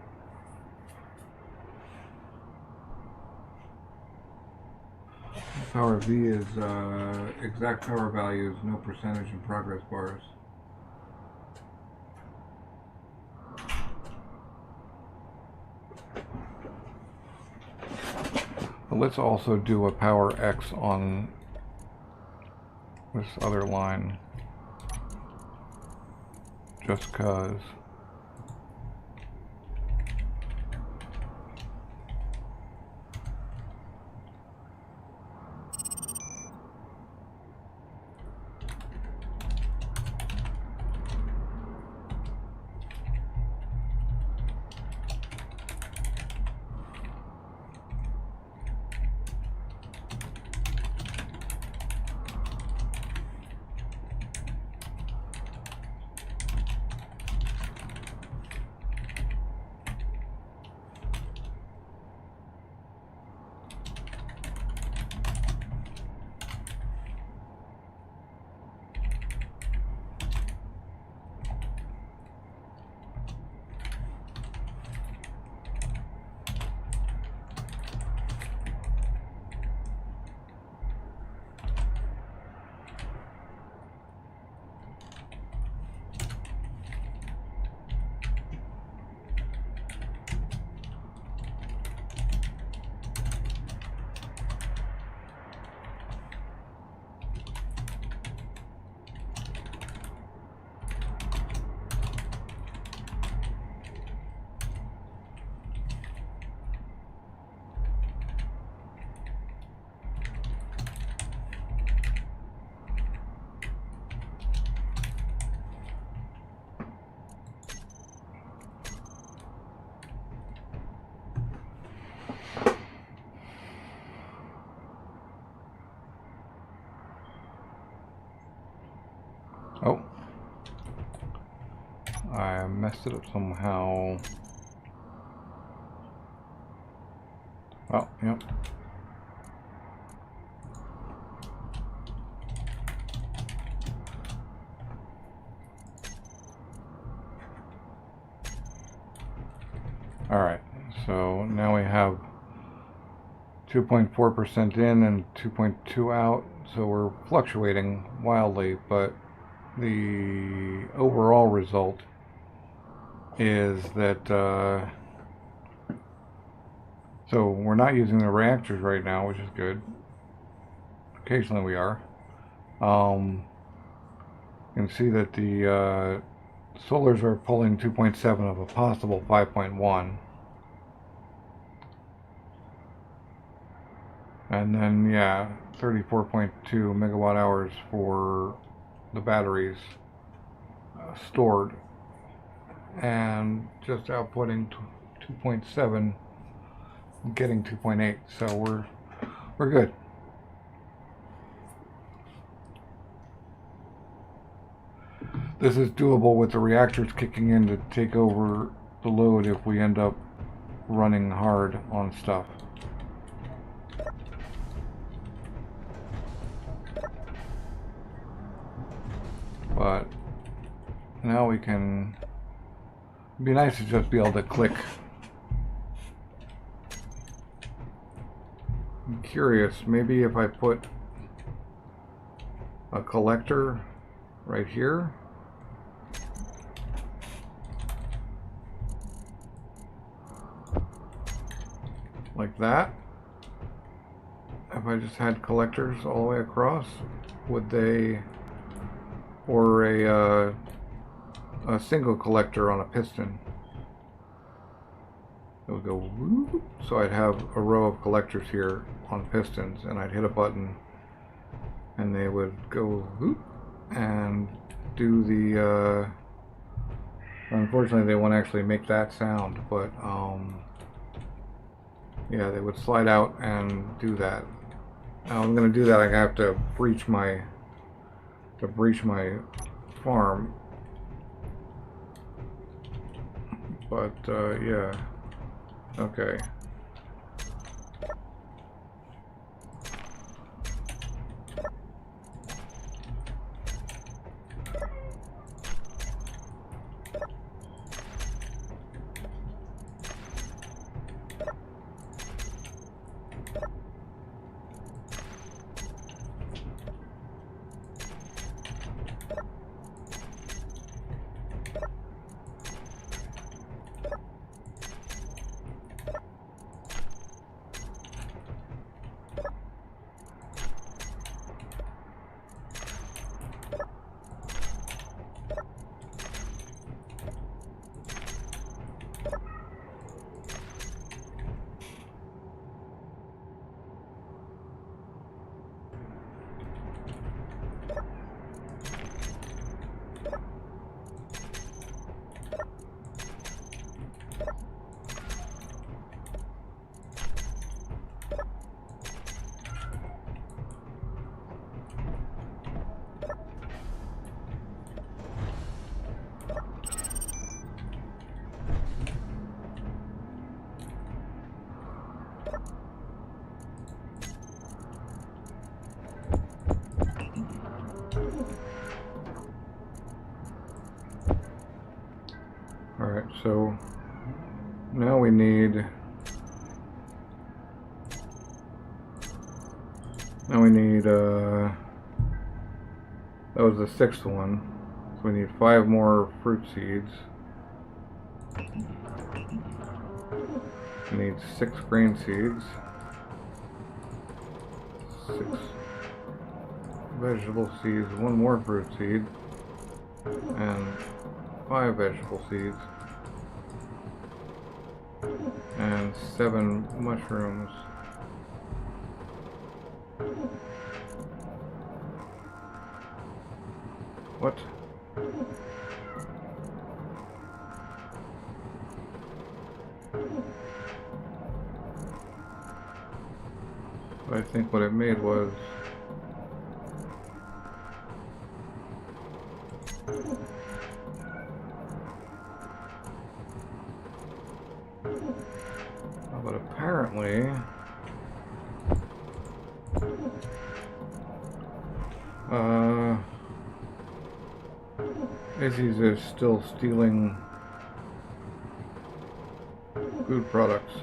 Power V is exact power values, no percentage and progress bars. But let's also do a power X on this other line, just 'cause. Oh, I messed it up somehow. Oh, yep. Alright, so now we have 2.4% in and 2.2 out, so we're fluctuating wildly, but the overall result is that so we're not using the reactors right now, which is good. Occasionally we are. You can see that the solars are pulling 2.7 of a possible 5.1. And then, yeah, 34.2 megawatt hours for the batteries stored, and just outputting 2.7, getting 2.8. So we're good. this is doable with the reactors kicking in to take over the load if we end up running hard on stuff. But now we can, it'd be nice to just be able to click. I'm curious, maybe if I put a collector right here. Like that. If I just had collectors all the way across, would they, or a single collector on a piston. It would go whoop, so I'd have a row of collectors here on pistons, and I'd hit a button, and they would go whoop, and do the, unfortunately they won't actually make that sound, but yeah, they would slide out and do that. Now I'm going to do that, I have to breach my farm. But yeah, okay. Alright, so now we need that was the 6th one, so we need 5 more fruit seeds. We need 6 grain seeds, 6 vegetable seeds, 1 more fruit seed, and 5 vegetable seeds, and 7 mushrooms. What? I think what it made was but apparently Izzy's is still stealing food products.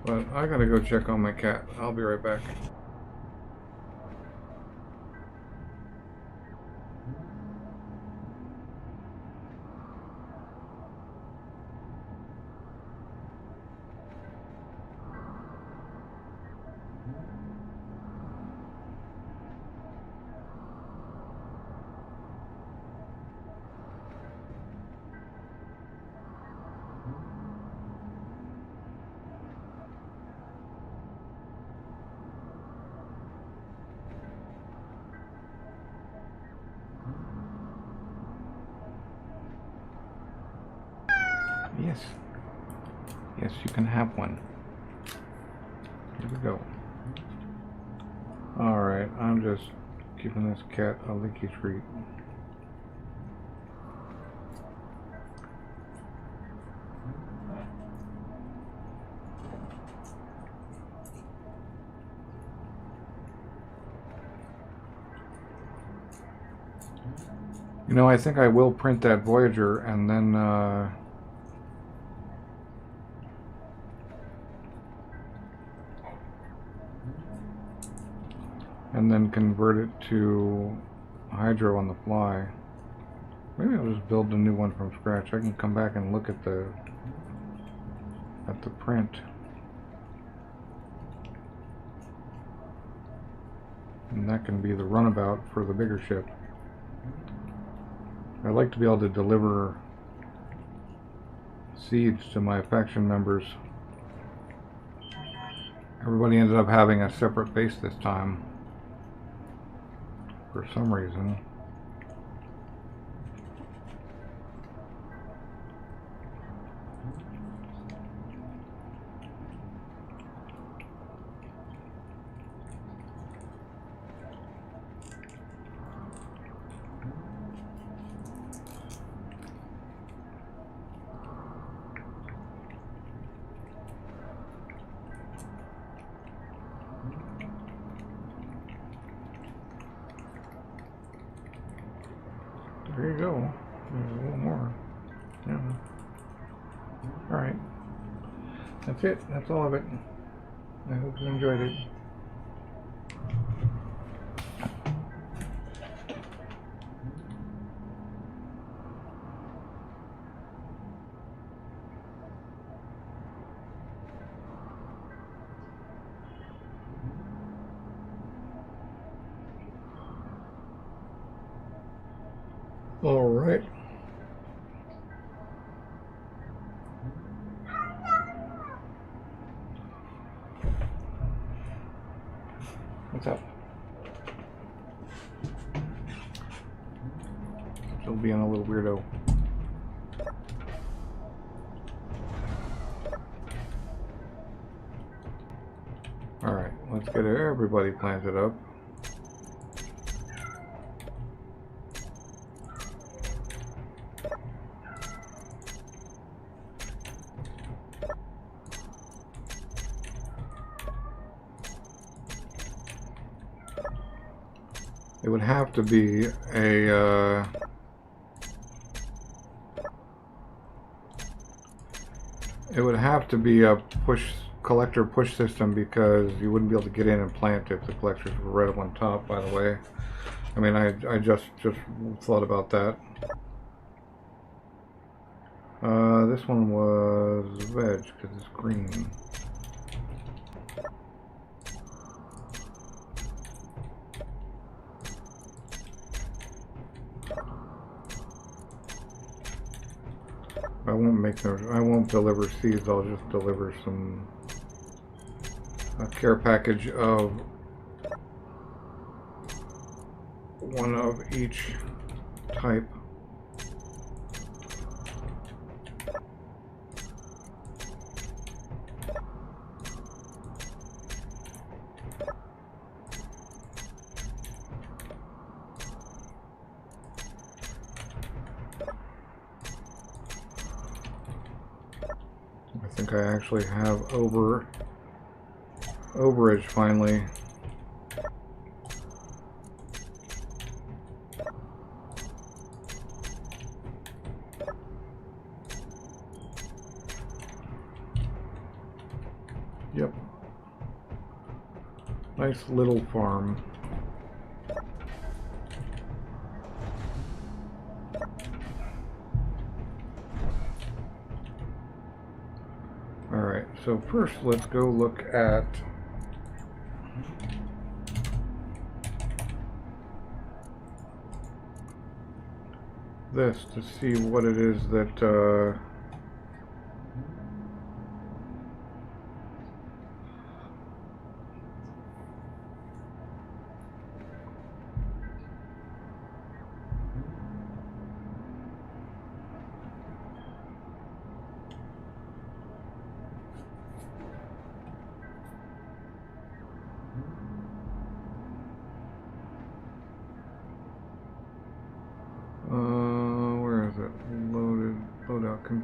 But I gotta go check on my cat. I'll be right back. Yes, you can have one. Here we go. Alright, I'm just giving this cat a leaky treat. You know, I think I will print that Voyager and then convert it to Hydro on the fly. Maybe I'll just build a new one from scratch. I can come back and look at the print. And that can be the runabout for the bigger ship. I'd like to be able to deliver seeds to my faction members. Everybody ended up having a separate base this time for some reason. There you go. There's a little more. Yeah. Alright. That's it. That's all of it. I hope you enjoyed it. All right. What's up? Still being a little weirdo. All right, let's get everybody planted up. It would have to be a collector push system, because you wouldn't be able to get in and plant if the collectors were right up on top, by the way. I mean, I just thought about that. This one was veg because it's green. I won't deliver seeds, I'll just deliver a care package of one of each type. I think I actually have overage finally. Yep. Nice little farm. Alright, so first let's go look at this to see what it is that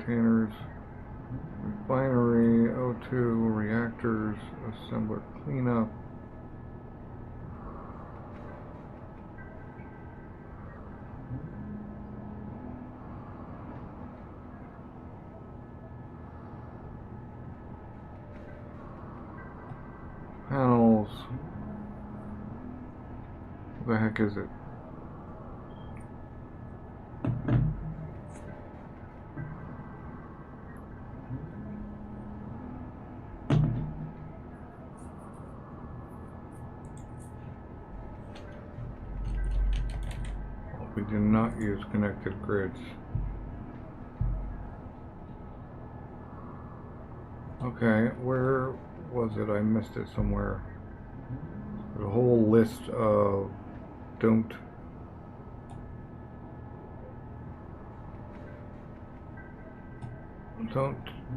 containers, refinery, O2, reactors, assembler cleanup. Panels. What the heck is it? We do not use connected grids. Okay, where was it? I missed it somewhere. There's a whole list of don't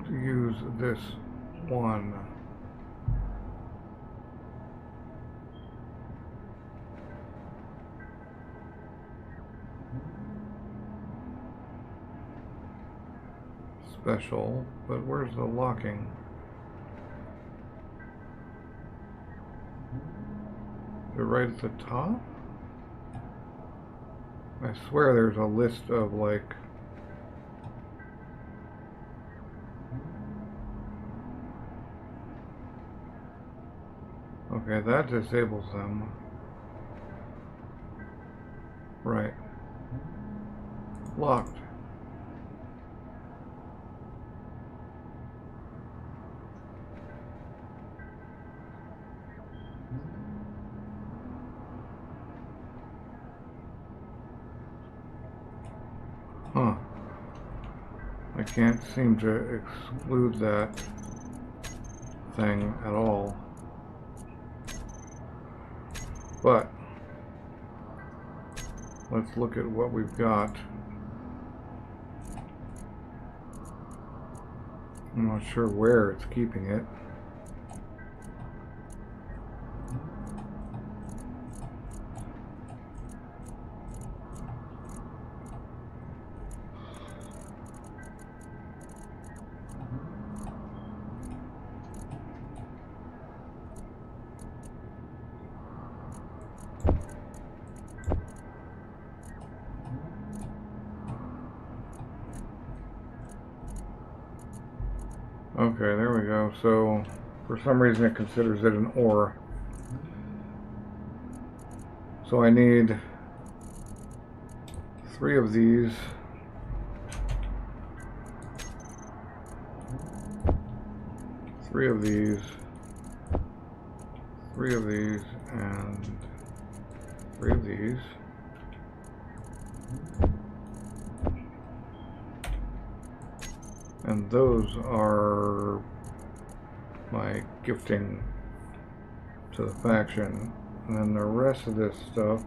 use this one. Special, but where's the locking? Is it right at the top? I swear there's a list of like okay, that disables them. Right. Locked. Huh. I can't seem to exclude that thing at all. But let's look at what we've got. I'm not sure where it's keeping it. Okay, there we go. So, for some reason it considers it an ore. So I need 3 of these. 3 of these. 3 of these, and 3 of these. And those are my gifting to the faction. And then the rest of this stuff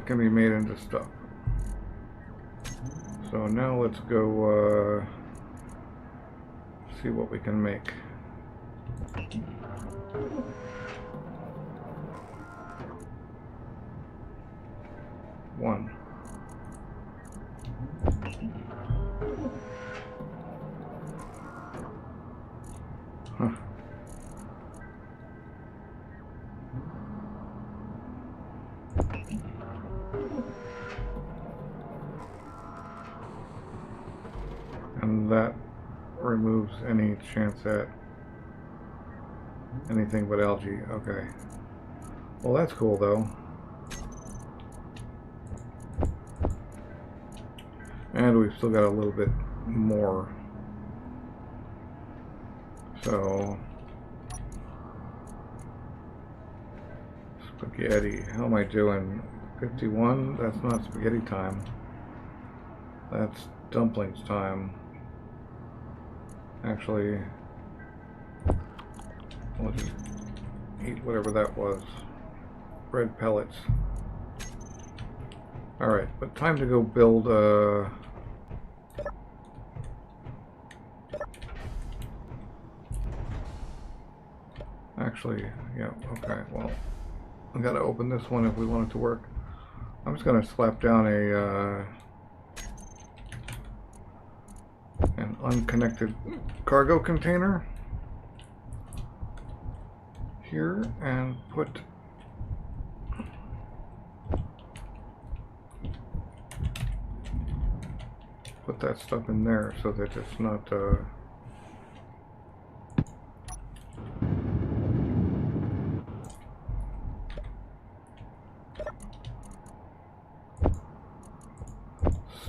can be made into stuff. So now let's go see what we can make. One. Huh. And that removes any chance at anything but algae. Okay. Well, that's cool though. And we've still got a little bit more. So spaghetti. How am I doing? 51? That's not spaghetti time. That's dumplings time. Actually, I'll just eat whatever that was. Bread pellets. Alright, but time to go build Actually, yeah, okay, well, I gotta open this one if we want it to work. I'm just gonna slap down an unconnected cargo container here and put that stuff in there so that it's not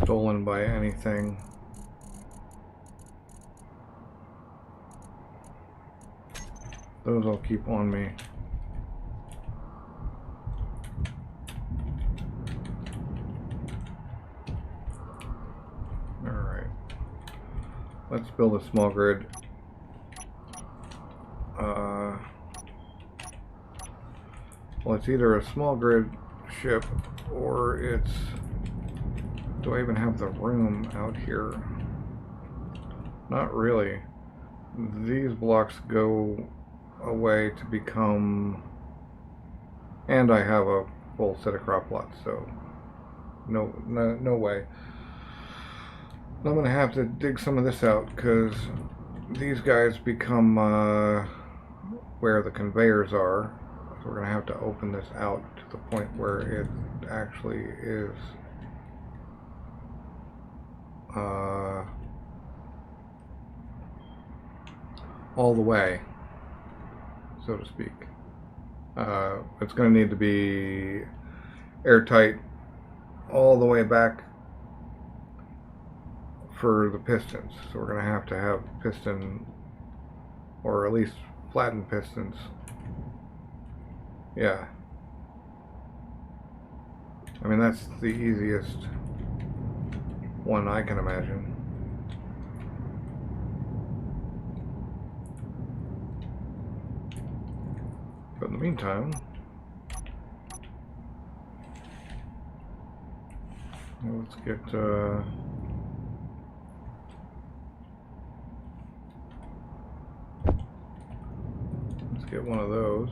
stolen by anything. Those I'll keep on me. Alright. Let's build a small grid. Well, it's either a small grid ship or it's... Do I even have the room out here? Not really. These blocks go away to become... And I have a full set of crop plots, so no way. I'm gonna have to dig some of this out because these guys become where the conveyors are. So we're gonna have to open this out to the point where it actually is all the way, so to speak. It's going to need to be airtight all the way back for the pistons. So we're going to have piston, or at least flattened pistons. Yeah. I mean, that's the easiest one I can imagine. But in the meantime, let's get one of those.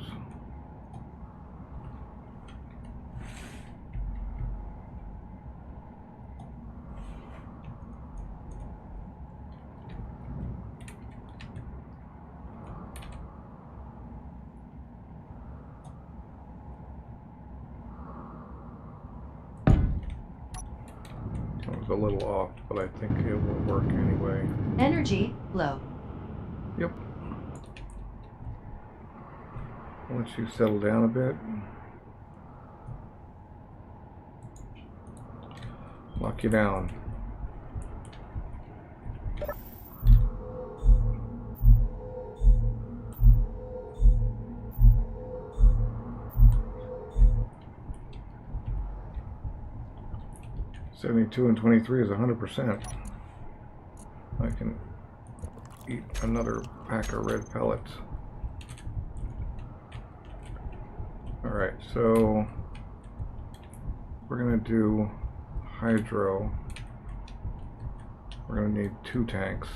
A little off, but I think it will work anyway. Energy low. Yep. Once you settle down a bit, lock you down. $72 and 23 is 100%. I can eat another pack of red pellets. Alright, so we're going to do hydro. We're going to need 2 tanks.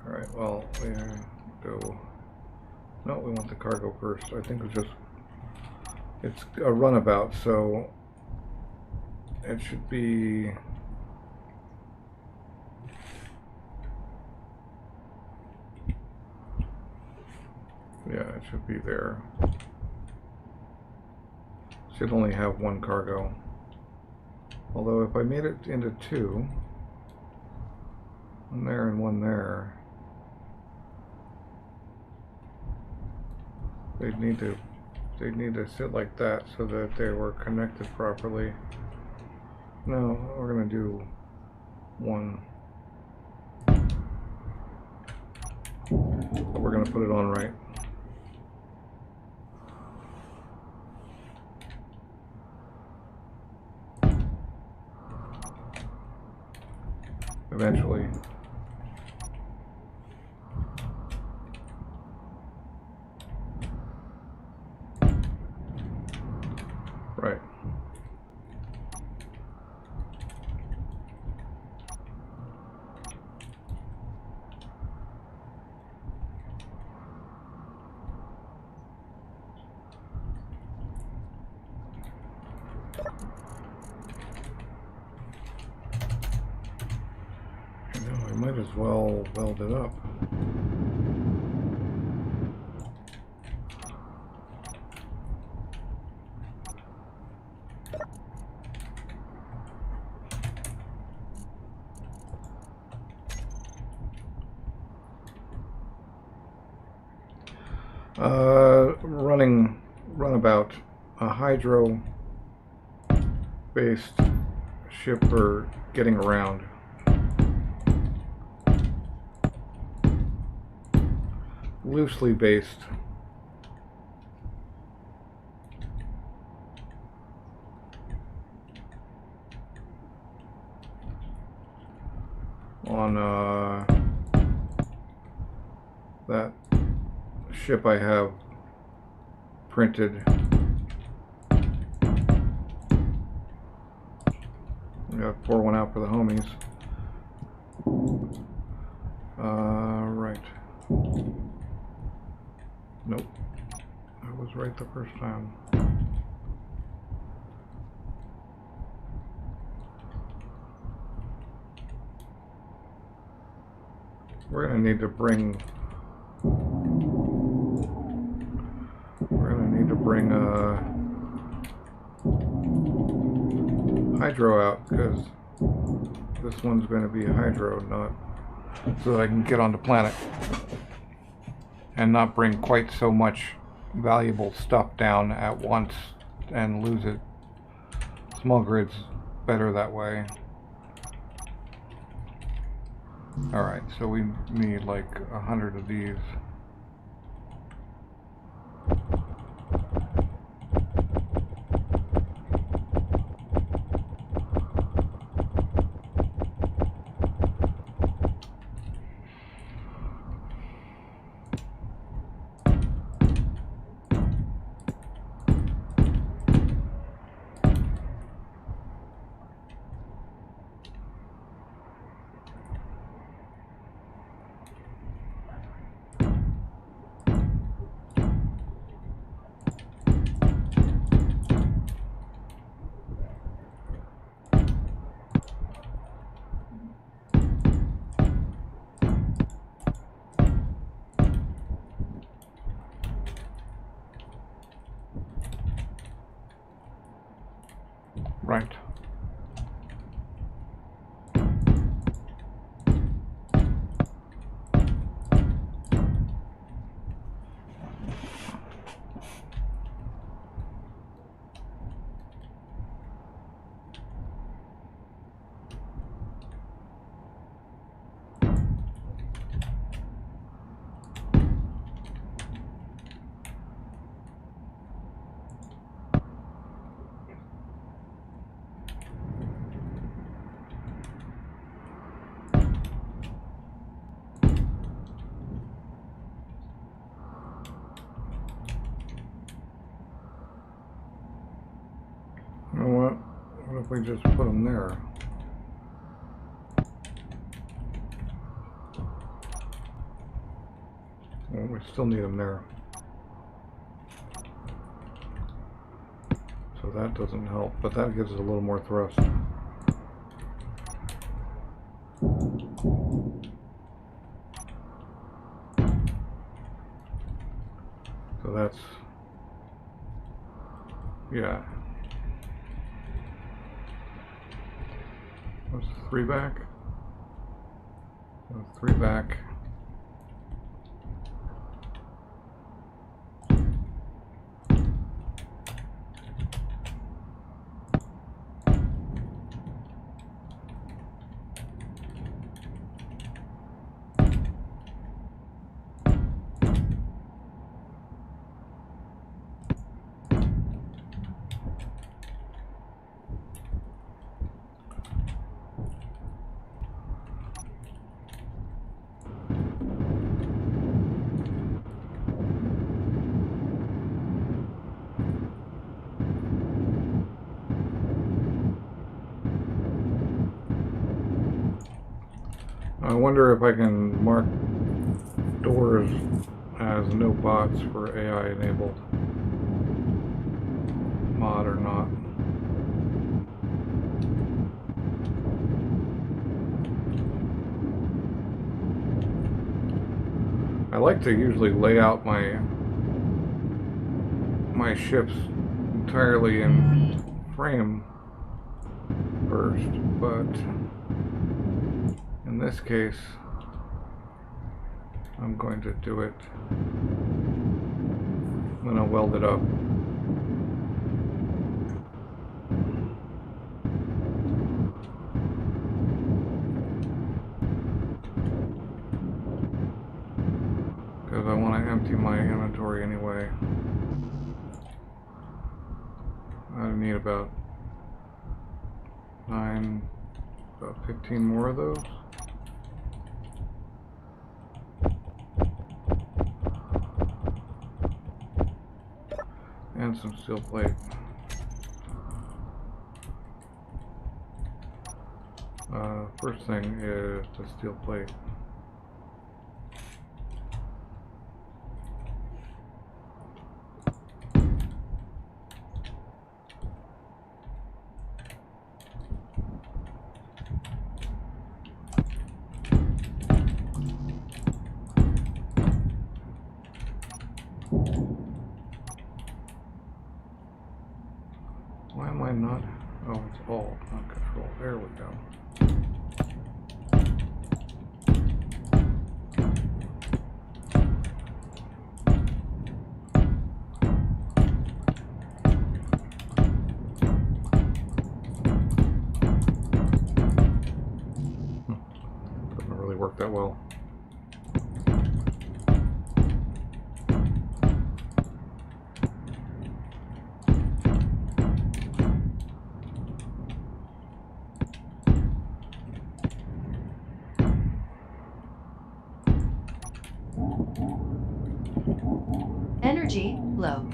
Alright, well, we go... No, we want the cargo first. I think it's a runabout, so it should be... Yeah, it should be there. Should only have 1 cargo. Although if I made it into 2, 1 there and 1 there, they'd need to sit like that so that they were connected properly. No, we're gonna do 1. But we're gonna put it on right. Eventually. Right. might as well weld it up. Runabout, a hydro-based ship for getting around. Loosely based. On that ship I have printed. I'm gonna pour one out for the homies. Right. Nope. I was right the first time. We're gonna need to bring hydro out, because this one's going to be hydro, not so that I can get on the planet and not bring quite so much valuable stuff down at once and lose it. Small grid's better that way. Alright, so we need like 100 of these. Right. You know what? What if we just put them there? Well, we still need them there. So that doesn't help, but that gives it a little more thrust. So that's, yeah. What's 3 back? 3 back. I wonder if I can mark doors as no bots for AI enabled mod or not. I like to usually lay out my ships entirely in frame first, but in this case I'm going to do it. I'm going to weld it up. Because I want to empty my inventory anyway. I need about 15 more of those. And some steel plate. First thing is the steel plate. Why am I not? Oh, it's Alt, not Control. There we go. Doesn't really work that well. Energy low.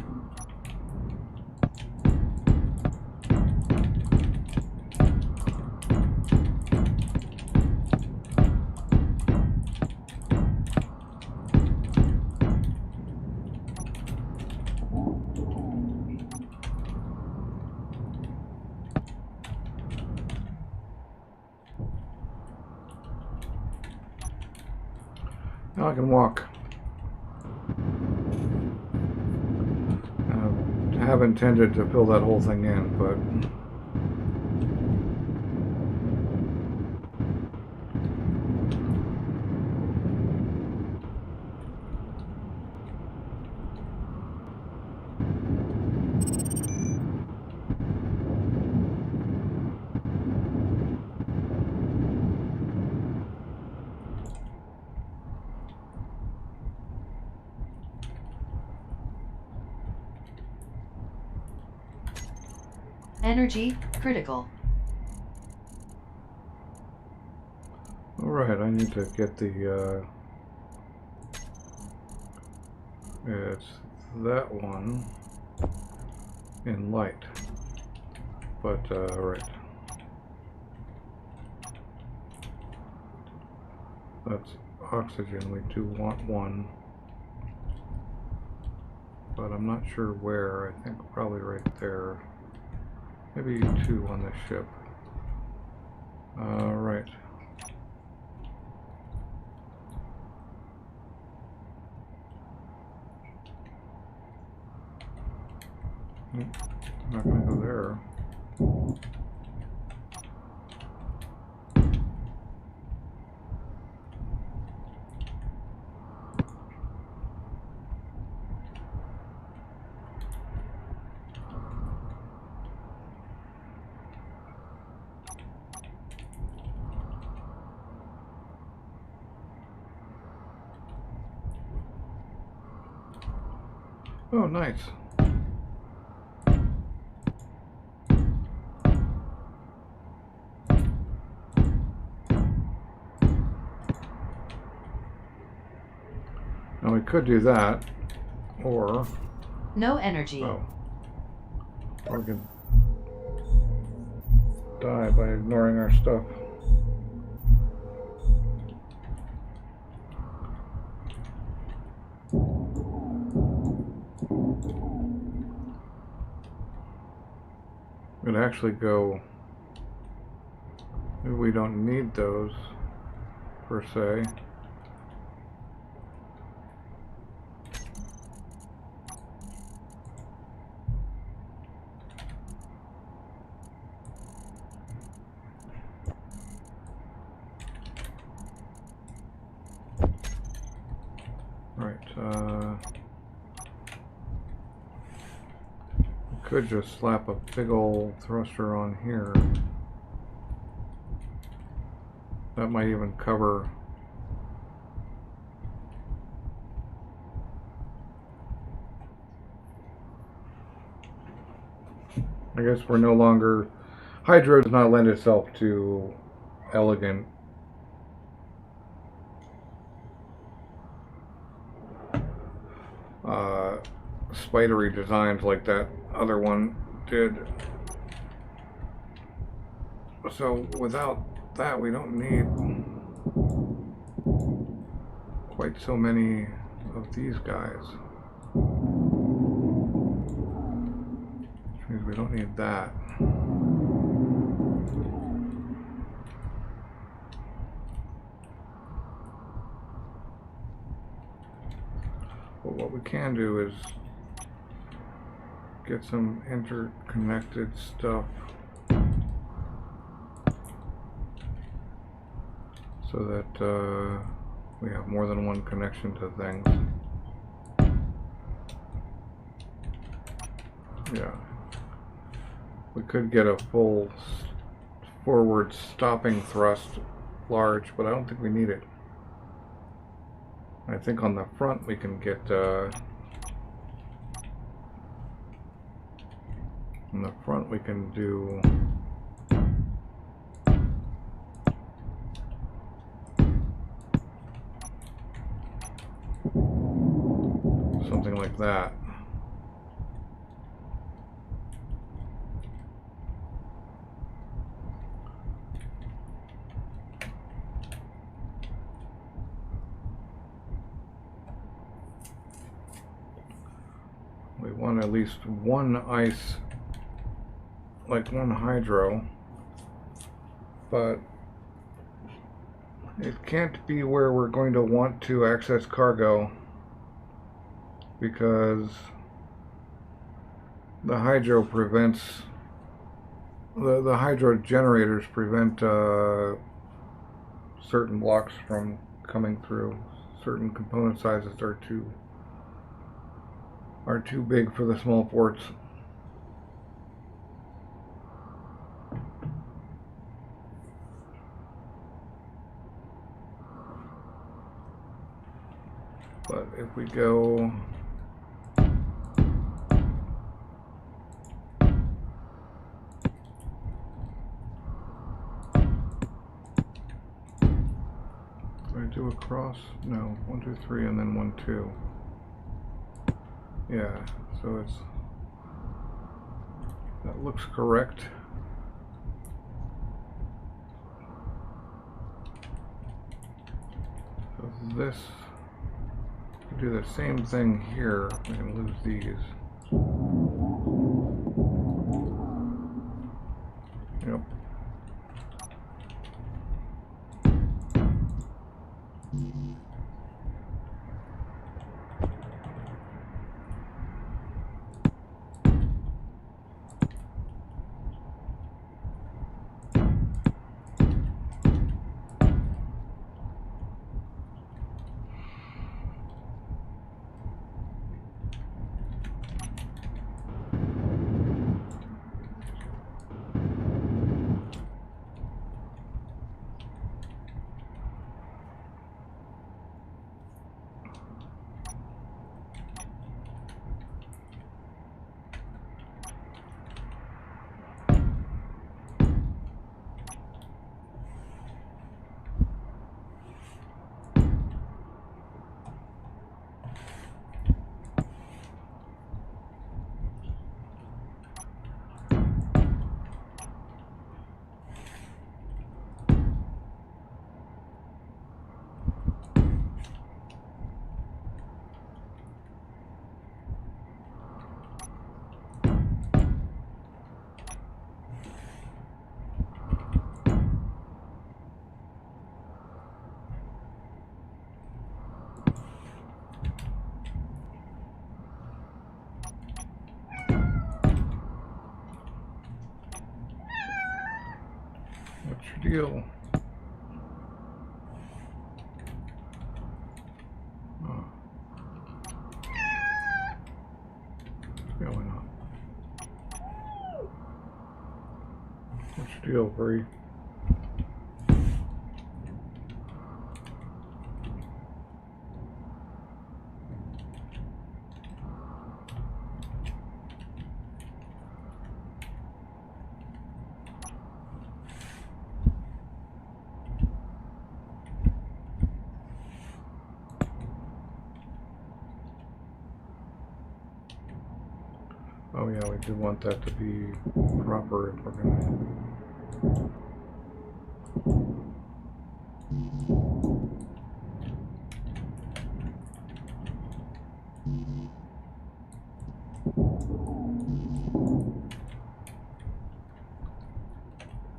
Now I can walk. I have intended to fill that whole thing in, but Energy critical. alright, I need to get the, it's that one in light, but, alright. That's oxygen, we do want one, but I'm not sure where. I think probably right there. Maybe 2 on this ship. Right. I'm not gonna go there. Oh, nice. Now we could do that, or... No energy. Oh. Or we could die by ignoring our stuff. We'd actually go... Maybe we don't need those, per se. Right, could just slap a big old thruster on here. That might even cover. I guess we're no longer. Hydro does not lend itself to elegant spidery designs like that other one did. So without that, we don't need quite so many of these guys. Which means we don't need that. But what we can do is get some interconnected stuff so that we have more than one connection to things. Yeah. We could get a full forward stopping thrust large, but I don't think we need it. I think on the front we can get on the front we can do something like that. We want at least one ice, like one hydro, but it can't be where we're going to want to access cargo because the hydro prevents, the hydro generators prevent certain blocks from coming through. Certain component sizes are too big for the small ports. But if we go do across? No, 1, 2, 3, and then 1, 2. Yeah, so it's, that looks correct. So this, we do the same thing here. We can lose these. Yep. What's your deal? Oh. Yeah, why not? What's your deal, Bree? Oh yeah, we do want that to be proper if we're gonna.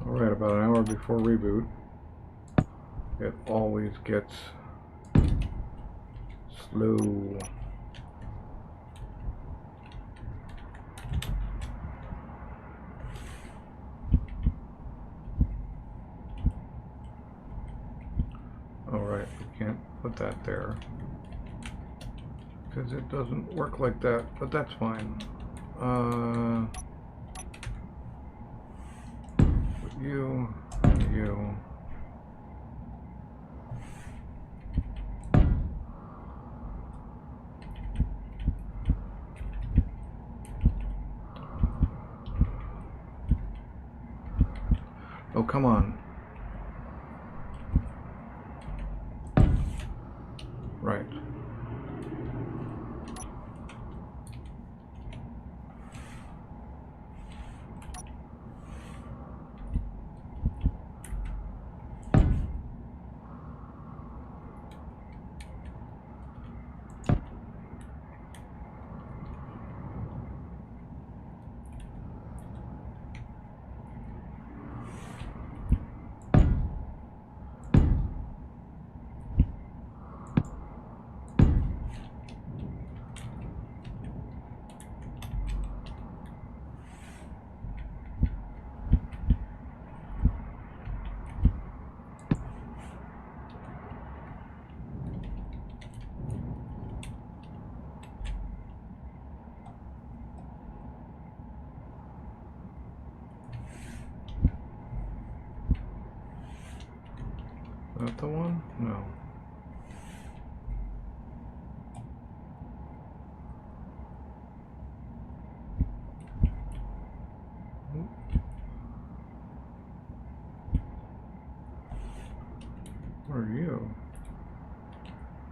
Alright, about an hour before reboot, it always gets slow. Alright, we can't put that there because it doesn't work like that, but that's fine. You. Oh, come on. Right. Is that the one? No. Where are you?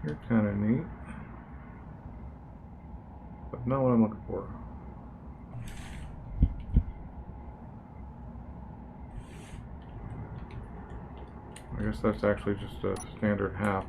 You're kind of neat. But not what I'm looking for. I guess that's actually just a standard half.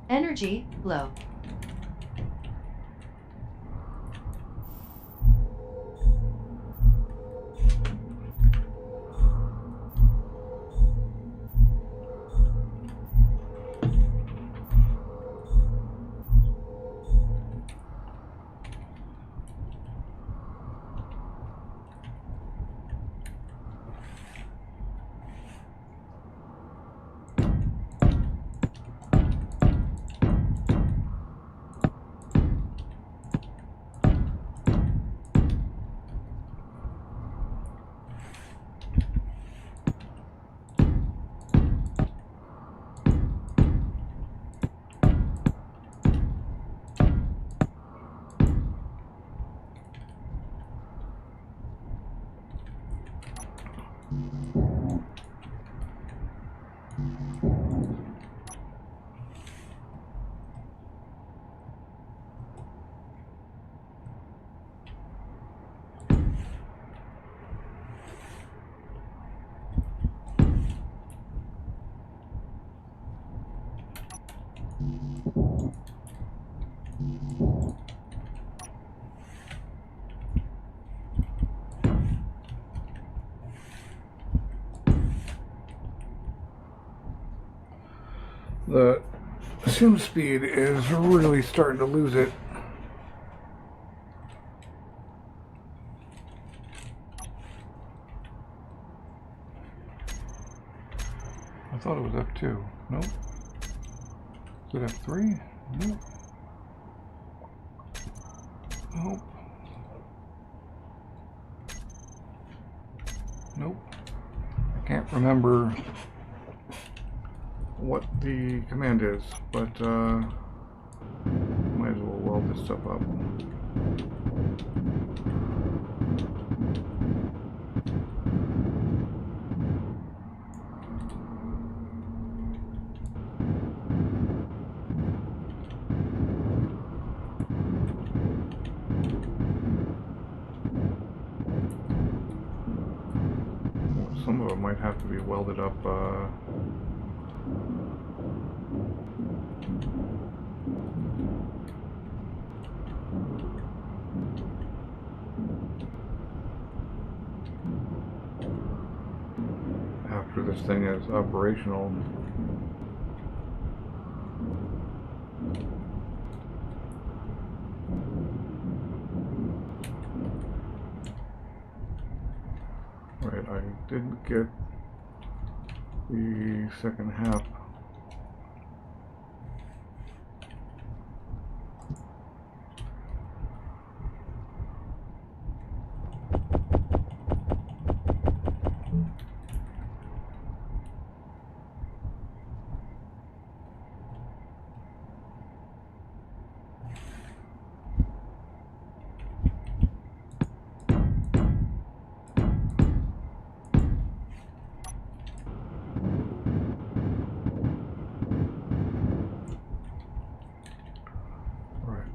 Energy low. The sim speed is really starting to lose it. I thought it was F2. Nope. Is it F3? Nope. Nope. Nope. I can't remember what the command is, but might as well weld this stuff up. Some of it might have to be welded up. After this thing is operational. Right, I didn't get the second half.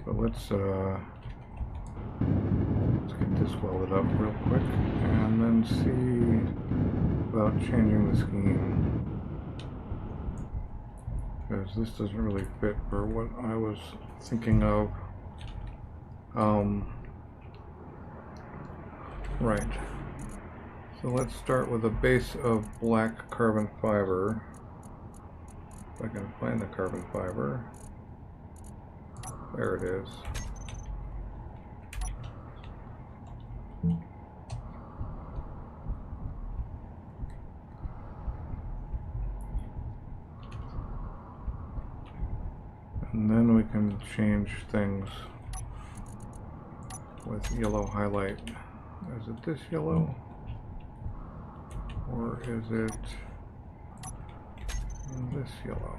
But let's get this welded up real quick and then see about changing the scheme, because this doesn't really fit for what I was thinking of. Right, so let's start with a base of black carbon fiber, if I can find the carbon fiber. There it is. And then we can change things with yellow highlight. Is it this yellow? Or is it this yellow?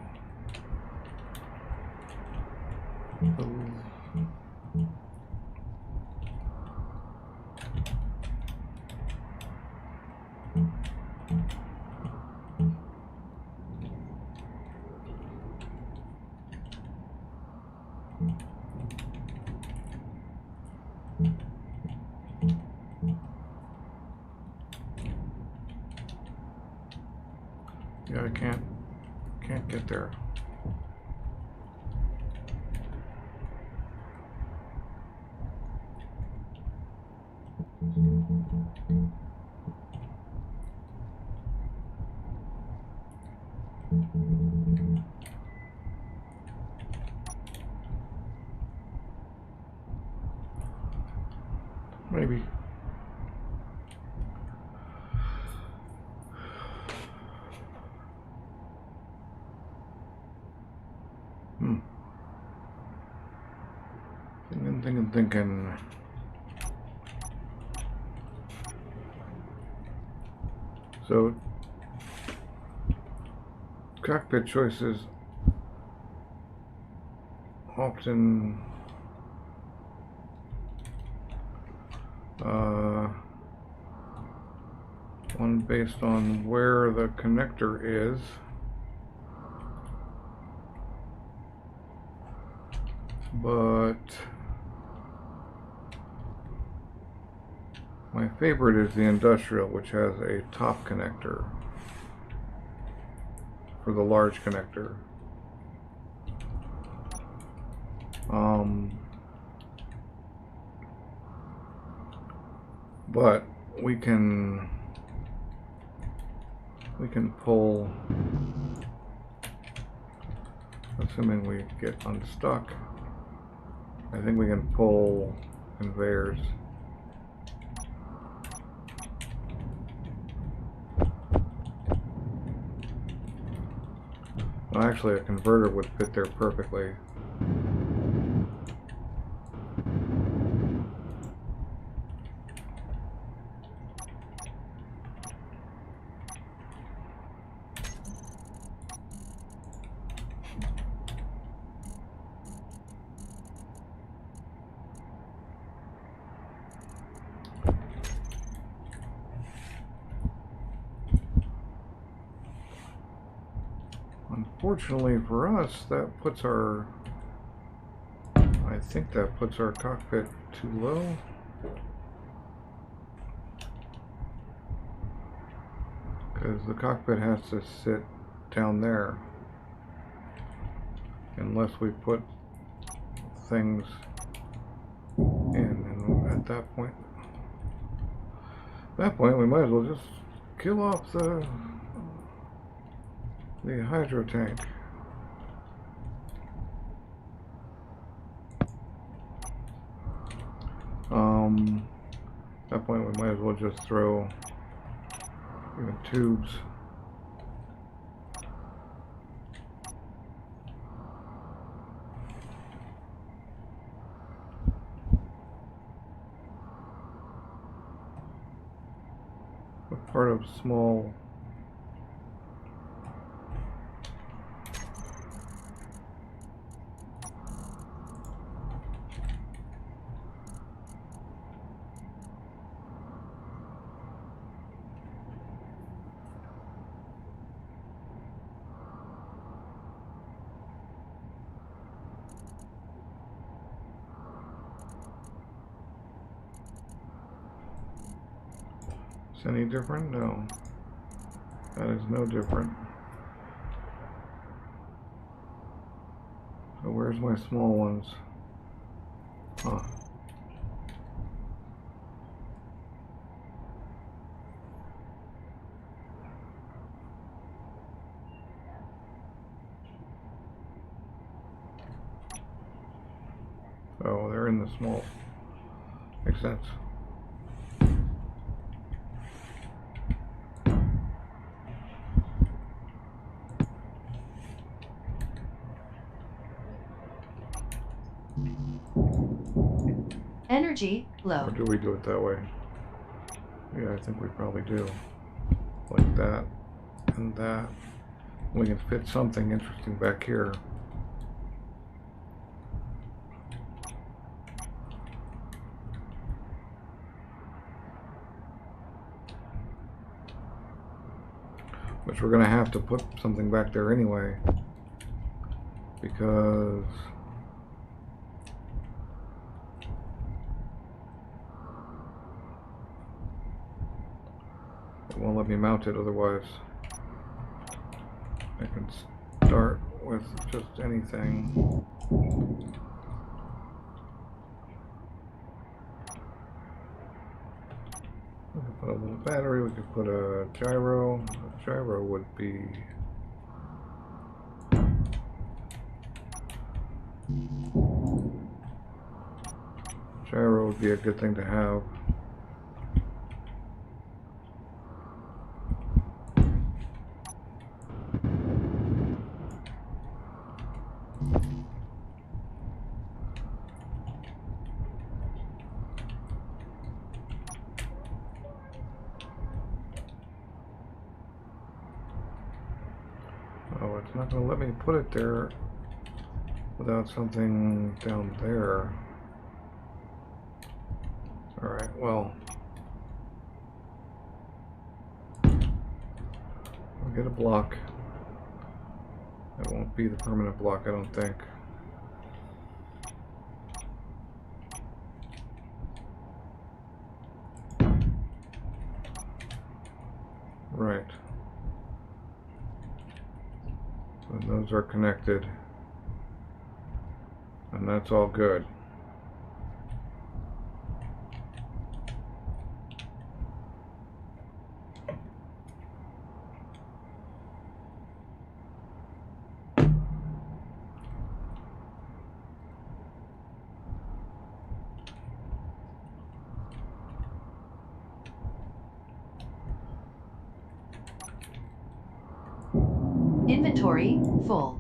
Yeah, I can't get there. Maybe. Thinking. So, cockpit choices often one based on where the connector is. But my favorite is the industrial, which has a top connector for the large connector. But we can pull, assuming we get unstuck, I think we can pull conveyors. Well, actually, a converter would fit there perfectly. Unfortunately for us, that puts our, I think that puts our cockpit too low. Because the cockpit has to sit down there unless we put things in, and at that point we might as well just kill off the hydro tank. At that point we might as well just throw even tubes. A part of small any different? No. That is no different. So where's my small ones? Huh. Oh, they're in the small. Makes sense. Energy low. Or do we do it that way? Yeah, I think we probably do. Like that and that. We can fit something interesting back here. Which we're going to have to put something back there anyway. Because it won't let me mount it otherwise. I can start with just anything. We could put a little battery, we could put a gyro. A gyro would be Gyro would be a good thing to have. Oh, it's not going to let me put it there without something down there. Alright, well, I'll get a block. It won't be the permanent block, I don't think. Right. And those are connected. And that's all good. Inventory full.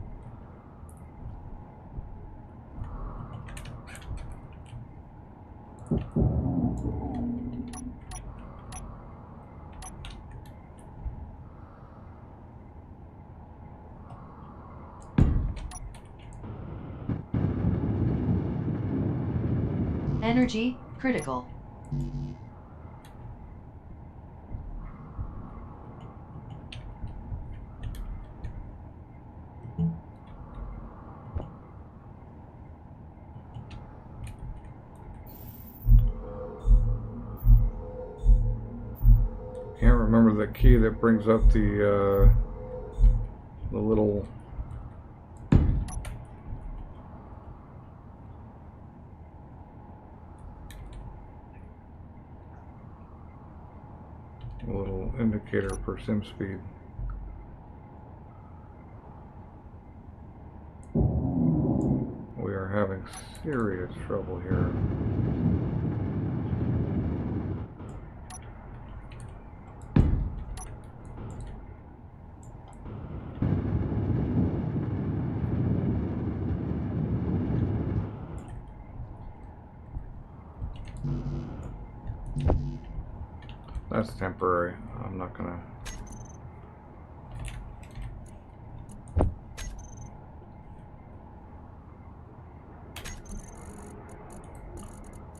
Energy critical. Can't remember the key that brings up the little indicator for sim speed. We are having serious trouble here. That's temporary. I'm not gonna.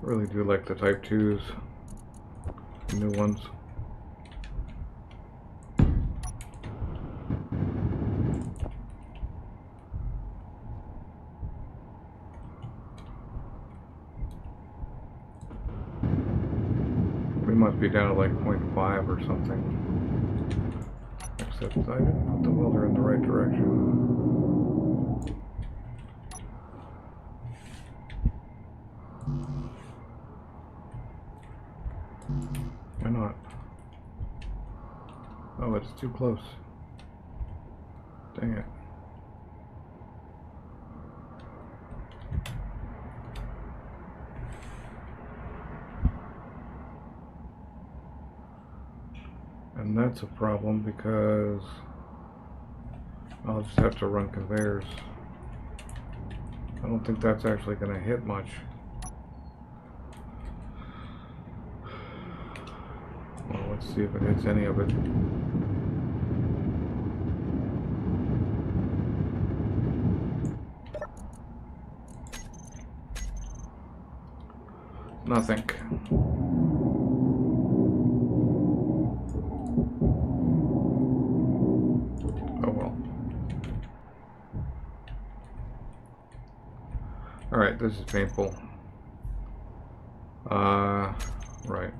Really do like the Type 2s, the new ones. We must be down to like 0.5 or something. Except I didn't put the welder in the right direction. Why not? Oh, it's too close. Dang it. And that's a problem because I'll just have to run conveyors. I don't think that's actually going to hit much. Well, let's see if it hits any of it. Nothing. Oh well. Alright, this is painful. Right.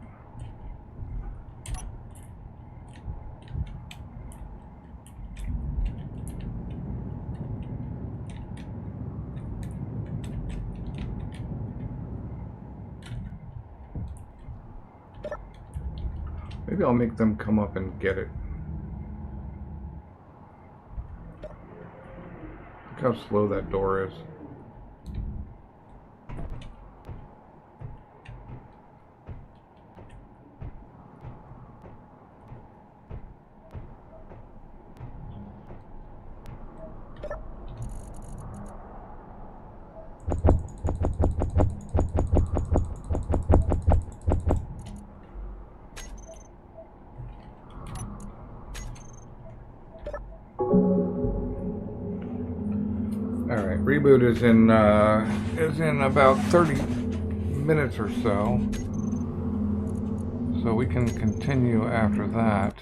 Maybe I'll make them come up and get it. Look how slow that door is. Alright, reboot is in about 30 minutes or so. So we can continue after that.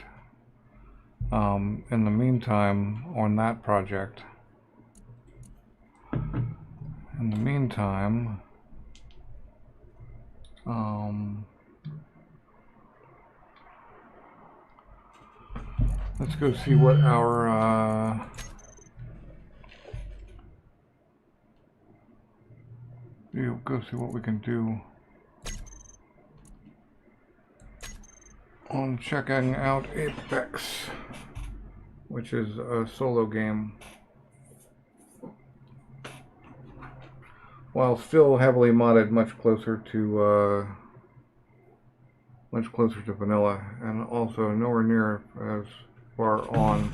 In the meantime, on that project. In the meantime, let's go see what our go see what we can do on checking out Apex, which is a solo game. While still heavily modded, much closer to vanilla, and also nowhere near as far on.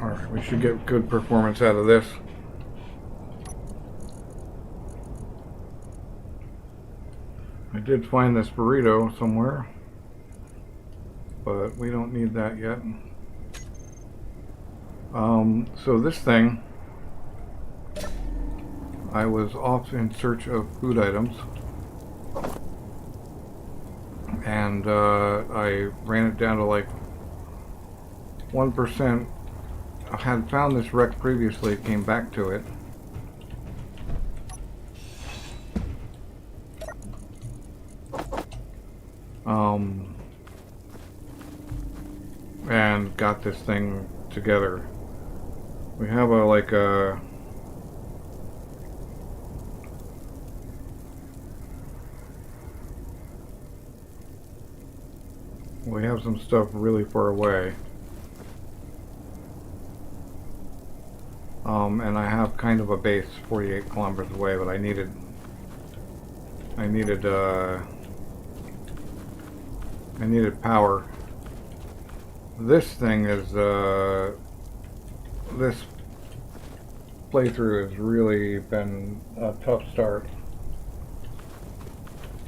Alright, we should get good performance out of this. I did find this burrito somewhere, but we don't need that yet. So this thing, I was off in search of food items, and I ran it down to like 1%. I had found this wreck previously, came back to it. And got this thing together. We have we have some stuff really far away. And I have kind of a base 48 kilometers away, but I needed power. This thing is, this playthrough has really been a tough start.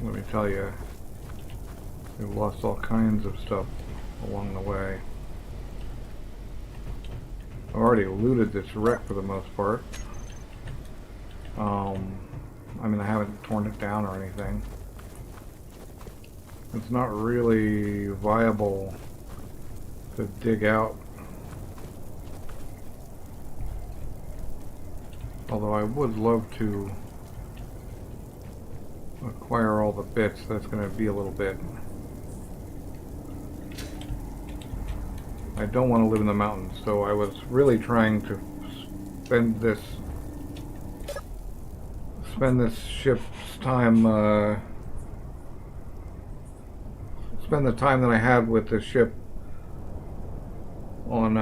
Let me tell you, we've lost all kinds of stuff along the way. I've already looted this wreck for the most part. I mean, I haven't torn it down or anything. It's not really viable to dig out. Although I would love to acquire all the bits. That's going to be a little bit. I don't want to live in the mountains, so I was really trying to spend this ship's time, spend the time that I had with the ship on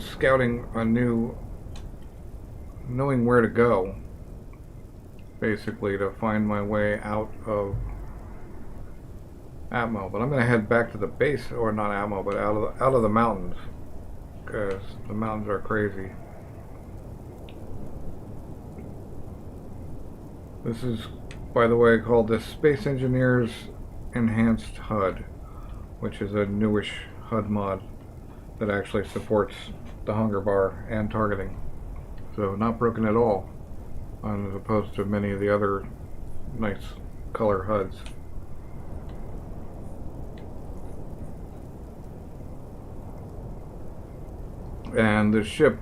scouting a new, knowing where to go, basically, to find my way out of Atmo. But I'm going to head back to the base, or not Atmo, but out of the mountains, because the mountains are crazy. This is, by the way, called the Space Engineers Enhanced HUD, which is a newish HUD mod that actually supports the hunger bar and targeting. So not broken at all. as opposed to many of the other nice color HUDs. And the ship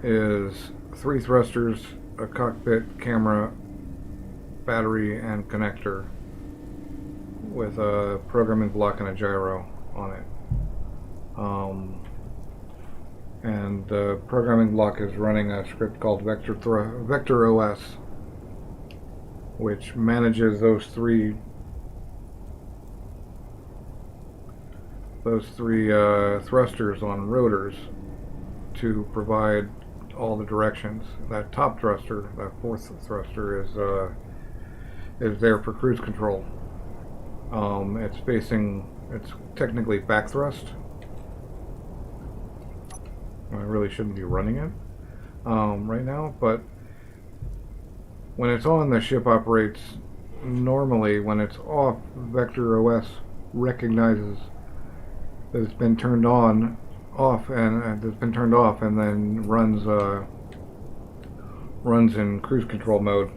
is 3 thrusters, a cockpit, camera, battery, and connector with a programming block and a gyro on it. And the programming block is running a script called Vector OS, which manages those three thrusters on rotors to provide all the directions. That top thruster, that 4th thruster, is there for cruise control. It's technically back thrust. I really shouldn't be running it right now, but when it's on, the ship operates normally. When it's off, Vector OS recognizes that it's been turned off, and then runs in cruise control mode.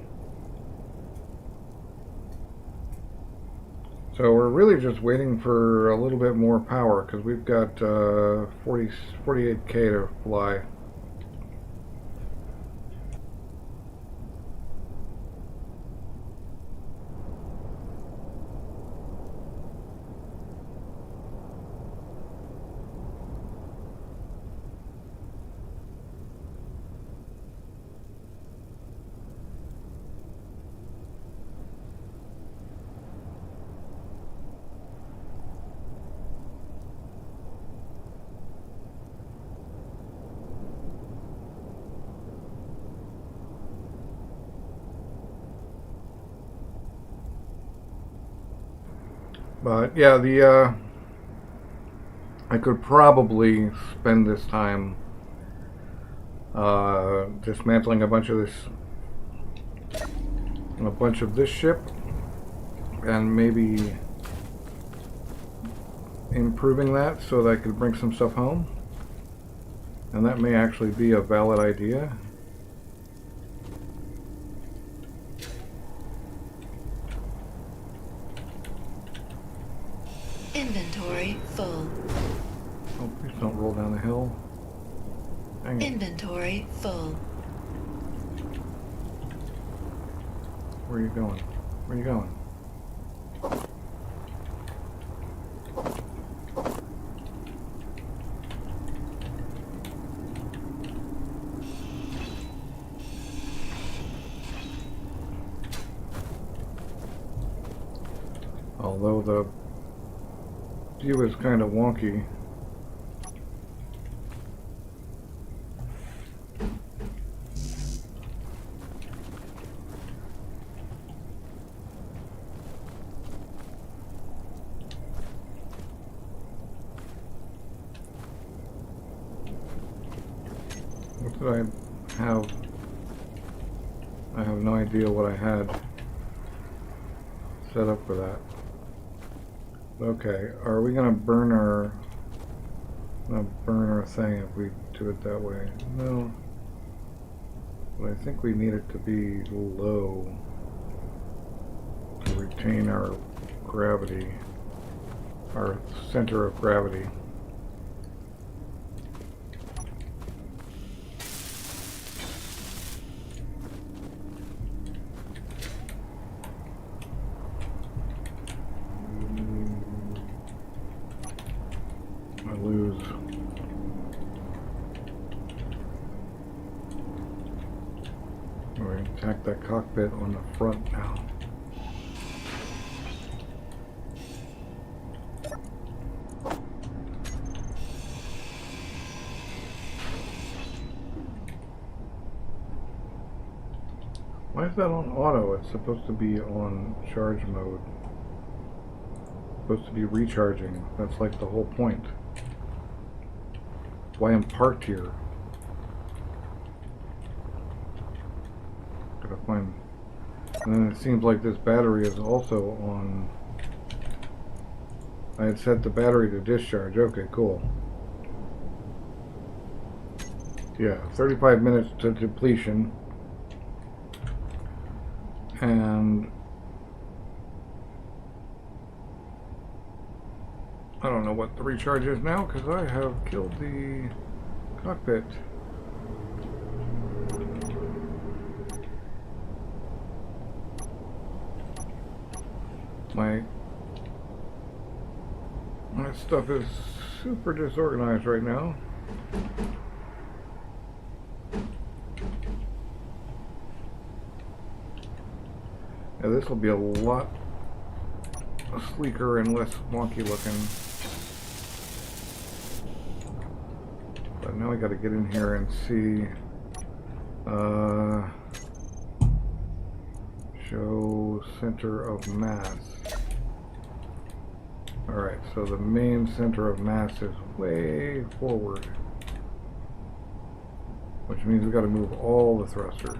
So we're really just waiting for a little bit more power because we've got 48K to fly. But yeah, I could probably spend this time dismantling a bunch of this ship, and maybe improving that so that I could bring some stuff home. And that may actually be a valid idea. Inventory full. Oh, please don't roll down the hill. Dang it. Inventory full. Where are you going? Where are you going? Although the view is kind of wonky. What did I have? I have no idea what I had set up for that. Okay, are we gonna burn our thing if we do it that way? No. But I think we need it to be low to retain our gravity, our center of gravity. Attack that cockpit on the front now. Why is that on auto? It's supposed to be on charge mode. It's supposed to be recharging. That's like the whole point. That's why I'm parked here. Gotta find. And then it seems like this battery is also on. I had set the battery to discharge. Okay, cool. Yeah, 35 minutes to depletion. And I don't know what the recharge is now because I have killed the cockpit. My stuff is super disorganized right now. Yeah, this will be a lot sleeker and less wonky looking. But now I got to get in here and see. Show center of mass. Alright, so the main center of mass is way forward, which means we got to move all the thrusters.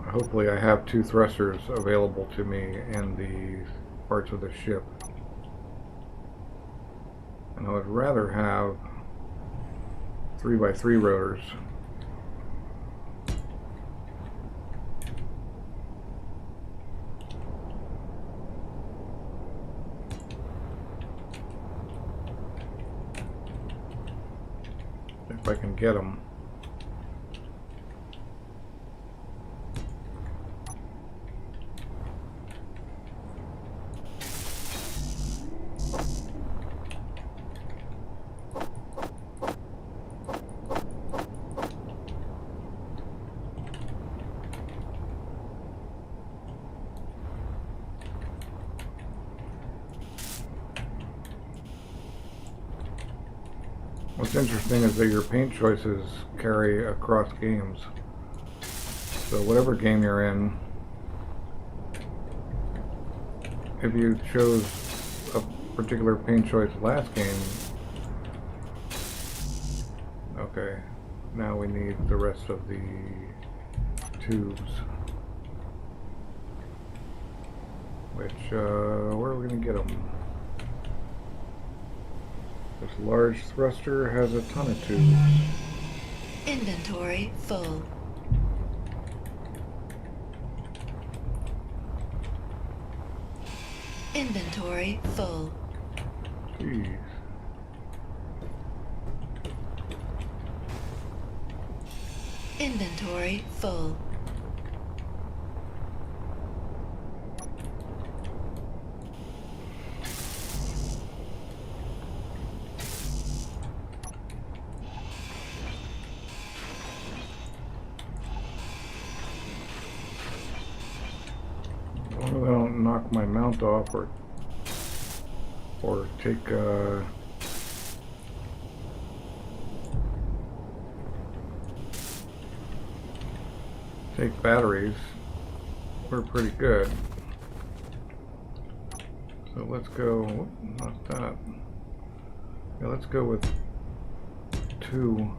Hopefully I have 2 thrusters available to me in the parts of the ship. And I would rather have 3x3 rotors. If I can get them. What's interesting is that your paint choices carry across games. So whatever game you're in, if you chose a particular paint choice last game, okay, now we need the rest of the tubes. Which, where are we going to get them? This large thruster has a ton of tubes. Inventory full. Inventory full. Jeez. Inventory full. As long as I don't knock my mount off or take take batteries, we're pretty good. So let's go, whoop, not that. Yeah, let's go with 2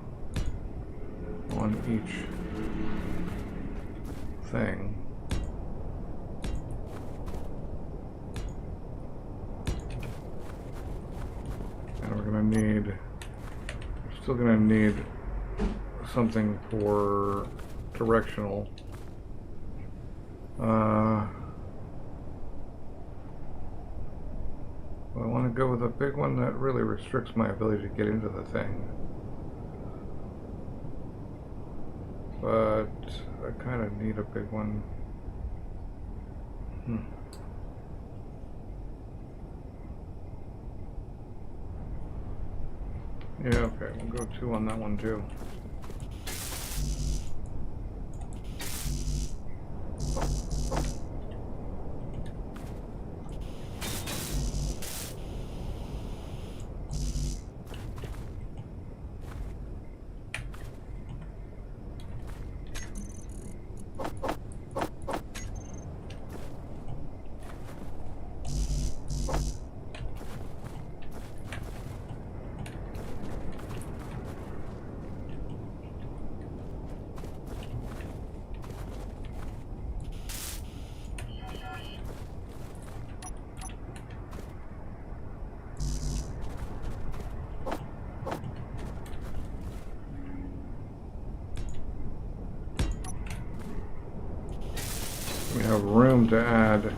on each thing. And we're still gonna need something for directional. I want to go with a big one that really restricts my ability to get into the thing. But I kind of need a big one. Yeah, okay, we'll go 2 on that one too. room to add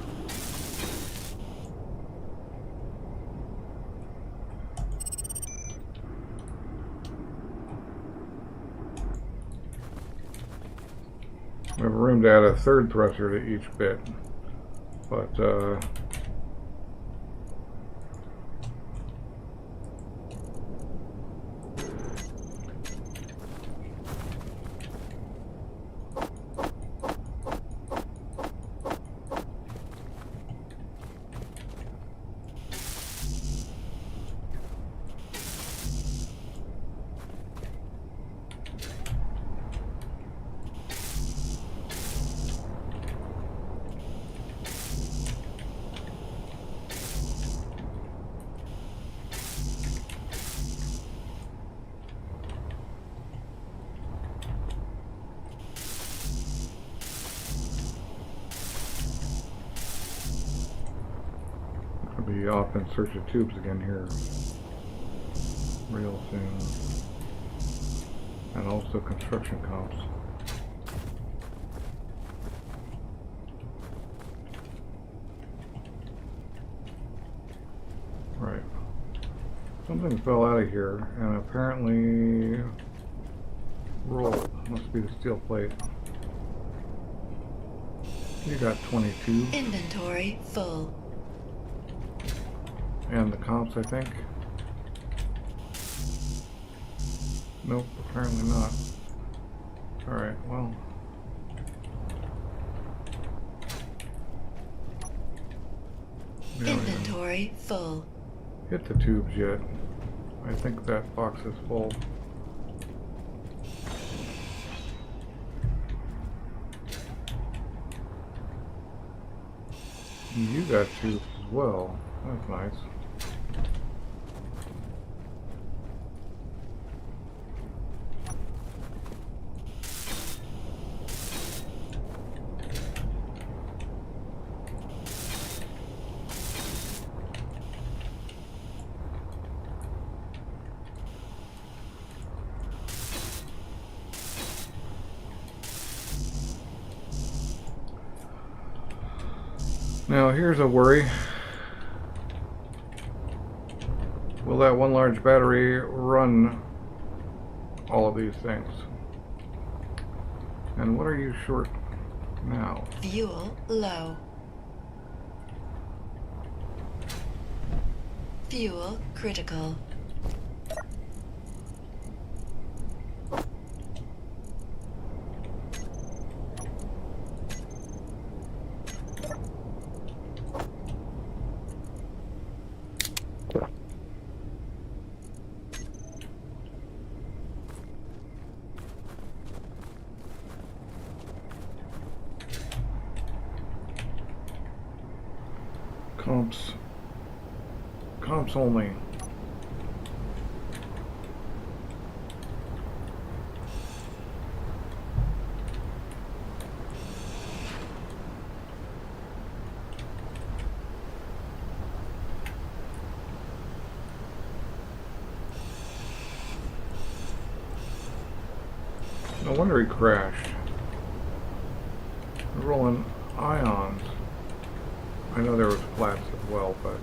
a third thruster to each bit, but I'll be off in search of tubes again here real soon. And also construction comps. Right. Something fell out of here and apparently rolled. Must be the steel plate. You got 22. Inventory full. And the comps, I think. Nope, apparently not. Alright, well. We haven't even Inventory full. hit the tubes yet. I think that box is full. You got tubes as well. That's nice. Now here's a worry. Will that one large battery run all of these things? And what are you short now? Fuel low. Fuel critical. Comps only. No wonder he crashed. We're rolling ions. I know there was flats as well, but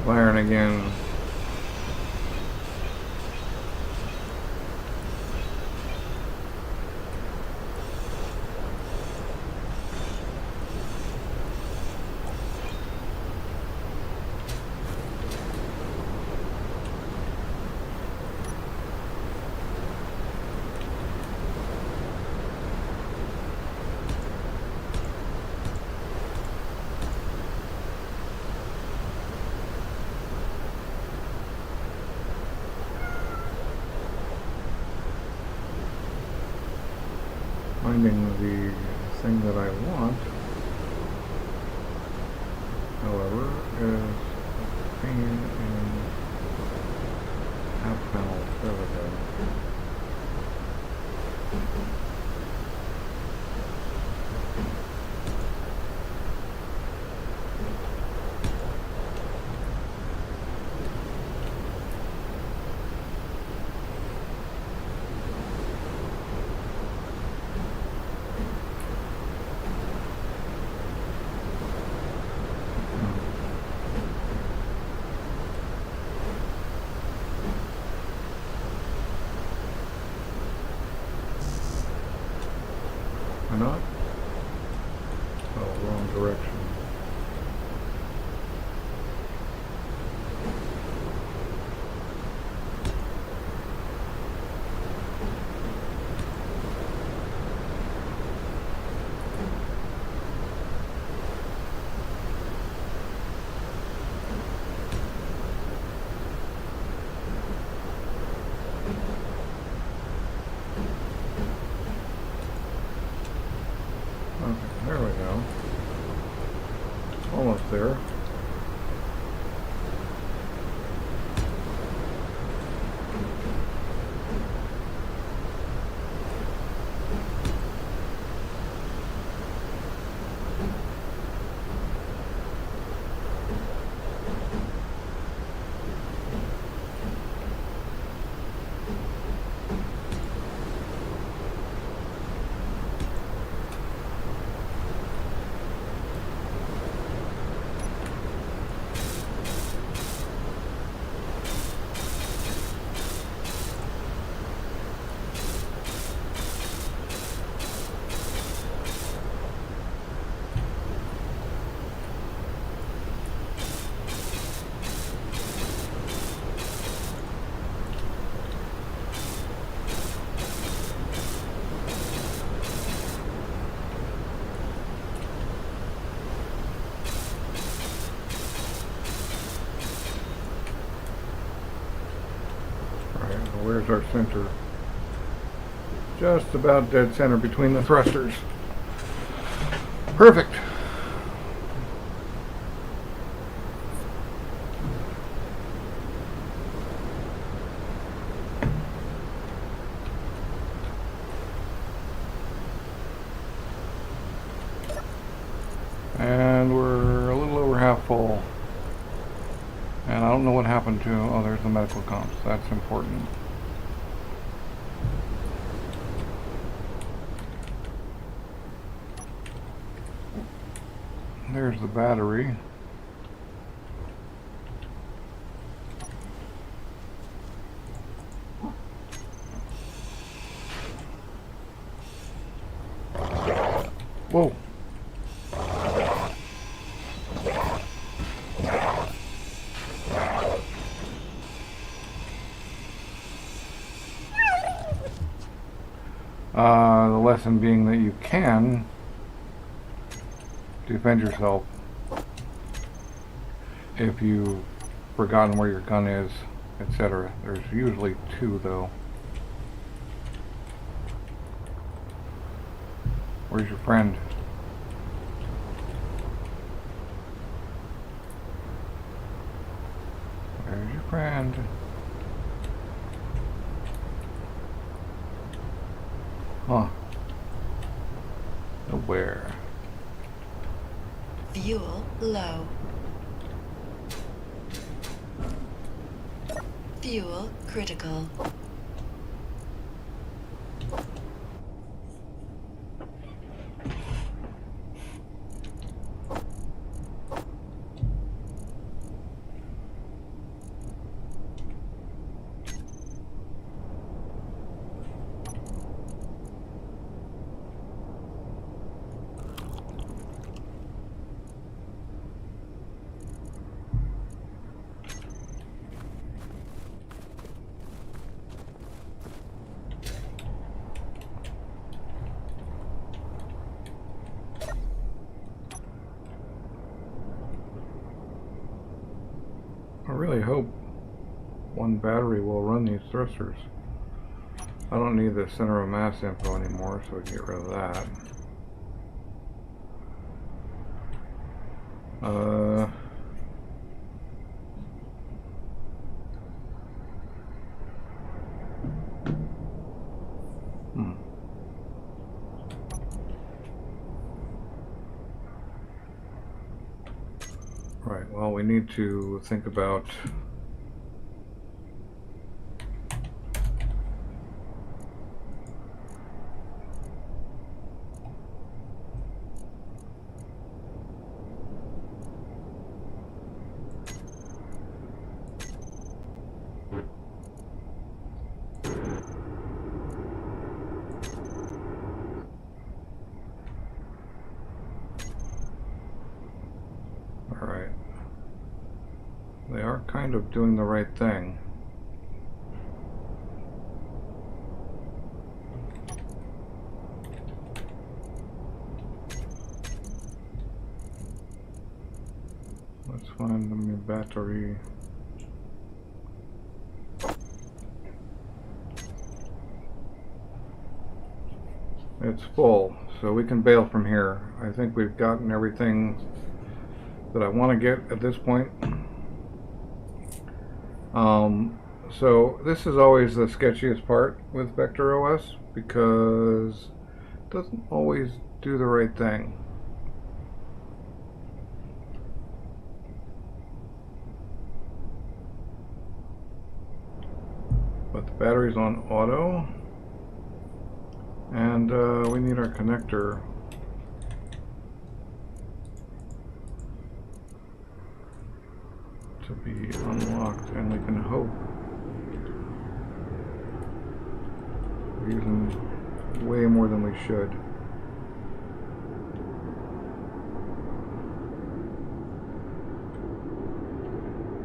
Firing again. Finding the thing that I want, however, is a pain in half panels. There we go. Why not? Oh, wrong direction. Okay, there we go. Almost there. Where's our center? Just about dead center between the thrusters. Perfect. And we're a little over half full. And I don't know what happened to, oh, there's the medical comps. That's important. There's the battery. Whoa. The lesson being that you can defend yourself if you've forgotten where your gun is, etc. There's usually two, though. Where's your friend? Where's your friend? Huh. Nowhere. Fuel low. Fuel critical. I really hope one battery will run these thrusters. I don't need the center of mass info anymore, so we can get rid of that. Right, well, we need to think about Alright. They are kind of doing the right thing. Let's find the battery. It's full, so we can bail from here. I think we've gotten everything that I want to get at this point. So this is always the sketchiest part with Vector OS because it doesn't always do the right thing. But the battery's on auto, and we need our connector. To be unlocked, and we can hope. We're using way more than we should.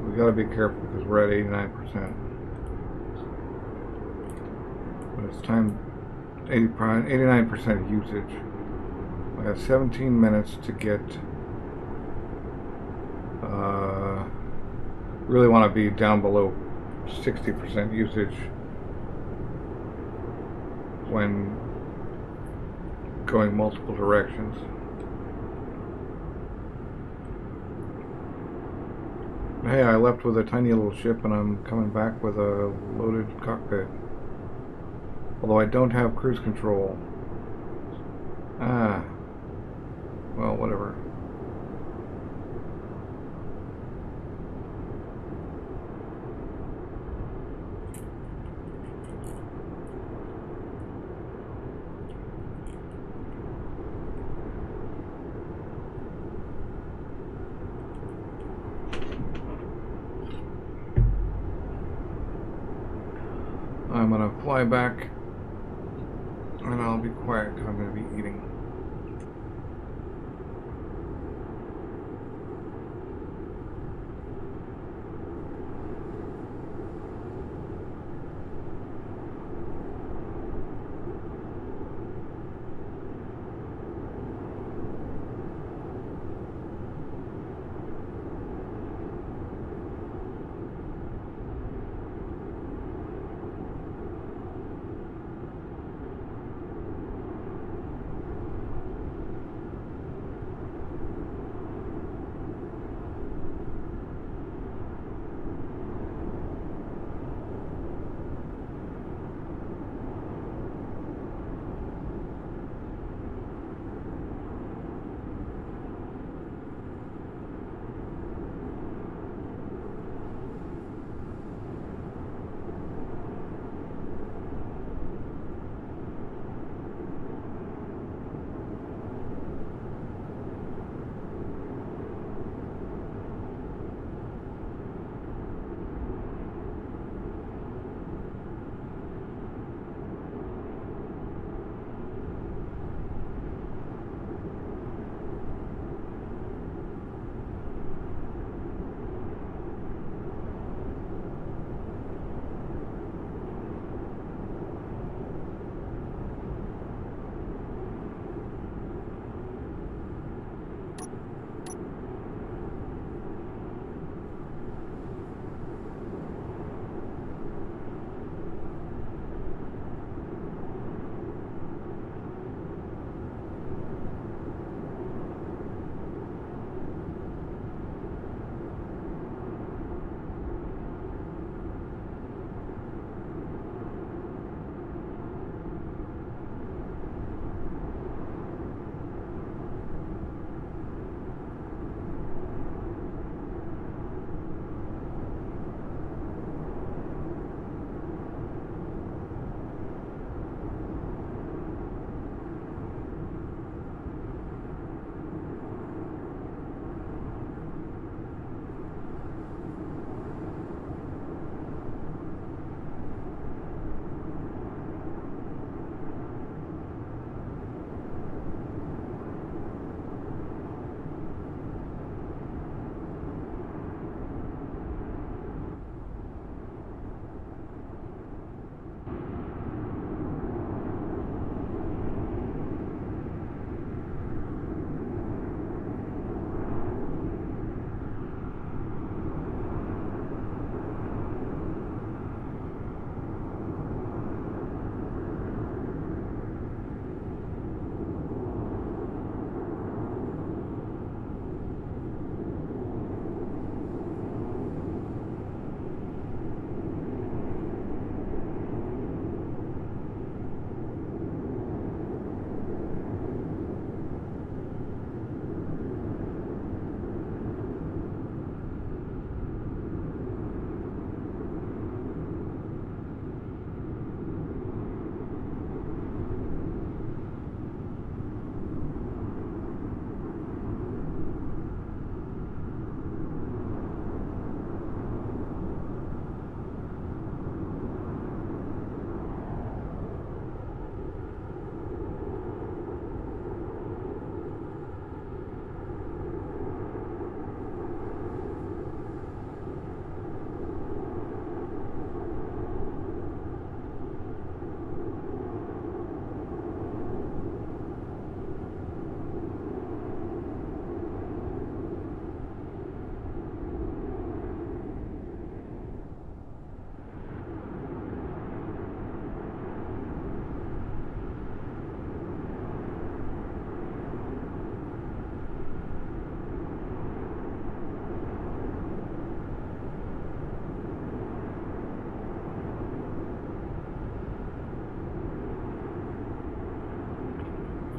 We gotta be careful because we're at 89%. But it's time, 89% usage. I got 17 minutes to get really want to be down below 60% usage when going multiple directions. Hey, I left with a tiny little ship and I'm coming back with a loaded cockpit. Although I don't have cruise control. Well, whatever. I'm gonna fly back and I'll be quiet because I'm gonna be eating.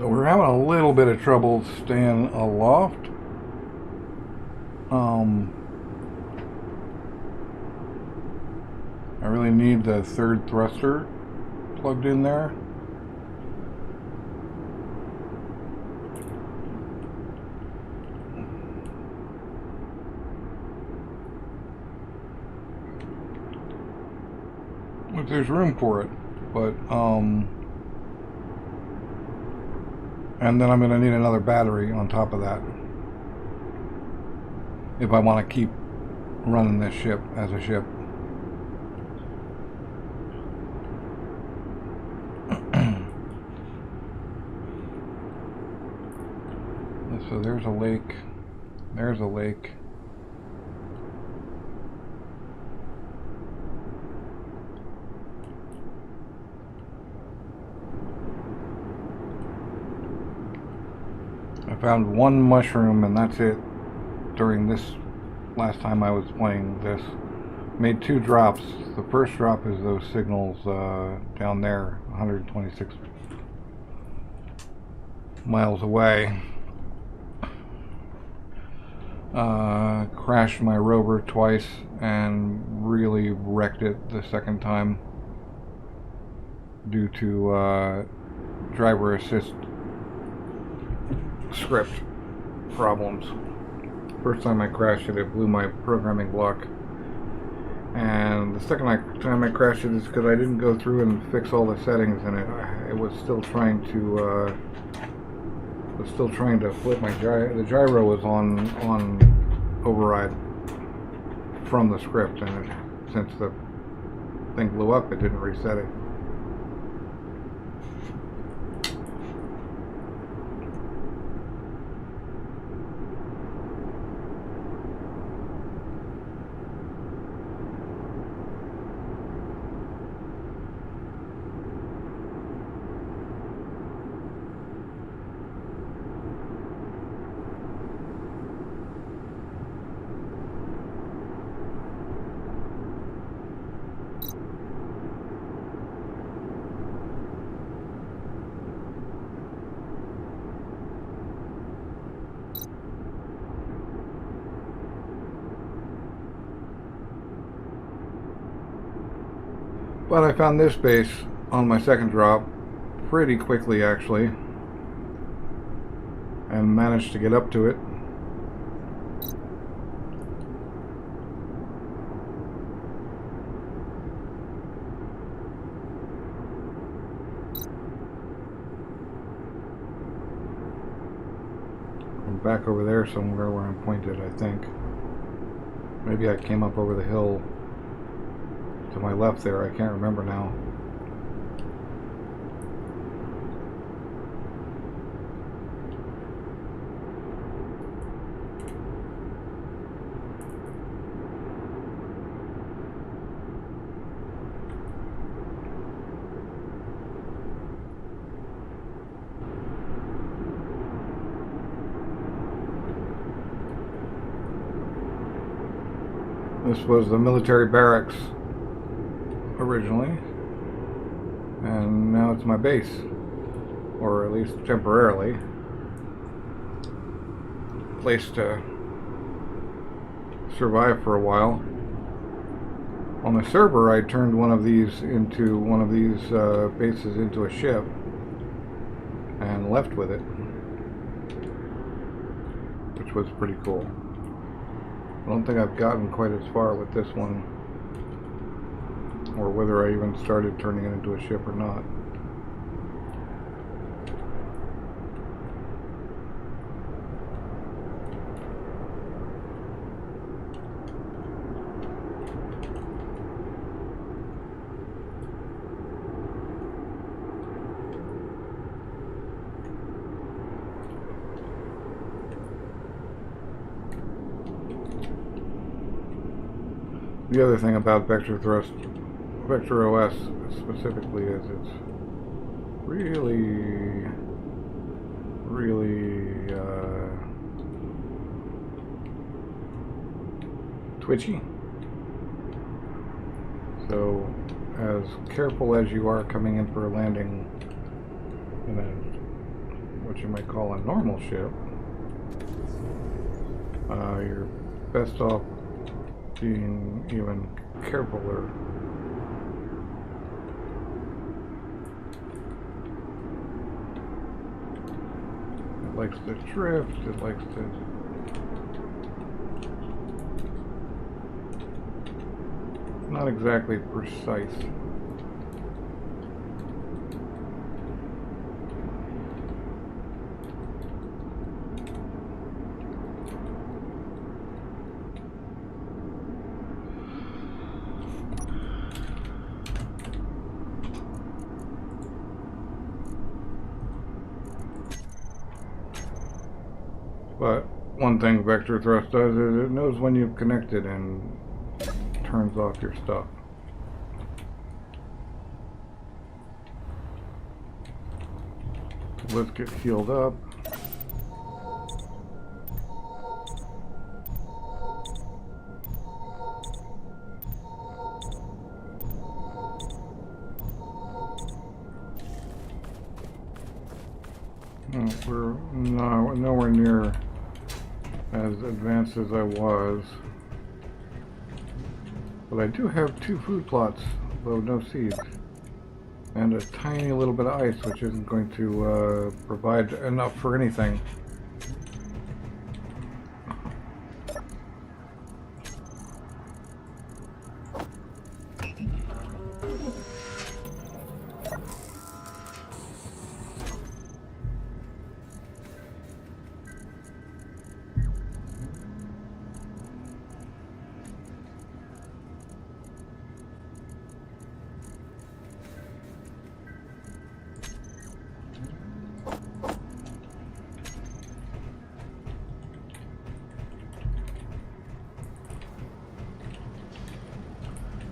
So we're having a little bit of trouble staying aloft. I really need the third thruster plugged in there. But there's room for it, but and then I'm going to need another battery on top of that if I want to keep running this ship as a ship. So there's a lake. There's a lake. I found one mushroom and that's it during this last time I was playing this. Made 2 drops. The first drop is those signals down there, 126 miles away. Crashed my rover twice and really wrecked it the second time due to driver assist script problems. First time I crashed it, it blew my programming block, and the second time I crashed it is because I didn't go through and fix all the settings, and it was still trying to flip my the gyro was on override from the script, and since the thing blew up, it didn't reset it. But I found this base on my second drop pretty quickly, actually, and managed to get up to it. I'm back over there somewhere where I'm pointed, I think. Maybe I came up over the hill to my left there, I can't remember now. This was the military barracks originally, and now it's my base, or at least temporarily place to survive for a while. On the server, I turned one of these bases into a ship and left with it, which was pretty cool. I don't think I've gotten quite as far with this one, or whether I even started turning it into a ship or not. The other thing about Vector OS specifically is it's really twitchy. So as careful as you are coming in for a landing in a what you might call a normal ship, you're best off being even carefuler. It likes to drift, it likes to... not exactly precise. But one thing vector thrust does is it knows when you've connected and turns off your stuff. So let's get healed up. We're nowhere near as advanced as I was. But I do have 2 food plots, though no seeds. And a tiny little bit of ice, which isn't going to provide enough for anything.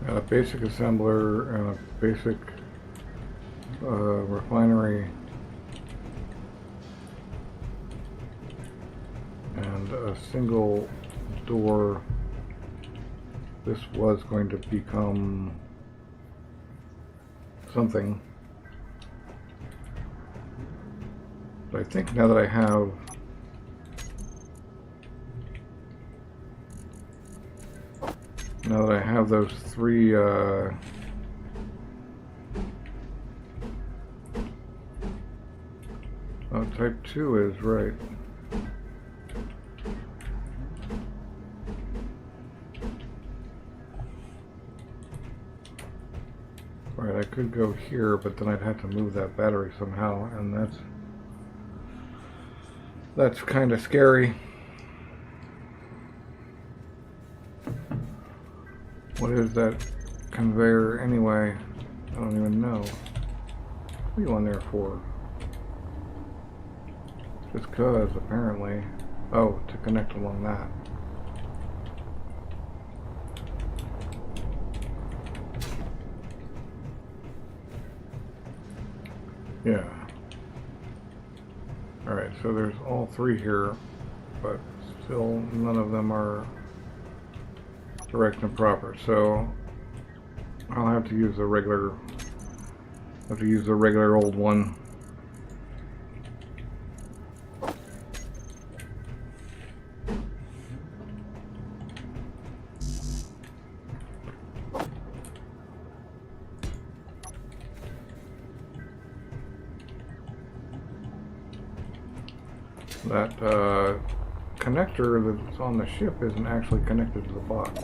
A basic assembler and a basic refinery and a single door. This was going to become something, but I think now that I have those 3 type 2 is right. Right, I could go here, but then I'd have to move that battery somehow, and that's kind of scary. What is that conveyor anyway? I don't even know. What are you on there for? Just 'cause, apparently. Oh, to connect along that. Yeah. Alright, so there's all 3 here, but still none of them are direct and proper, so I'll have to use the regular old one. That connector that's on the ship isn't actually connected to the box.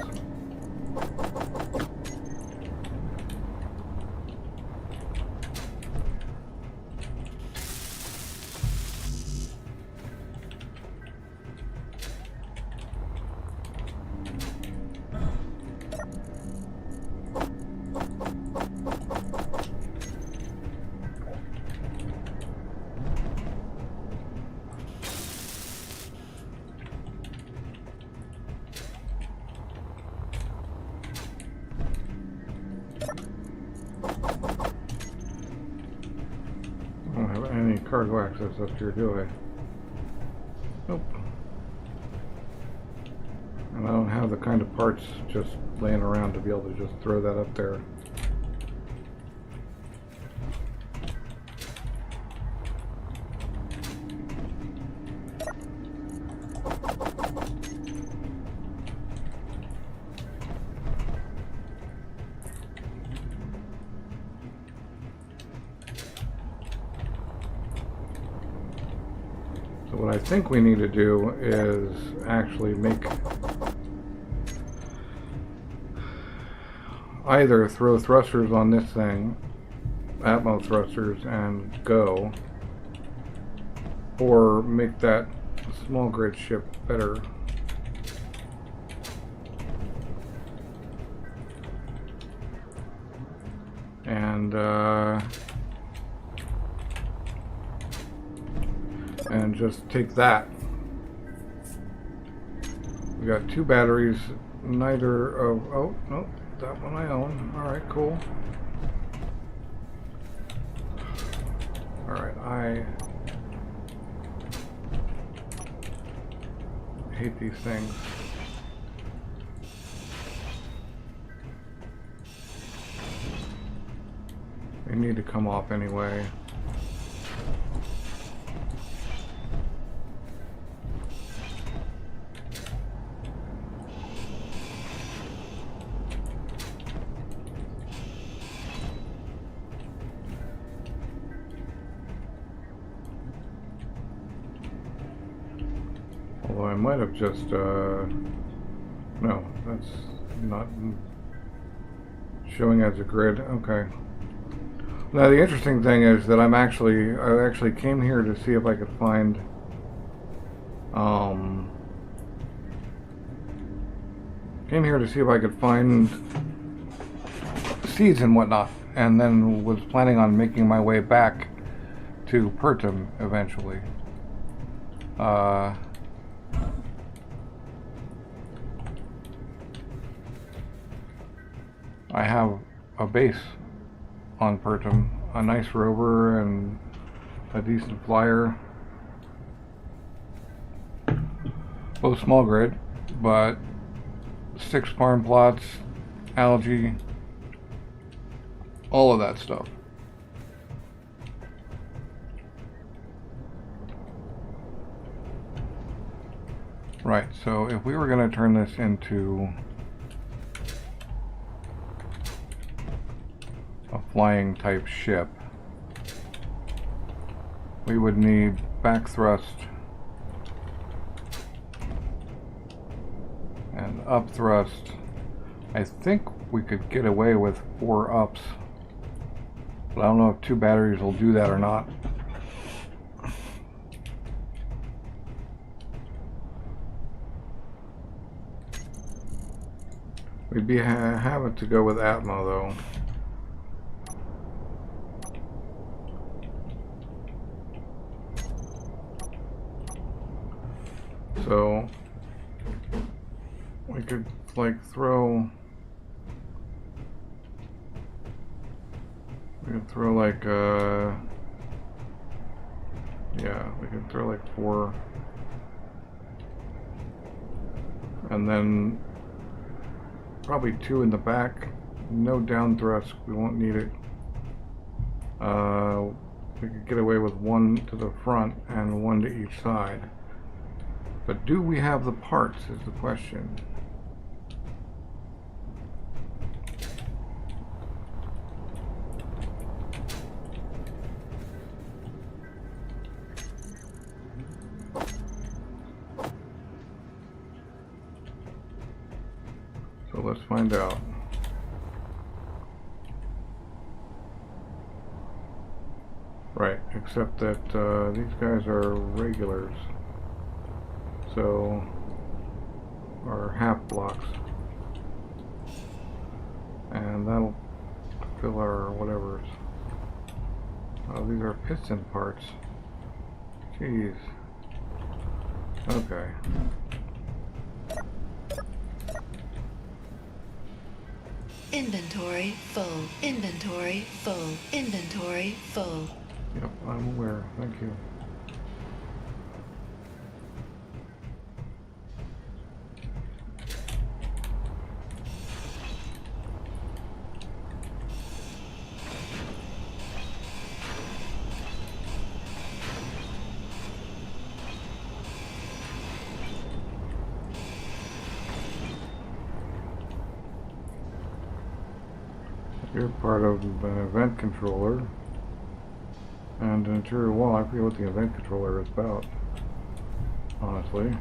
I don't have any cargo access up here, do I? Nope. And I don't have the kind of parts just laying around to be able to just throw that up there. what I think we need to do is actually make either throw thrusters on this thing, Atmo thrusters, and go, or make that small grid ship better. And just take that. We got 2 batteries, neither of, oh, no, that one I own. Alright, cool. Alright, I hate these things. They need to come off anyway. Although I might have just, no, that's not showing as a grid. Okay. Now the interesting thing is that I actually came here to see if I could find, seeds and whatnot, and then was planning on making my way back to Pertum eventually. I have a base on Pertum, a nice rover and a decent flyer. Both small grid, but 6 farm plots, algae, all of that stuff. Right, so if we were going to turn this into a flying type ship, we would need back thrust and up thrust. I think we could get away with 4 ups, but I don't know if 2 batteries will do that or not. We'd be having to go with Atmo though. So we could like throw, like yeah, we could throw like 4, and then probably 2 in the back. No down thrust, we won't need it. We could get away with 1 to the front and 1 to each side. But do we have the parts is the question. So let's find out. Right, except that these guys are regulars. So, or half blocks, and that'll fill our whatevers. Oh, these are piston parts. Jeez. Okay. Inventory full. Inventory full. Inventory full. Yep, I'm aware. Thank you. You're part of an event controller and an interior wall. I forget what the event controller is about. honestly.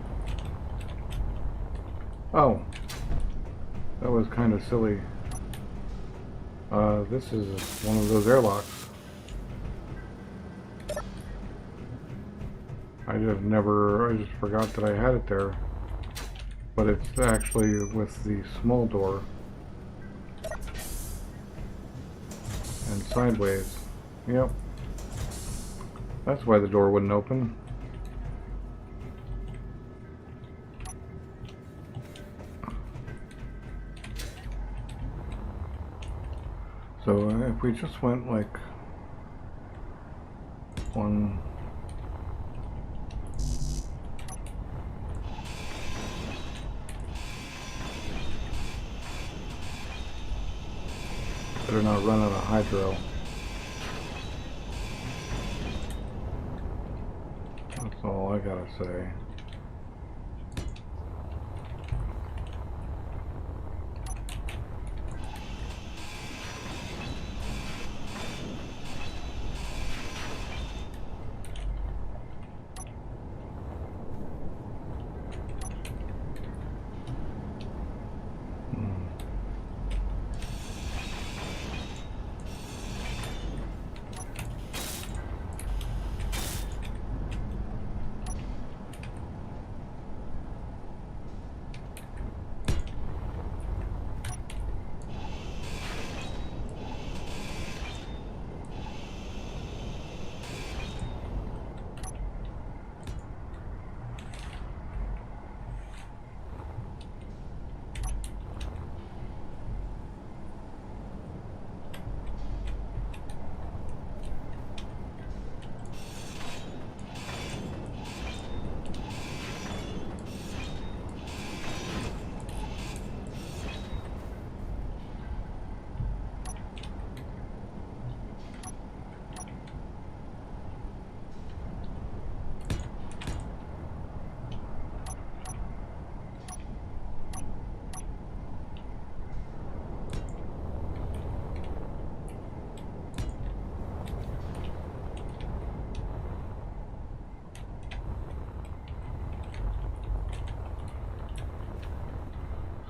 Oh, that was kind of silly. This is one of those airlocks. I just forgot that I had it there. But it's actually with the small door. And sideways. Yep. That's why the door wouldn't open. So if we just went like one, better not run out of hydro. That's all I gotta say.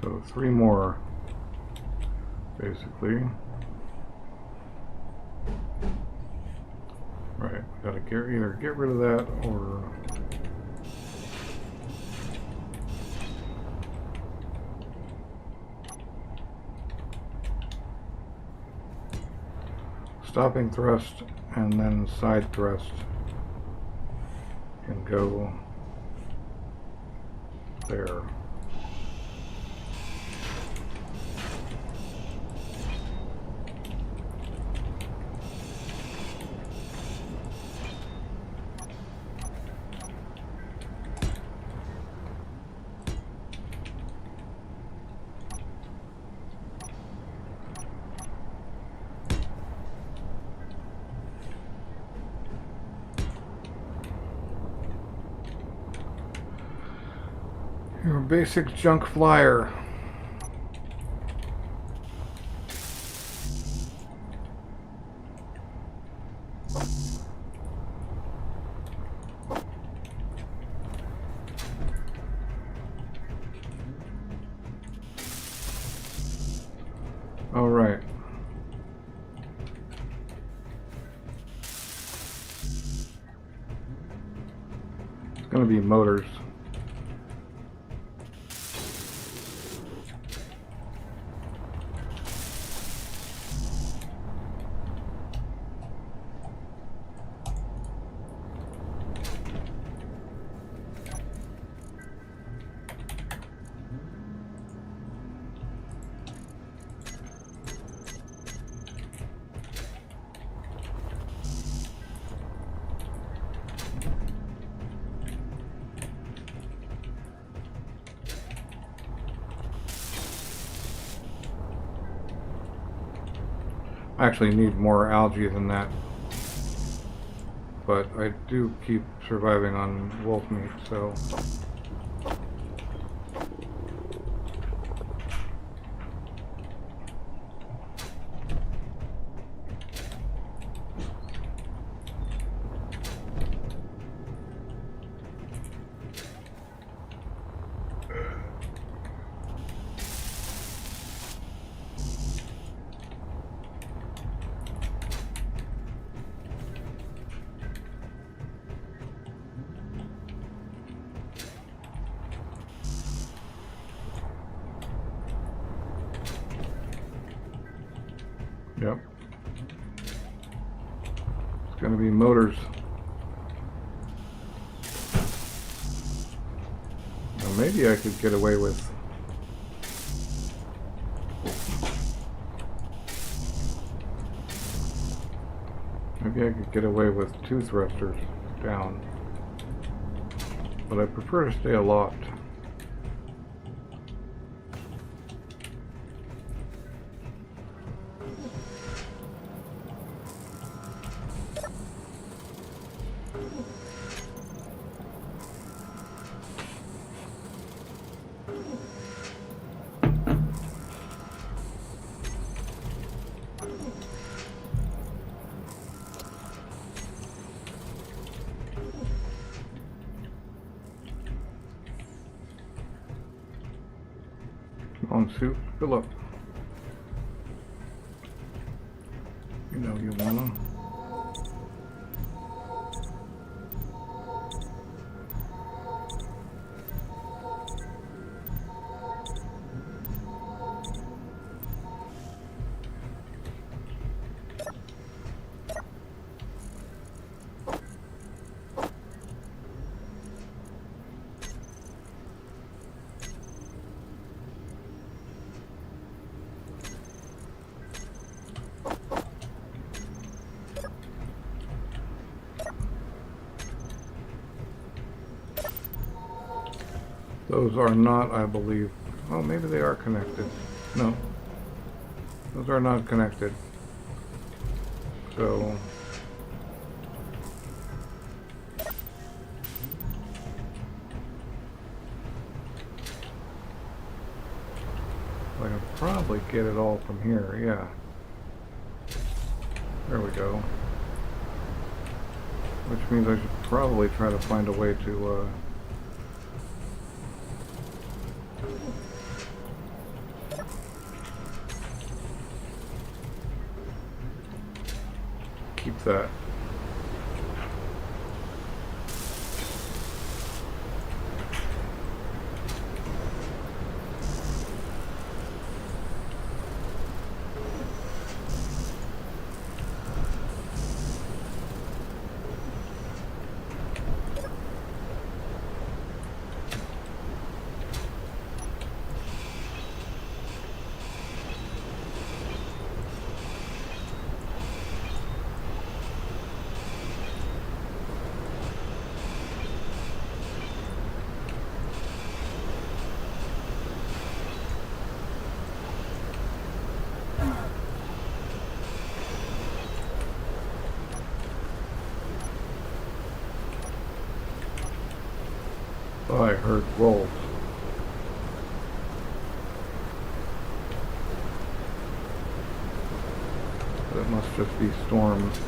So 3 more, basically. Right, we gotta either get rid of that or stopping thrust and then side thrust can go there. Your basic junk flyer. All right. It's going to be motors. I actually need more algae than that, but I do keep surviving on wolf meat, so Yep. It's gonna be motors. Now maybe I could get away with two thrusters down, but I prefer to stay aloft. Come on, Sue, fill up. You know you wanna. Those are not, I believe. Oh, maybe they are connected. No. Those are not connected. So I can probably get it all from here, yeah. There we go. Which means I should probably try to find a way to keep that. Oh, I heard wolves. That must just be storms.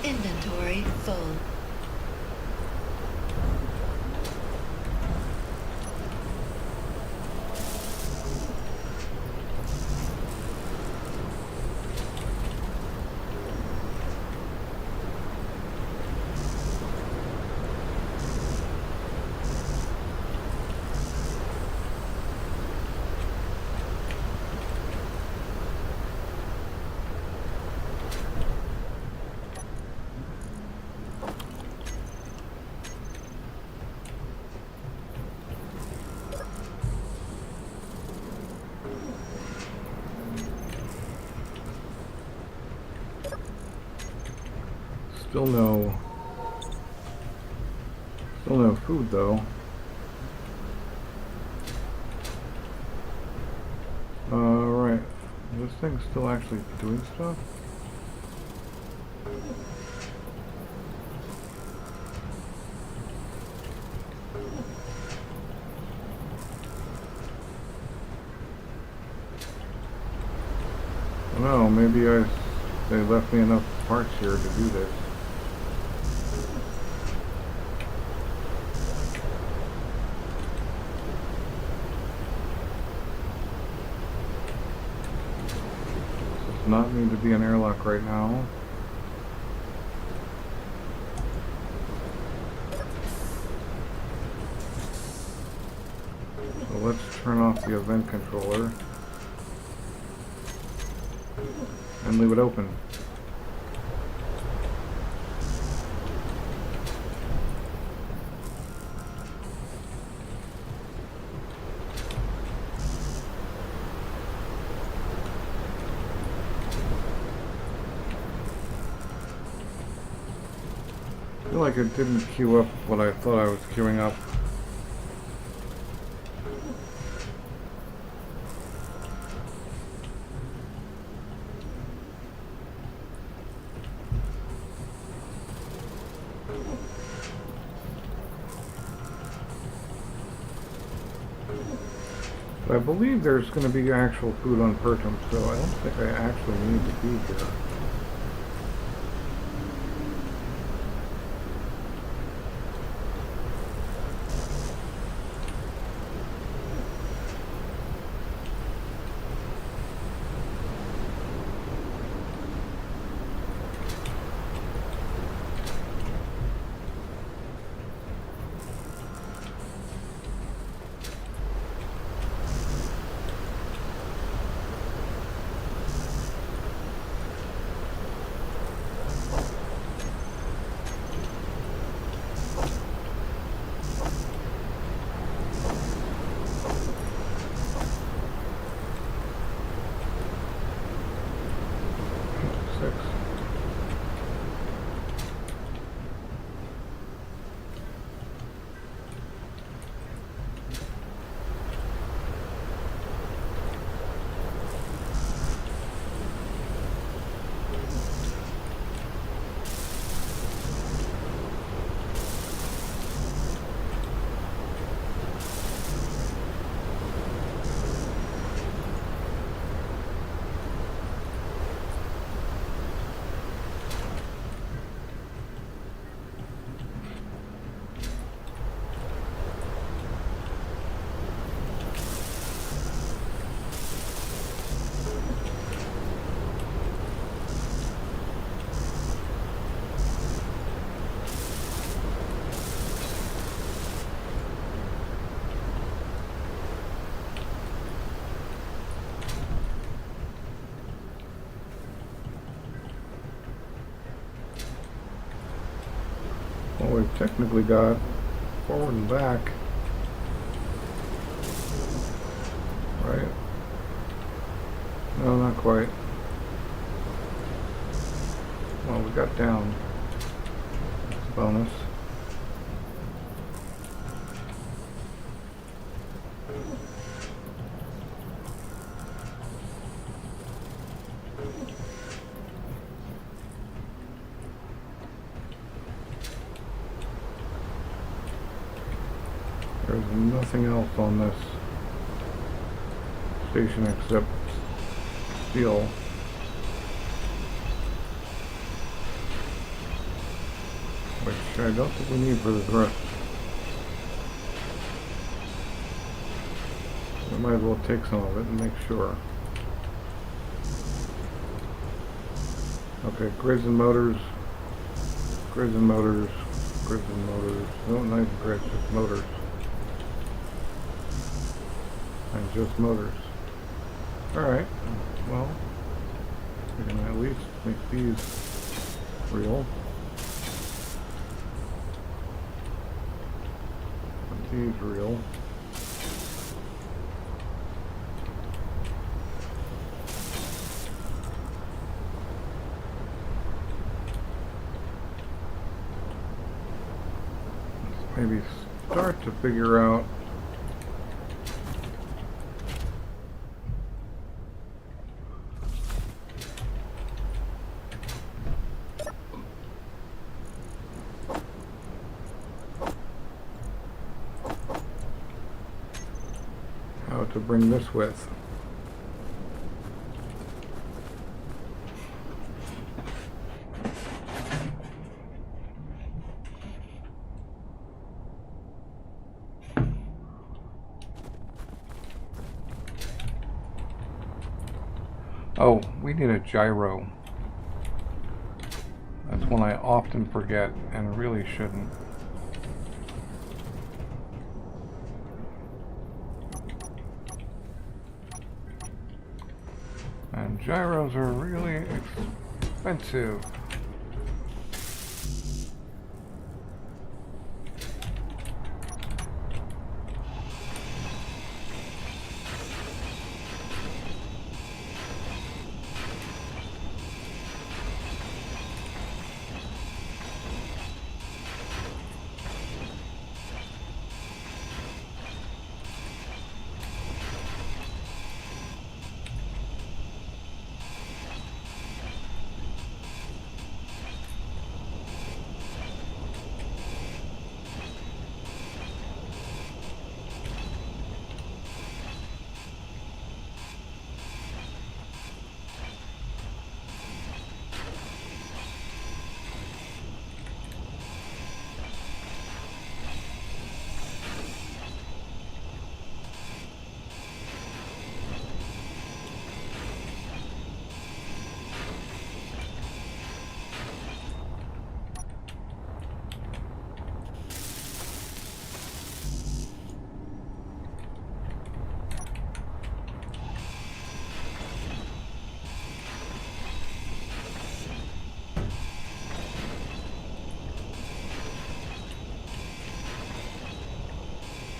Inventory full. Still no food though. Right. This thing's still actually doing stuff? No, maybe they left me enough parts here to do this. This does not need to be an airlock right now. So let's turn off the event controller and leave it open. I feel like it didn't queue up what I thought I was queuing up. But I believe there's going to be actual food on Pertum, so I don't think I actually need to be here. Well, we've technically got forward and back, right? No, not quite. Well, we got down. That's a bonus. There's nothing else on this station except steel. Which I don't think we need for the rest. We might as well take some of it and make sure. Okay, grids and motors. Grids and motors. Grids and motors. No, not even grids, just motors. And just motors. Alright, well, we can at least make these real. Make these real. Let's maybe start to figure out how to bring this width. Oh, we need a gyro. That's one I often forget and really shouldn't. And gyros are really expensive.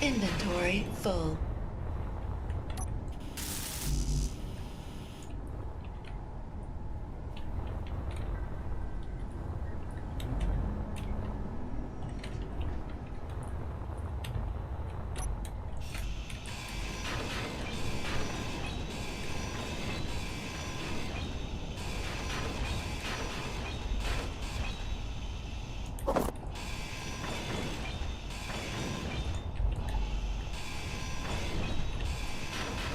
Inventory full.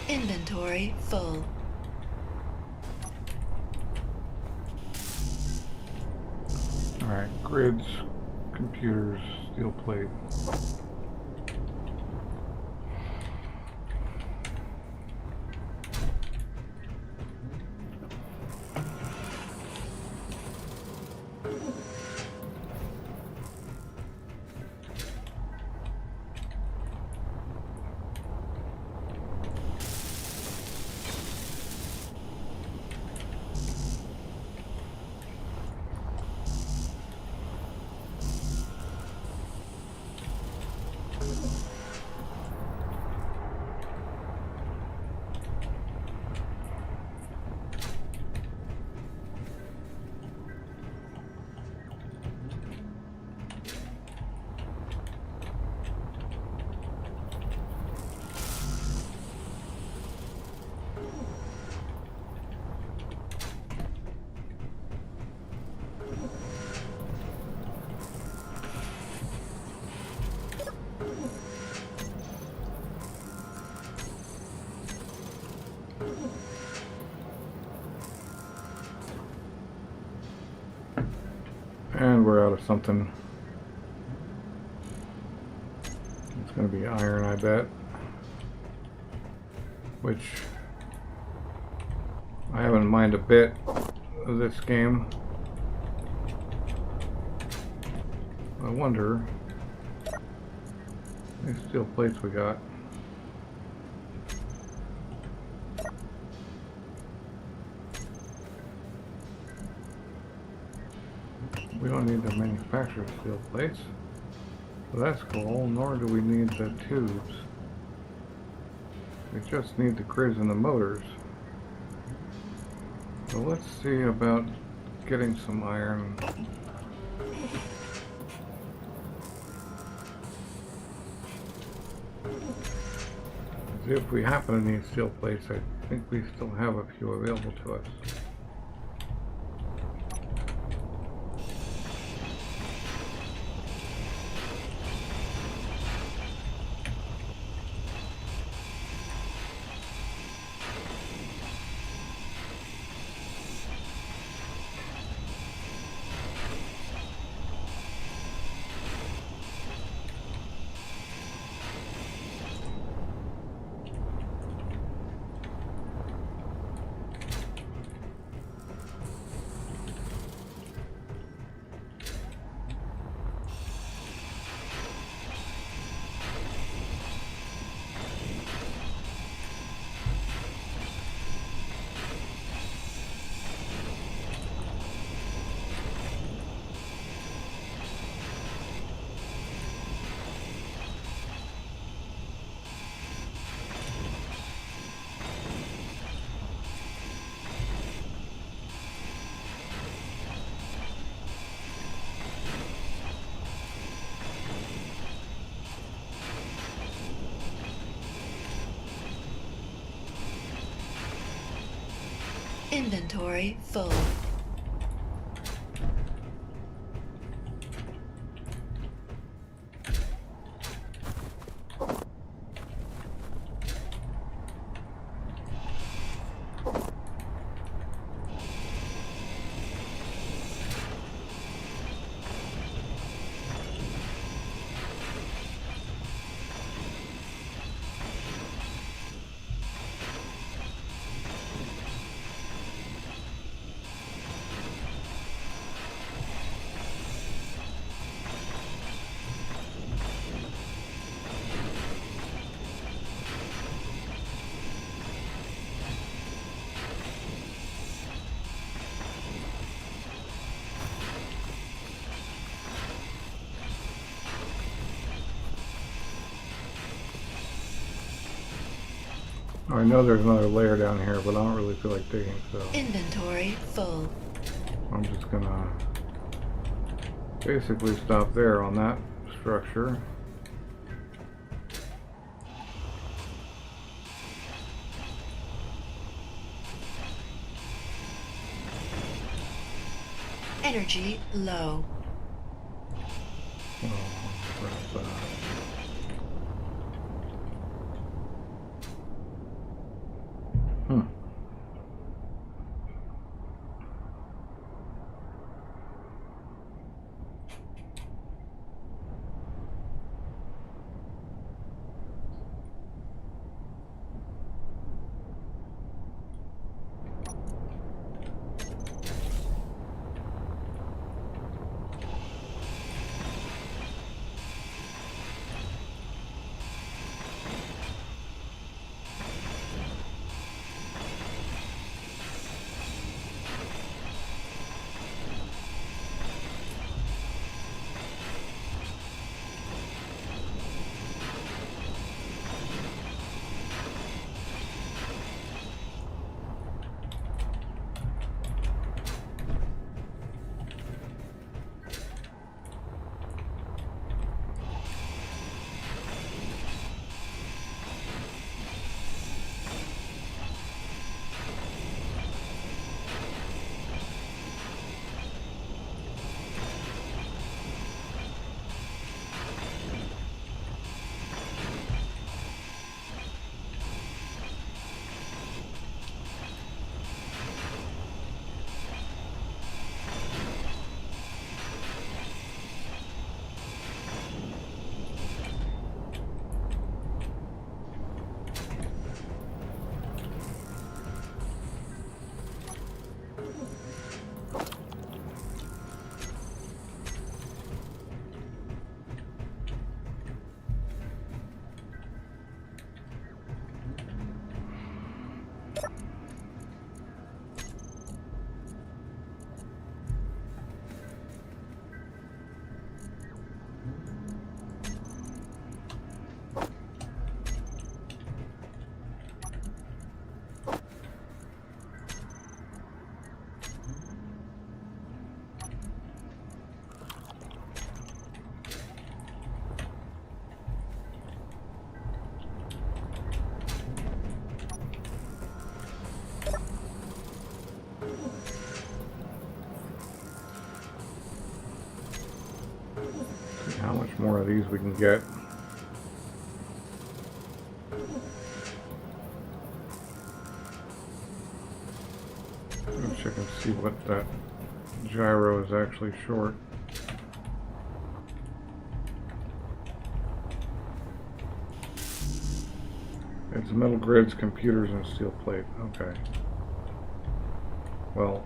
Inventory full. Alright, grids, computers, steel plate. And we're out of something. It's going to be iron, I bet. Which I haven't minded a bit of this game. I wonder how many steel plates we got. We don't need to manufacture steel plates, so that's cool, nor do we need the tubes. We just need the grids and the motors. So let's see about getting some iron. If we happen to need steel plates, I think we still have a few available to us. Inventory full. I know there's another layer down here, but I don't really feel like digging, so Inventory full. I'm just gonna basically stop there on that structure. Energy low. Oh, grab that. Hmm. See how much more of these we can get. Let's check and see what that gyro is actually short. It's metal grids, computers, and steel plate. Okay. Well,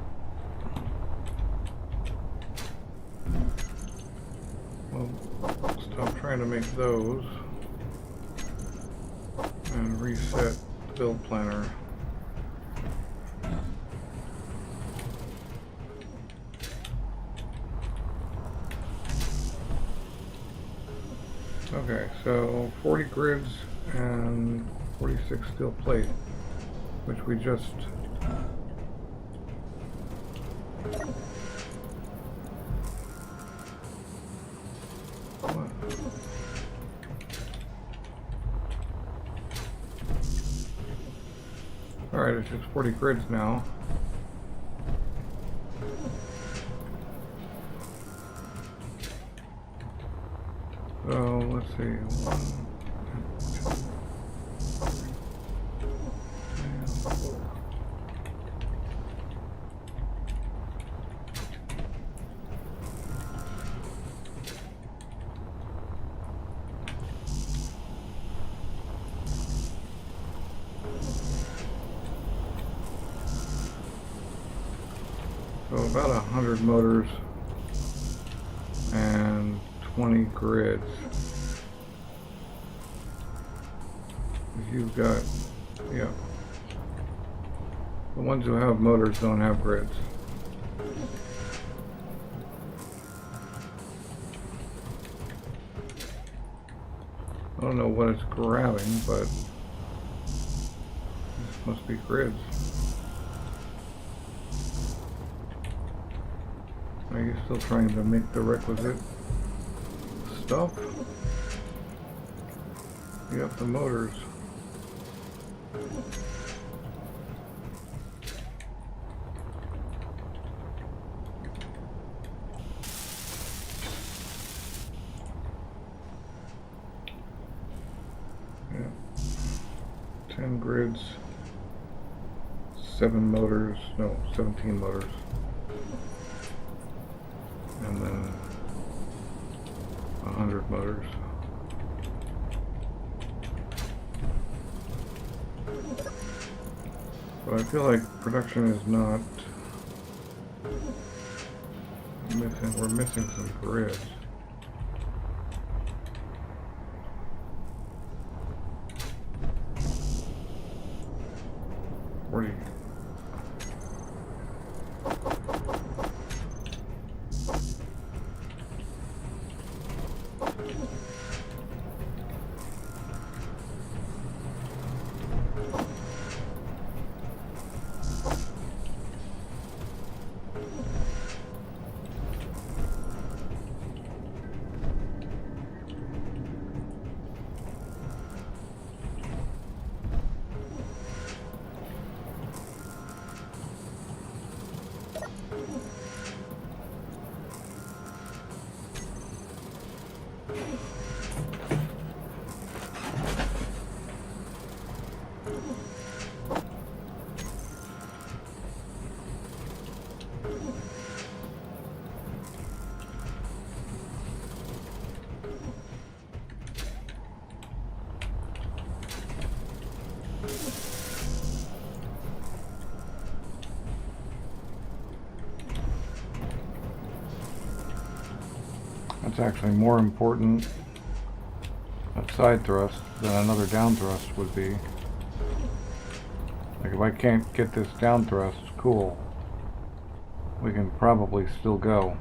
stop trying to make those and reset the build planner. Okay, so 40 grids and 46 steel plate, which we just Alright, it's just 40 grids now. So let's see, 1, 2, 3, 4. So about 100 motors and 20 grids. You've got, yeah. The ones who have motors don't have grids. I don't know what it's grabbing, but this must be grids. Are you still trying to make the requisite stuff? You got the motors. Yeah. 10 grids, 7 motors, no, 17 motors. And then 100 motors. But I feel like production is not missing. We're missing some grids. Where do you? That's actually more important, a side thrust, than another down thrust would be. Like if I can't get this down thrust, cool. We can probably still go.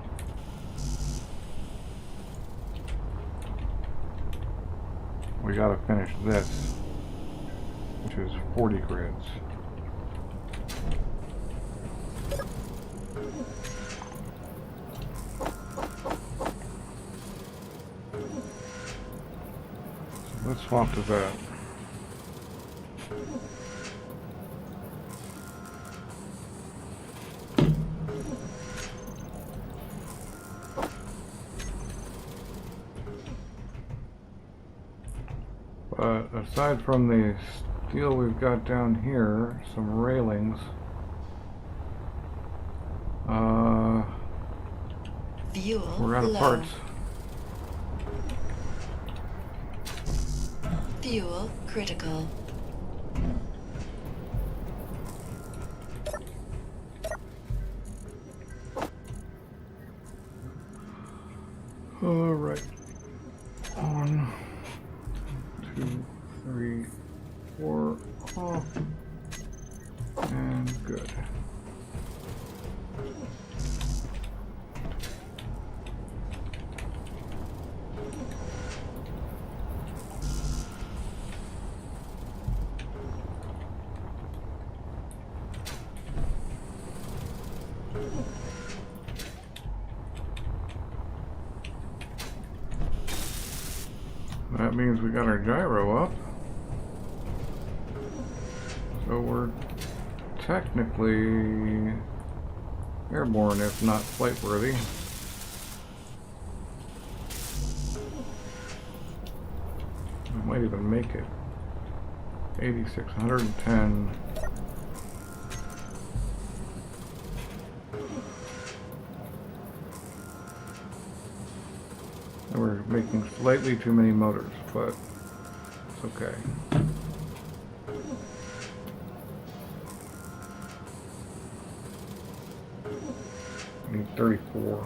We gotta finish this, which is 40 grids. Let's swap to that. But aside from the steel we've got down here, some railings. Fuel We're out of low. parts. Fuel critical. All right. 1, 2, 3, 4, off, and good. That means we got our gyro up. So we're technically airborne, if not flight worthy. might even make it. 86, 110. And we're making slightly too many motors, but it's okay. I need 34.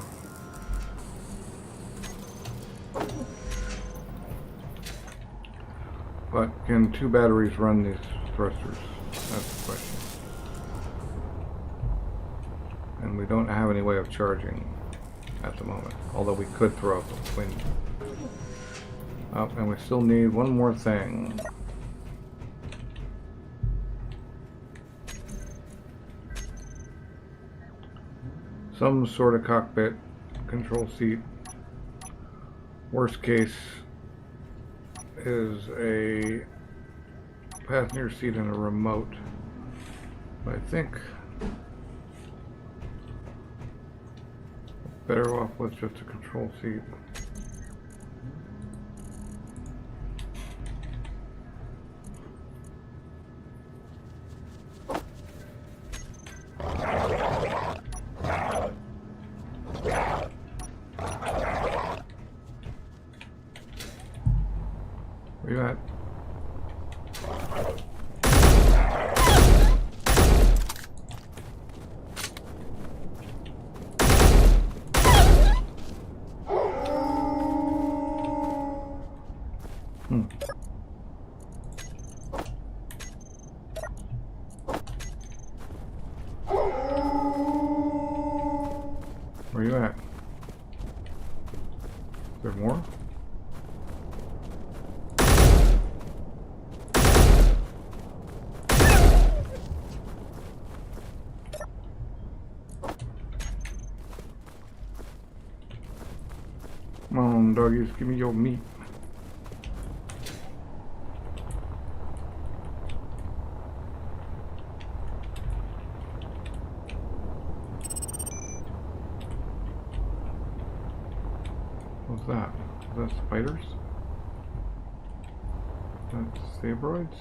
But can 2 batteries run these thrusters? That's the question. And we don't have any way of charging at the moment, although we could throw out the wind. Oh, and we still need one more thing. Some sort of cockpit control seat. Worst case is a passenger seat and a remote. But I think better off with just a control seat. Where you at? Where you at? Is there more? Come on, doggies, give me your meat. What's that? Is that spiders? That's sabroids?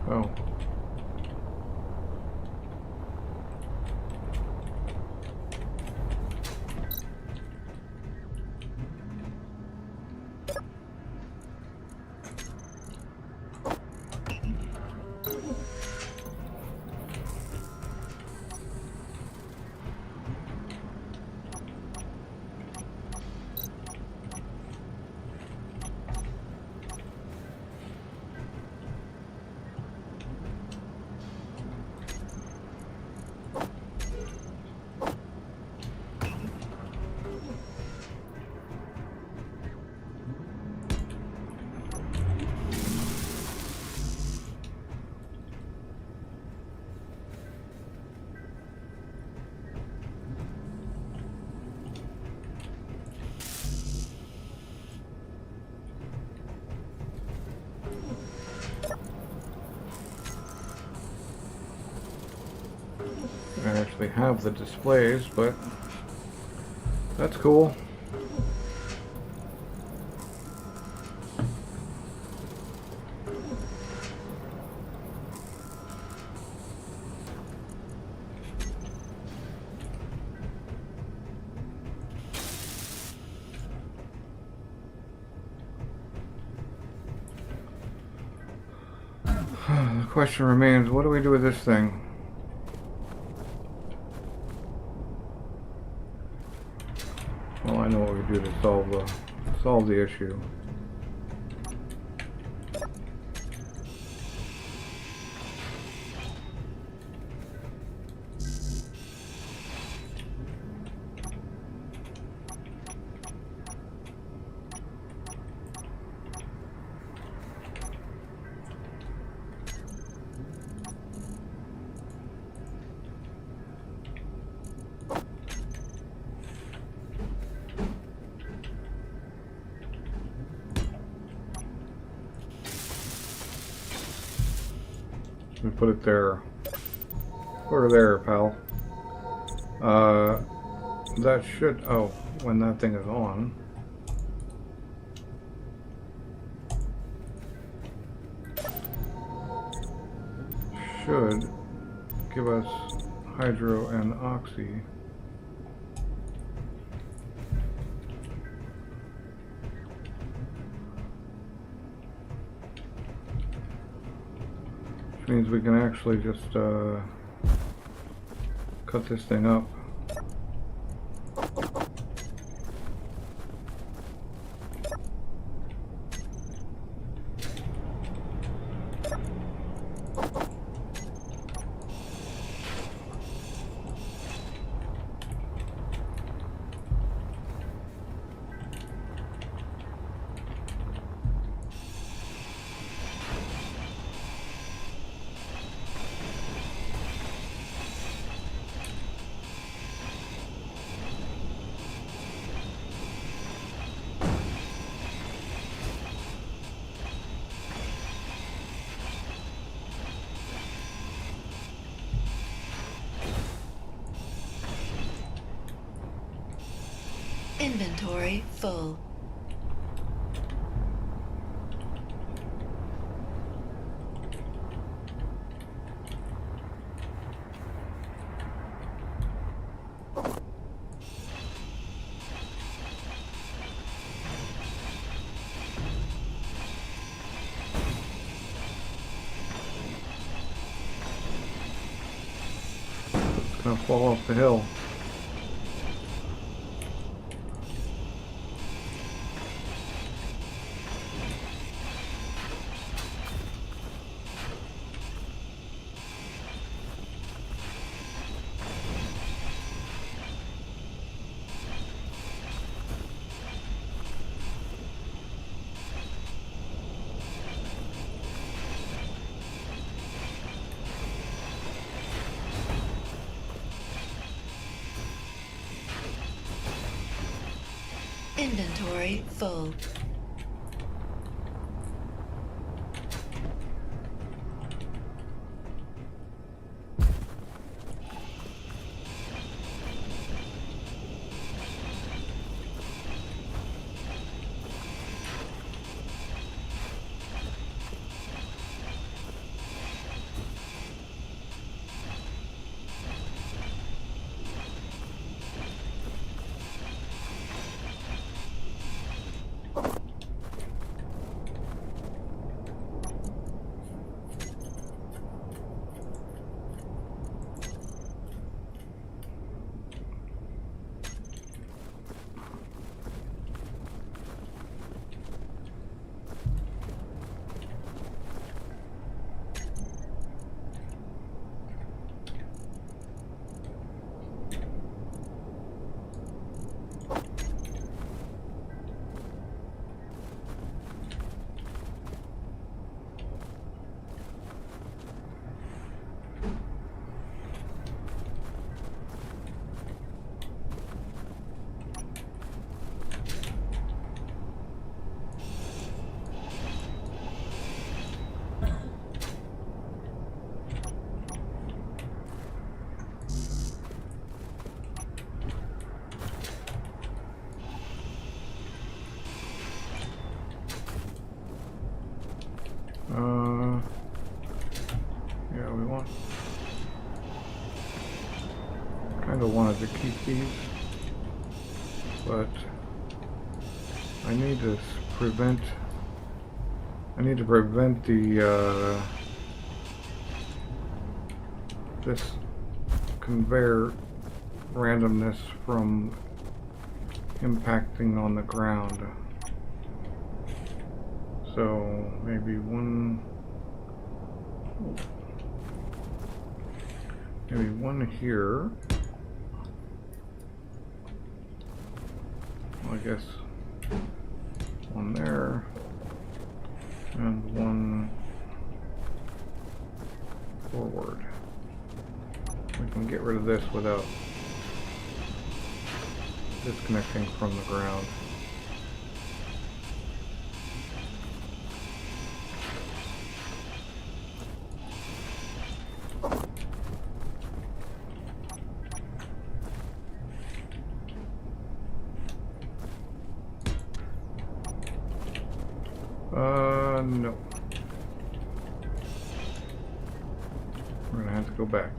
Oh. I actually have the displays, but that's cool. The question remains, what do we do with this thing? Well, I know what we do to solve the issue. We put it there. Put her there, pal. That should, oh, when that thing is on. Should give us hydro and oxy. Which means we can actually just cut this thing up. Inventory full. It's gonna fall off the hill. Inventory full. Yeah, we want. Kind of wanted to keep these, but I need to prevent. I need to prevent the this conveyor randomness from impacting on the ground. So maybe one here. Well, I guess one there and one forward. We can get rid of this without disconnecting from the ground. No. We're gonna have to go back.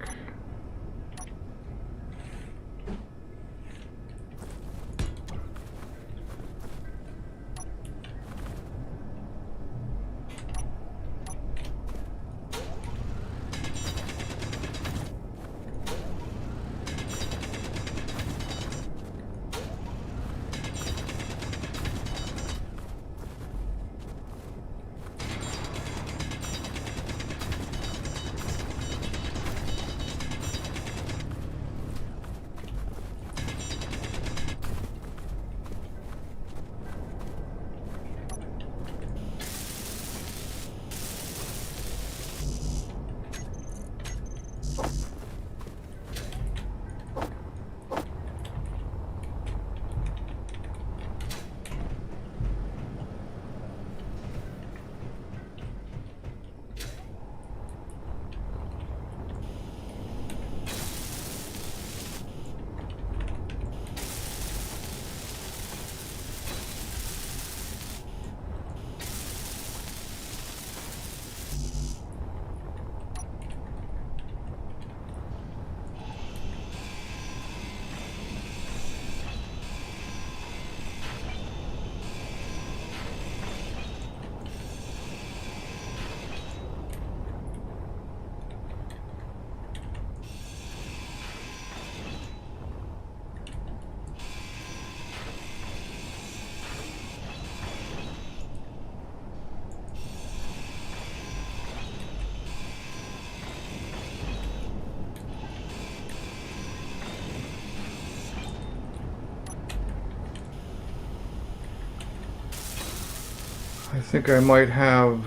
I think I might have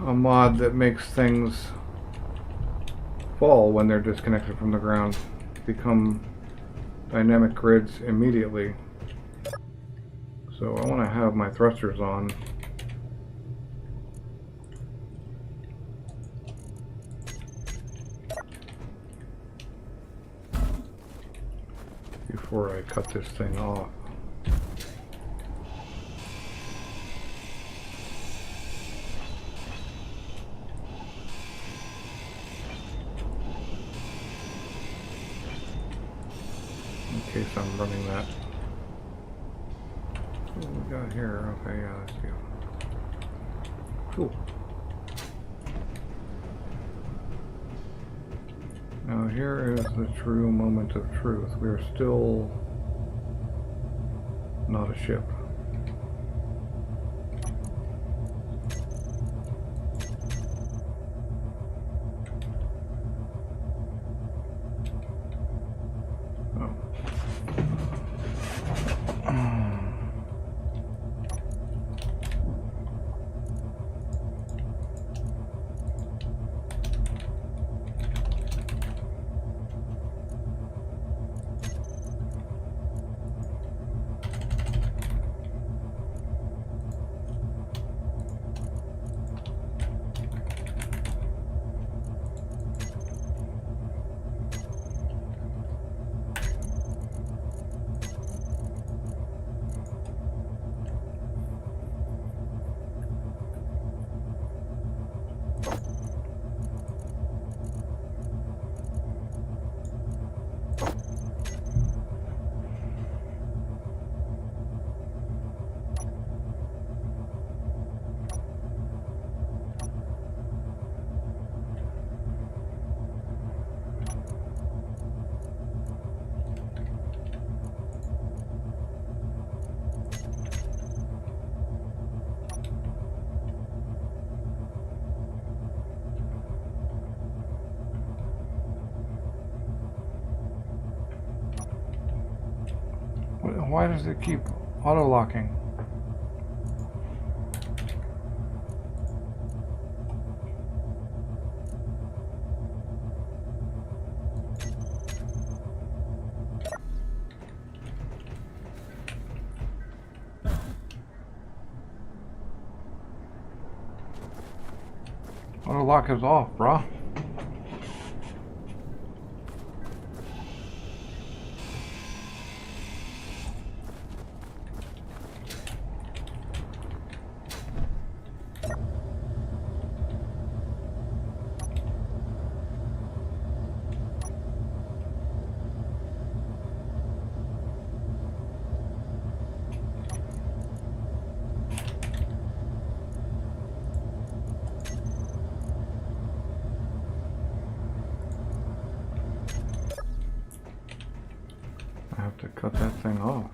a mod that makes things fall when they're disconnected from the ground, become dynamic grids immediately. So I want to have my thrusters on. Before I cut this thing off. In case I'm running that. What do we got here? Okay, yeah, that's good. Cool. Now here is the true moment of truth. We are still not a ship. Why does it keep auto-locking? Auto-lock is off, brah. cut that thing off.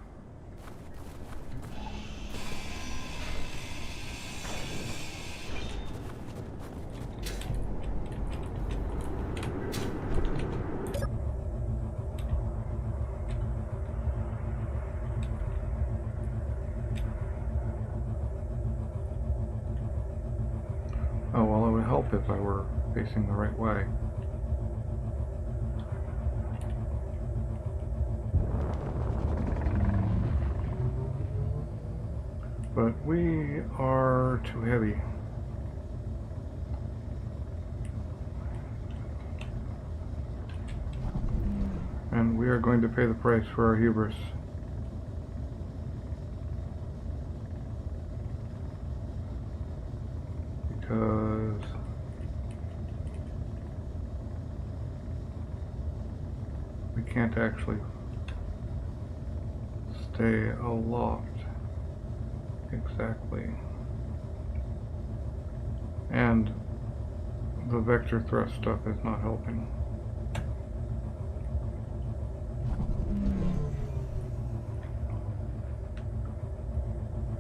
Oh, well, it would help if I were facing the right way. But we are too heavy. And we are going to pay the price for our hubris. Because we can't actually stay aloft exactly. And the vector thrust stuff is not helping.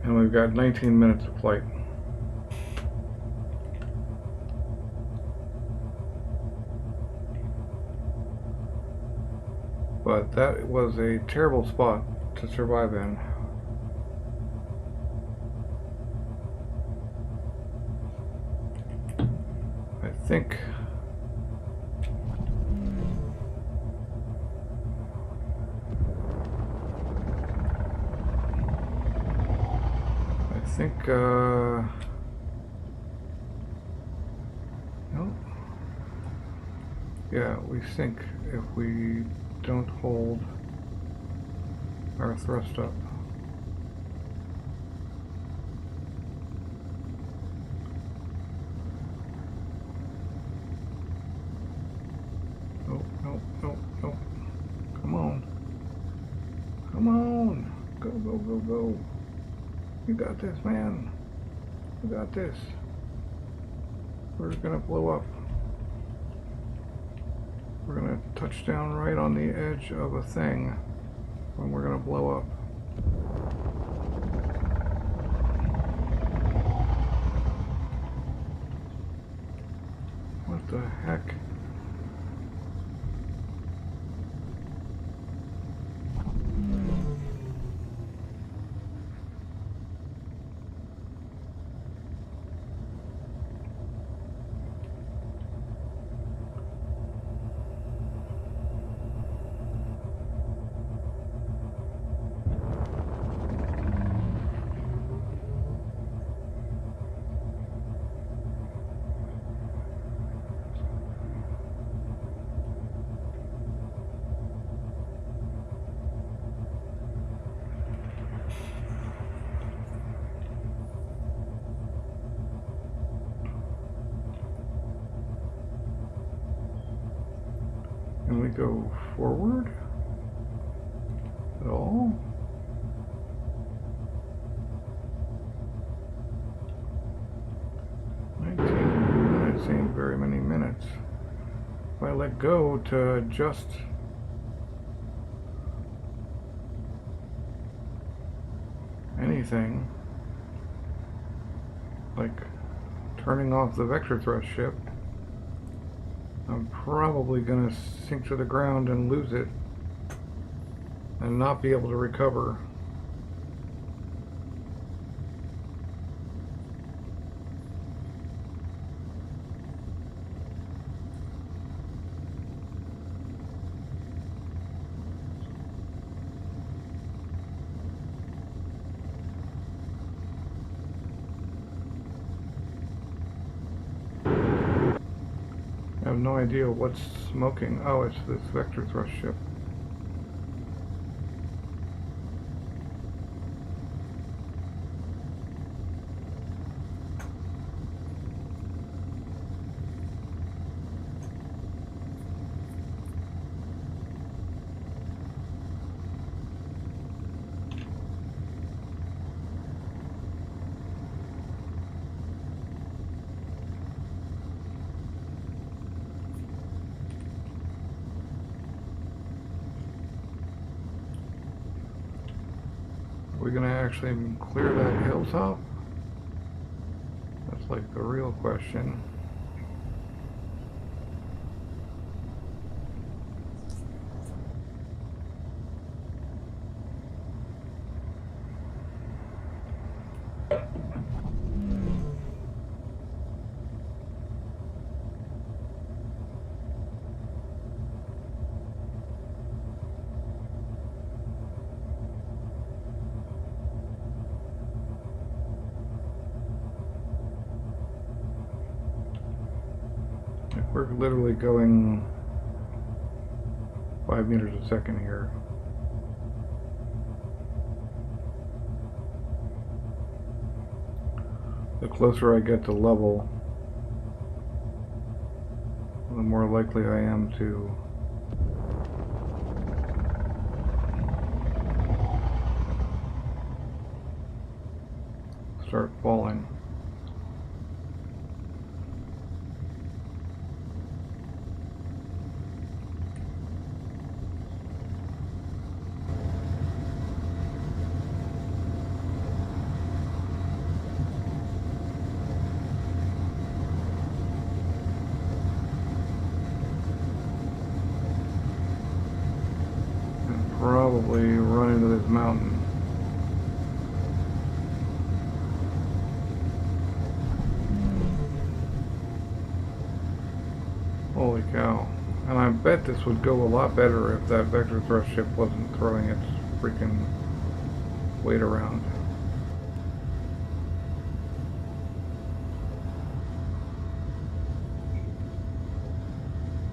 And we've got 19 minutes of flight. But that was a terrible spot to survive in. I think no. Yeah, we sink if we don't hold our thrust up. Nope, nope, nope, nope. Come on. Come on. Go, go, go, go. You got this, man. You got this. We're gonna blow up. We're gonna touch down right on the edge of a thing when we're gonna blow up. What the heck? Can we go forward at all? Minutes ain't very many minutes. If I let go to adjust anything, like turning off the vector thrust ship, I'm probably gonna sink to the ground and lose it and not be able to recover. I have no idea what's smoking. Oh, it's this vector thrust ship. we gonna actually clear that hilltop? That's like the real question. We're literally going 5 meters a second here. The closer I get to level, the more likely I am to start falling. Probably run into this mountain. Holy cow. And I bet this would go a lot better if that vector thrust ship wasn't throwing its freaking weight around.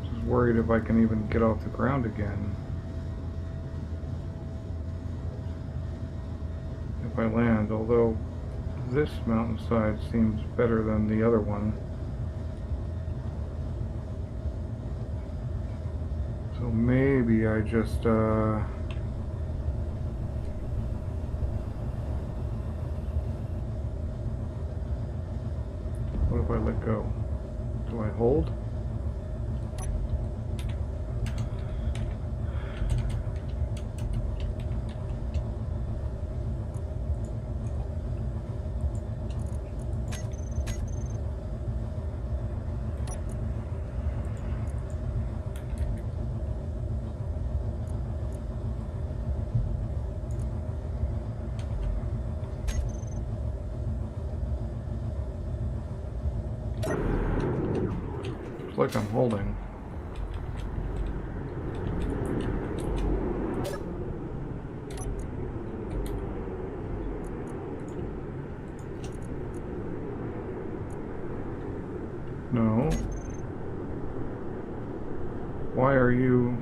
Just worried if I can even get off the ground again. If I land, although this mountainside seems better than the other one. So maybe I just what if I let go? Do I hold? Like I'm holding. No. Why are you...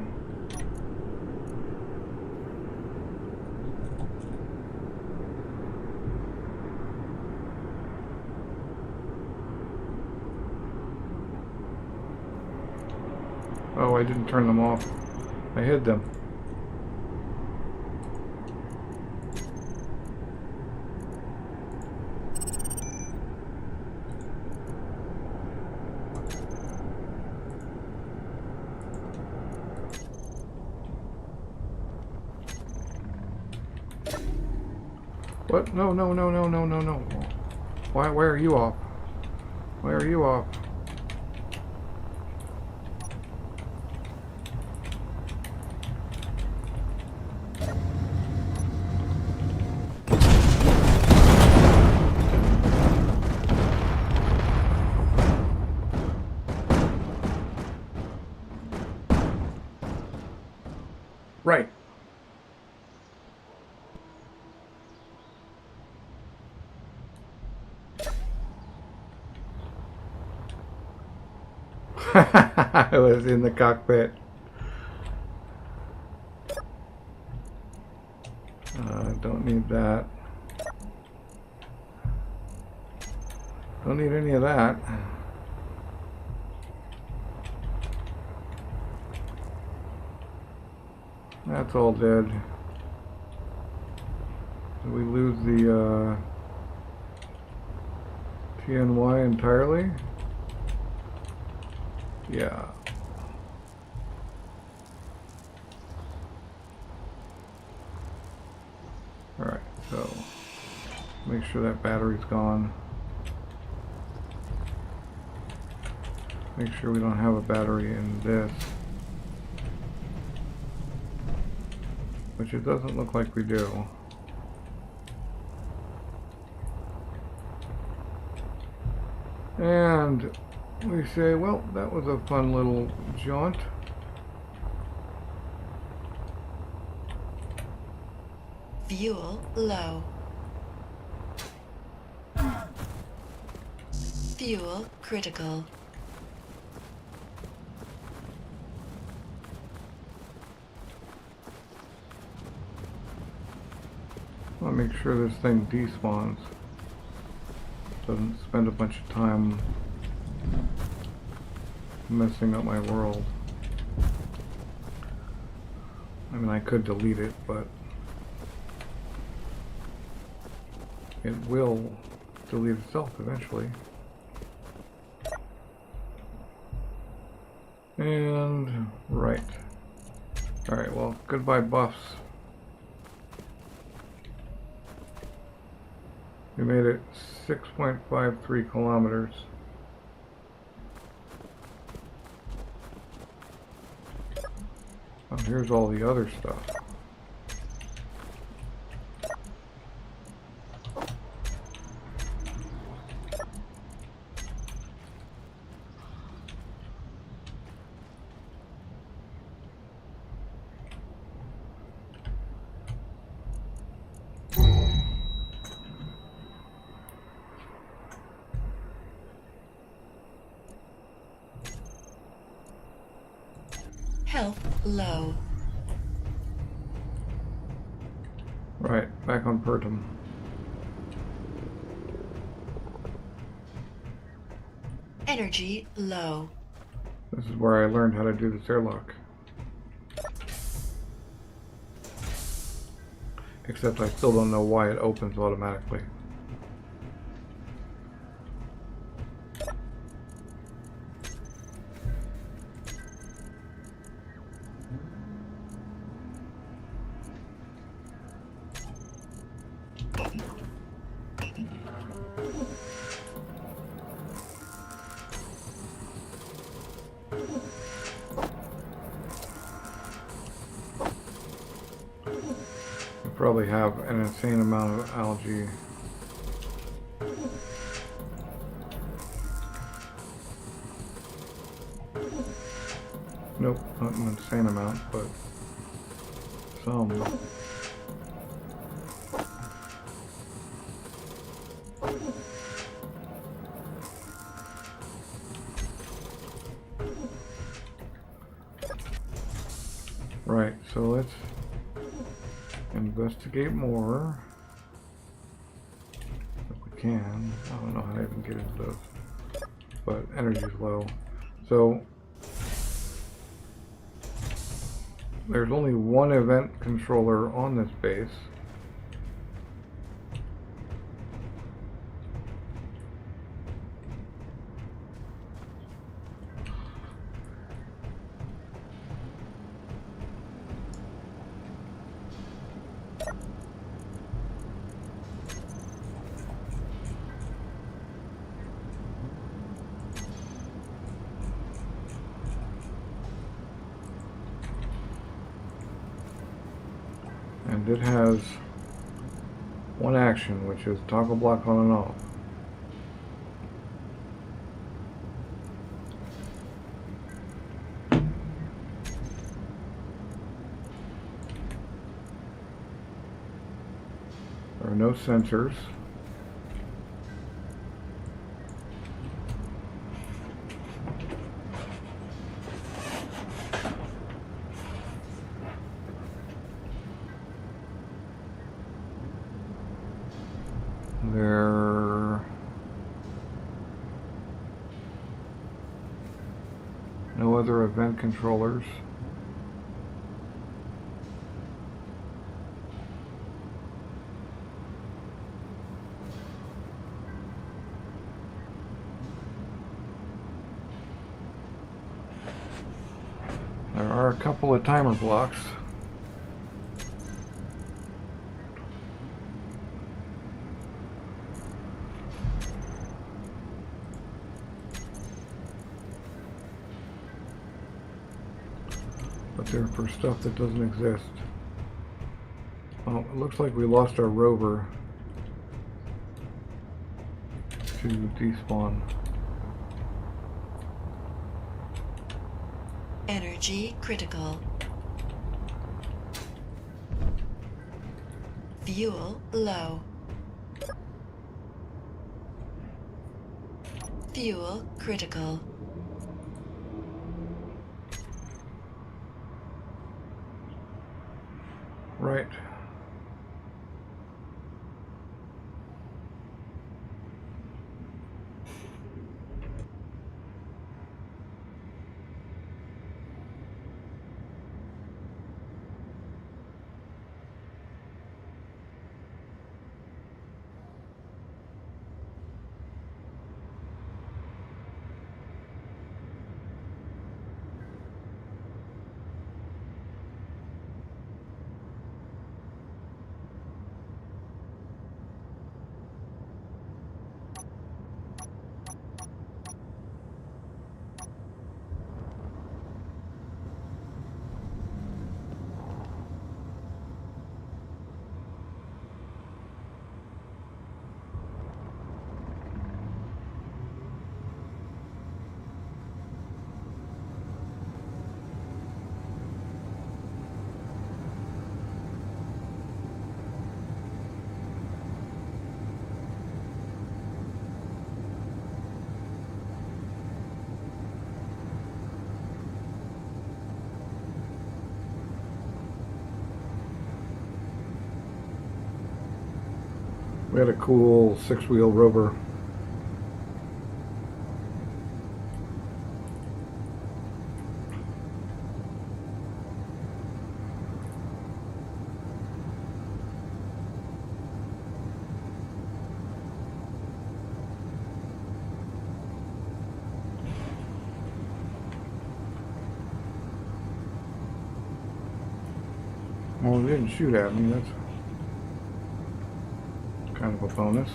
Oh, I didn't turn them off. I hid them. What? No, no, no, no, no, no, no. Why are you off? Why are you off? Right. I was in the cockpit. Don't need that. Don't need any of that. That's all dead. Did we lose the TNY entirely? Yeah. Alright, so Make sure that battery's gone. Make sure we don't have a battery in this. Which it doesn't look like we do. And we say, well, that was a fun little jaunt. Fuel low. Fuel critical. I'll make sure this thing despawns. Doesn't spend a bunch of time messing up my world. I mean, I could delete it, but it will delete itself eventually. And right. Alright, well, goodbye buffs. We made it 6.53 kilometers. Oh, here's all the other stuff. Health low. Right, back on Pertum. Energy low. This is where I learned how to do this airlock. Except I still don't know why it opens automatically. Probably have an insane amount of algae. Nope, not an insane amount, but some. Right, so let's investigate more if we can. I don't know how to even get into those, but energy's low. So there's only one event controller on this base. And it has one action, which is toggle block on and off. There are no sensors. No other event controllers. There are a couple of timer blocks. out there for stuff that doesn't exist. Well, it looks like we lost our rover to despawn. Energy critical. Fuel low. Fuel critical. Right. We had a cool 6-wheel rover. Well, it didn't shoot at me. That's kind of a bonus.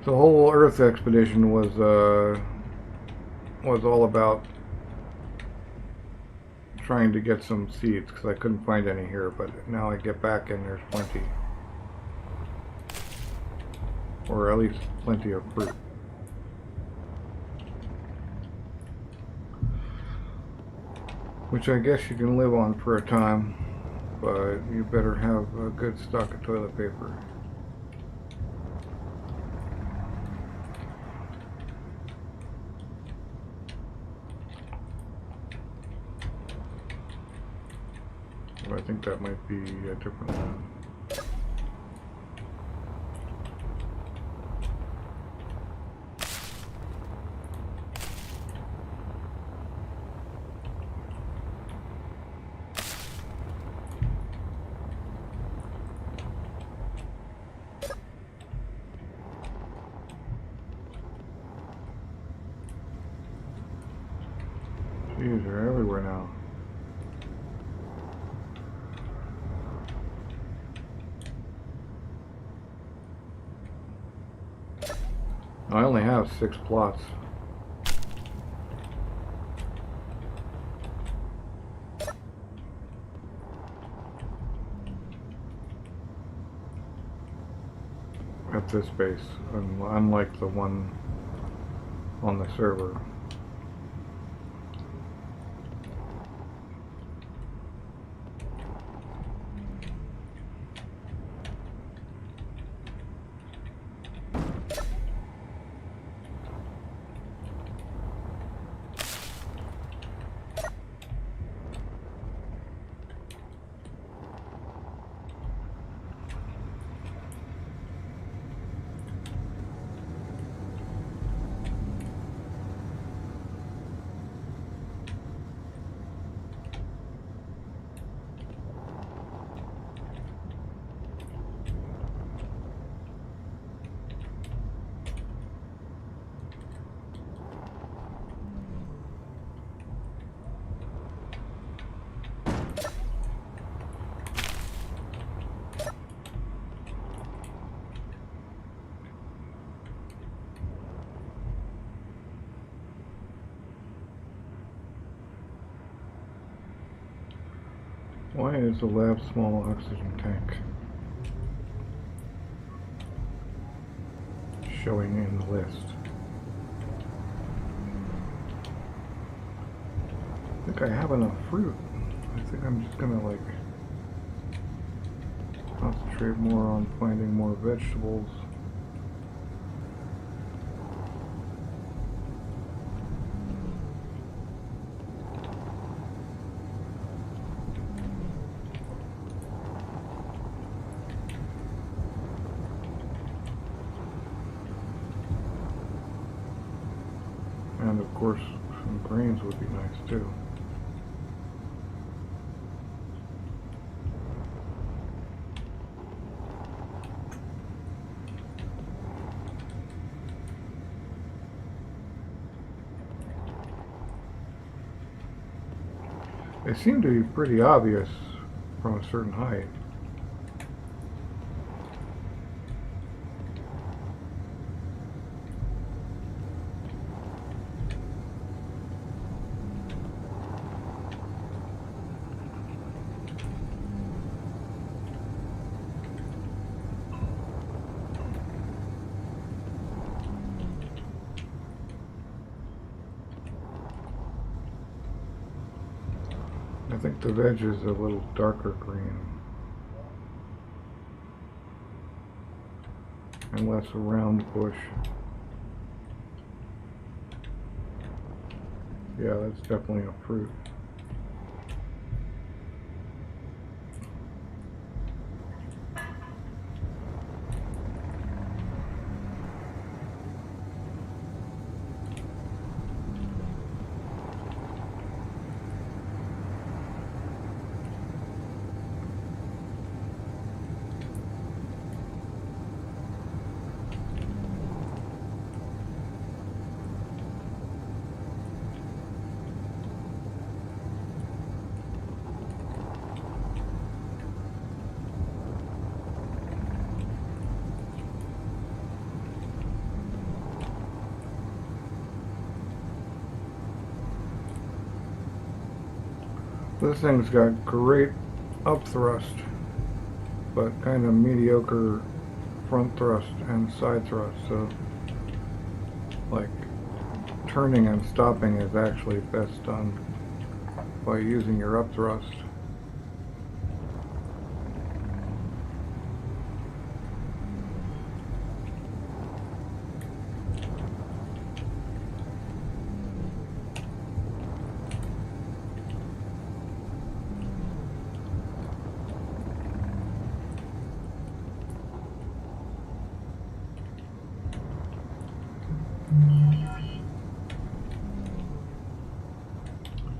The whole Earth expedition was all about trying to get some seeds because I couldn't find any here, but now I get back and there's plenty, or at least plenty of fruit. Which I guess you can live on for a time, but you better have a good stock of toilet paper. Well, I think that might be a different one. Jeez, they're everywhere now. I only have 6 plots. At this base, unlike the one on the server. Why is the lab small oxygen tank showing in the list? I think I have enough fruit. I think I'm just gonna like concentrate more on finding more vegetables. And of course, some grains would be nice too. They seem to be pretty obvious from a certain height. I think the veg is a little darker green and less a round bush. Yeah, that's definitely a fruit. this thing's got great up thrust, but kind of mediocre front thrust and side thrust. So, like, turning and stopping is actually best done by using your up thrust.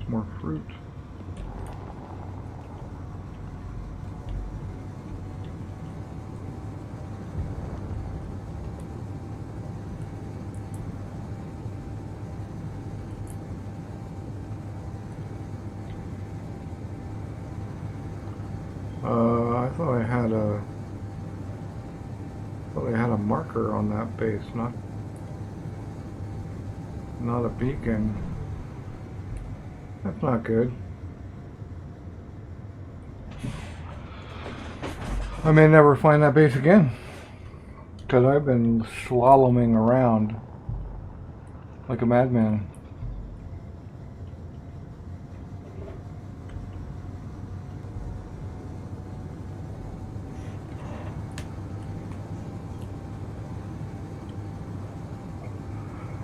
More fruit. I thought I had a marker on that base, not a beacon. That's not good. I may never find that base again, because I've been slaloming around like a madman.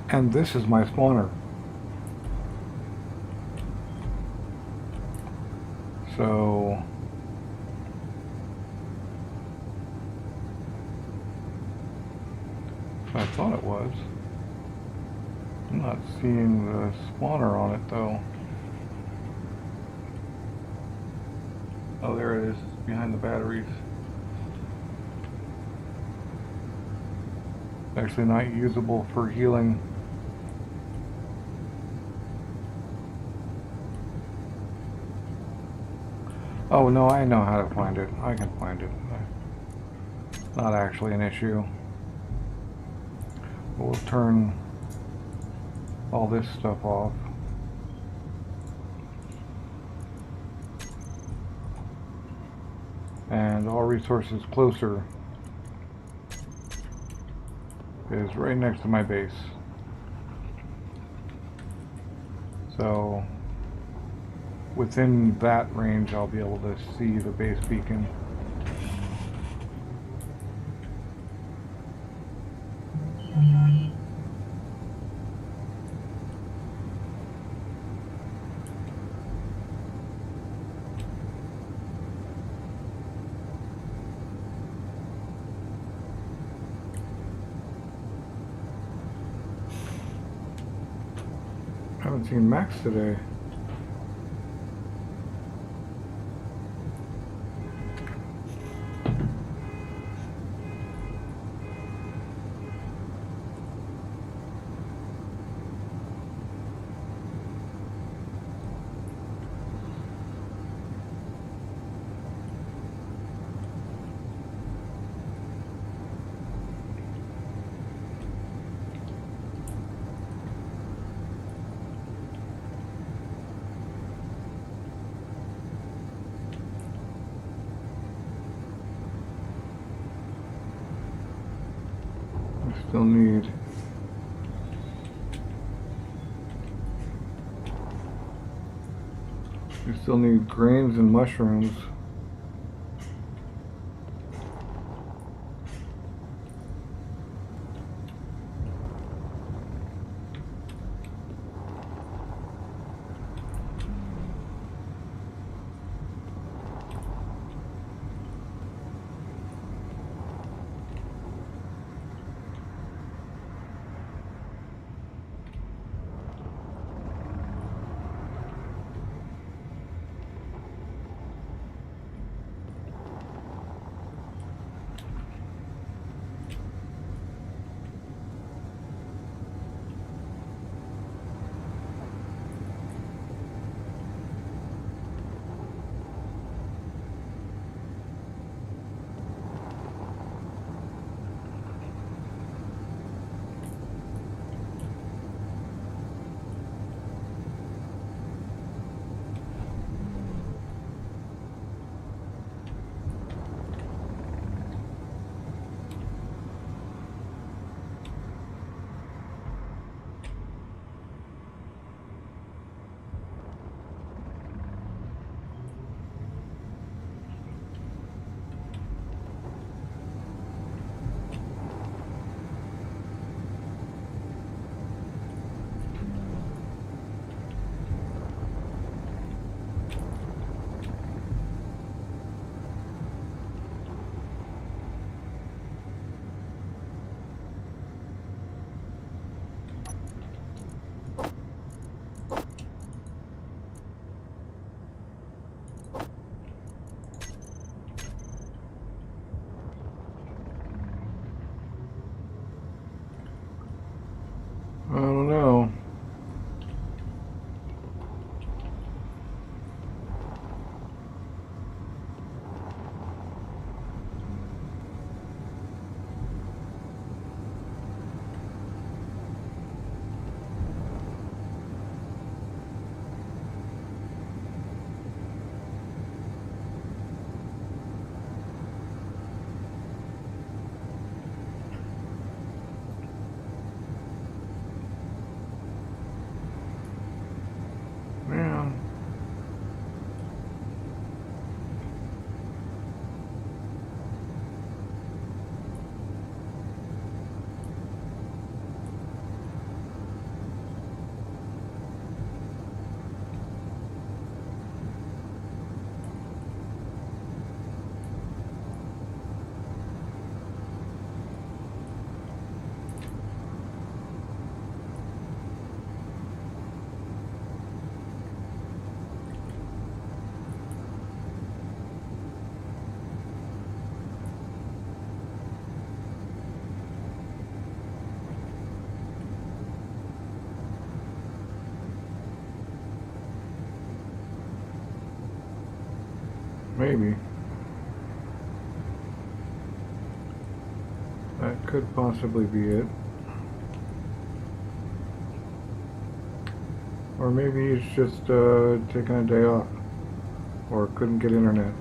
And this is my spawner. So I thought it was. I'm not seeing the spawner on it though. Oh, there it is, behind the batteries. Actually not usable for healing. Oh no, I know how to find it. I can find it. Not actually an issue. We'll turn all this stuff off. And all resources closer is right next to my base. So within that range I'll be able to see the base beacon. I haven't seen Max today. We still need grains and mushrooms. Maybe. That could possibly be it. Or maybe he's just taking a day off. Or couldn't get internet.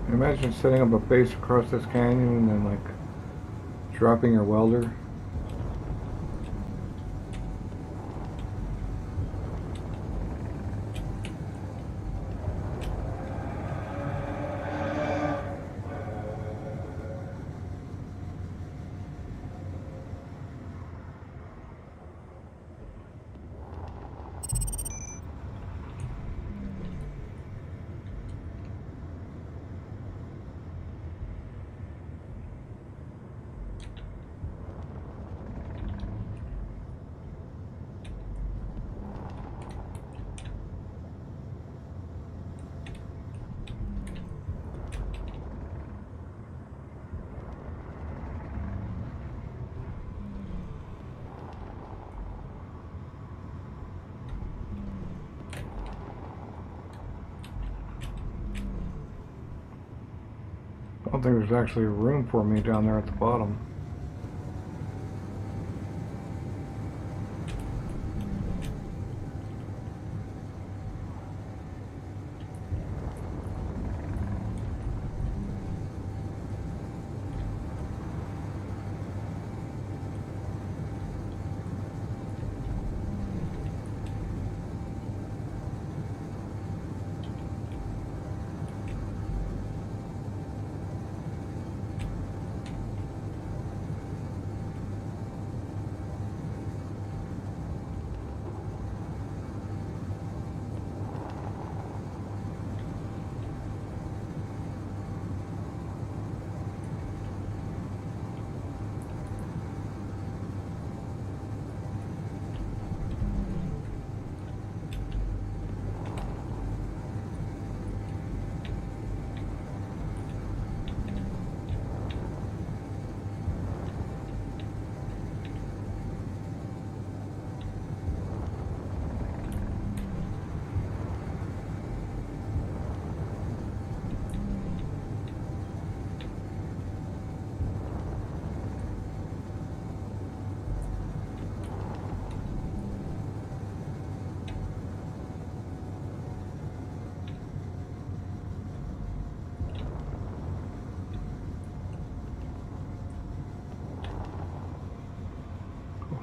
Imagine setting up a base across this canyon and then like dropping your welder. I don't think there's actually room for me down there at the bottom.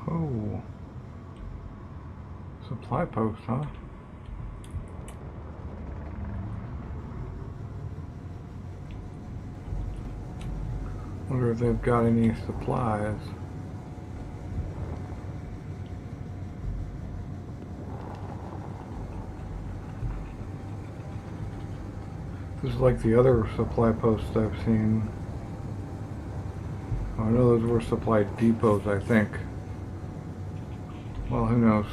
Oh, supply post, huh? Wonder if they've got any supplies. This is like the other supply posts I've seen. I know those were supply depots, I think. Well, who knows?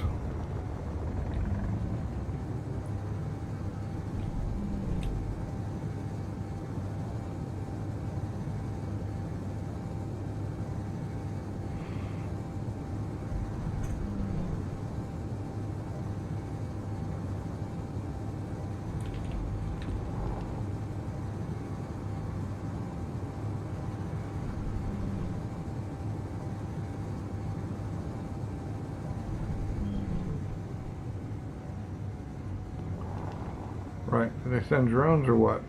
Right. Do they send drones or what?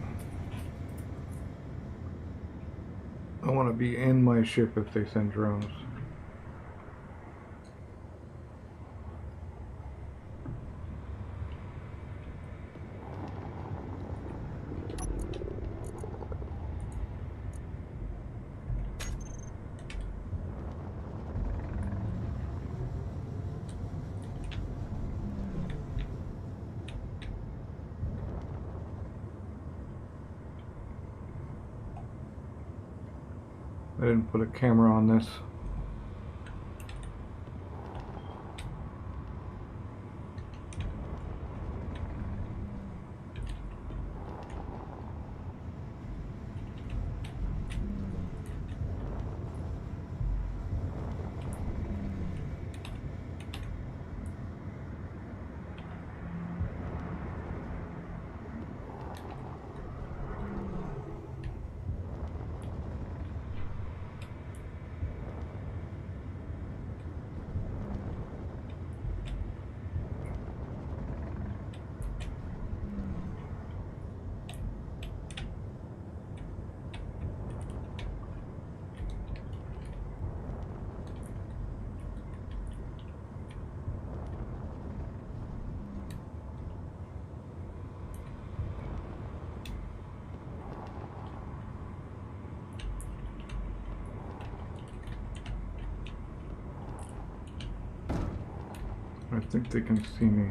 I want to be in my ship if they send drones. I didn't put a camera on this. I think they can see me.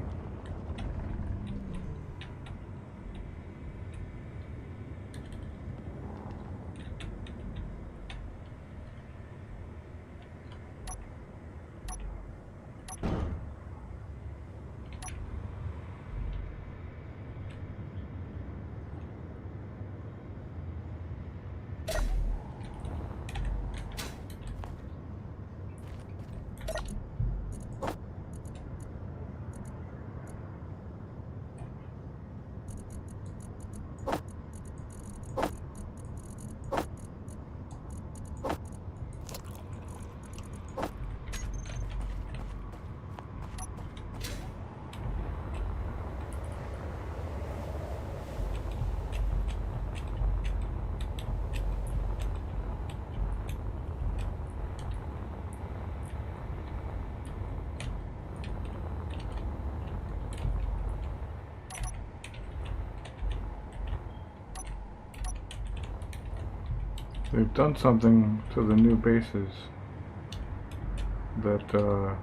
They've done something to the new bases that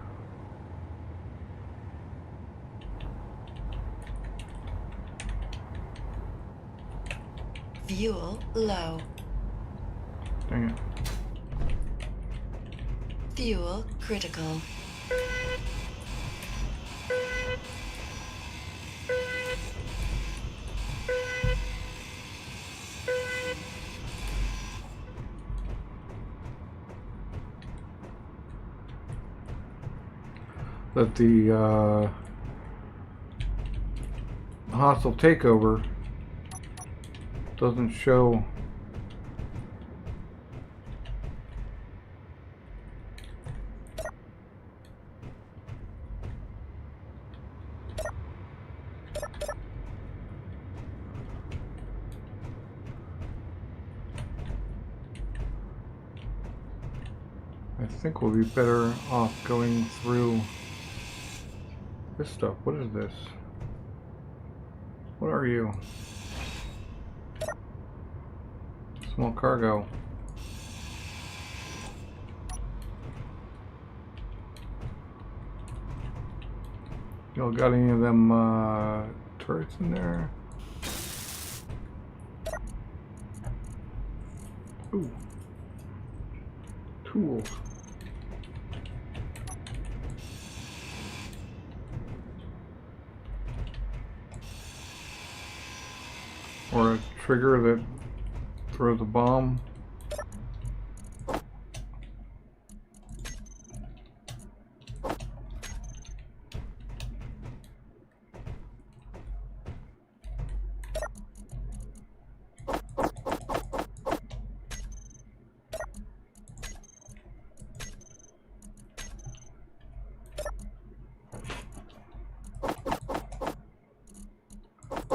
Fuel low. dang it. Fuel critical. That the hostile takeover doesn't show. I think we'll be better off going through this stuff. What is this? What are you? Small cargo. Y'all got any of them turrets in there? Ooh. Tools. Or a trigger that throws a bomb.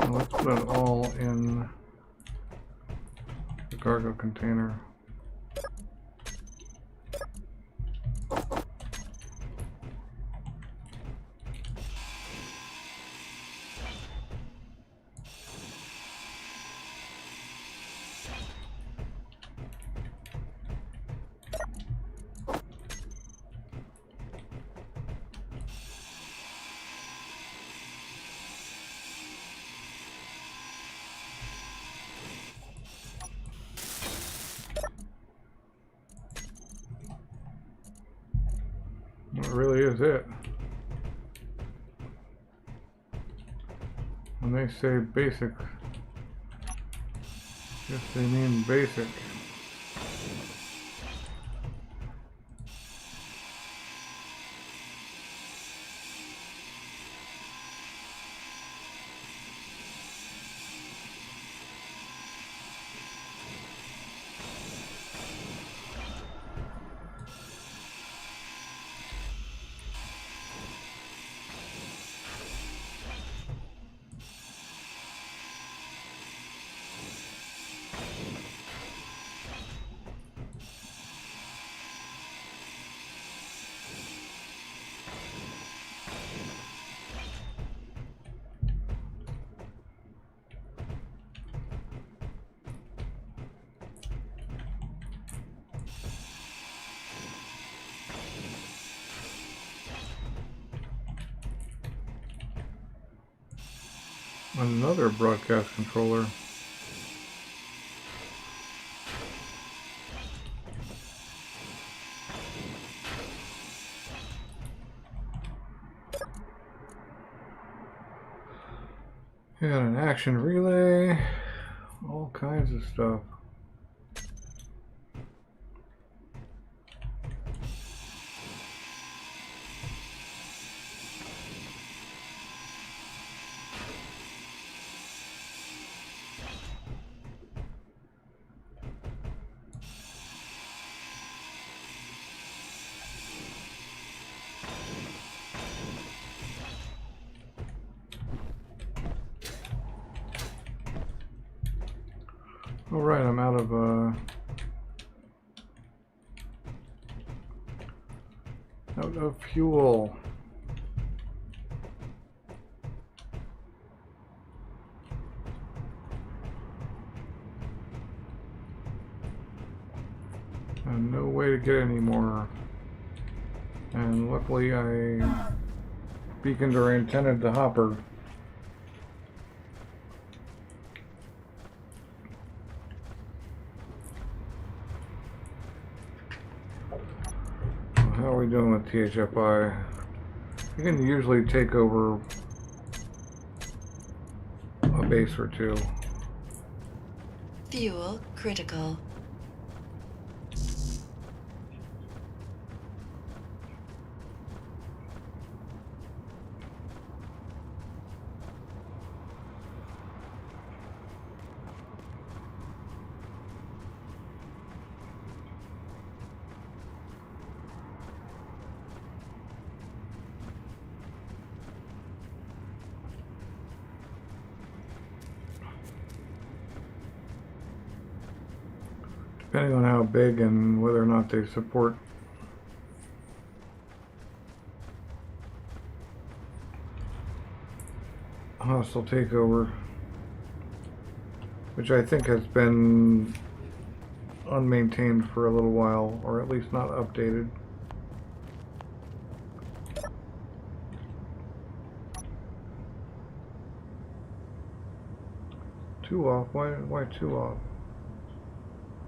Now let's put it all in the cargo container. That really is it. When they say basic, yes, they mean basic. Another broadcast controller. We got an action relay, all kinds of stuff. All right, I'm out of fuel. And no way to get any more. And luckily I beaconed or antennaed the hopper. How are we doing with THFI? You can usually take over a base or two. Fuel critical. Depending on how big and whether or not they support hostile takeover, which I think has been unmaintained for a little while, or at least not updated. Two off? Why two off?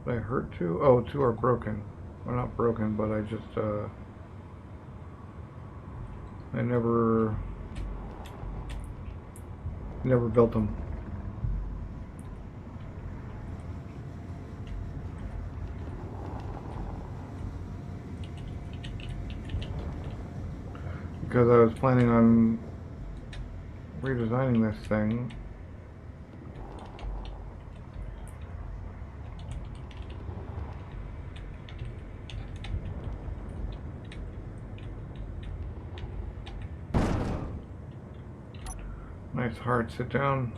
Did I hurt two? Oh, two are broken. Well, not broken, but I just, I never built them. Because I was planning on redesigning this thing. Nice hard sit down.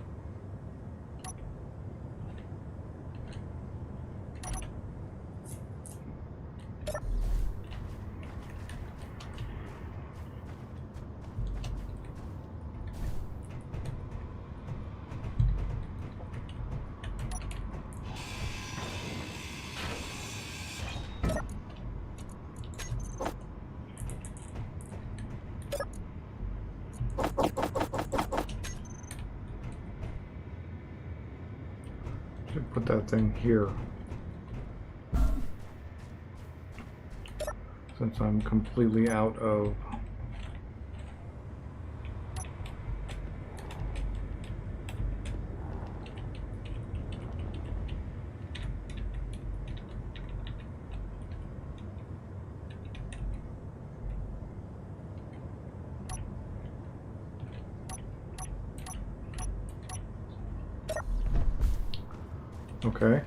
should put that thing here. Since I'm completely out of okay.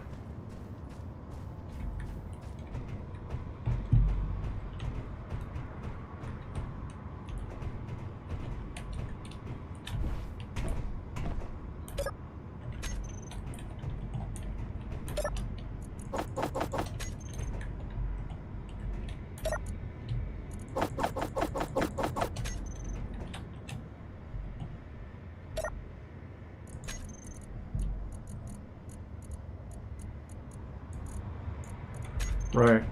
Right.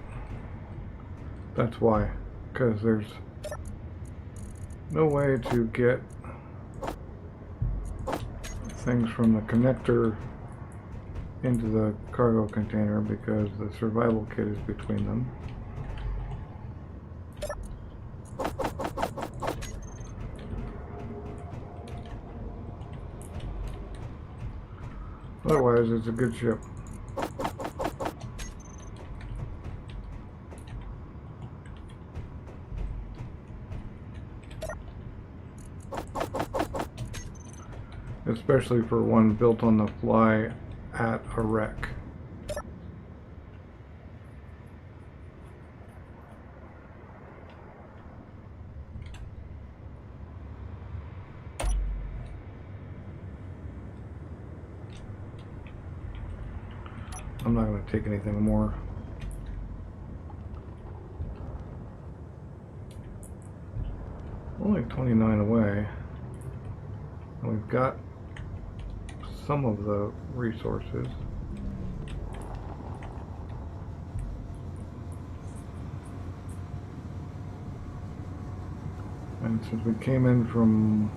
That's why. Because there's no way to get things from the connector into the cargo container because the survival kit is between them. Otherwise, it's a good ship. Especially for one built on the fly at a wreck. I'm not going to take anything more. Only 29 away. And we've got some of the resources. And since we came in from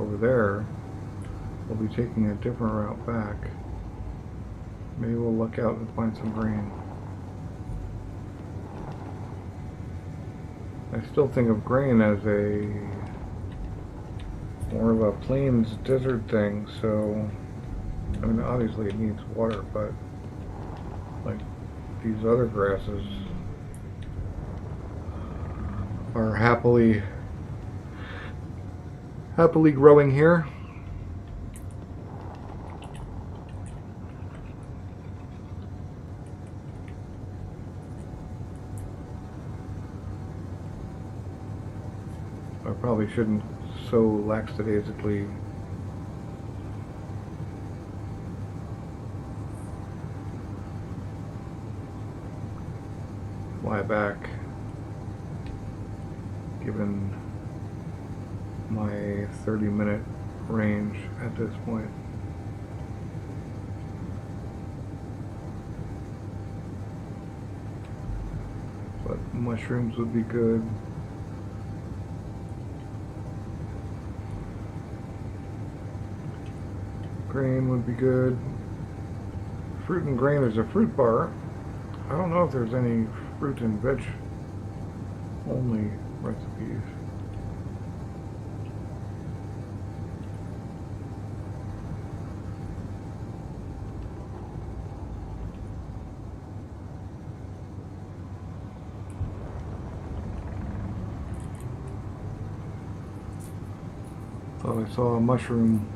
over there, we'll be taking a different route back. Maybe we'll look out and find some grain. I still think of grain as a more of a plains desert thing, so I mean obviously it needs water, but like these other grasses are happily growing here. I probably shouldn't so lackadaisically fly back, given my 30-minute range at this point. But mushrooms would be good. Grain would be good. Fruit and grain is a fruit bar. I don't know if there's any fruit and veg only recipes. Thought I saw a mushroom.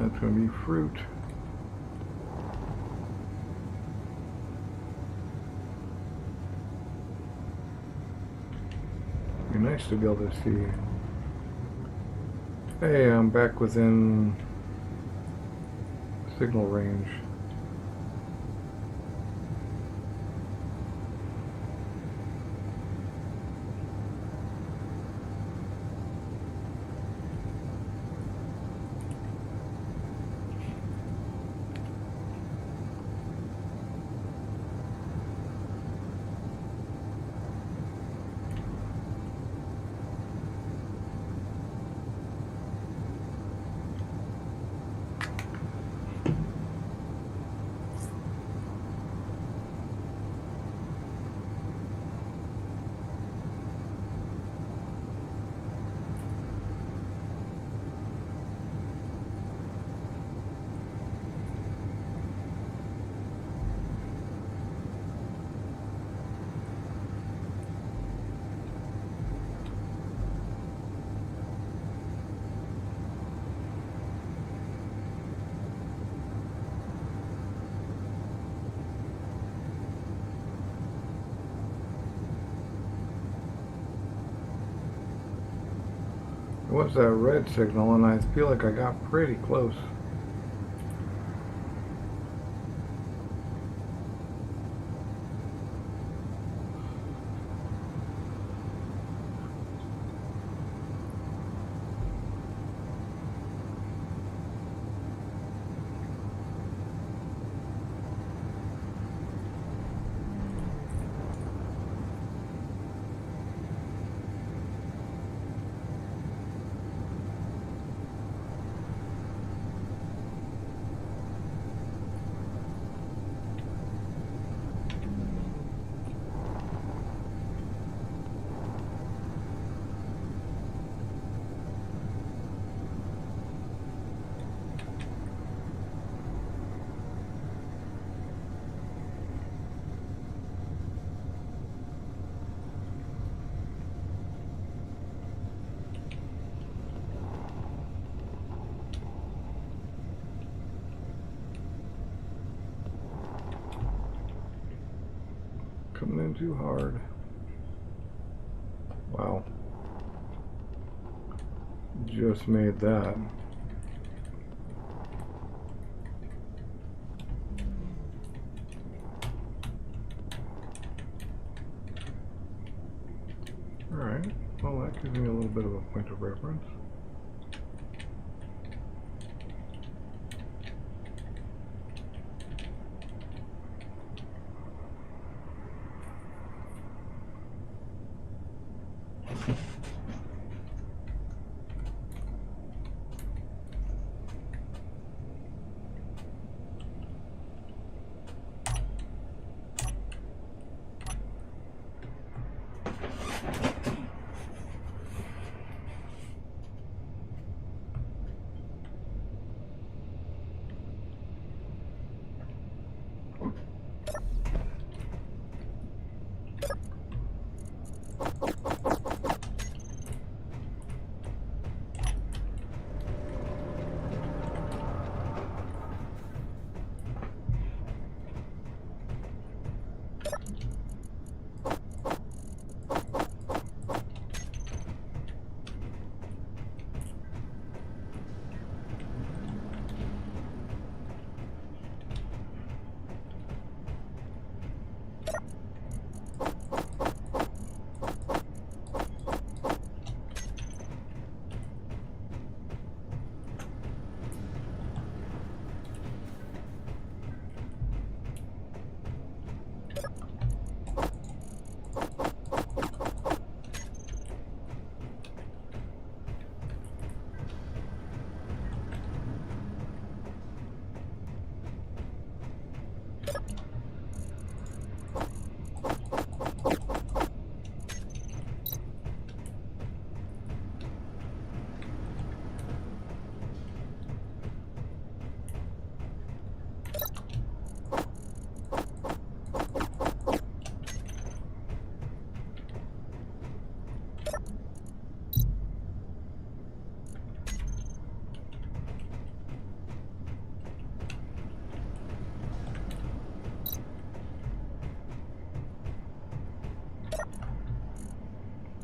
That's going to be fruit. Be nice to be able to see. Hey, I'm back within signal range. It was that red signal, and I feel like I got pretty close. Coming in too hard. Wow. Just made that. Alright, well that gives me a little bit of a point of reference.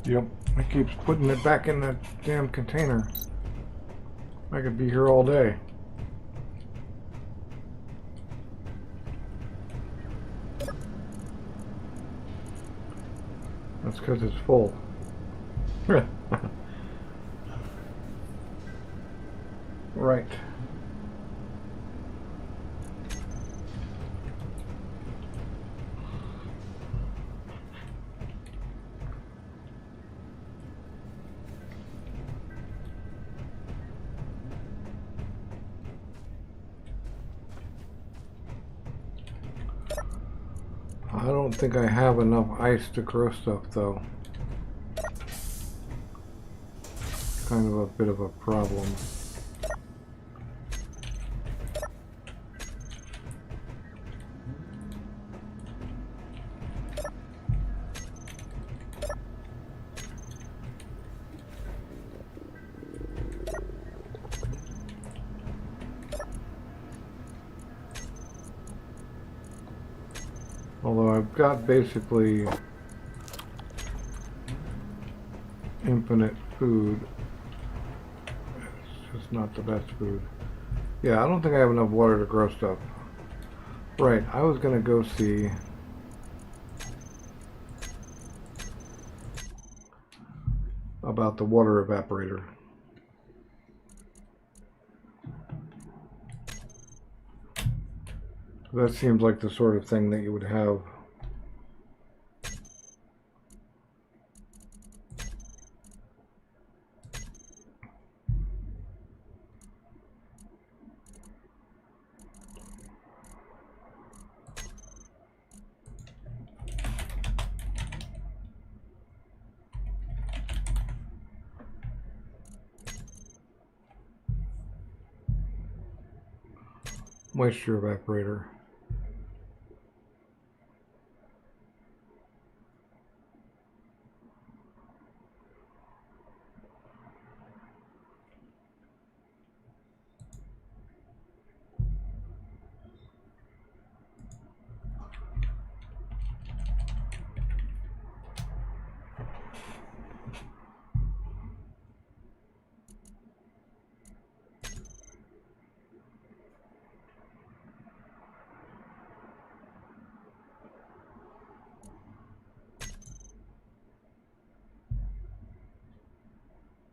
Yep, it keeps putting it back in that damn container. I could be here all day. That's because it's full. Right. I don't think I have enough ice to grow stuff, though. Kind of a bit of a problem. Although I've got basically infinite food, it's just not the best food. Yeah, I don't think I have enough water to grow stuff. Right, I was gonna go see about the water evaporator. That seems like the sort of thing that you would have. Moisture evaporator.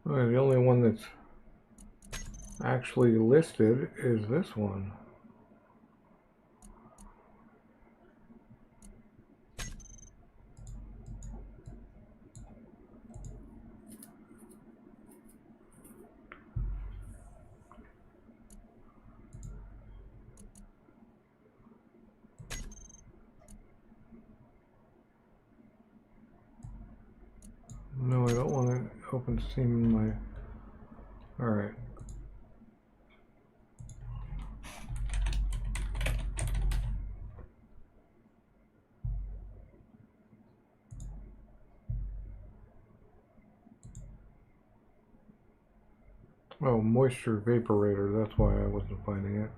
The only one that's actually listed is this one. No, I don't want to open Steam in my... Alright. Oh, moisture vaporator, that's why I wasn't finding it.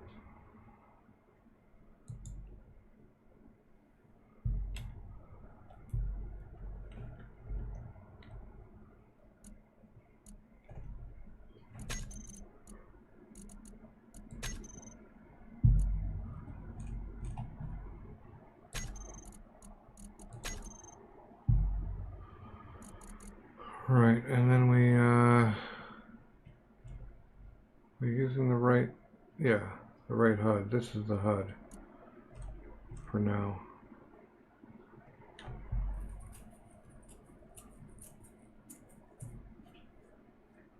Right, and then we're using the right, yeah, the right HUD. This is the HUD for now.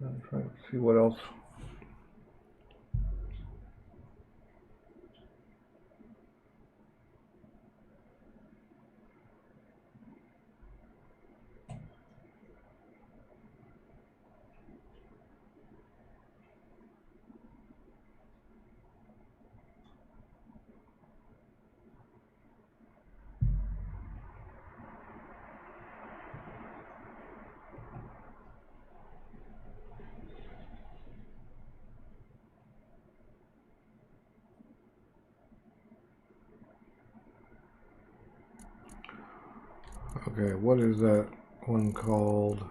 I'm trying to see what else. Okay, what is that? one called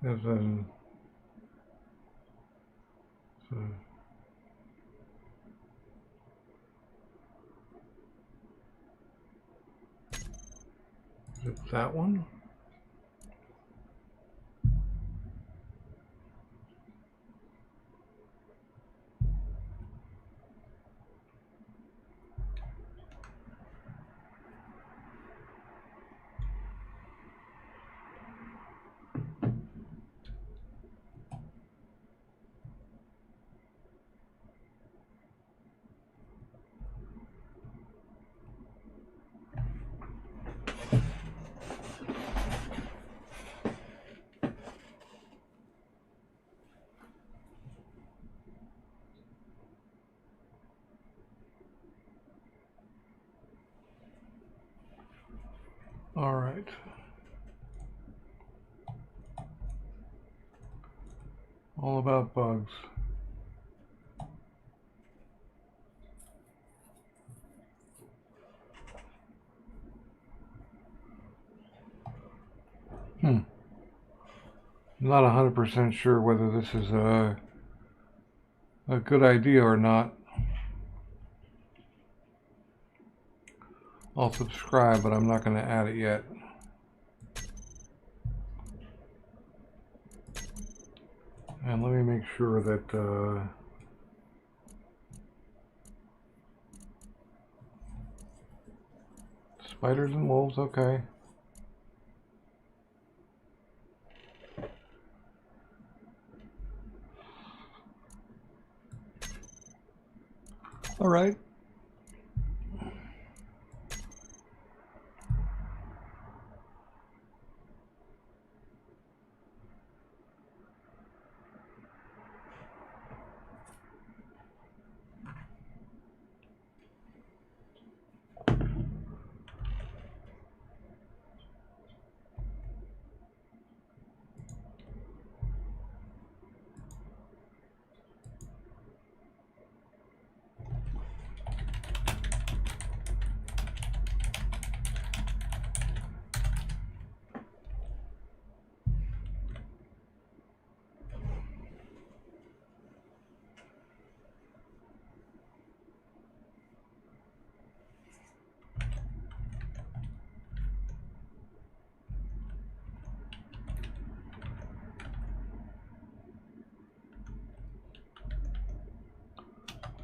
as in so is it that one? All right. All about bugs. I'm not 100% sure whether this is a good idea or not. I'll subscribe, but I'm not going to add it yet. And let me make sure that spiders and wolves, okay. All right.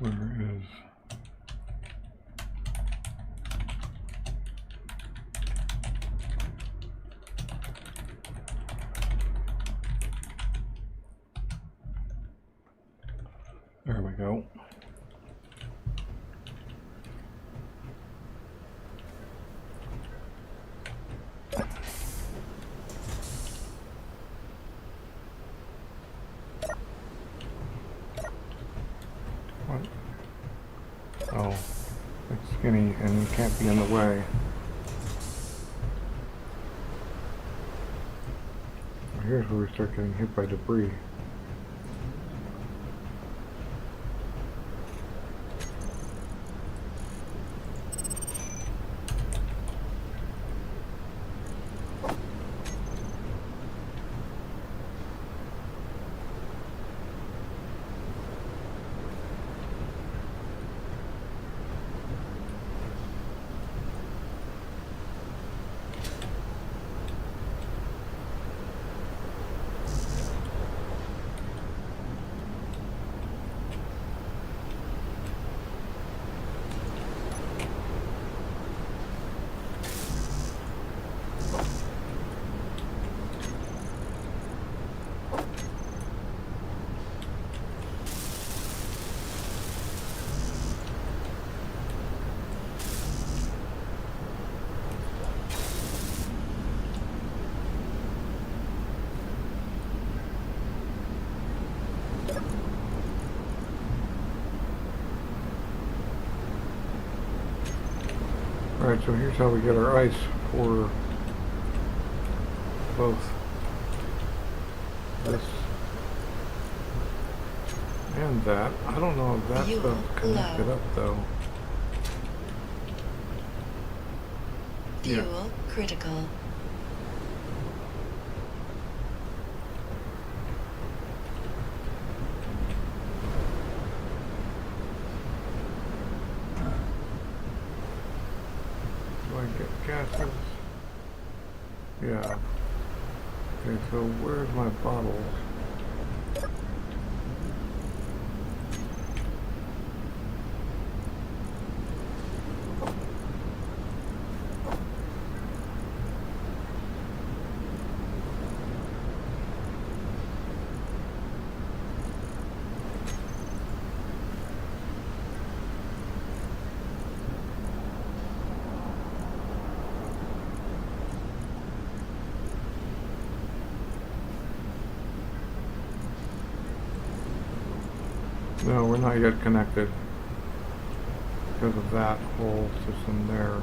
Where is there we go. What? Oh, it's skinny and it can't be in the way. Here's where we start getting hit by debris. Alright, so here's how we get our ice for both this send that. I don't know if that's Fuel connected low. up though. Yeah. Fuel critical. Do I get gases? Yeah. Okay, so where's my bottles? No, we're not yet connected because of that whole system there.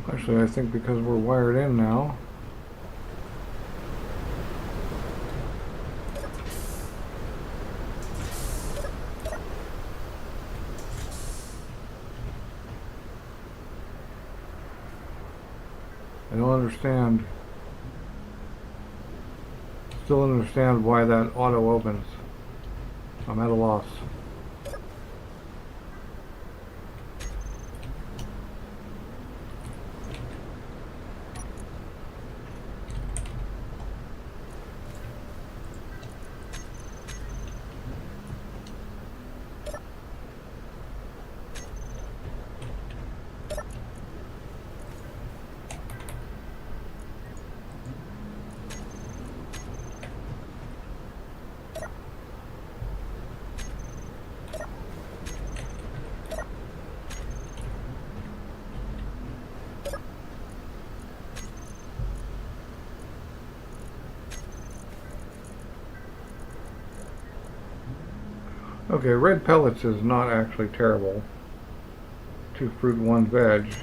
Actually, I think because we're wired in now, I don't understand. Still don't understand why that auto opens. I'm at a loss. Okay, red pellets is not actually terrible. 2 fruit, 1 veg.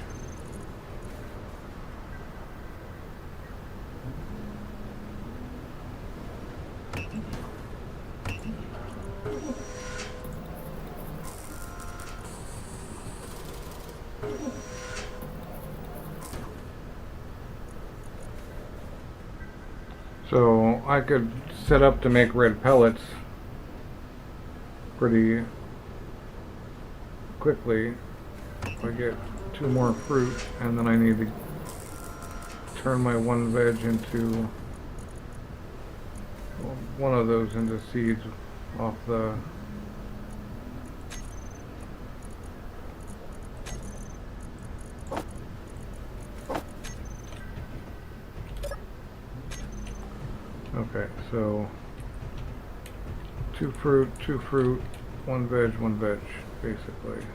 So I could set up to make red pellets pretty quickly. If I get 2 more fruit, and then I need to turn my 1 veg into one of those into seeds off the okay, so 2 fruit, 1 veg, basically.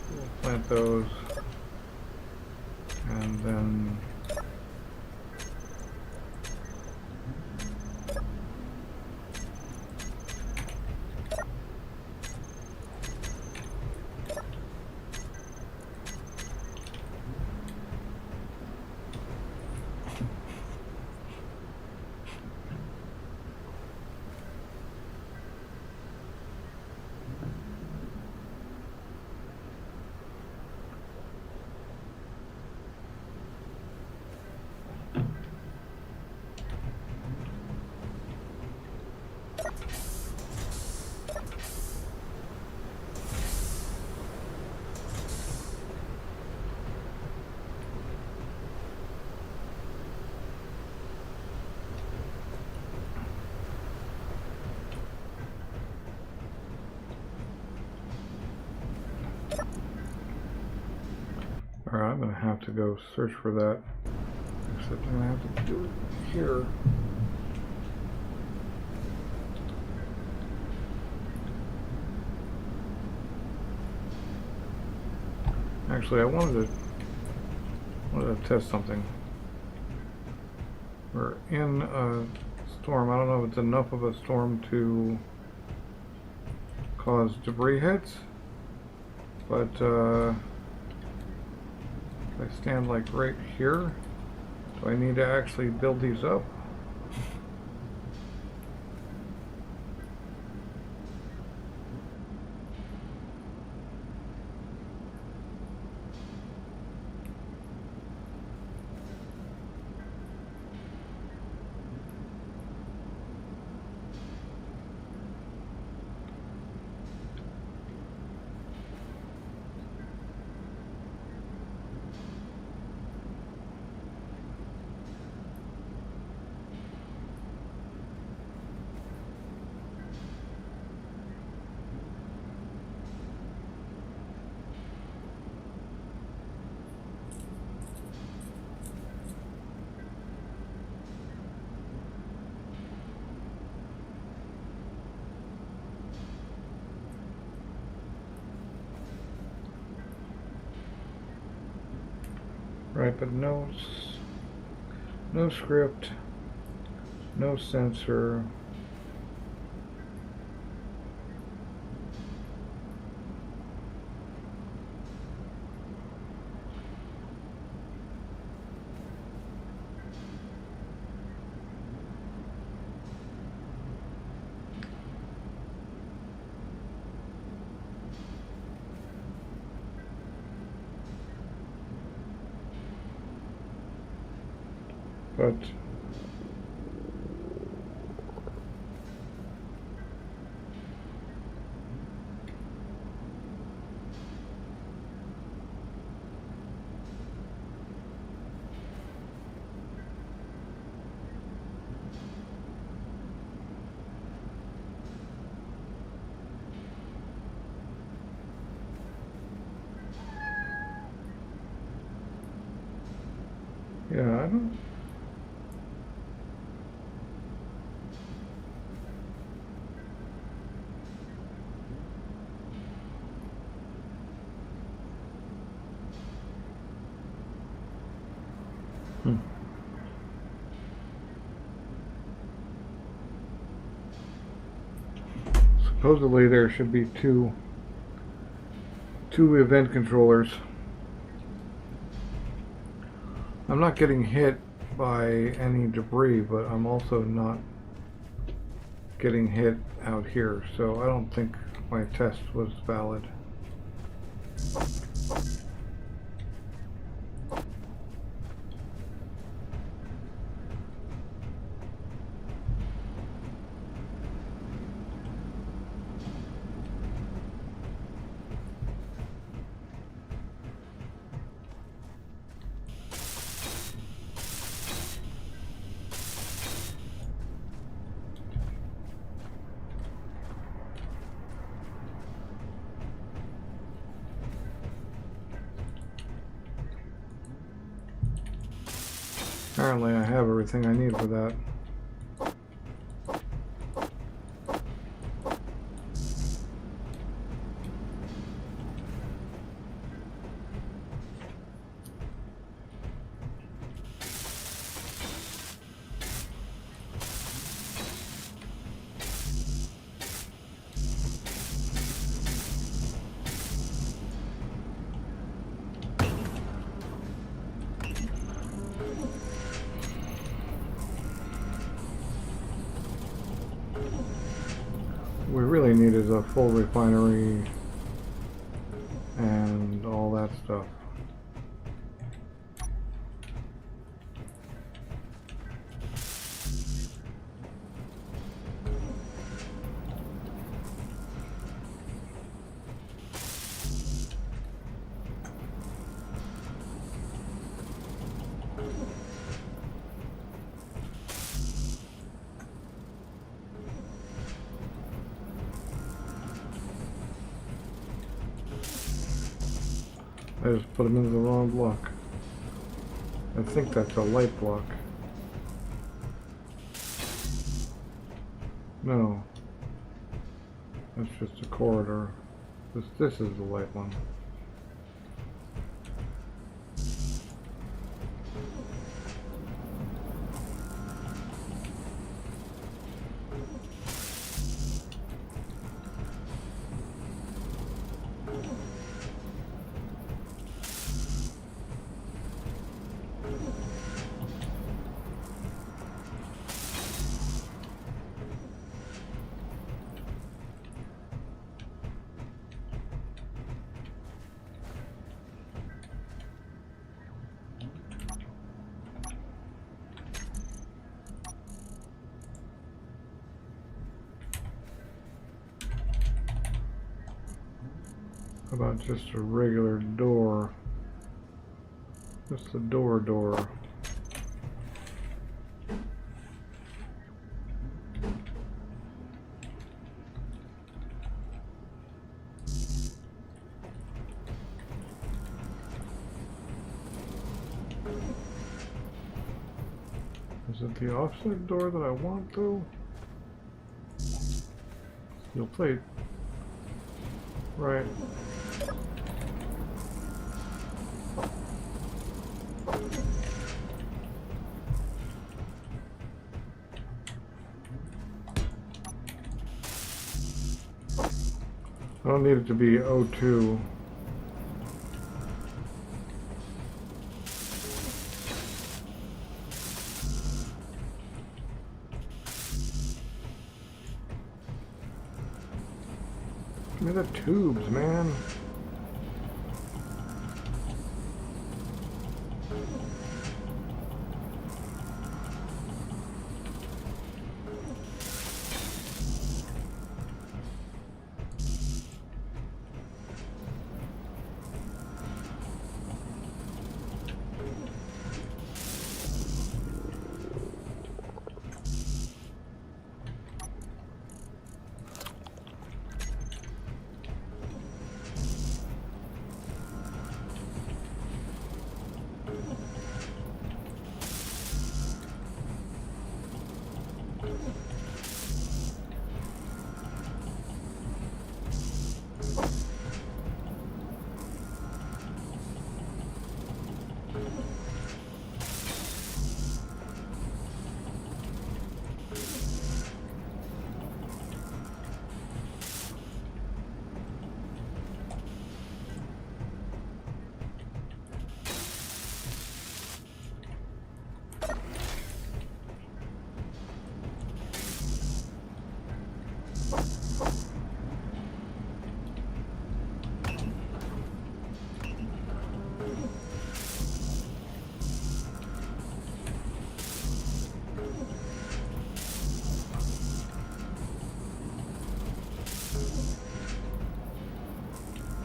We'll plant those, and then alright, I'm gonna have to go search for that. Except I'm gonna have to do it here. Actually, I wanted to test something. We're in a storm. I don't know if it's enough of a storm to cause debris hits, but if I stand like right here, do I need to actually build these up? Right, but no script, no sensor. But yeah, I don't. Supposedly there should be two event controllers. I'm not getting hit by any debris, but I'm also not getting hit out here, so I don't think my test was valid. Apparently I have everything I need for that. we really need is a full refinery and all that stuff. I just put them into the wrong block. I think that's a light block. No. That's just a corridor. This is the light one. How about just a regular door? Just a door. Is it the offset door that I want though? Steel plate. Right. I don't need it to be O2. Give me the tubes, man.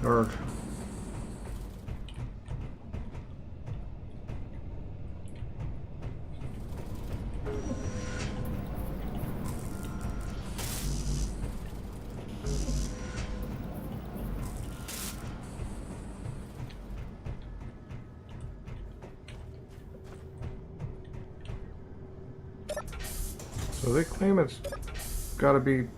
Dark. So they claim it's gotta be,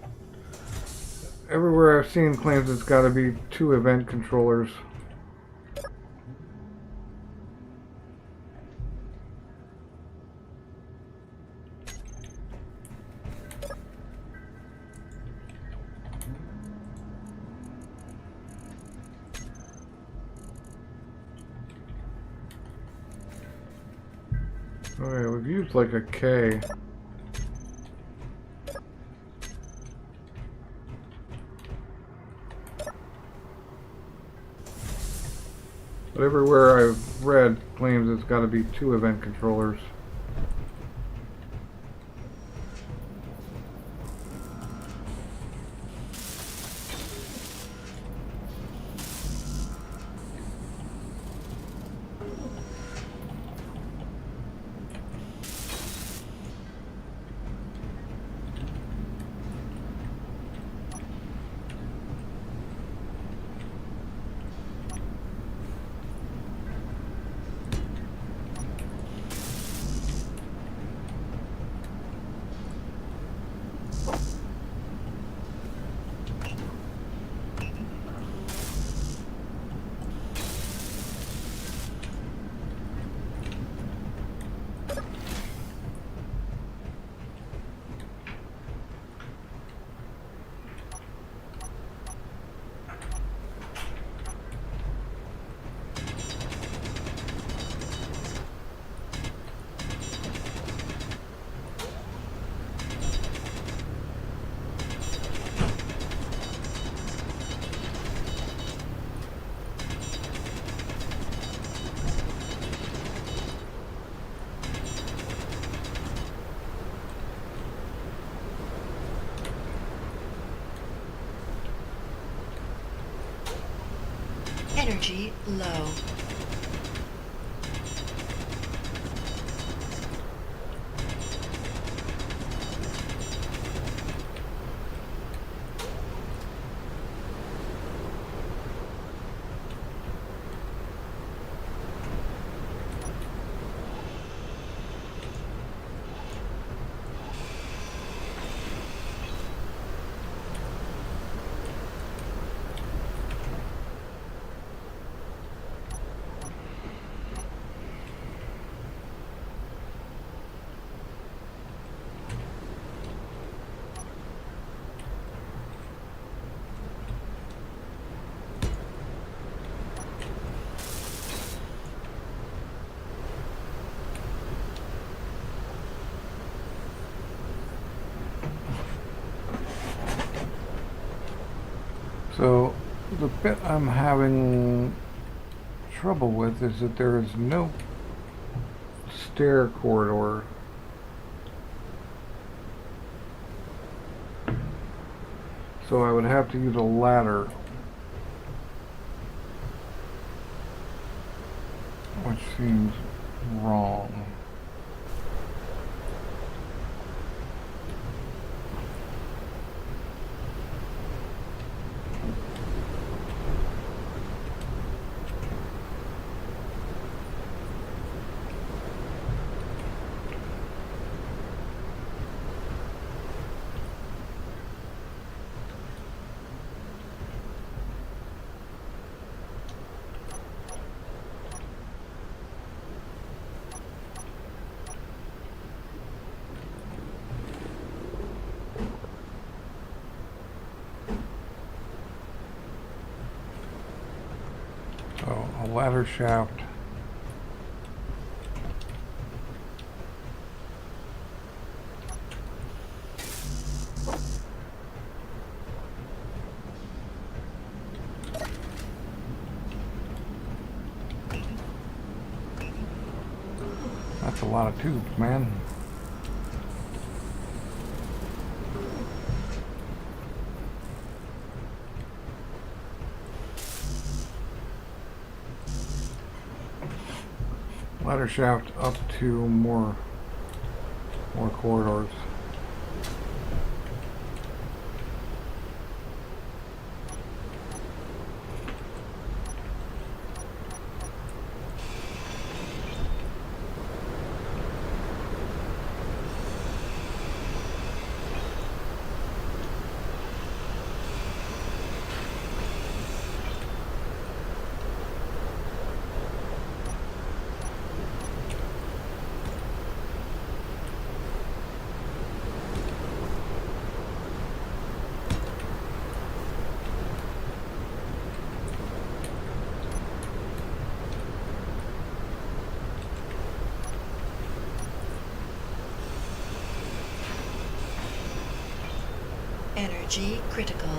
everywhere I've seen claims it's gotta be 2 event controllers. Okay, we've used like a K. But everywhere I've read claims it's got to be 2 event controllers. Energy low. So the bit I'm having trouble with is that there is no stair corridor. So I would have to use a ladder, which seems wrong. So a ladder shaft. That's a lot of tubes, man. Ladder shaft up to more corridors. Energy critical.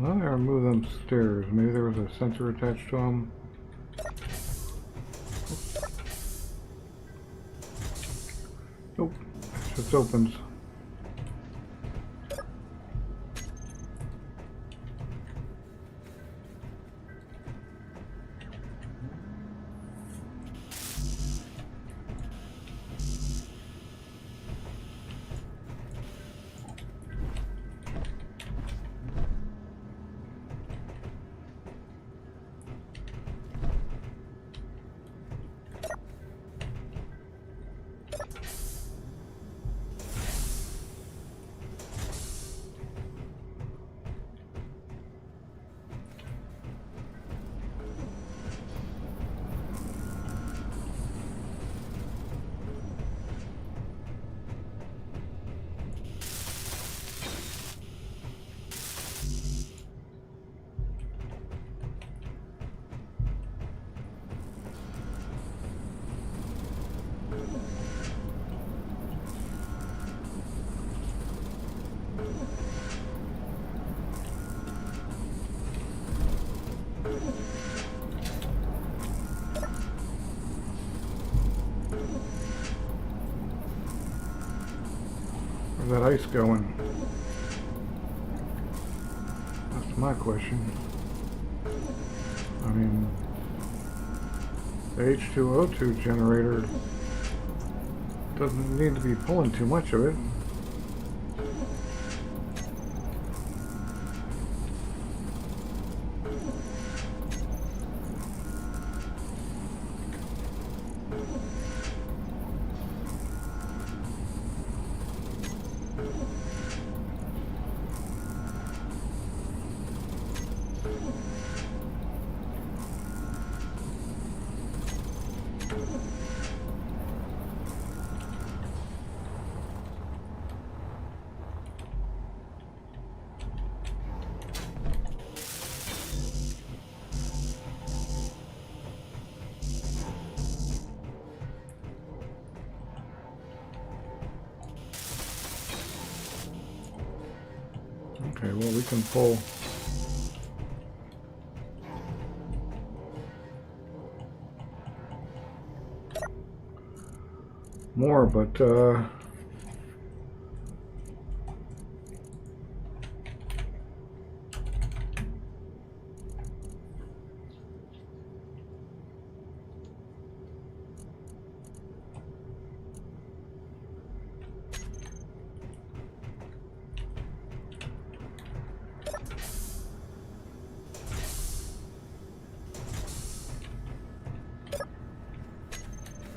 Well, I gotta move them stairs. Maybe there was a sensor attached to them. Nope. It just opens. Where's that ice going? That's my question. I mean, the H2O2 generator doesn't need to be pulling too much of it. Okay, well, we can pull more, but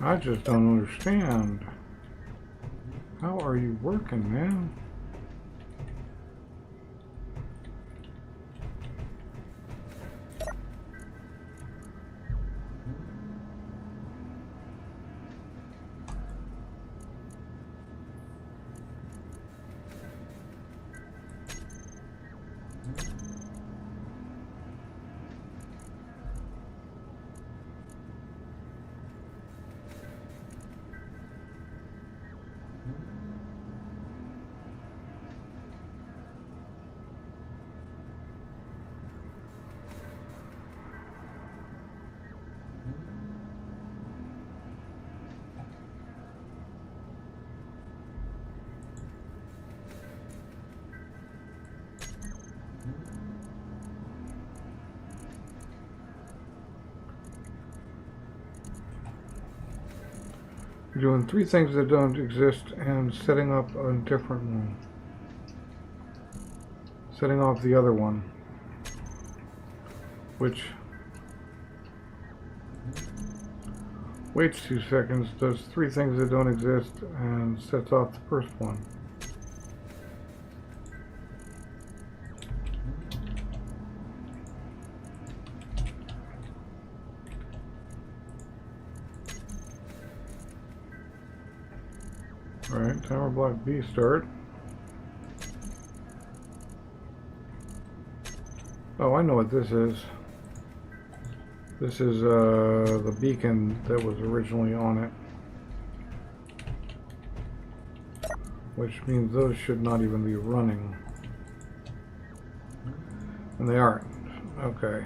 I just don't understand. How are you working, man? You're doing three things that don't exist and setting up a different one. Setting off the other one, which waits 2 seconds, does three things that don't exist, and sets off the first one. Alright, timer block B start. Oh, I know what this is. This is the beacon that was originally on it. Which means those should not even be running. And they aren't. Okay.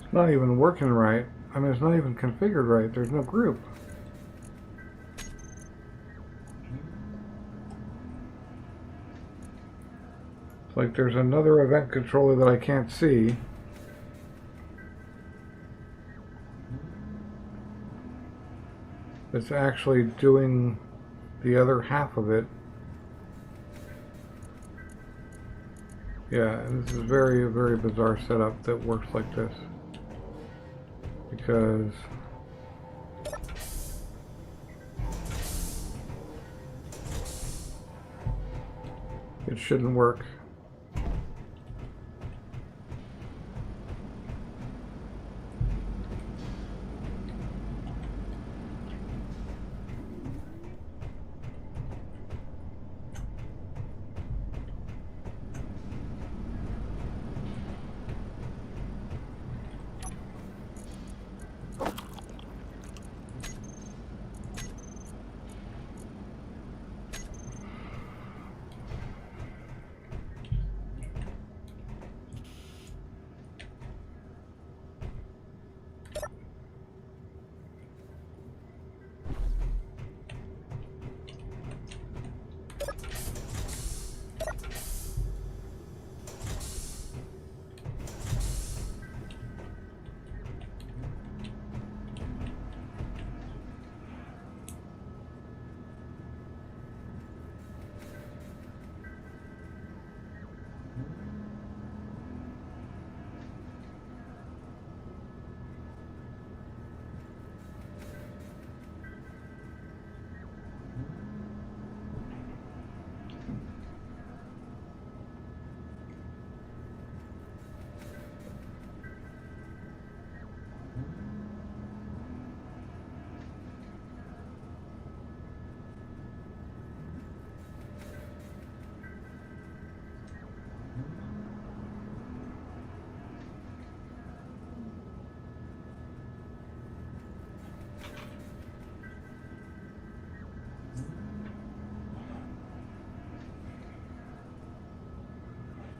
It's not even working right. I mean, it's not even configured right. There's no group. It's like there's another event controller that I can't see. It's actually doing the other half of it. Yeah, and this is a very, very bizarre setup that works like this. Because it shouldn't work.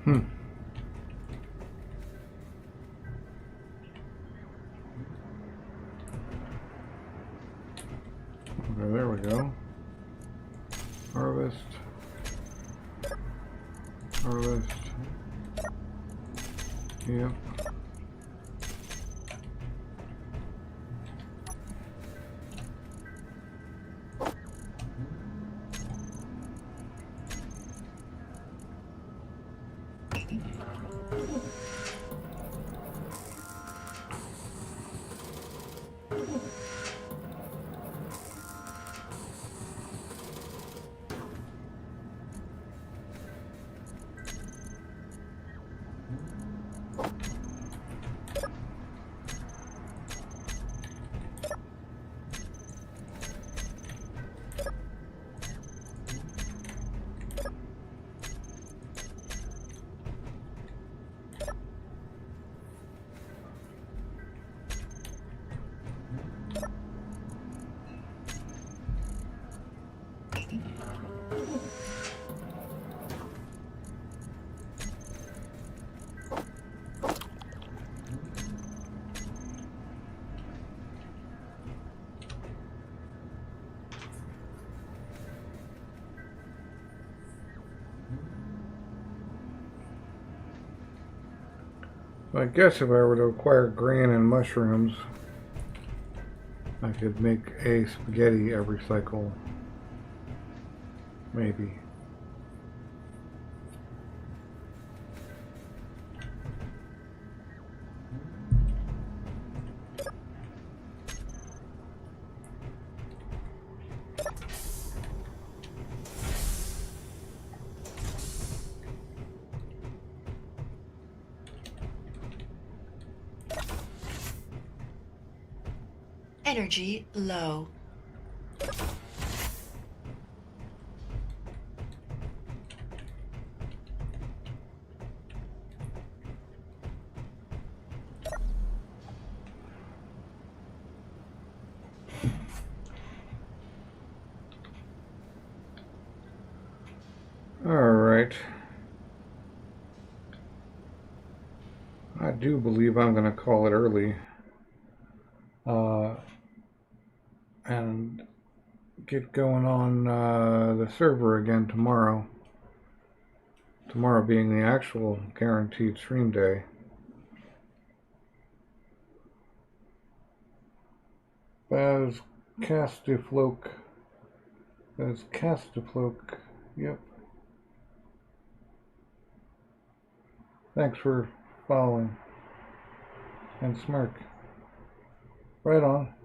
Okay, there we go. Harvest. Harvest. Yep. So I guess if I were to acquire grain and mushrooms, I could make a spaghetti every cycle. Maybe. Energy low. Alright. I do believe I'm going to call it early. And get going on the server again tomorrow. Tomorrow being the actual guaranteed stream day. Baz Castifloke. Baz Castifloke. Yep. Thanks for following. And Smirk. Right on.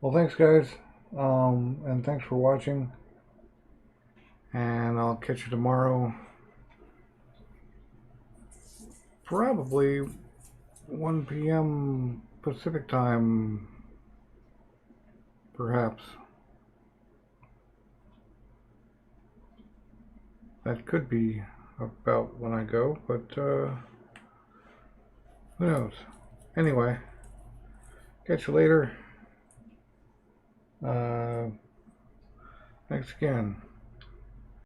Well, thanks guys. And thanks for watching. And I'll catch you tomorrow. Probably 1 p.m. Pacific time. Perhaps. That could be about when I go, but who knows? Anyway, catch you later. Thanks again.